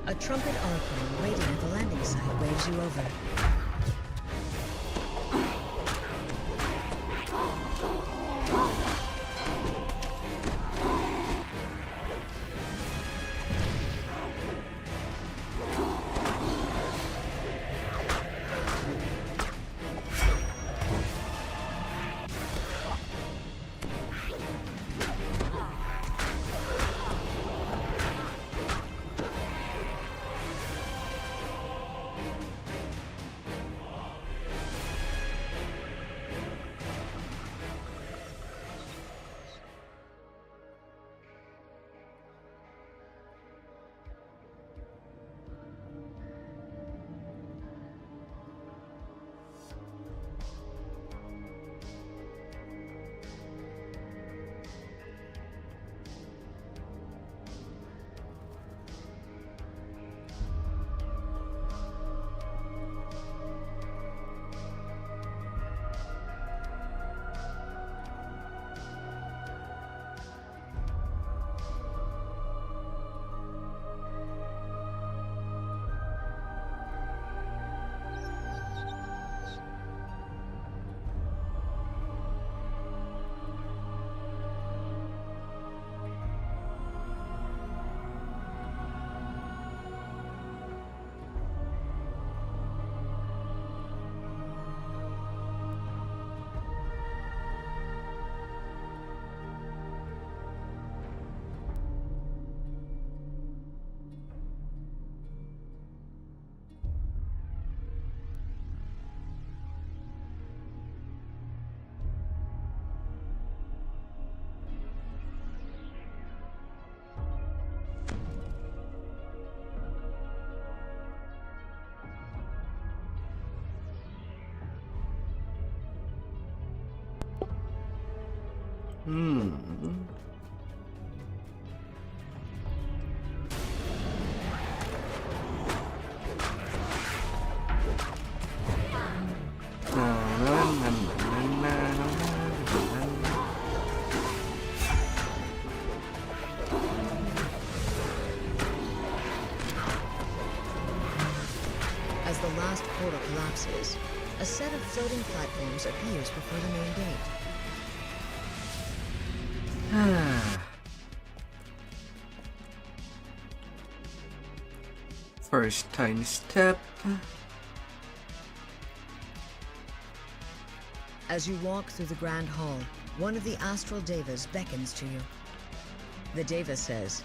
A trumpet Archon waiting at the landing site waves you over. Hmm. As the last portal collapses, a set of floating platforms appears before the main gate. First tiny step. As you walk through the Grand Hall, one of the astral devas beckons to you. The deva says,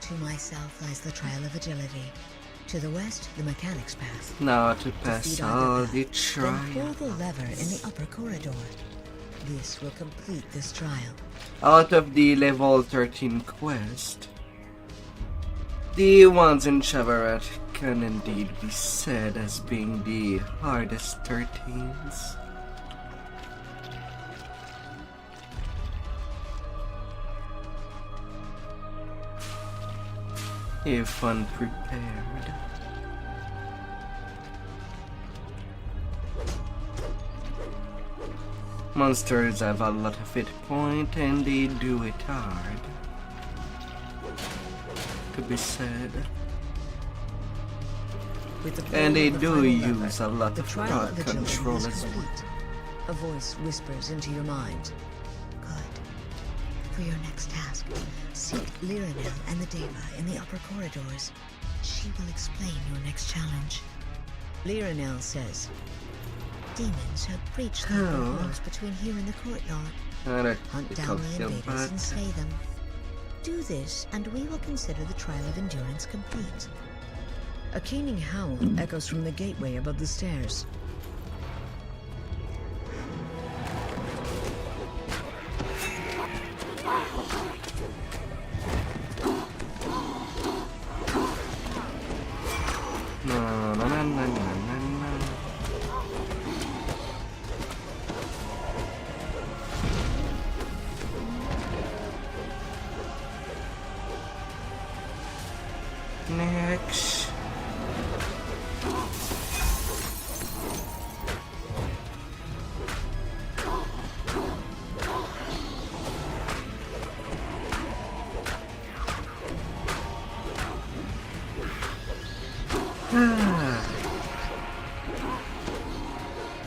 "To my south lies the trail of agility. To the west, the mechanics path. Now to pass Defeat all either the path, then trials. pull the lever in the upper corridor. This will complete this trial." Out of the level 13 quest, the ones in Chavarat can indeed be said as being the hardest 13s. If unprepared. Monsters have a lot of hit point and they do it hard. Could be said. With the And they pull of the do final use lever, a lot the of trial crowd of agility control is as well. complete. A voice whispers into your mind. Good. For your next task, seek Liranel and the Deva in the upper corridors. She will explain your next challenge. Liranel says, "Demons have breached the upper Oh. halls between here and the courtyard. Alright, Hunt we down can't the kill invaders back. and slay them. Do this, and we will consider the trial of endurance complete." A keening howl echoes from the gateway above the stairs. No, no, no, no, no, no, no. Next.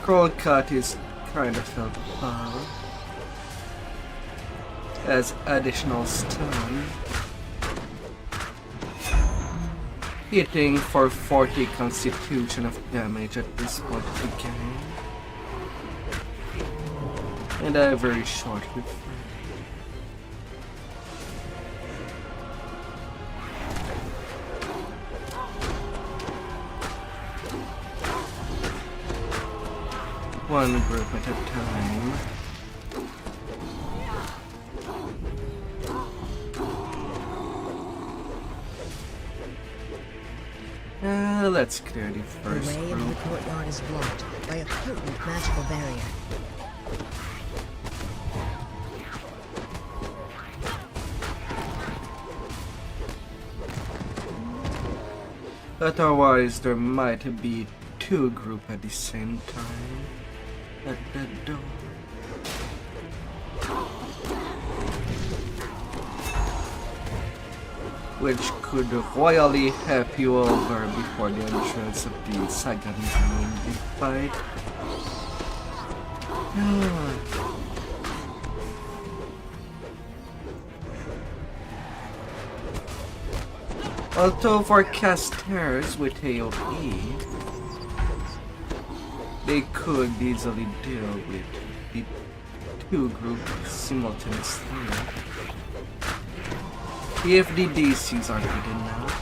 Cold cut is kind of helpful as additional stun. Hitting for 40 constitution of damage at this point of the game. And a very short refresh. One group at a time. Let's clear the The first way into the group. courtyard is blocked by a potent magical barrier. Otherwise, there might be two groups at the same time at the door. Which could royally help you over before the entrance of the second main big fight. Although for casters with AoE, they could easily deal with the two groups simultaneously. If the DCs are good enough.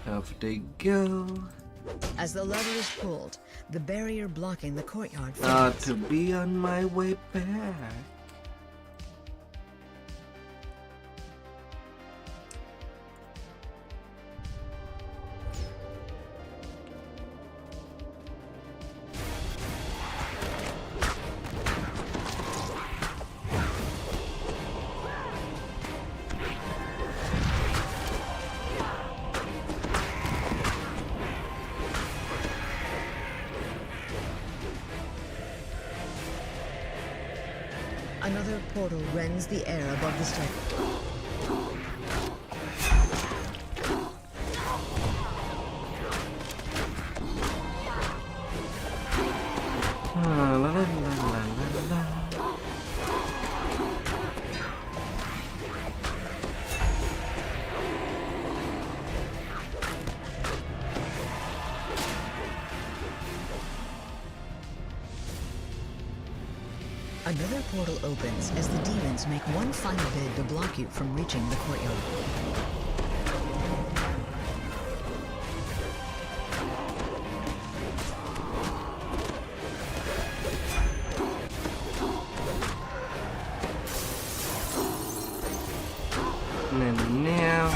Off they go. As the lever is pulled, the barrier blocking the courtyard Not fades. to be on my way back. Another portal rends the air above the stairway. La la la la la la. Another portal opens as the demons make one final bid to block you from reaching the courtyard. Now.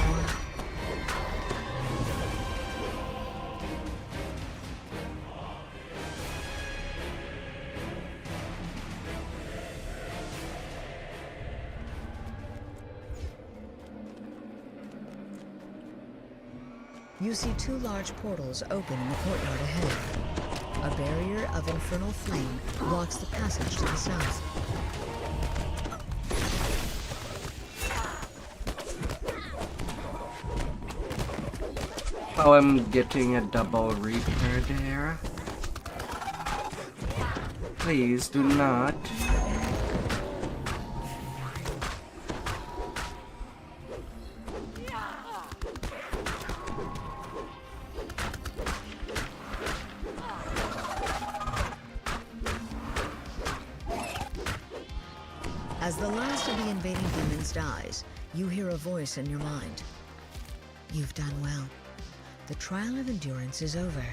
You see two large portals open in the courtyard ahead. A barrier of infernal flame blocks the passage to the south. How I'm getting a double reaper there. Please do not. As the last of the invading demons dies, you hear a voice in your mind. You've done well. The trial of endurance is over.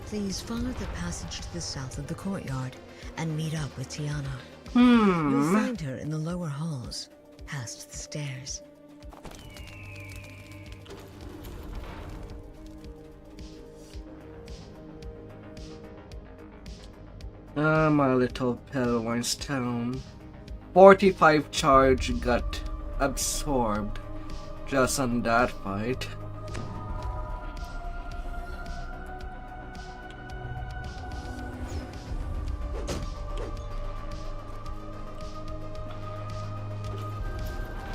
Please follow the passage to the south of the courtyard and meet up with Tiana. You'll find her in the lower halls, past the stairs. My little Pellwine's town. 45 charge got absorbed just on that fight.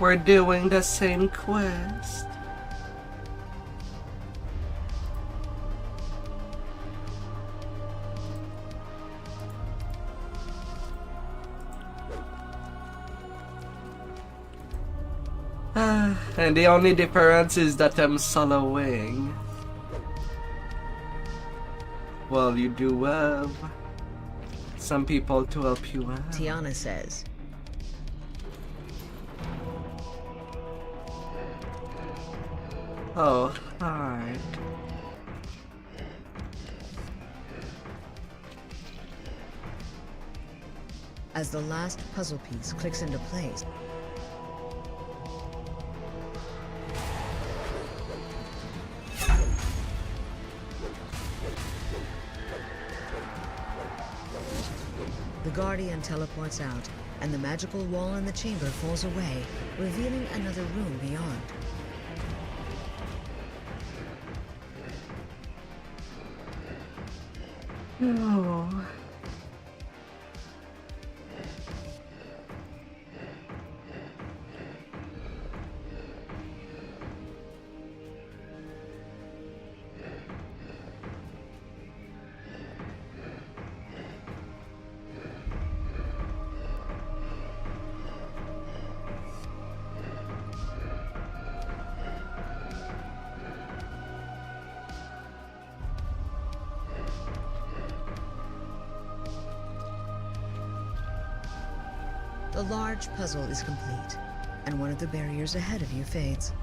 We're doing the same quest. And the only difference is that I'm soloing. Well, you do have some people to help you out. Tiana says, oh, hard. as the last puzzle piece clicks into place. The Guardian teleports out, and the magical wall in the chamber falls away, revealing another room beyond. No. The large puzzle is complete, and one of the barriers ahead of you fades.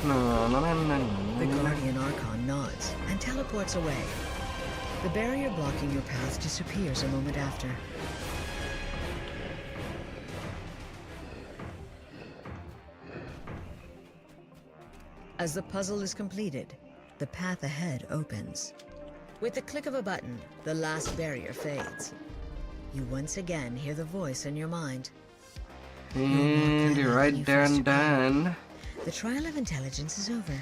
The Guardian Archon nods and teleports away. The barrier blocking your path disappears a moment after. As the puzzle is completed, the path ahead opens. With the click of a button, the last barrier fades. You once again hear the voice in your mind. And you're right there and done. The trial of intelligence is over.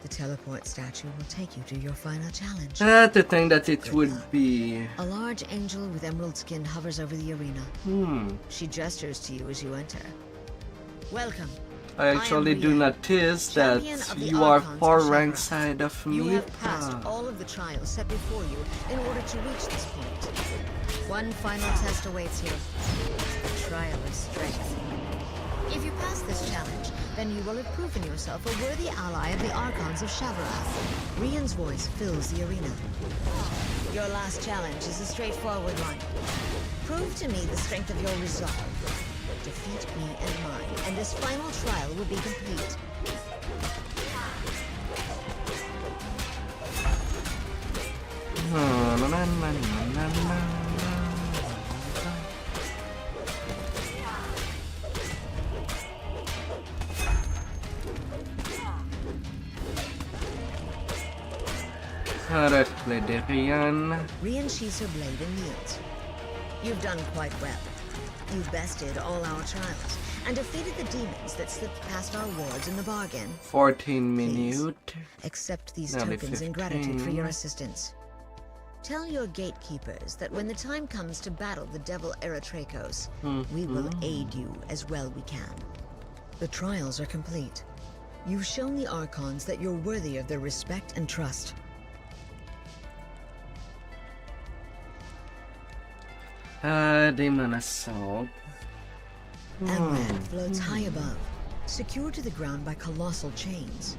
The teleport statue will take you to your final challenge. To think that it would be. A large angel with emerald skin hovers over the arena. She gestures to you as you enter. Welcome. I actually do notice that you are far rank side of me. You have passed all of the trials set before you in order to reach this point. One final test awaits you. The trial of strength. If you pass this challenge, then you will have proven yourself a worthy ally of the Archons of Shavarath. Rian's voice fills the arena. Your last challenge is a straightforward one. Prove to me the strength of your resolve. Defeat me and mine, and this final trial will be complete. Rian sheathes her blade and yields. You've done quite well. You've bested all our trials and defeated the demons that slipped past our wards in the bargain. 14 minutes. Accept these tokens in gratitude for your assistance. Tell your gatekeepers that when the time comes to battle the devil Eritrakos, we will aid you as well we can. The trials are complete. You've shown the Archons that you're worthy of their respect and trust. Demon assault. Amran floats high above, secured to the ground by colossal chains.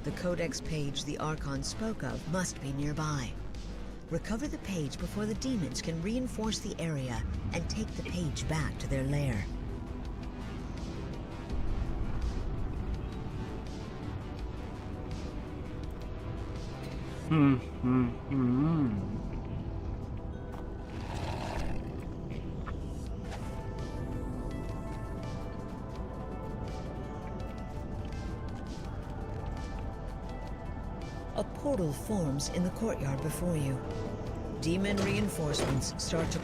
The codex page the Archon spoke of must be nearby. Recover the page before the demons can reinforce the area and take the page back to their lair. A portal forms in the courtyard before you. Demon reinforcements start to...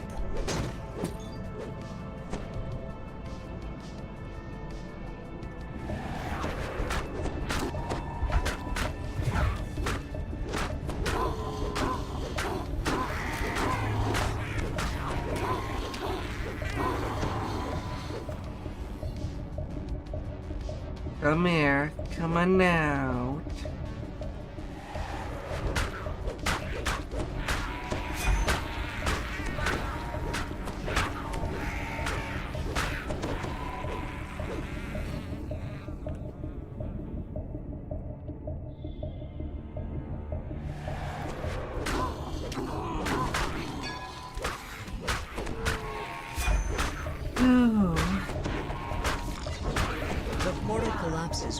Come here. Come on now.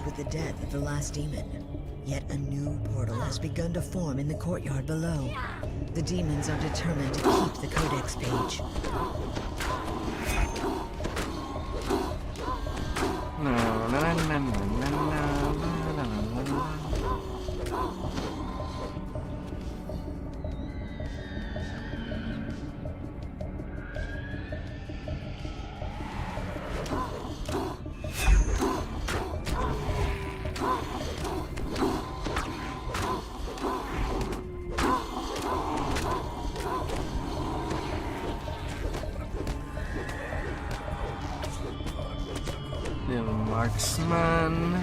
With the death of the last demon. Yet a new portal has begun to form in the courtyard below. The demons are determined to keep the codex page. Marksman.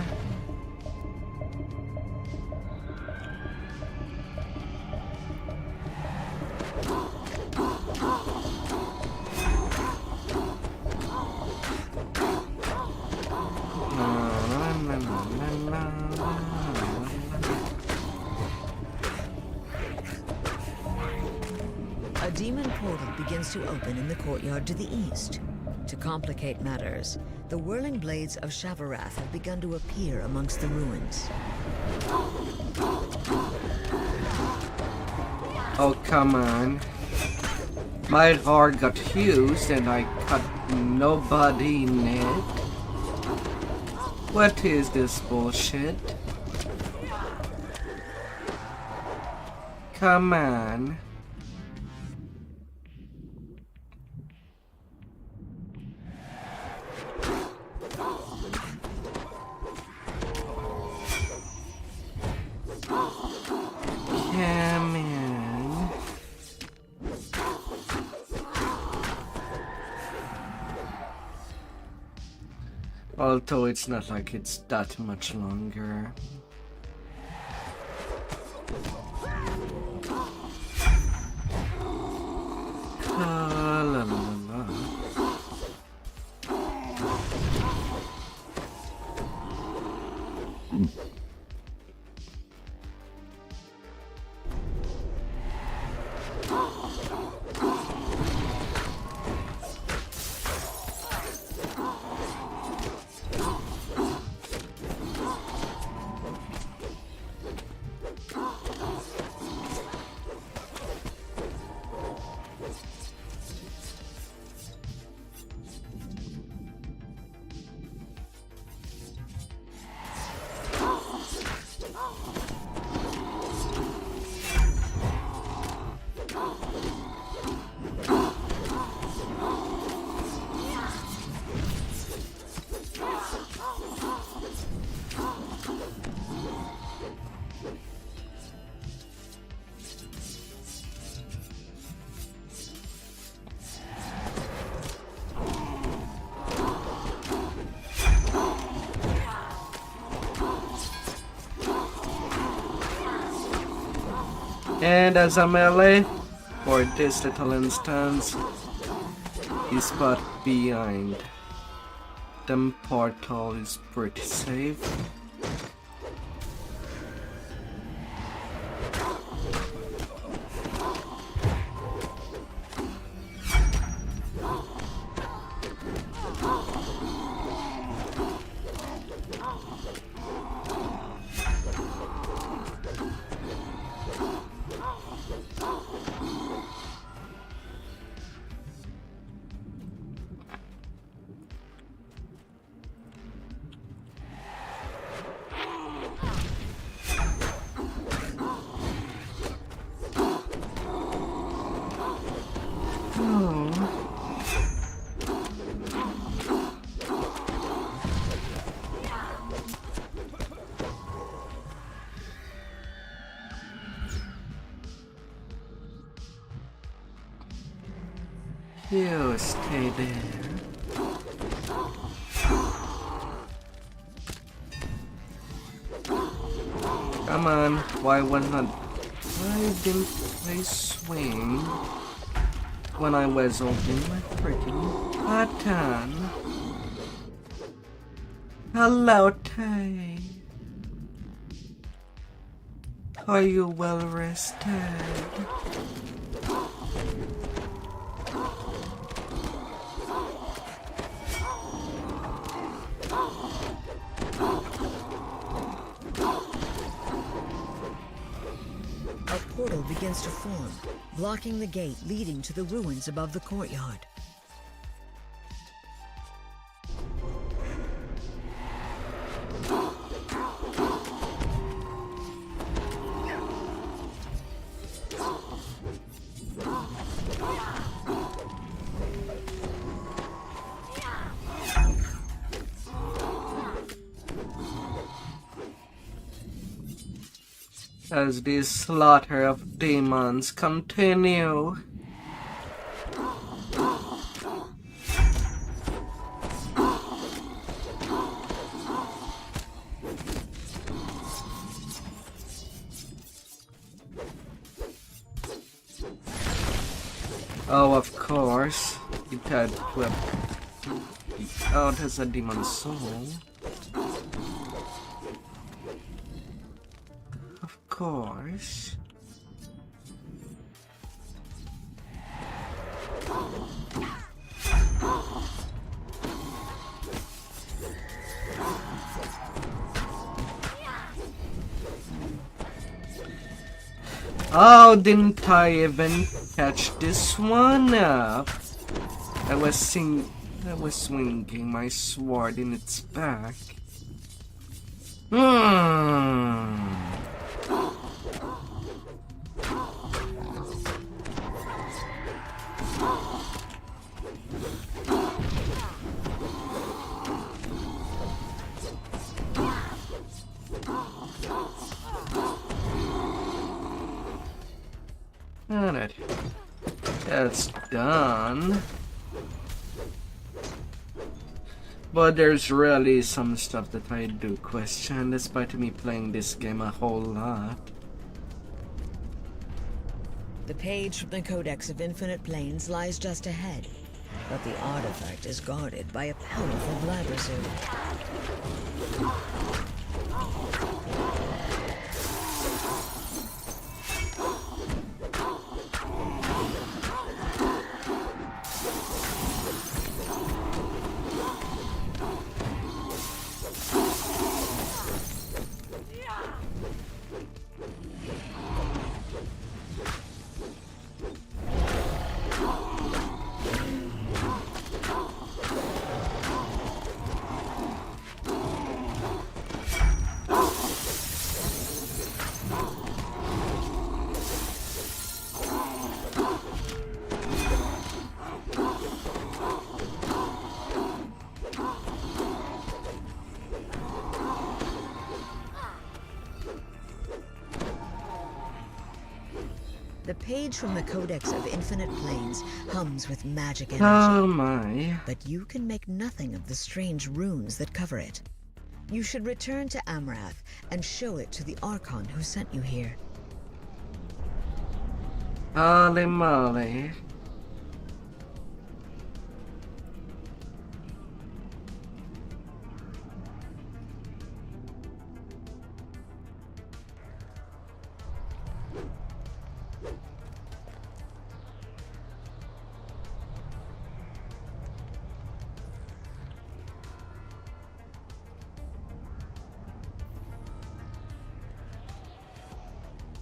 demon portal begins to open in the courtyard to the east. To complicate matters, the whirling blades of Shavarath have begun to appear amongst the ruins. Oh, come on. My heart got used and I cut nobody in it. What is this bullshit? Come on. Come on. Although it's not like it's that much longer. La la la la. And as a melee, for this little instance, is but behind. The portal is pretty safe. You stay there. Come on, why didn't I swing when I was opening my freaking button? Hello, Tay. Are you well rested? Begins to form, blocking the gate leading to the ruins above the courtyard. As the slaughter of demons continue. Oh, of course, it had to have... Oh, there's a demon soul. Of course. Oh, didn't I even catch this one up? I was swinging my sword in its back. Alright, that's done. But there's really some stuff that I do question, despite me playing this game a whole lot. The page from the Codex of Infinite Planes lies just ahead, but the artifact is guarded by a powerful blabber suit. The page from the Codex of Infinite Planes hums with magic energy. Oh my. But you can make nothing of the strange runes that cover it. You should return to Amrath and show it to the Archon who sent you here. Holy moly.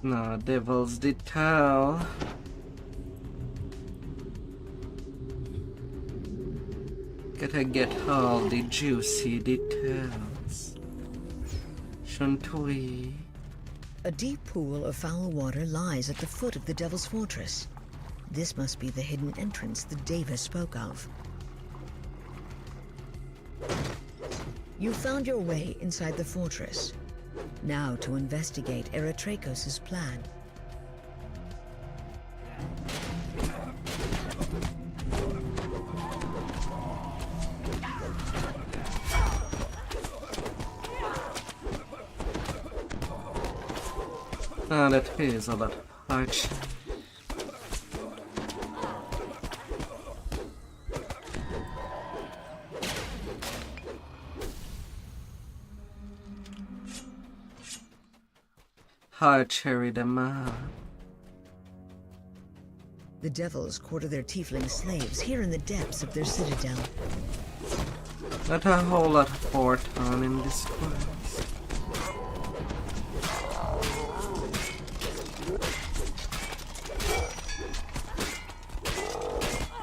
No, devils did tell. Gotta get all the juicy details. Shouldn't we? A deep pool of foul water lies at the foot of the Devil's Fortress. This must be the hidden entrance that Davis spoke of. You found your way inside the fortress. Now to investigate Eritrakos' plan. Ah, that is a lot harsh. Hard cherry them up. The devils quarter their tiefling slaves here in the depths of their citadel. Not a whole lot of Forton in this quest.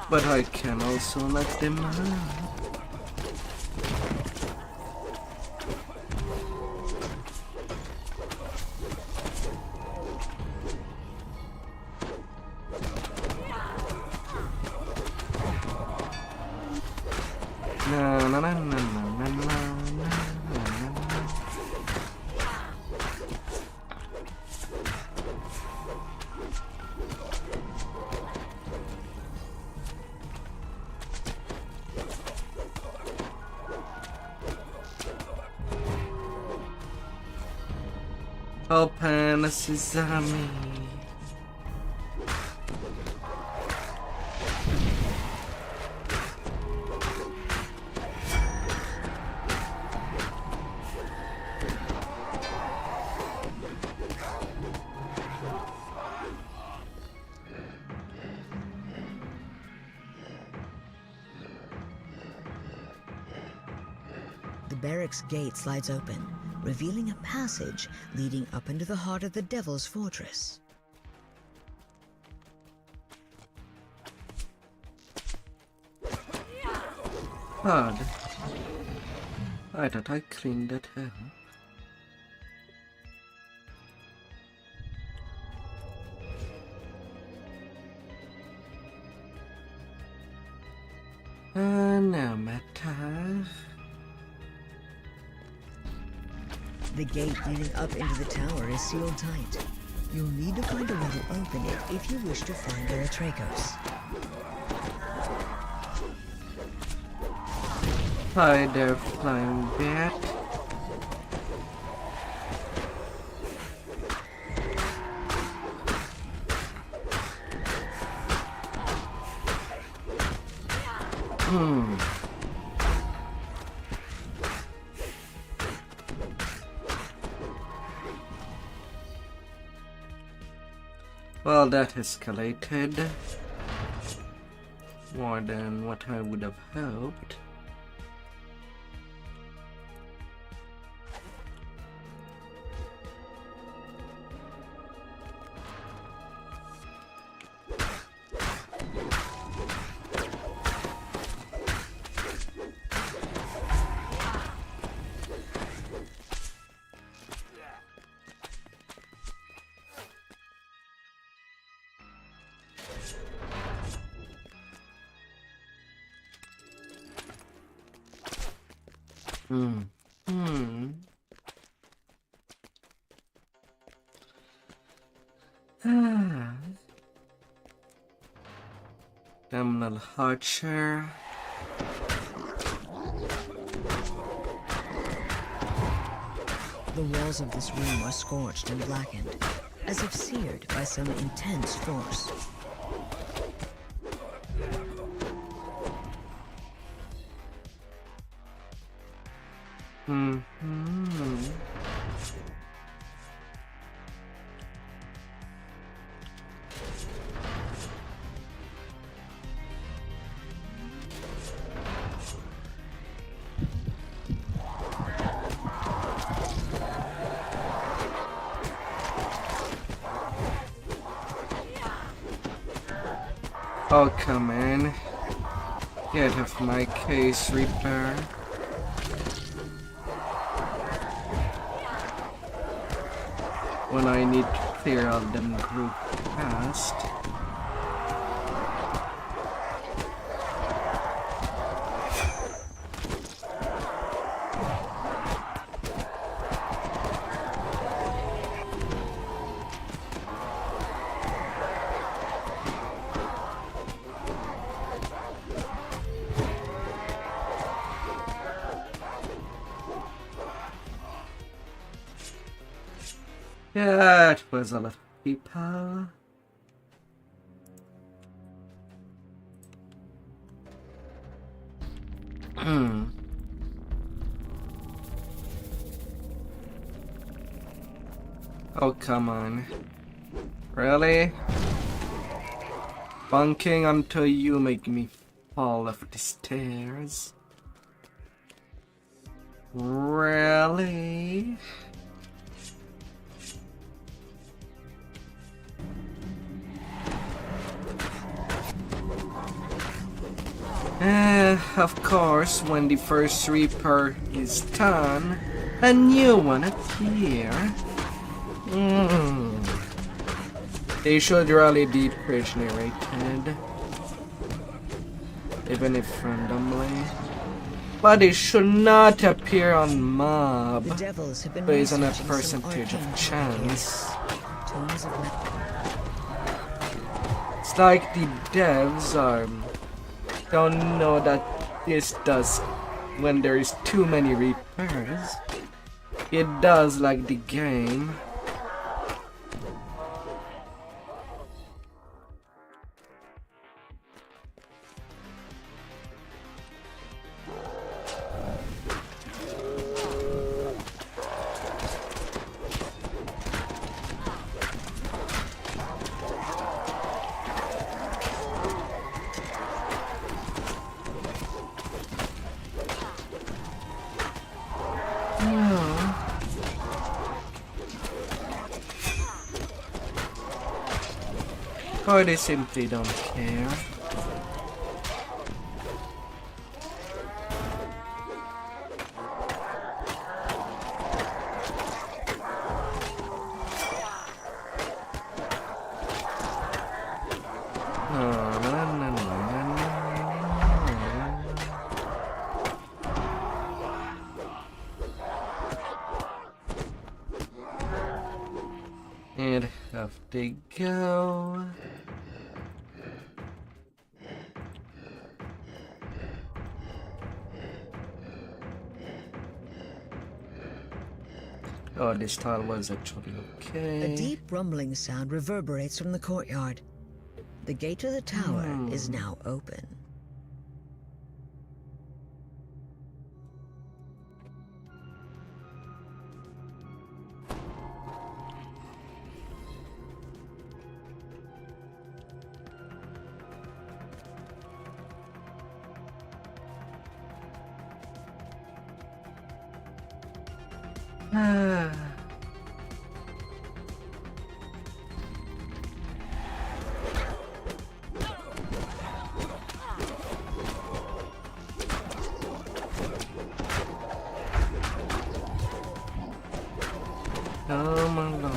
But I can also let them out. Open sesame. The barracks gate slides open, revealing a passage leading up into the heart of the Devil's Fortress. Odd. I thought I cleaned that up. No matter. The gate leading up into the tower is sealed tight. You'll need to find a way to open it if you wish to find the Austrakears. Hi there, flying bat. Well, that escalated more than what I would have hoped. Terminal Archer. The walls of this room are scorched and blackened, as if seared by some intense force. Oh, come on. Get off my case, Reaper. When I need to clear out them group fast. Yeah, it was a lot of people. Oh, come on. Really? Bunking until you make me fall off the stairs? Really? Of course, when the first Reaper is done, a new one appear. They should really be regenerated, even if randomly. But they should not appear on mob based on a percentage of chance. It's like the devs don't know that this does when there is too many Reapers. It does like the game. Or they simply don't care. And off they go. Oh, this tile was actually okay. A deep rumbling sound reverberates from the courtyard. The gate to the tower is now open. Oh my lord.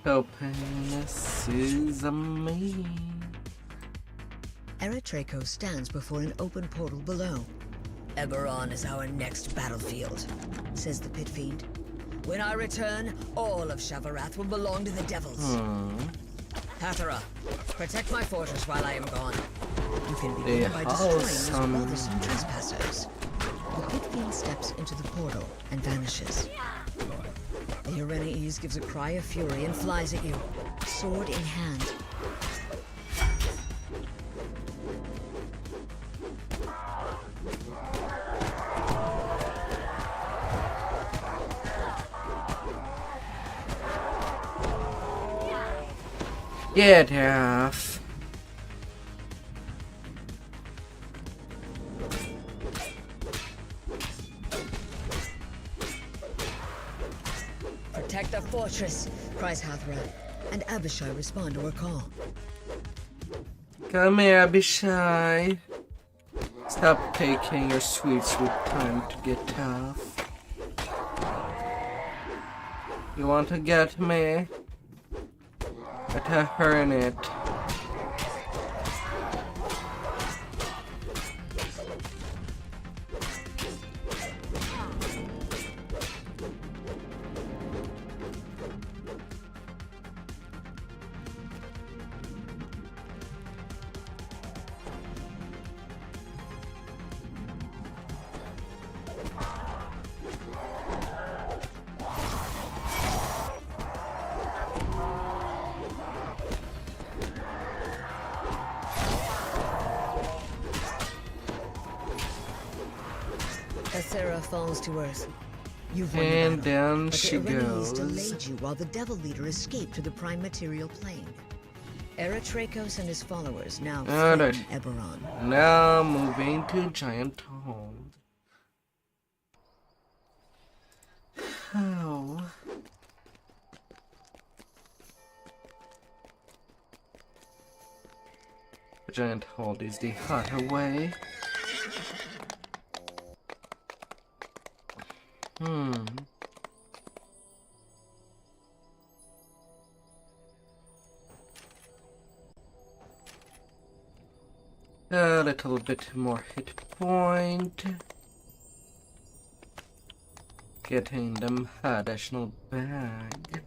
Open sesame. Austrakear stands before an open portal below. Eberron is our next battlefield, says the pit fiend. When I return, all of Shavarath will belong to the devils. Hathara, protect my fortress while I am gone. You can begin by destroying these bothersome trespassers. The pit fiend steps into the portal and vanishes. The Irenaeus gives a cry of fury and flies at you, sword in hand. Get off. Protect the fortress, cries Hathara, and Abishai respond to her call. Come here, Abishai. Stop taking your sweet time to get tough. You want to get me? Better earn it. Sarah falls to earth. You've won and the battle, then but she the Irenaeus goes. delayed you while the devil leader escaped to the prime material plane. Austrakear and his followers now Alright. threaten Eberron. Now moving to Giant Hold. Oh. Giant Hold is the hotter way. A little bit more hit point. Getting them additional bag.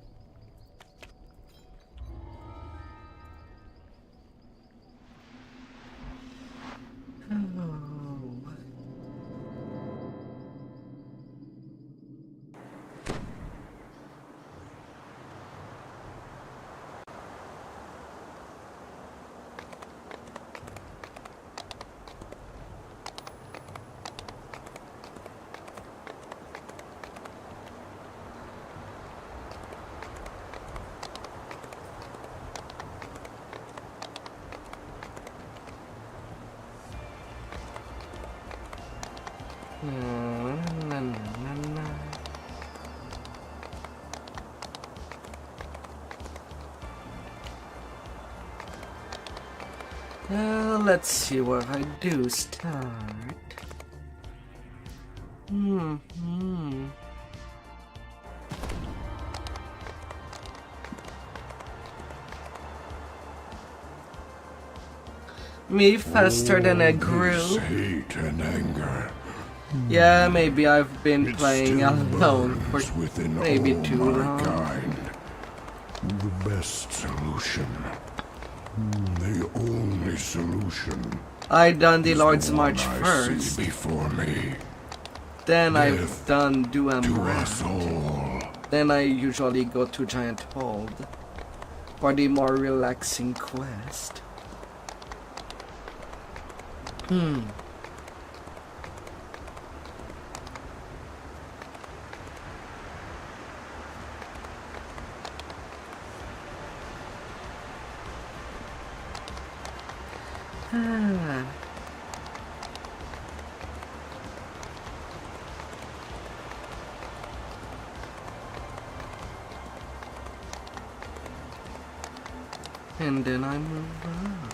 Na, na, na, na. Let's see where I do start. Me faster than a group. Hate and anger. Yeah, maybe I've been playing alone for maybe too long. Kind. The best solution. The only solution. I done the Lord's the March one I first. see before me. Then Death I've done Do to us all. Then I usually go to Giant Hold for the more relaxing quest. And then I move on.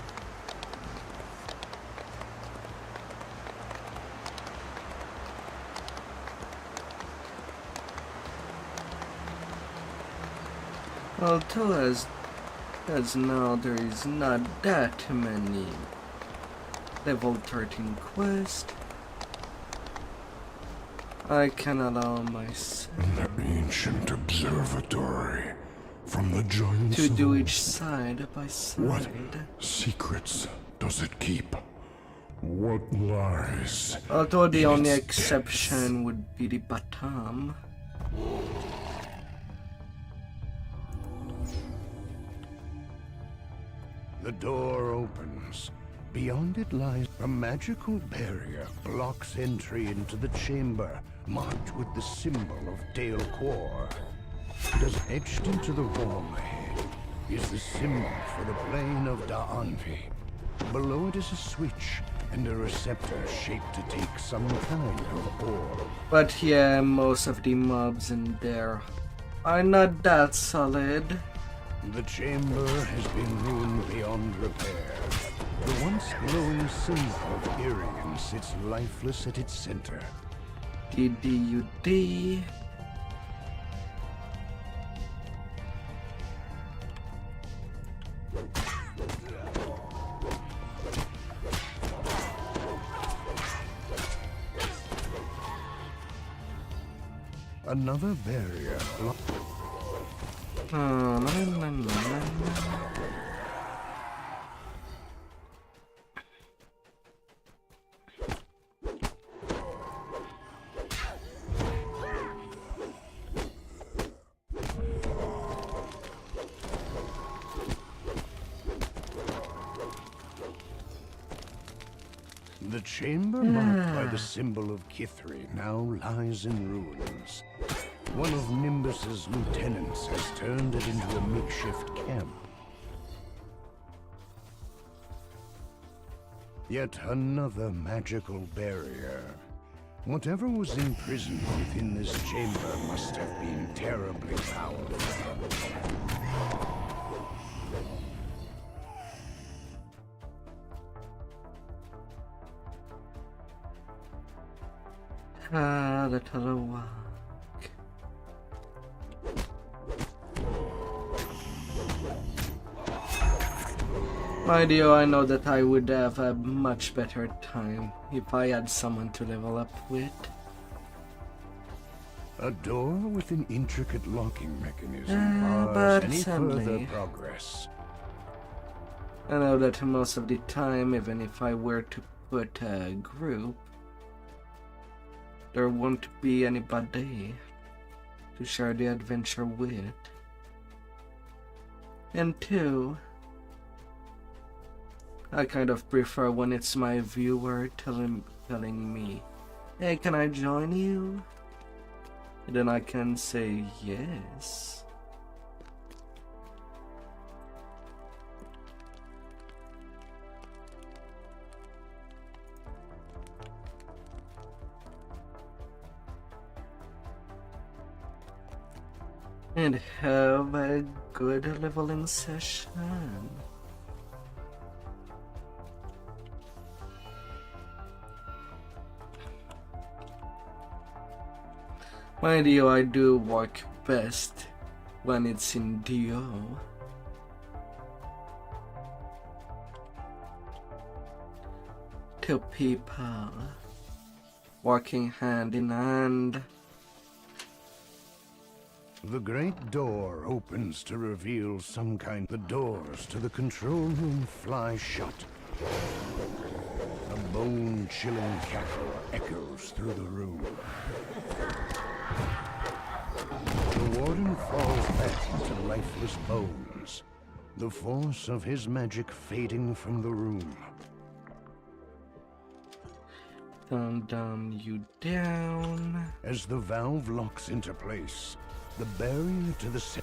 Although as now there is not that many level 13 quests, I can allow myself The ancient observatory from the giants to of do old. each side by side. What secrets does it keep? What lies? Although the in only its exception would be the bottom. The door opens. Beyond it lies a magical barrier blocks entry into the chamber, marked with the symbol of Dale Quor. As etched into the wall ahead is the symbol for the plane of Da'anvi. Below it is a switch and a receptor shaped to take some kind of orb. But yeah, most of the mobs in there are not that solid. The chamber has been ruined beyond repair. The once glowing symbol of Irian sits lifeless at its center. DDUD. Another barrier The chamber marked by the symbol of Kithri now lies in ruins. One of Nimbus's lieutenants has turned it into a makeshift camp. Yet another magical barrier. Whatever was imprisoned within this chamber must have been terribly powerful. That other one. Mind you, I know that I would have a much better time if I had someone to level up with. A door with an intricate locking mechanism but bars any sadly, further progress. I know that most of the time, even if I were to put a group, there won't be anybody to share the adventure with. And two, I kind of prefer when it's my viewer telling me, hey, can I join you? And then I can say yes. and have a good leveling session. Mind you, I do work best when it's in DO. Two people working hand in hand. The great door opens to reveal some kind. The doors to the control room fly shut. A bone-chilling cackle echoes through the room. The warden falls back into lifeless bones, the force of his magic fading from the room. Dumb you down. As the valve locks into place, the barrier to the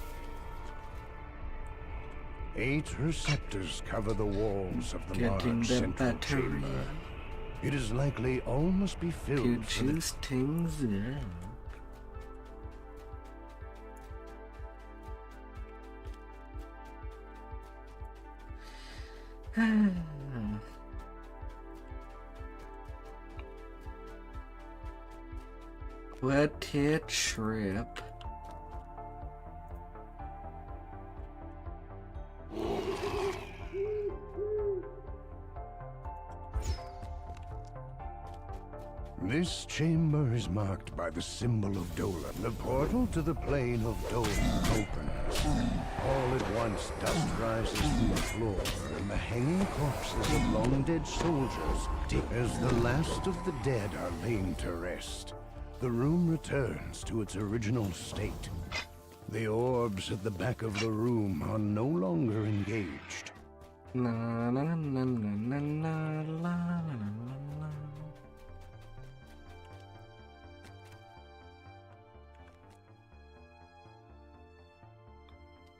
8 receptors cover the walls of the Getting large the central battery. chamber. It is likely all must be filled You for the choose things up. What a trip. This chamber is marked by the symbol of Dolan. The portal to the plane of Dolan opens. All at once, dust rises from the floor, and the hanging corpses of long-dead soldiers, as the last of the dead are laid to rest. The room returns to its original state. The orbs at the back of the room are no longer engaged. Na na na na na na la la la.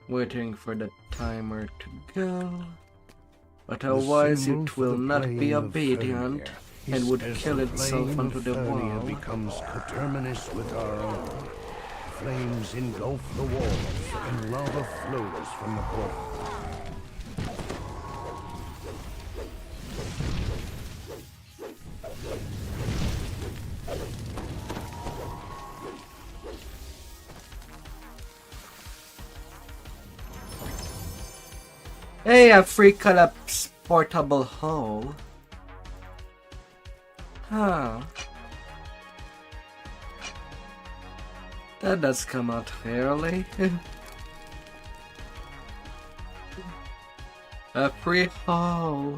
Waiting for the timer to go, but otherwise it will not be obedient and would kill itself onto the wall. Becomes coterminous with our own. Flames engulf the walls and lava flows from the portal. Hey, a free collapse portable hole. Huh. That does come out fairly. A free hole.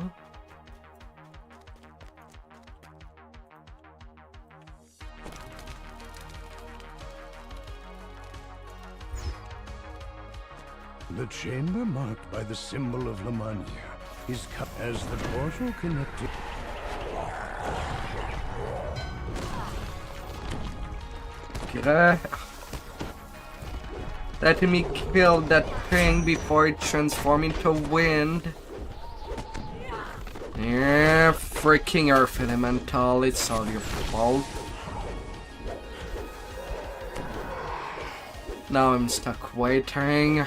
The chamber marked by the symbol of Lamania is cut as the portal connected. Let me kill that thing before it transforms into wind. Yeah, freaking Earth Elemental, it's all your fault. Now I'm stuck waiting.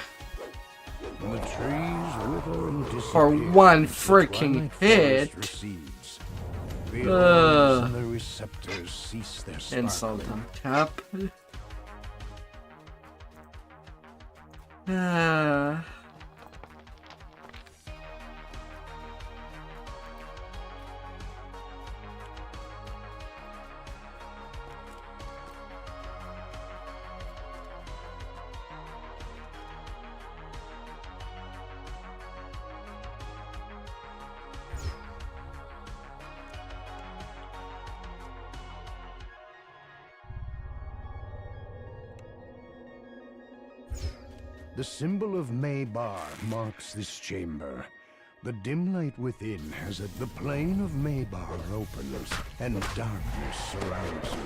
The trees wither and disappear. For one freaking hit. The orbs and the receptors cease their sparkling. Insult on top. The symbol of Maybar marks this chamber. The dim light within has it. The plane of Maybar opens, and darkness surrounds you.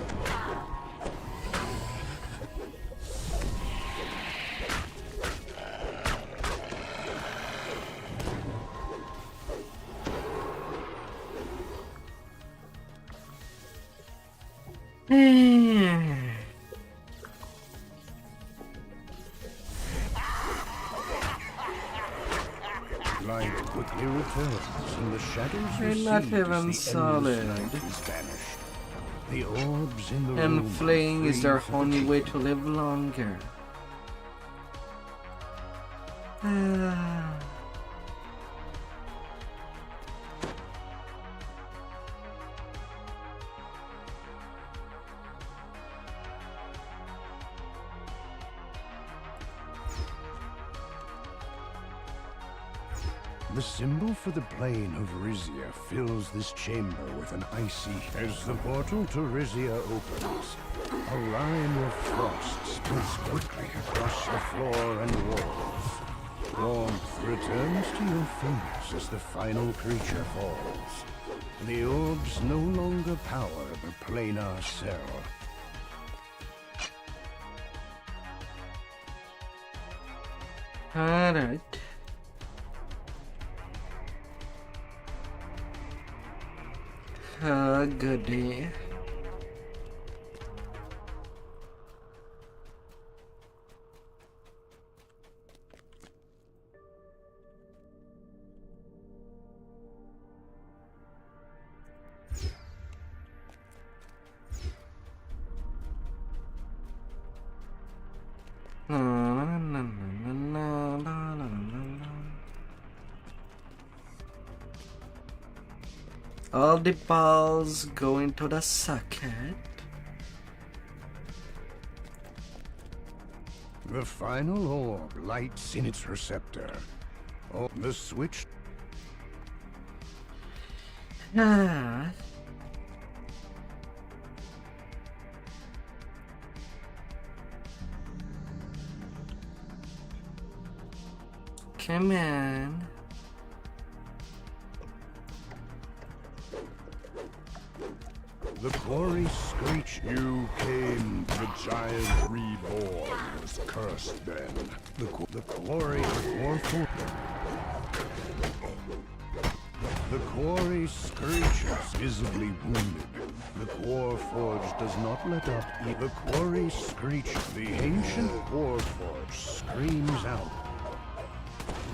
returns, and the shadows They're not recede even as the endless solid. night is vanished. The orbs in the And room fleeing are is their free for the only way taking. to live longer. The symbol for the plane of Rizia fills this chamber with an icy... As the portal to Rizia opens, a line of frost spreads quickly across the floor and walls. Warmth returns to your fingers as the final creature falls. The orbs no longer power the planar cell. Alright. Goodie. All the balls go into the socket. The final orb lights in its receptor. Oh, the switch. Ah. Come on. The quarry screech. You came. The giant reborn was cursed then. The quarry dwarf. The quarry screeches, visibly wounded. The Quarry Forge does not let up. The quarry screeches. The ancient Quarry Forge screams out.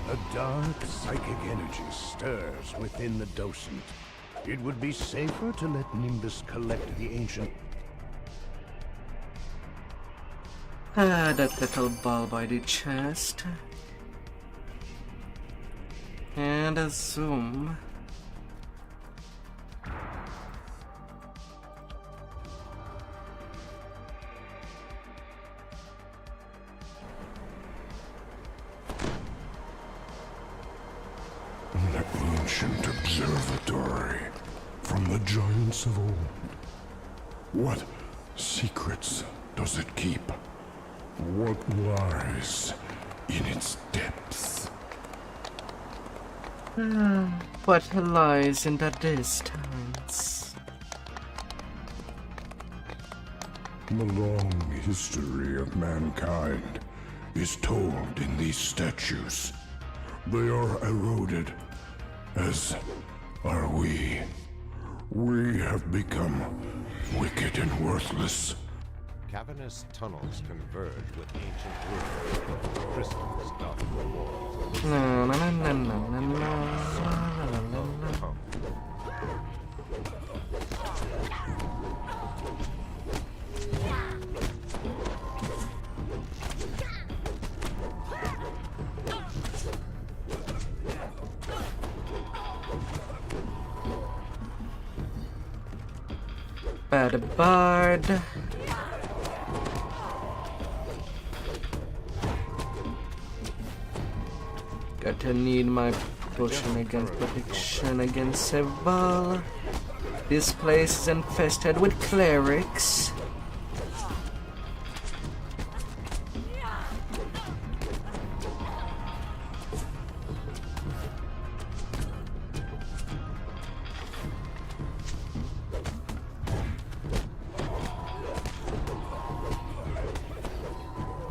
A dark psychic energy stirs within the docent. It would be safer to let Nimbus collect the ancient... That little ball by the chest. And a zoom. An ancient observatory from the giants of old. What secrets does it keep? What lies in its depths? What lies in the distance? The long history of mankind is told in these statues. They are eroded, as are we. We have become wicked and worthless. Cavernous tunnels converge with ancient ruins. Crystals dot the walls. Na na na na na na na na. Bad bard. Gotta need my potion against protection against Seval. This place is infested with clerics.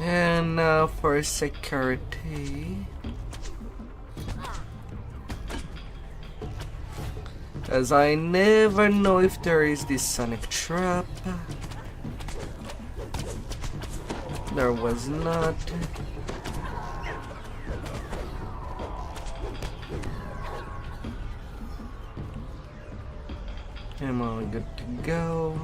And now for security. As I never know if there is this sonic trap. There was not. I'm all good to go.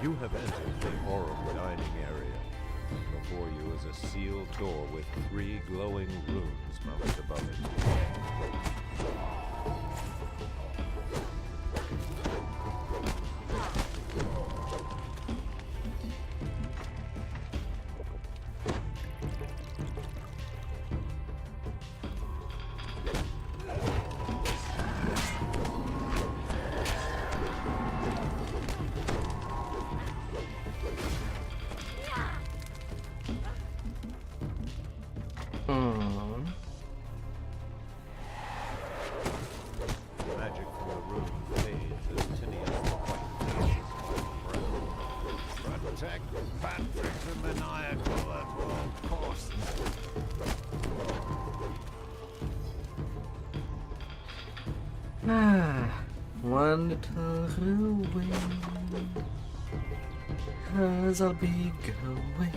You have entered the oral dining area. Before you is a sealed door with 3 glowing runes mounted above it. Magic from the room fades as Tinius the White faces breath. Protect Patrick the Maniacal at all costs. One little ruin as I'll be going.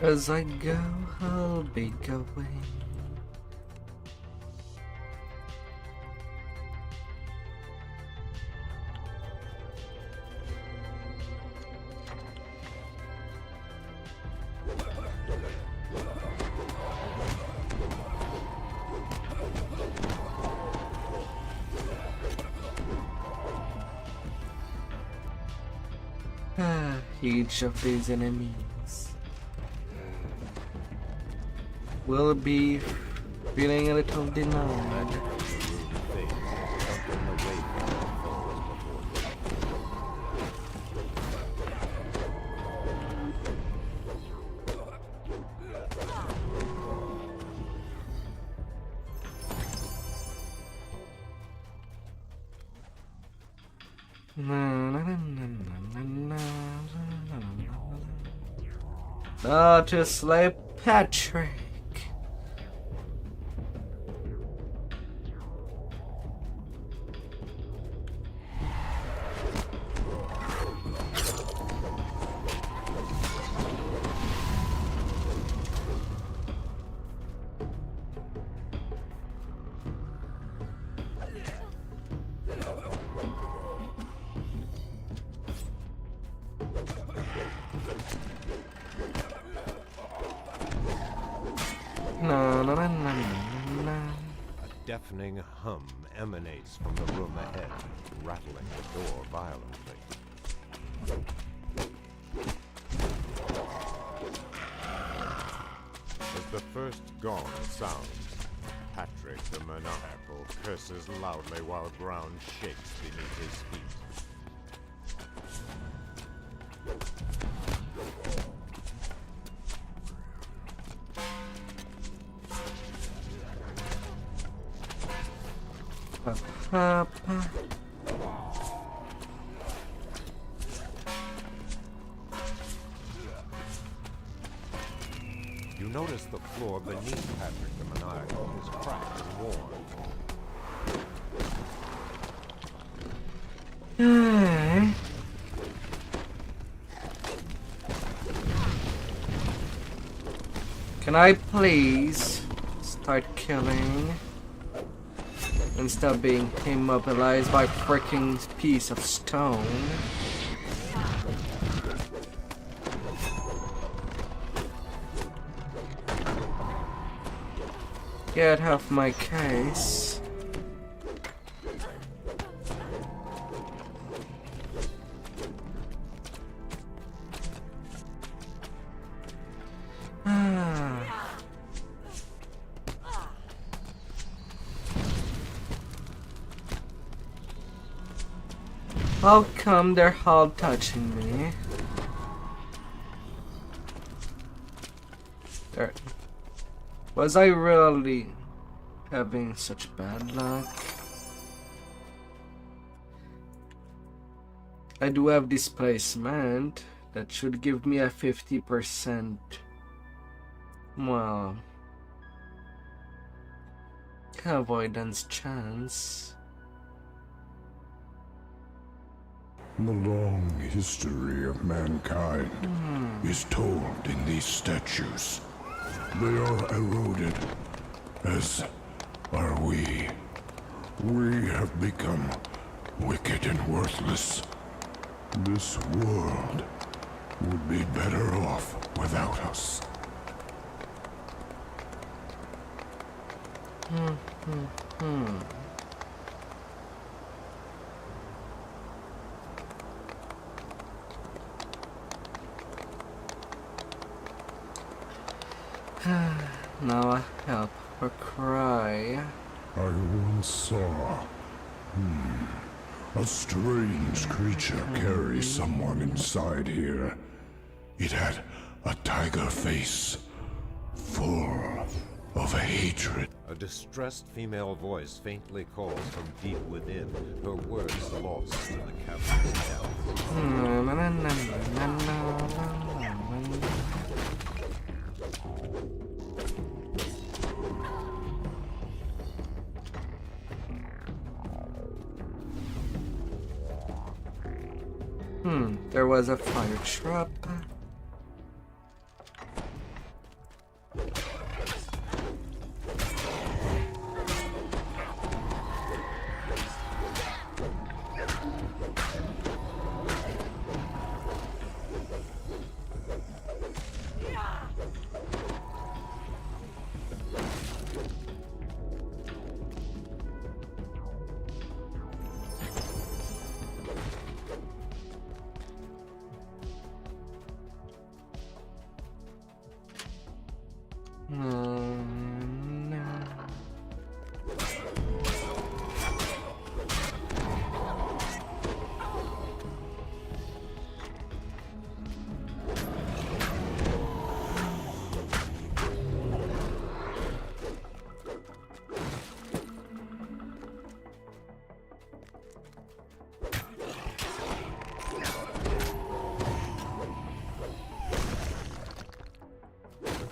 As I go, I'll be going. Each of these enemies will be feeling a little denied. Not to slay Patrick. A deafening hum emanates from the room ahead, rattling the door violently. As the first gong sounds, Patrick the Maniacal curses loudly while ground shakes beneath his feet. You notice the floor beneath Patrick the Maniacal is cracked and worn. Can I please start killing instead of being immobilized by a freaking piece of stone? get off my case. How come they're all touching me? There. Was I really having such bad luck? I do have displacement. That should give me a 50%. Well, avoidance chance. The long history of mankind is told in these statues. They are eroded, as are we. We have become wicked and worthless. This world would be better off without us. Now I help her cry. I once saw a strange creature carry someone inside here. It had a tiger face, full of hatred. A distressed female voice faintly calls from deep within, her words lost in the cavernous There was a fire trap.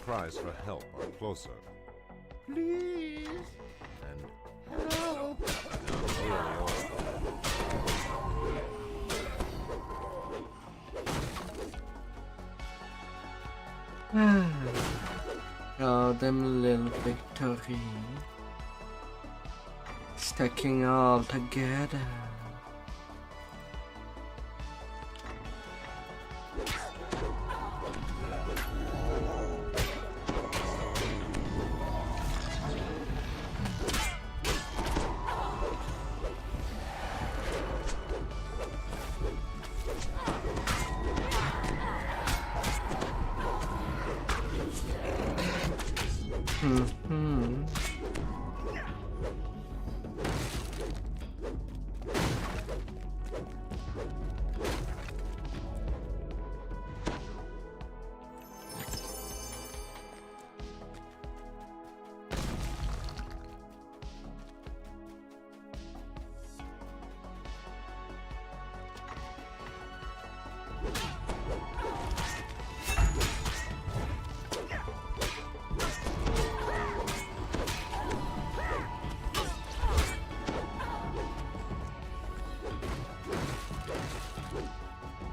cries for help are closer. Please. And help. Oh, them little victory. Stacking all together.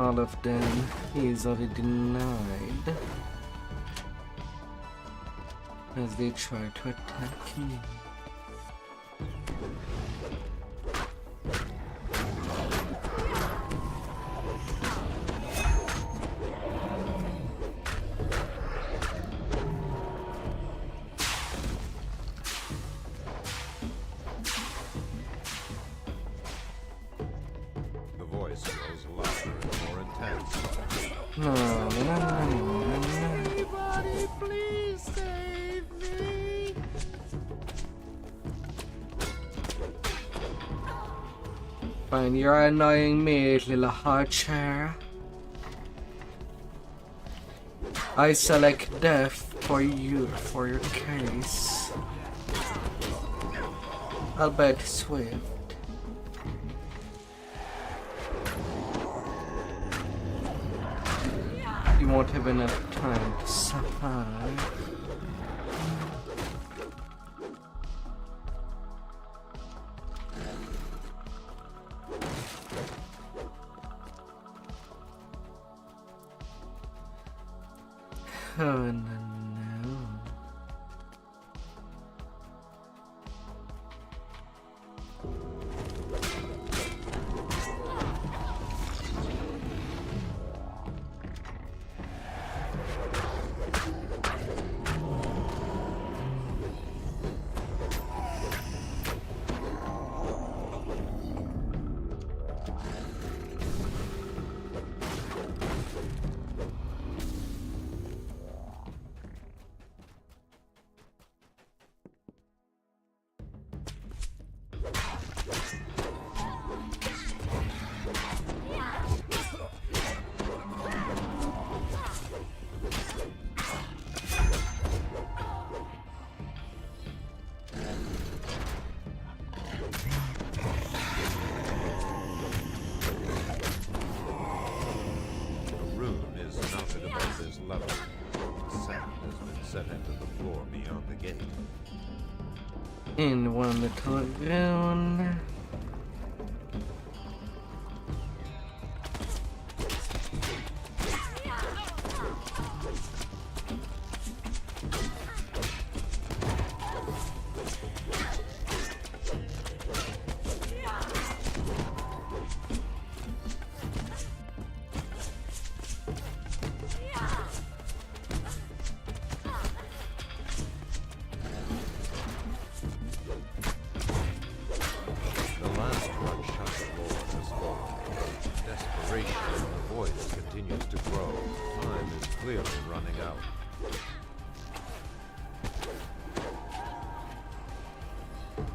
All of them easily denied as they try to attack me. No, no, no, no, no, no. Anybody, please save me! Fine, you're annoying me, little hard chair. I select death for you, for your case. I'll bet Swift. You won't have enough time to survive. Oh no. In one little lagoon.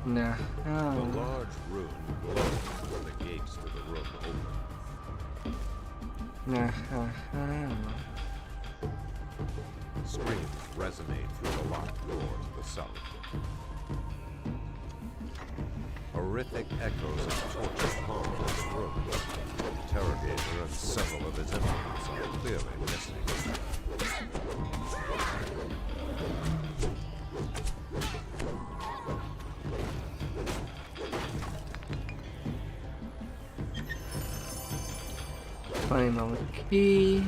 Nah. The large room glows when the gates to the room open. Nah. Screams resonate through the locked door to the south. Horrific echoes of torture hum in the room. The interrogator and several of his inmates are clearly missing. Final key.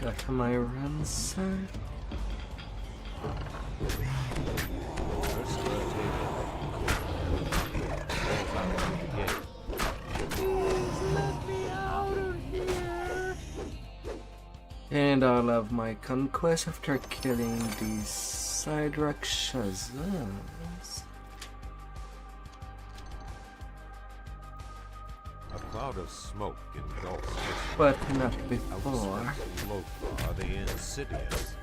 Got my ransom. And I'll have my conquest after killing these side rakshasas. A cloud of smoke engulfs this but not before. Are the insidious?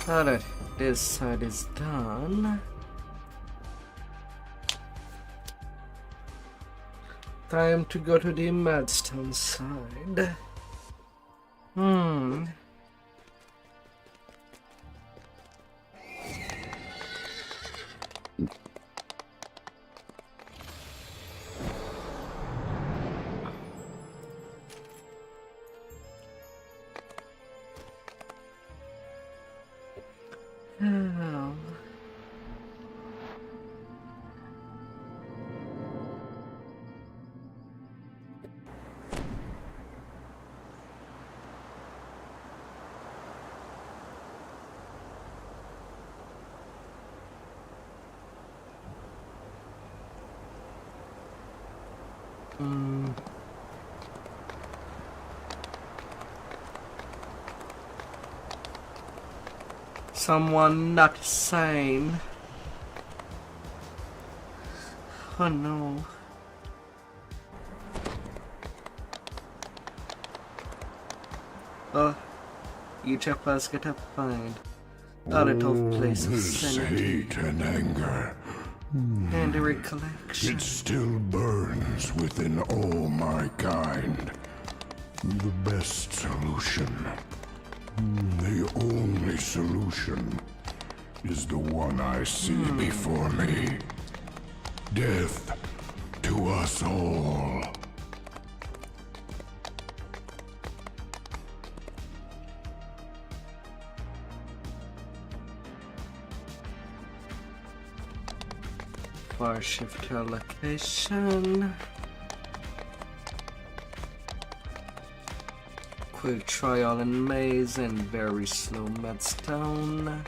Now that this side is done, time to go to the Madstone side. someone not sane. Oh no. Oh, each of us get to find a little place of This sanity hate and anger. and recollection. It still burns within all my kind. The best solution, the only solution, is the one I see before me. Death to us all. Far shift to location. Quick trial in maze and very slow medstone.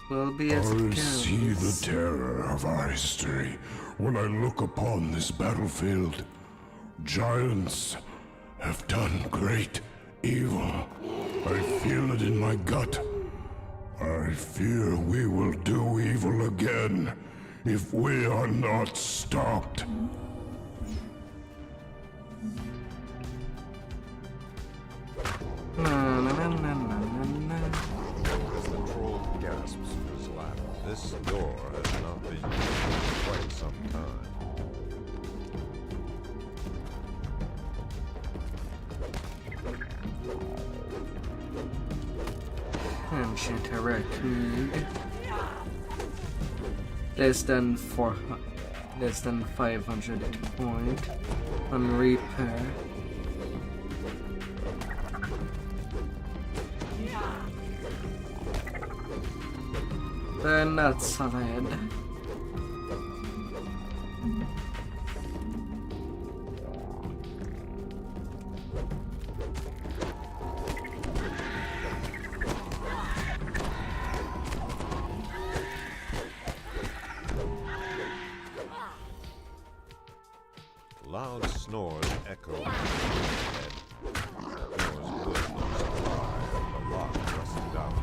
Will be as it I see the goes. terror of our history when I look upon this battlefield. Giants have done great evil. I feel it in my gut. I fear we will do evil again if we are not stopped. As the troll gasps for his laugh, this door has not been used in quite some time. Ancient record. Less than 500 point on repair. They're not solid. Loud snores echo in his head. Noah's wood looks dry and the lock rusted out.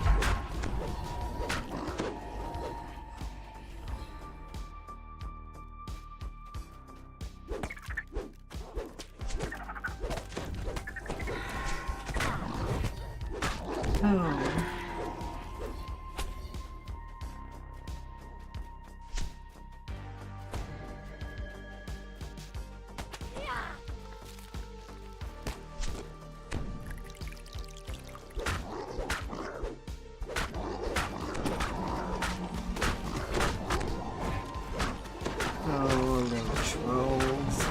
Oh. Oh, little trolls.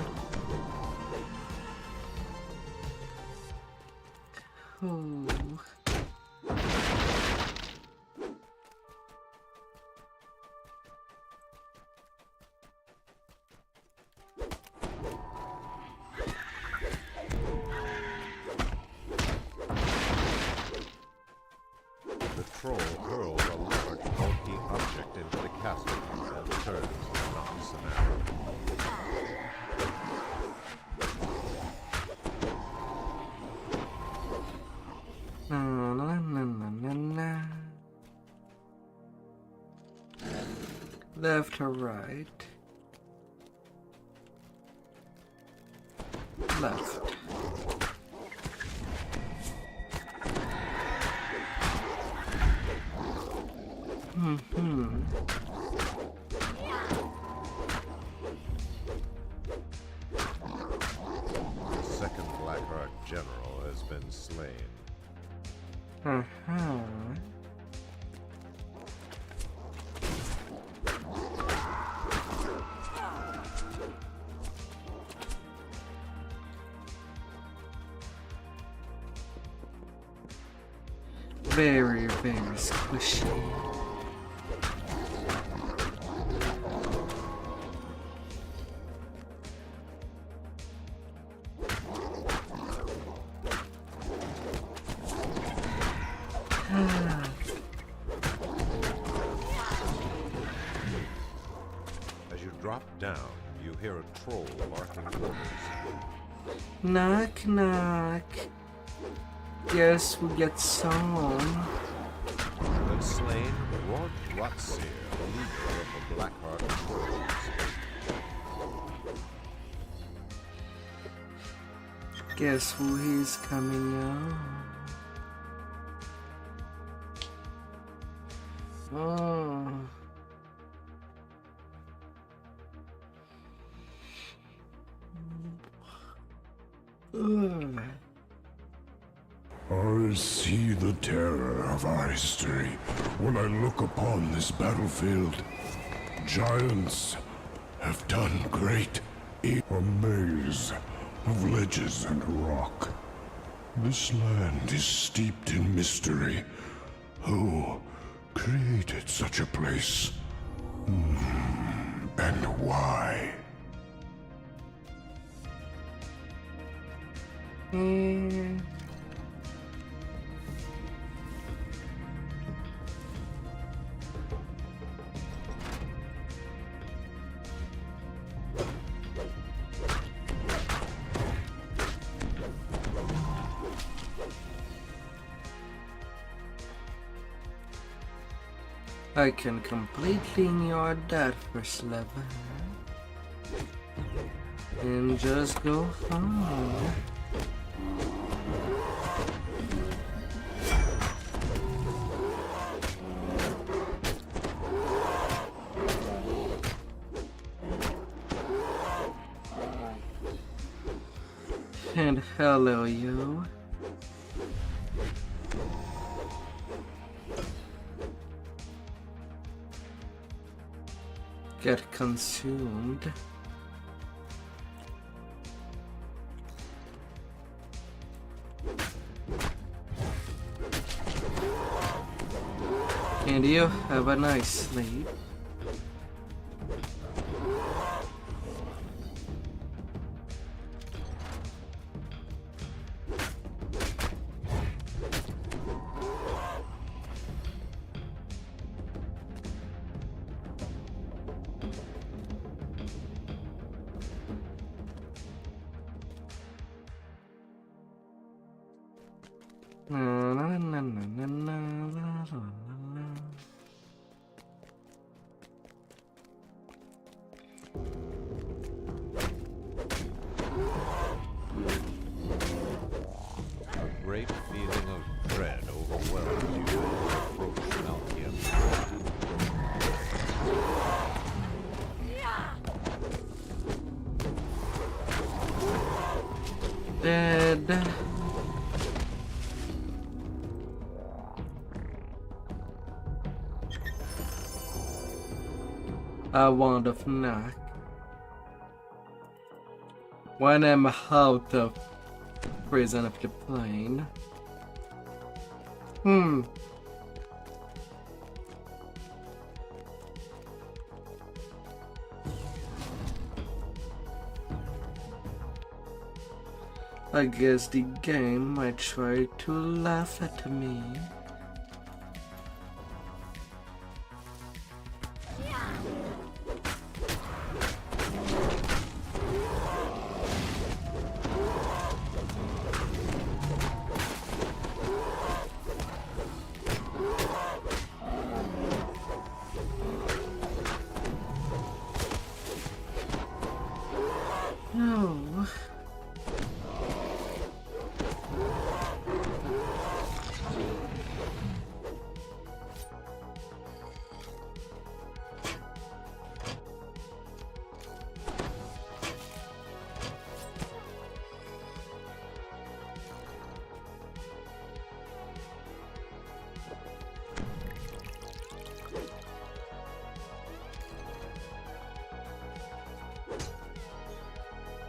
Oh. The troll hurls a large, bulky object into the castle and turns and knocks an arrow. Na, na, na, na, na, na. Left or right? Left. The second Blackheart general has been slain. Very, very squishy. As you drop down, you hear a troll barking orders. Knock, knock. Guess we get some. Have slain Lord Austrakear, leader of the Blackheart Warriors. Guess who he's coming out? Oh. Ugh. I see the terror of our history when I look upon this battlefield. Giants have done great. A maze of ledges and rock. This land is steeped in mystery. Who created such a place? And why? I can completely ignore that first level and just go home. And hello, you. Get consumed. And you have a nice sleep. A great feeling of dread overwhelms you as you approach Malkium. Dead. A wand of knock. When I'm out of prison of the plane. I guess the game might try to laugh at me. No.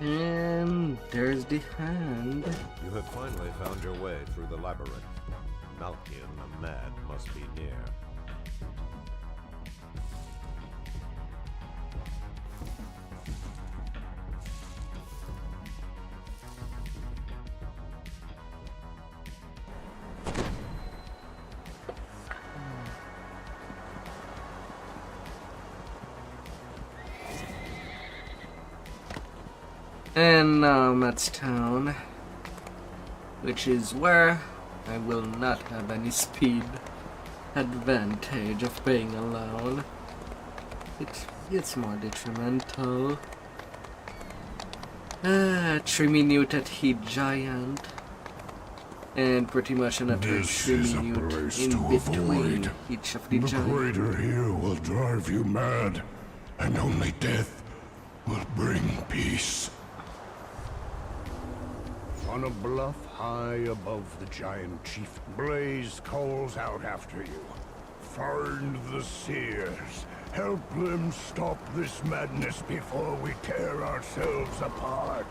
And there's the hand. You have finally found your way through the labyrinth. Malkium the Mad must be near. And now I'm at town, which is where I will not have any speed advantage of being alone. It's more detrimental. 3-minute heat giant. And pretty much another This is a 3-minute place in to between avoid. each of the The giants. crater here will drive you mad, and only death will bring peace. On a bluff high above the giant chief, Blaze calls out after you. Find the seers. Help them stop this madness before we tear ourselves apart.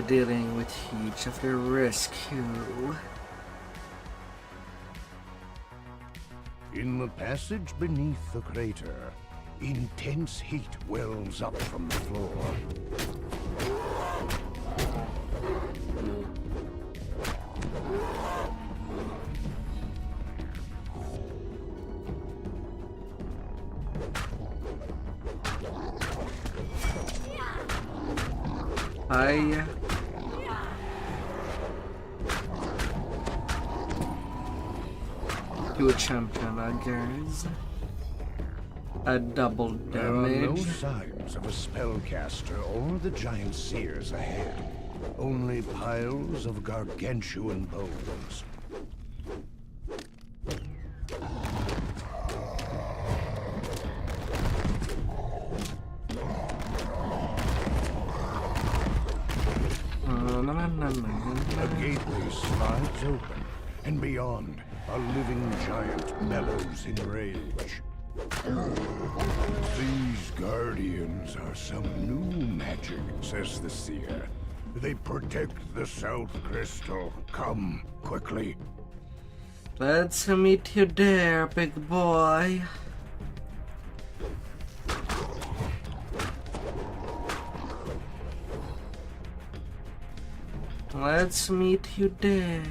Dealing with each of the rescue. In the passage beneath the crater, intense heat wells up from the floor. Do champion guys. A double There are no damage. signs of a spellcaster or the giant seers ahead. Only piles of gargantuan bones. A gateway slides open, and beyond, a living giant bellows in rage. These guardians are some new magic, says the seer. They protect the South Crystal. Come, quickly. Let's meet you there, big boy. Let's meet you there.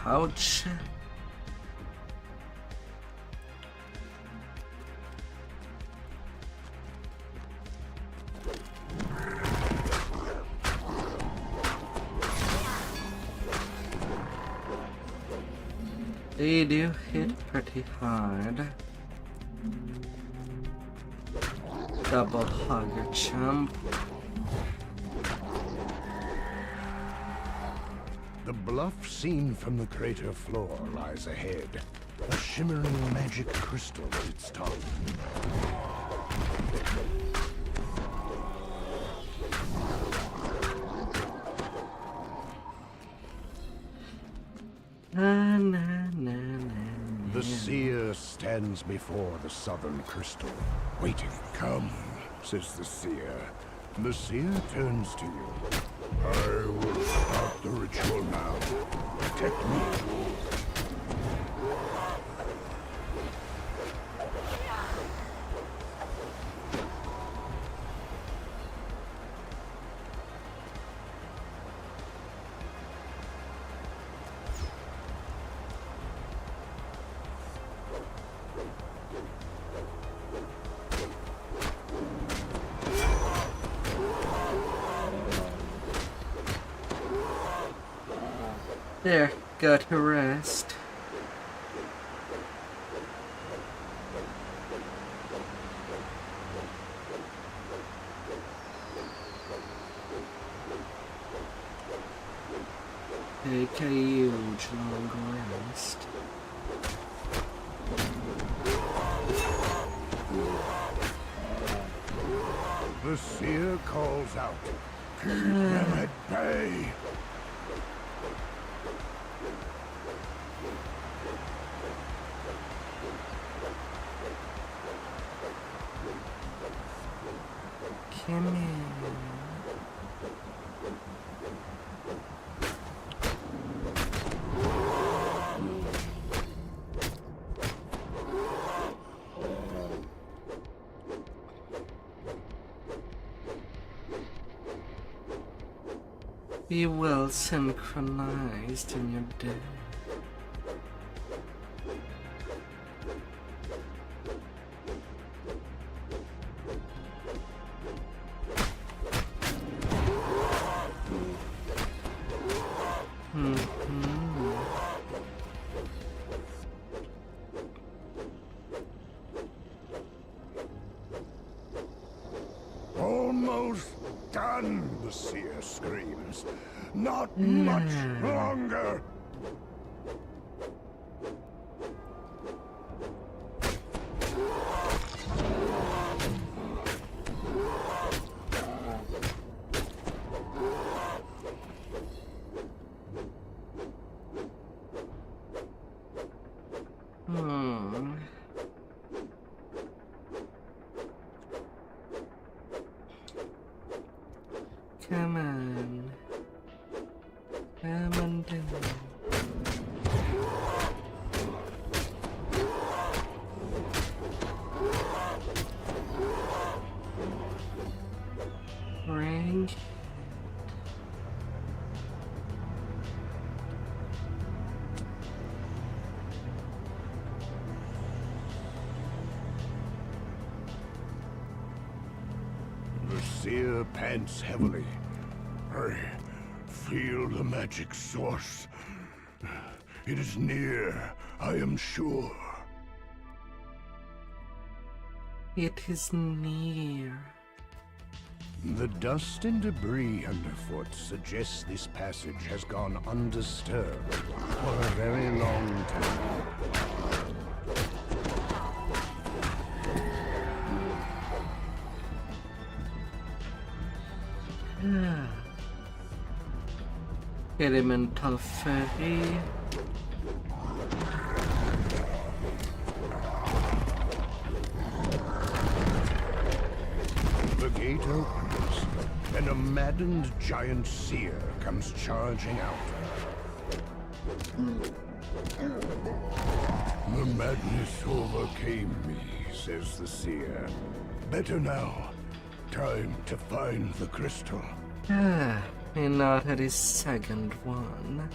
Ouch. They do hit pretty hard. Double hugger chump. The bluff seen from the crater floor lies ahead. A shimmering magic crystal at its top. The seer stands before the southern crystal, waiting. Come, says the seer. The seer turns to you. I will start the ritual now. Protect me. There, got to rest. Take a huge long rest. The seer calls out. Keep them at bay. Come in. Be well synchronized in your day. Almost done, the seer screams. Not much longer. Come on. Come on down. Ring. The seer pants heavily. I feel the magic source. It is near, I am sure. It is near. The dust and debris underfoot suggests this passage has gone undisturbed for a very long time. Elemental ferry. The gate opens, and a maddened giant seer comes charging out. The madness overcame me, says the seer. Better now. Time to find the crystal. And not at his second one.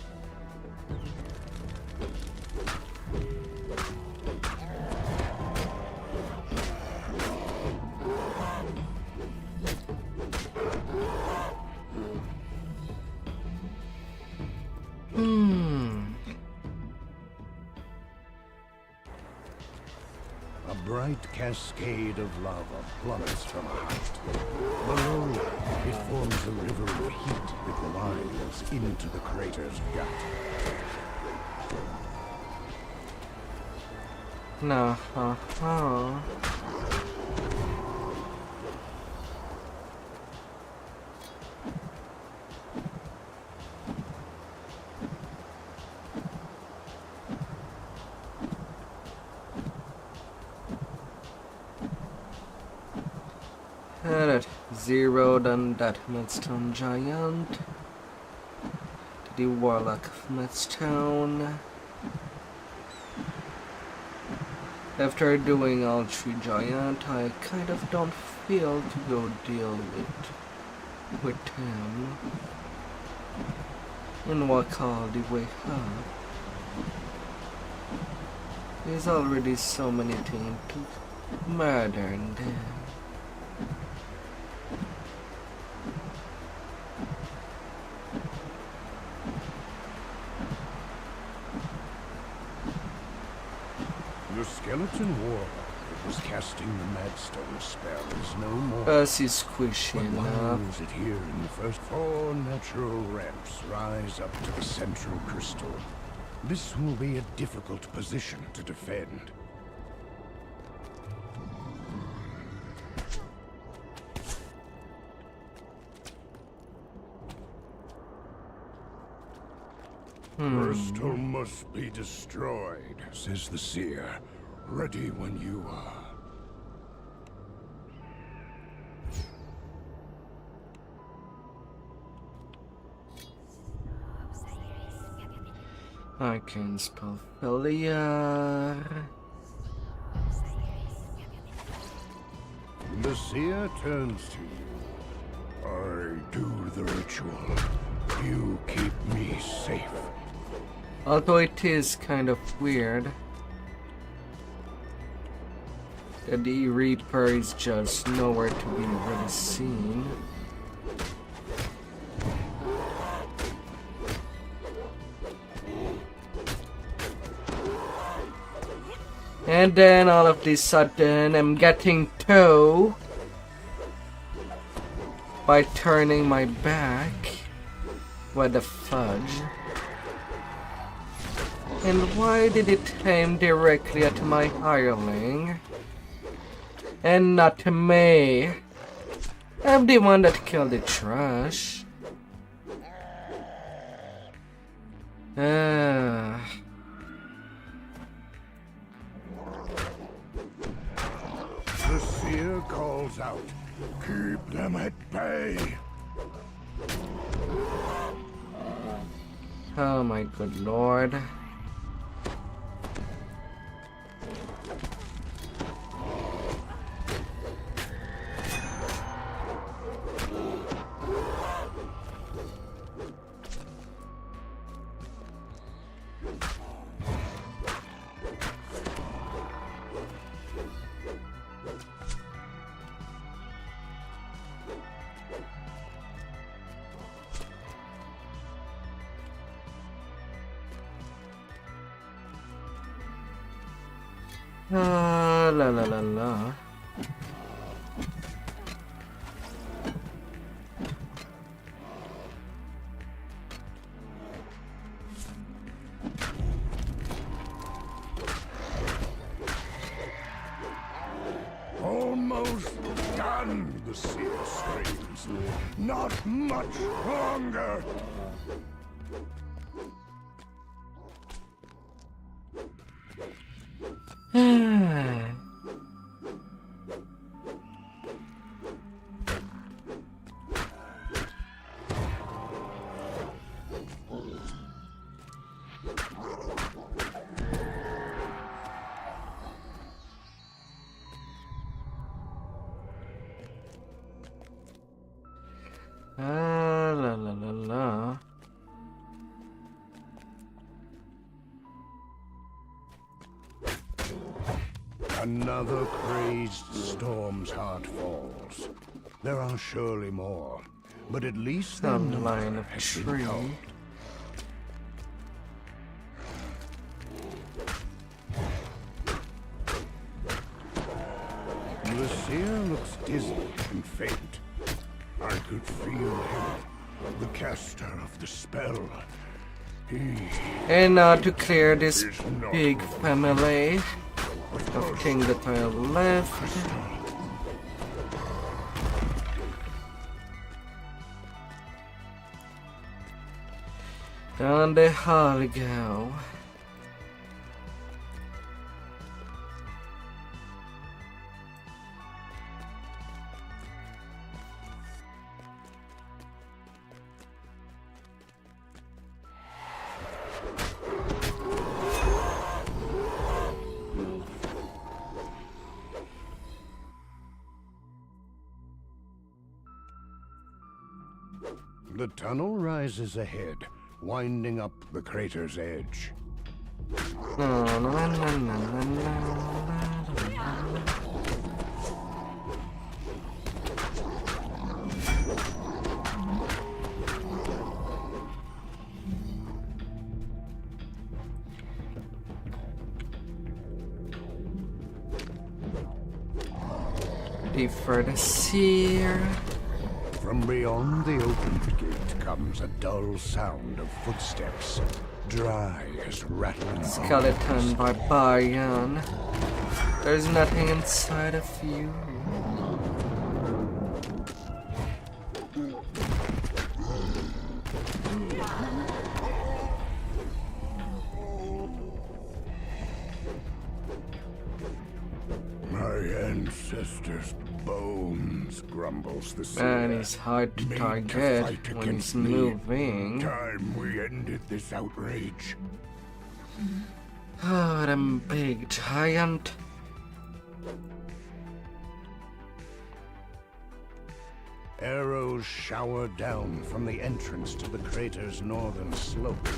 A bright cascade of lava plummets from a height. Below, it forms a river of heat that winds into the crater's gut. No, Alright, zeroed on that Midstone Giant. To the Warlock of Midstone. After doing all 3 Giant, I kind of don't feel to go deal with him. And walk all the way up. There's already so many things to murder in there. The skeleton warlock that was casting the Madstone spell is no more. He's squishing but up. while it here in the first 4 natural ramps rise up to the central crystal. This will be a difficult position to defend. Crystal must be destroyed, says the seer. Ready when you are. I can spell failure. The seer turns to you. I do the ritual. You keep me safe. Although it is kind of weird that the Reaper is just nowhere to be really seen. And then all of this sudden I'm getting towed by turning my back. What the fudge? And why did it aim directly at my hireling? And not me. I'm the one that killed the trash. The seer calls out. Keep them at bay. Oh my good lord. La la la la. Almost done, the seer screams. Not much longer. La la la la. Another crazed storm's heart falls. There are surely more, but at least the Some line number of has been tree. told. The seer looks dizzy and faint. I could feel him, the caster of the spell. And now to clear this big family of king that I left. Down the hall go. The tunnel rises ahead, winding up the crater's edge. For the seer. From beyond the opened gate comes a dull sound of footsteps, dry as rattling Skeleton barbarian. There's nothing inside of you. ancestors' bones, grumbles the seer. Man, it's hard to Made target fight when against it's me. moving. Time we ended this outrage. Oh, them big giant. Arrows shower down from the entrance to the crater's northern slope.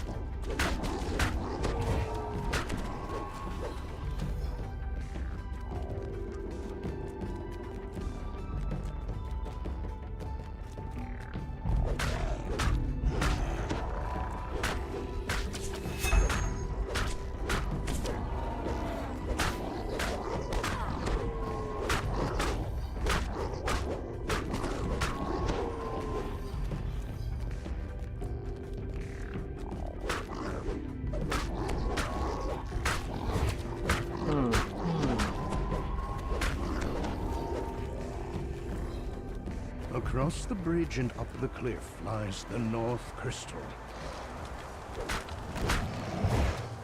Across the bridge and up the cliff lies the North Crystal.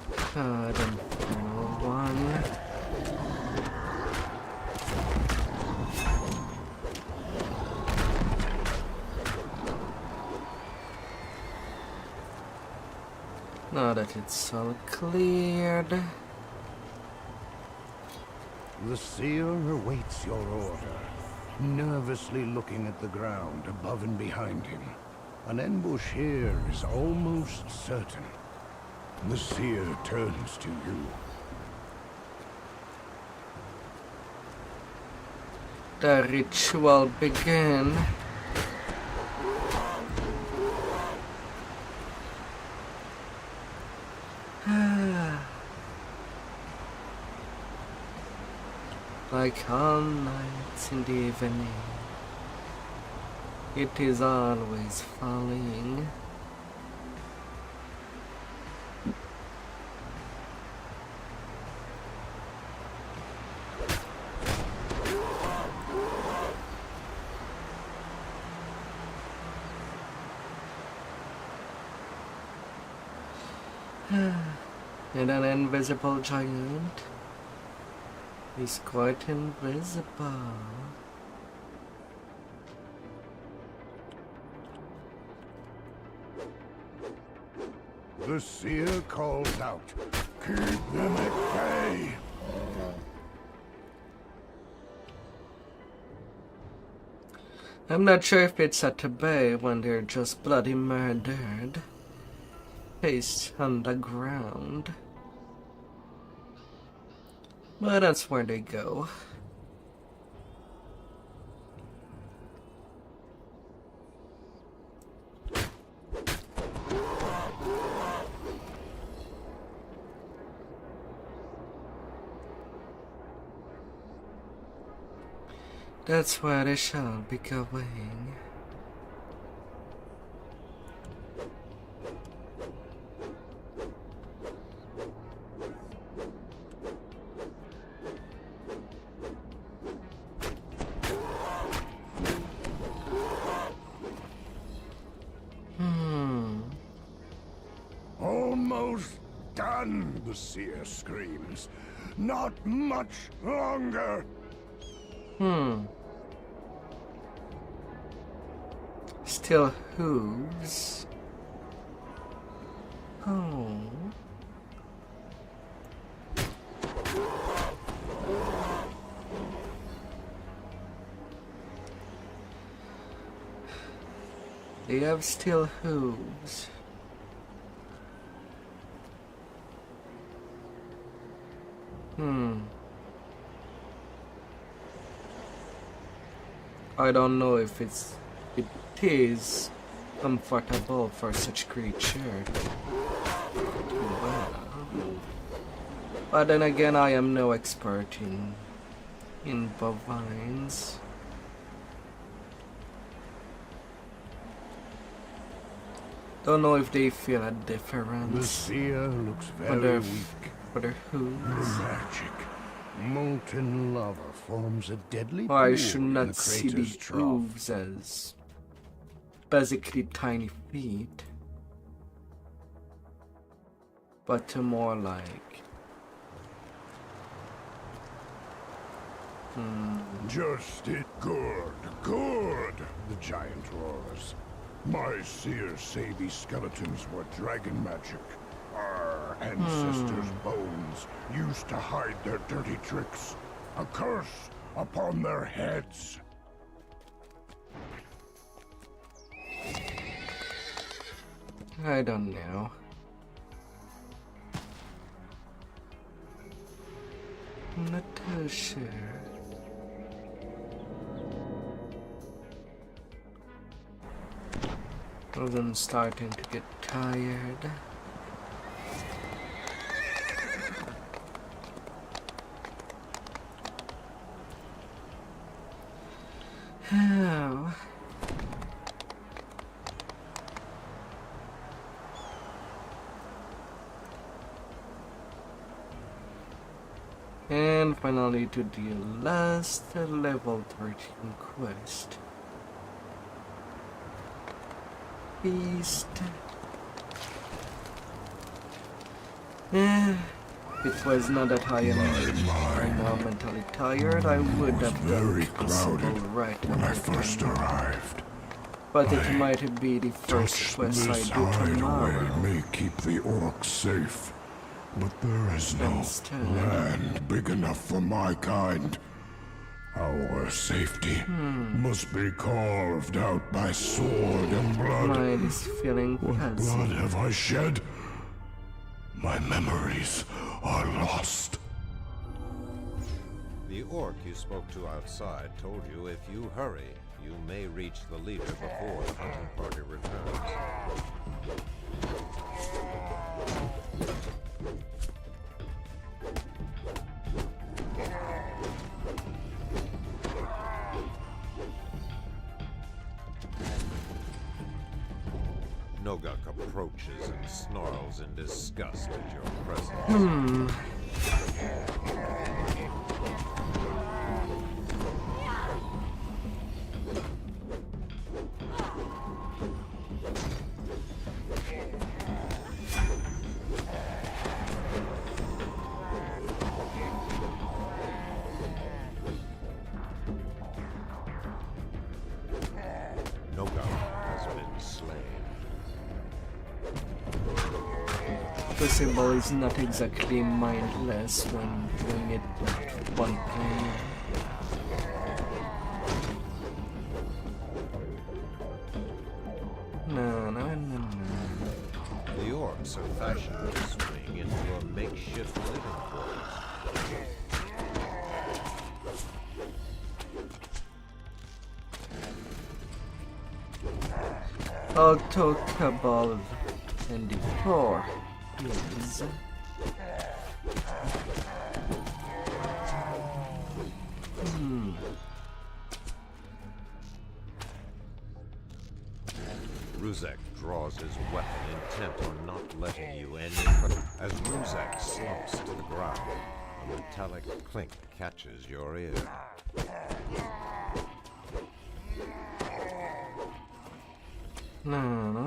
The final one. Now that it's all cleared. The seer awaits your order, nervously looking at the ground above and behind him. An ambush here is almost certain. The seer turns to you. The ritual begin. Like all nights in the evening, it is always falling. And an invisible giant is quite invisible. The seer calls out, "Keep them at bay!" I'm not sure if it's at a bay when they're just bloody murdered. Face on the ground. But that's where they go. That's where they shall be going. Almost done, the seer screams. Not much longer. Still hooves. Oh. They have still hooves. I don't know if it is comfortable for such creature. But then again, I am no expert in bovines. Don't know if they feel a difference. The seer looks for very weak. For their hooves. Magic. Molten lava forms a deadly Or I pool should in the not see the crater's trough. hooves as basically tiny feet, but more like Just it. Good, good, the giant roars. My seers say these skeletons were dragon magic. Our ancestors' bones used to hide their dirty tricks. A curse upon their heads. I don't know. I'm not too sure. I'm starting to get tired. How? And finally to the last level 13 quest. Beast. It was not that I am right now mentally tired. I would have done it possible right when I first arrived. But it might be the first quest I do tomorrow. May keep the orcs safe, but there is no land big enough for my kind. Our safety must be carved out by sword and blood. Mine is feeling what blood have I shed? My memories are lost. The orc you spoke to outside told you if you hurry, you may reach the leader before the hunting party returns. Nogak approaches and snarls in disgust at your presence. The symbol is not exactly mindless when doing it with one player. No. The orcs have fashioned this swing into a makeshift living quarters. I'll talk about and the floor is Ruzek draws his weapon, intent on not letting you any. As Ruzek slumps to the ground, a metallic clink catches your ear. No.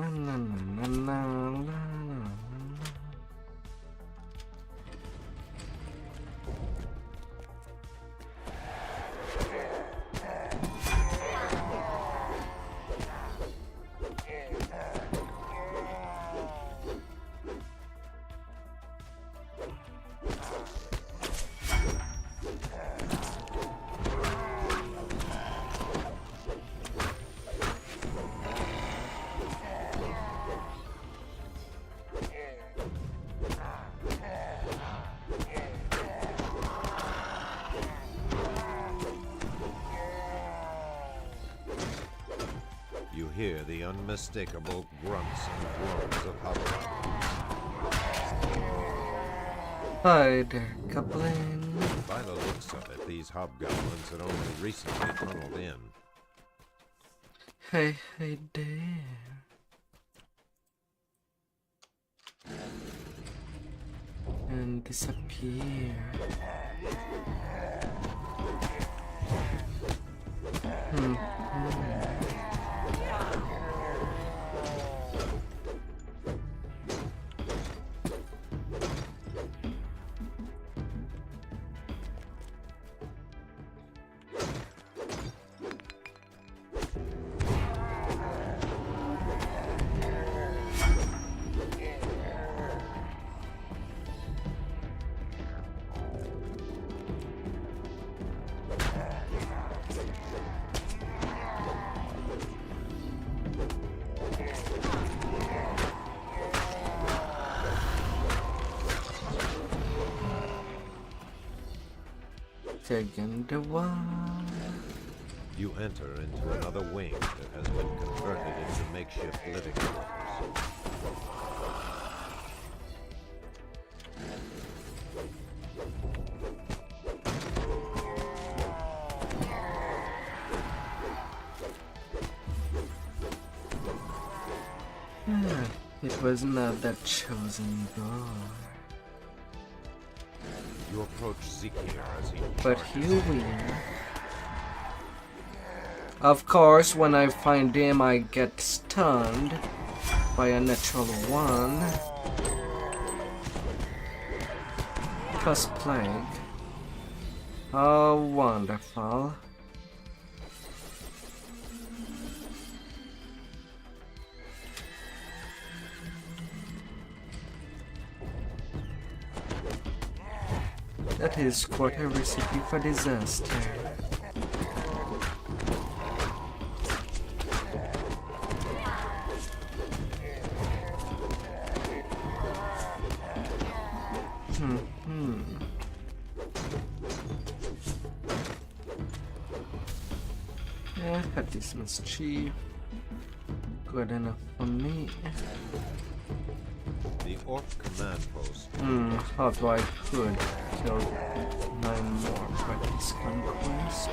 You hear the unmistakable grunts and groans of hobgoblins. Hi there, Goblin. By the looks of it, these hobgoblins had only recently tunneled in. Hey there. And disappear. Taking the one. You enter into another wing that has been converted into makeshift living quarters. It was not that chosen door. You approach Austrakear as he But charges. here we are. Of course, when I find him, I get stunned by a natural one. Plus plague. Oh, wonderful. That is quite a recipe for disaster. Yeah, that is mischief. Good enough for me. The Orc command post. Although I could kill 9 more by this conquest.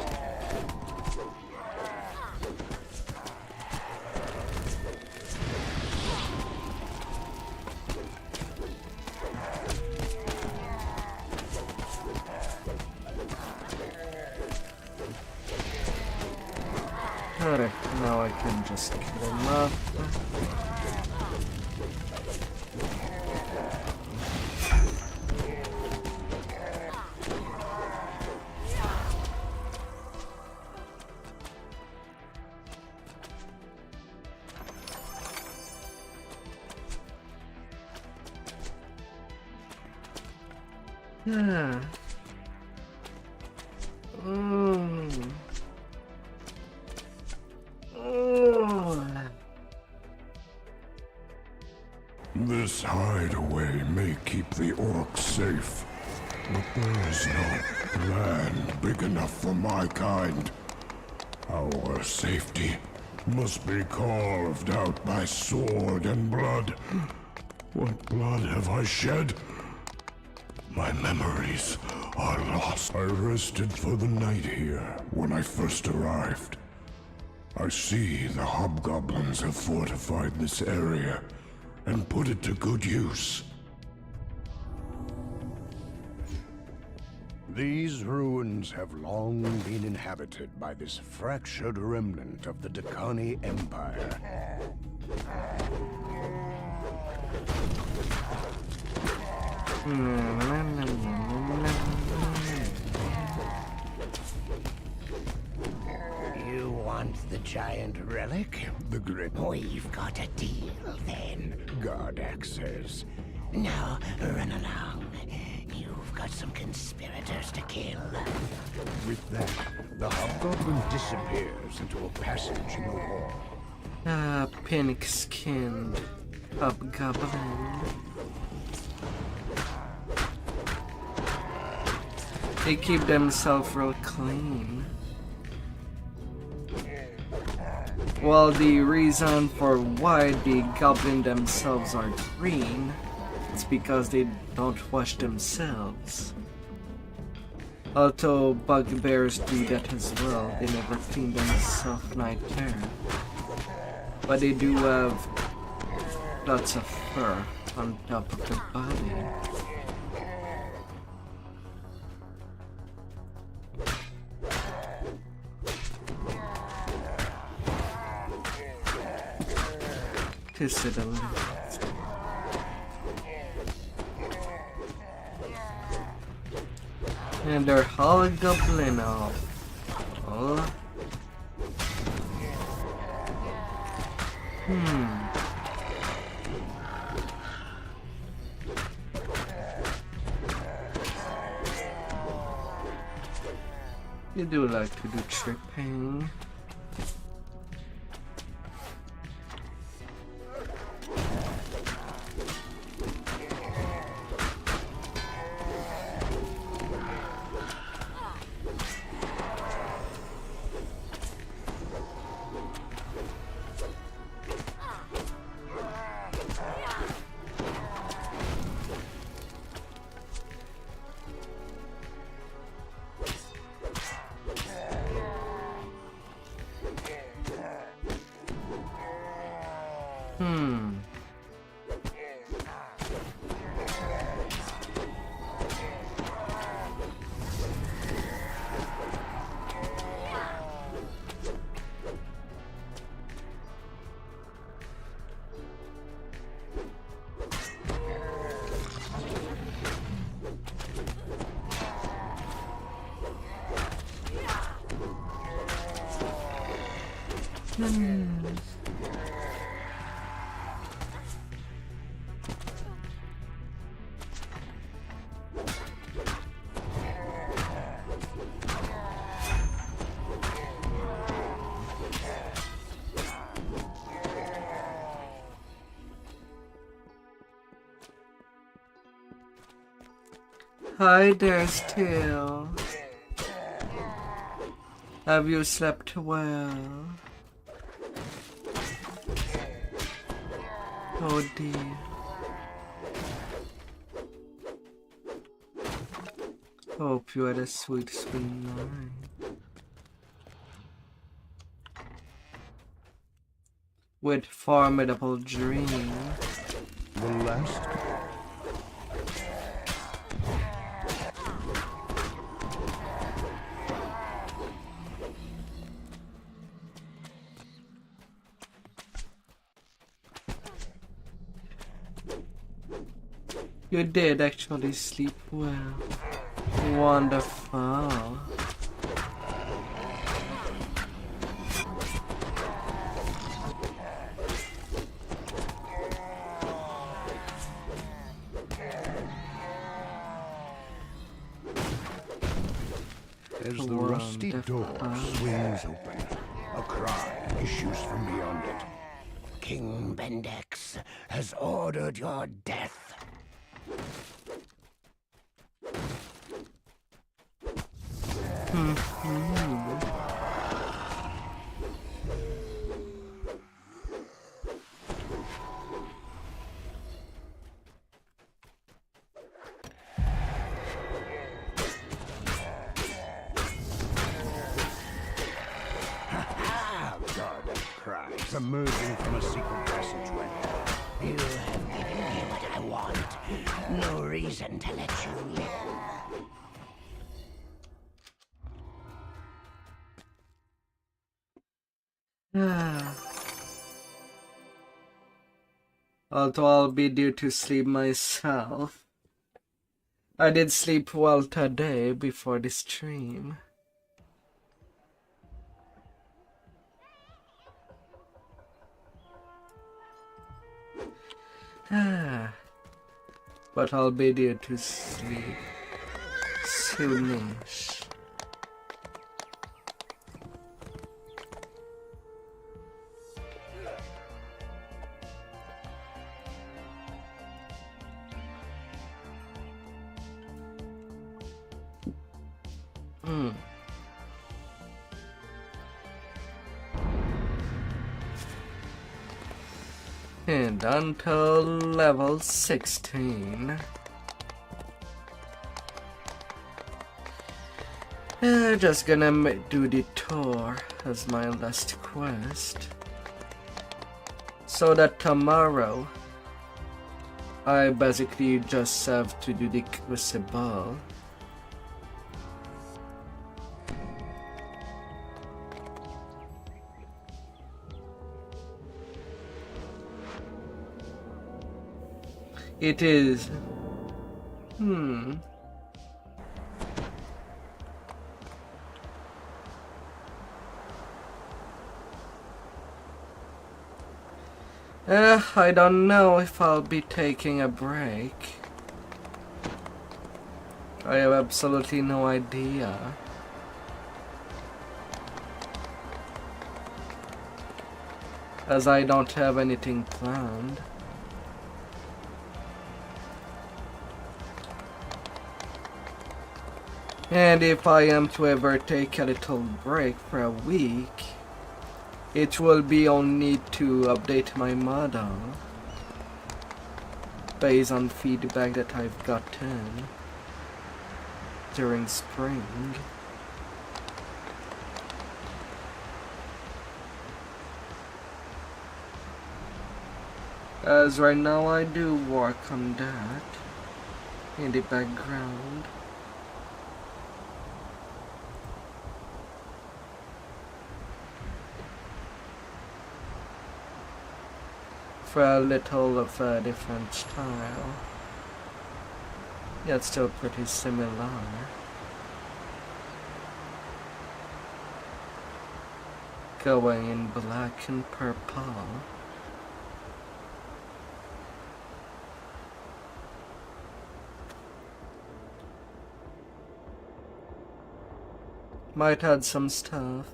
Alright, now I can just kill him off. Yeah. This hideaway may keep the orcs safe, but there is no land big enough for my kind. Our safety must be carved out by sword and blood. What blood have I shed? My memories are lost. I rested for the night here when I first arrived. I see the hobgoblins have fortified this area and put it to good use. These ruins have long been inhabited by this fractured remnant of the Dakani Empire. You want the giant relic? The grit. We've got a deal then, Gardak says. Now, run along. You've got some conspirators to kill. With that, the hobgoblin disappears into a passage in the wall. Pink-skinned hobgoblin. They keep themselves real clean. Well, the reason for why the goblin themselves are green is because they don't wash themselves. Although bugbears do that as well, they never clean themselves neither. But they do have lots of fur on top of the body. To say the least. And they're all goblin off. Oh. You do like to do tripping. Hi there, still. Have you slept well? Oh dear. Hope you had a sweet night. With formidable dream. The last. You did actually sleep well. Wonderful. As the rusty door swings open, a cry issues from beyond it. King Bendex has ordered your death. God of cries emerging from a secret passageway. You have given me what I want. No reason to let you live. Although I'll be due to sleep myself, I did sleep well today before the stream. But I'll be due to sleep soonish. And until level 16. Just gonna do the tour as my last quest. So that tomorrow, I basically just have to do the crucible. It is. I don't know if I'll be taking a break. I have absolutely no idea. As I don't have anything planned. And if I am to ever take a little break for a week, it will be only to update my model based on feedback that I've gotten during spring. As right now I do work on that in the background. For a little of a different style, yet still pretty similar. going in black and purple. Might add some stuff.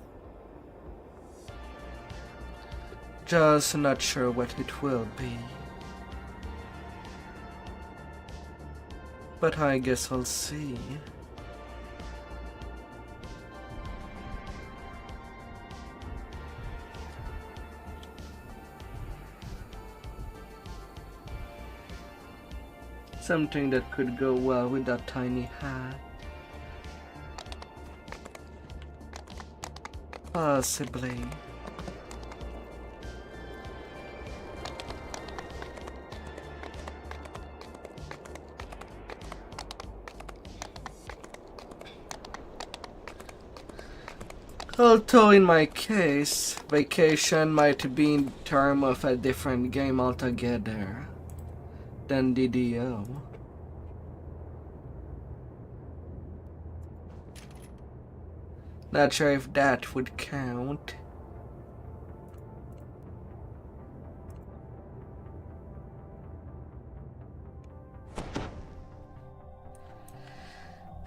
Just not sure what it will be. But I guess I'll see. Something that could go well with that tiny hat. Possibly. Although in my case, vacation might be in terms of a different game altogether than DDO. Not sure if that would count.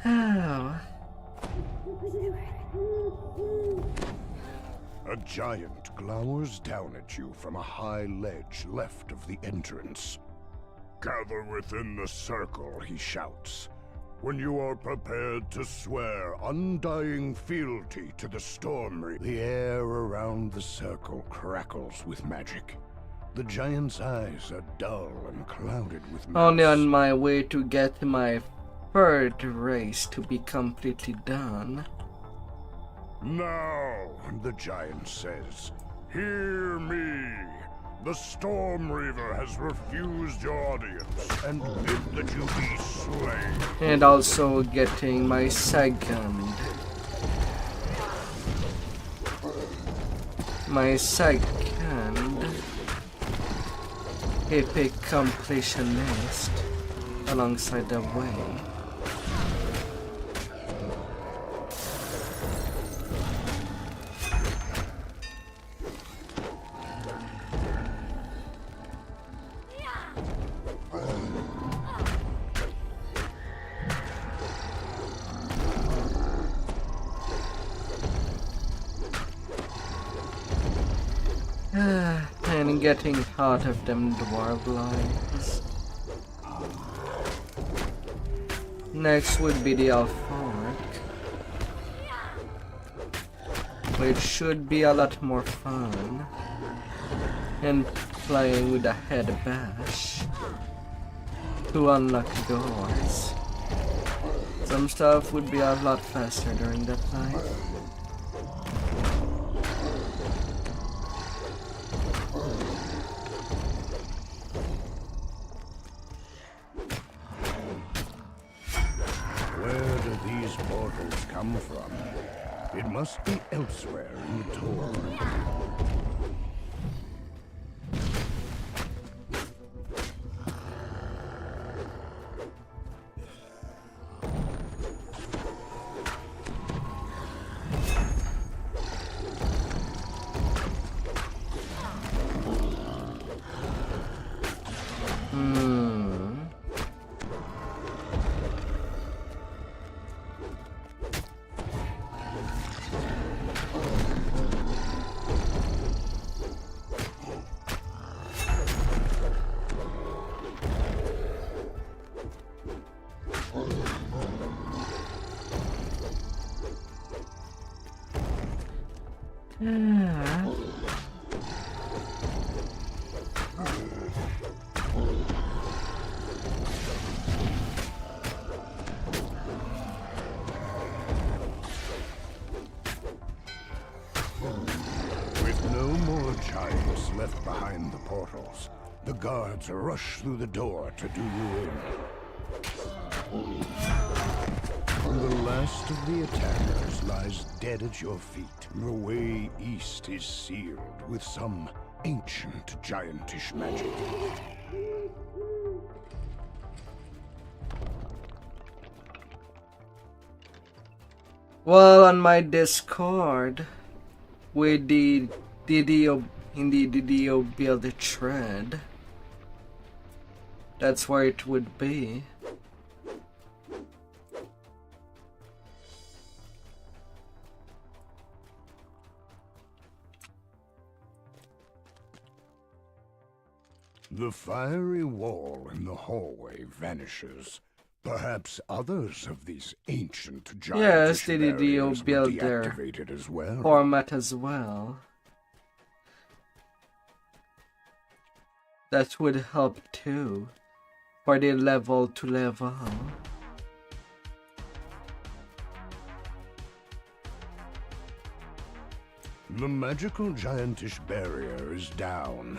Oh. A giant glowers down at you from a high ledge left of the entrance. Gather within the circle, he shouts. When you are prepared to swear undying fealty to the Storm Reaper. The air around the circle crackles with magic. The giant's eyes are dull and clouded with malice. Only on my way to get my third race to be completely done. Now, the giant says, hear me. The Storm Reaver has refused your audience and bid that you be slain. And also getting my second epic completionist alongside the way. And getting out of them dwarf lines. Next would be the Fork, which should be a lot more fun. And playing with a head bash to unlock doors. Some stuff would be a lot faster during that time. Come from. It must be elsewhere in the tour. Left behind the portals. The guards rush through the door to do you in. The last of the attackers lies dead at your feet. The way east is sealed with some ancient giantish magic. Well, on my Discord, with the DDO in the DDO build thread. That's where it would be. The fiery wall in the hallway vanishes. Perhaps others of these ancient Yes, giantess the barriers DDO were build their deactivated as well. format as well. That would help too, for the level to level. The magical giantish barrier is down.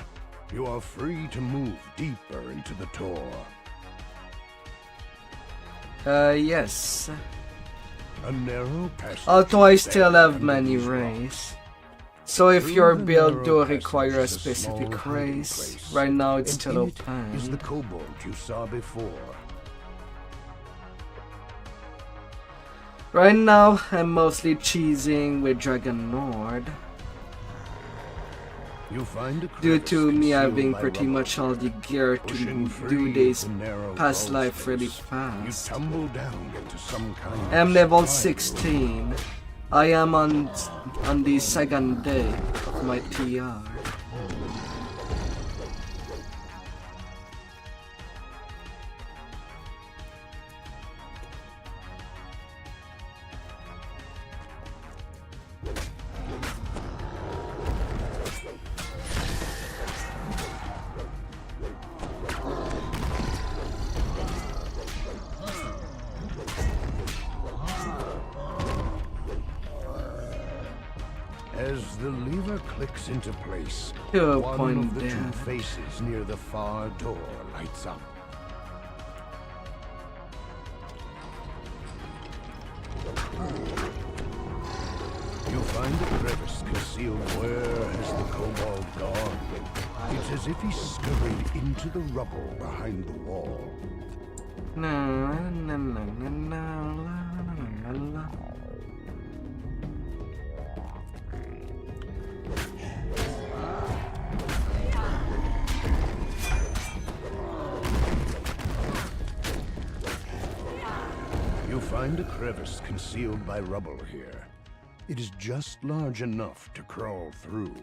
You are free to move deeper into the tour. Yes. A narrow passage. Although I still have many rays. So if your build do require a specific race, right now it's still open. Is the kobold you saw before? Right now, I'm mostly cheesing with Dragon Nord. You find a due to me concealed having by pretty rubble. much all the gear to Pushing do free this into narrow past crawl life really space, fast. You tumble down into some kind of I'm level spiral. 16. I am on the second day of my TR. As the lever clicks into place, To a one point of the there. two faces near the far door lights up. You find a crevice concealed. Where has the kobold gone? It's as if he scurried into the rubble behind the wall. Na, na, na, na, na, la, la, la, la. You find a crevice concealed by rubble here. It is just large enough to crawl through.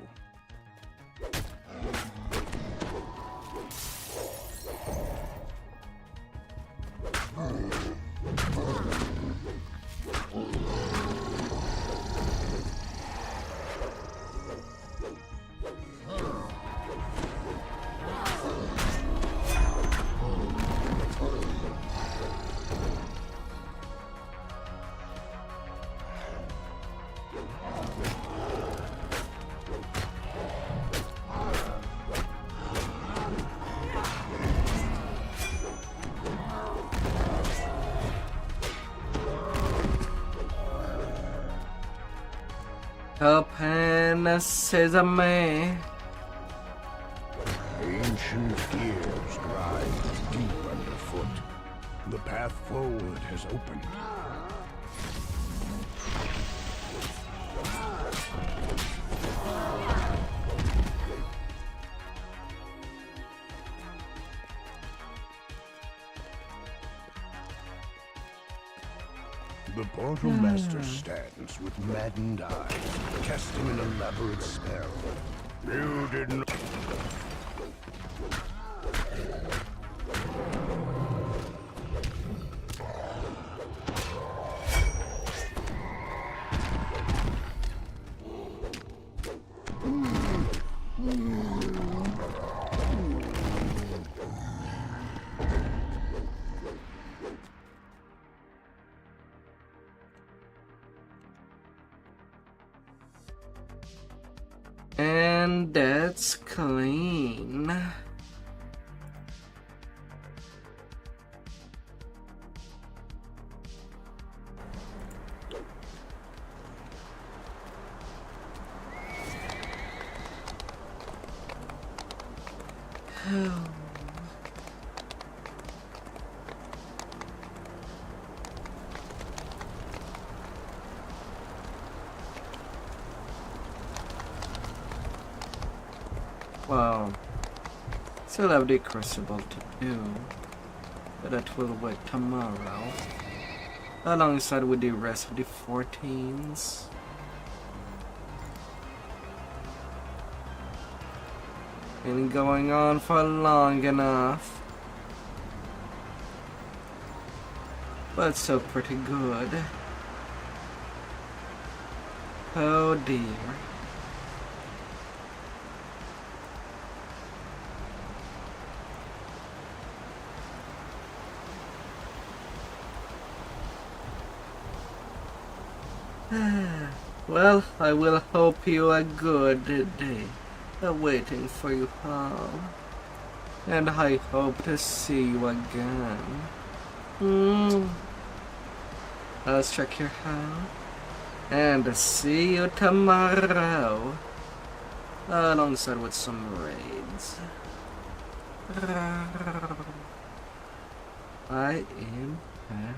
Open sesame. Ancient gears grind deep underfoot. The path forward has opened. The portal master stands with maddened eyes, casting an elaborate spell. You didn't. And that's clean. Well, still have the crucible to do, but that will wait tomorrow, alongside with the rest of the 14s. Been going on for long enough, but still pretty good. Oh dear. Well, I will hope you a good day awaiting for you all, and I hope to see you again. Let's check your out, and see you tomorrow, alongside with some raids. I am back.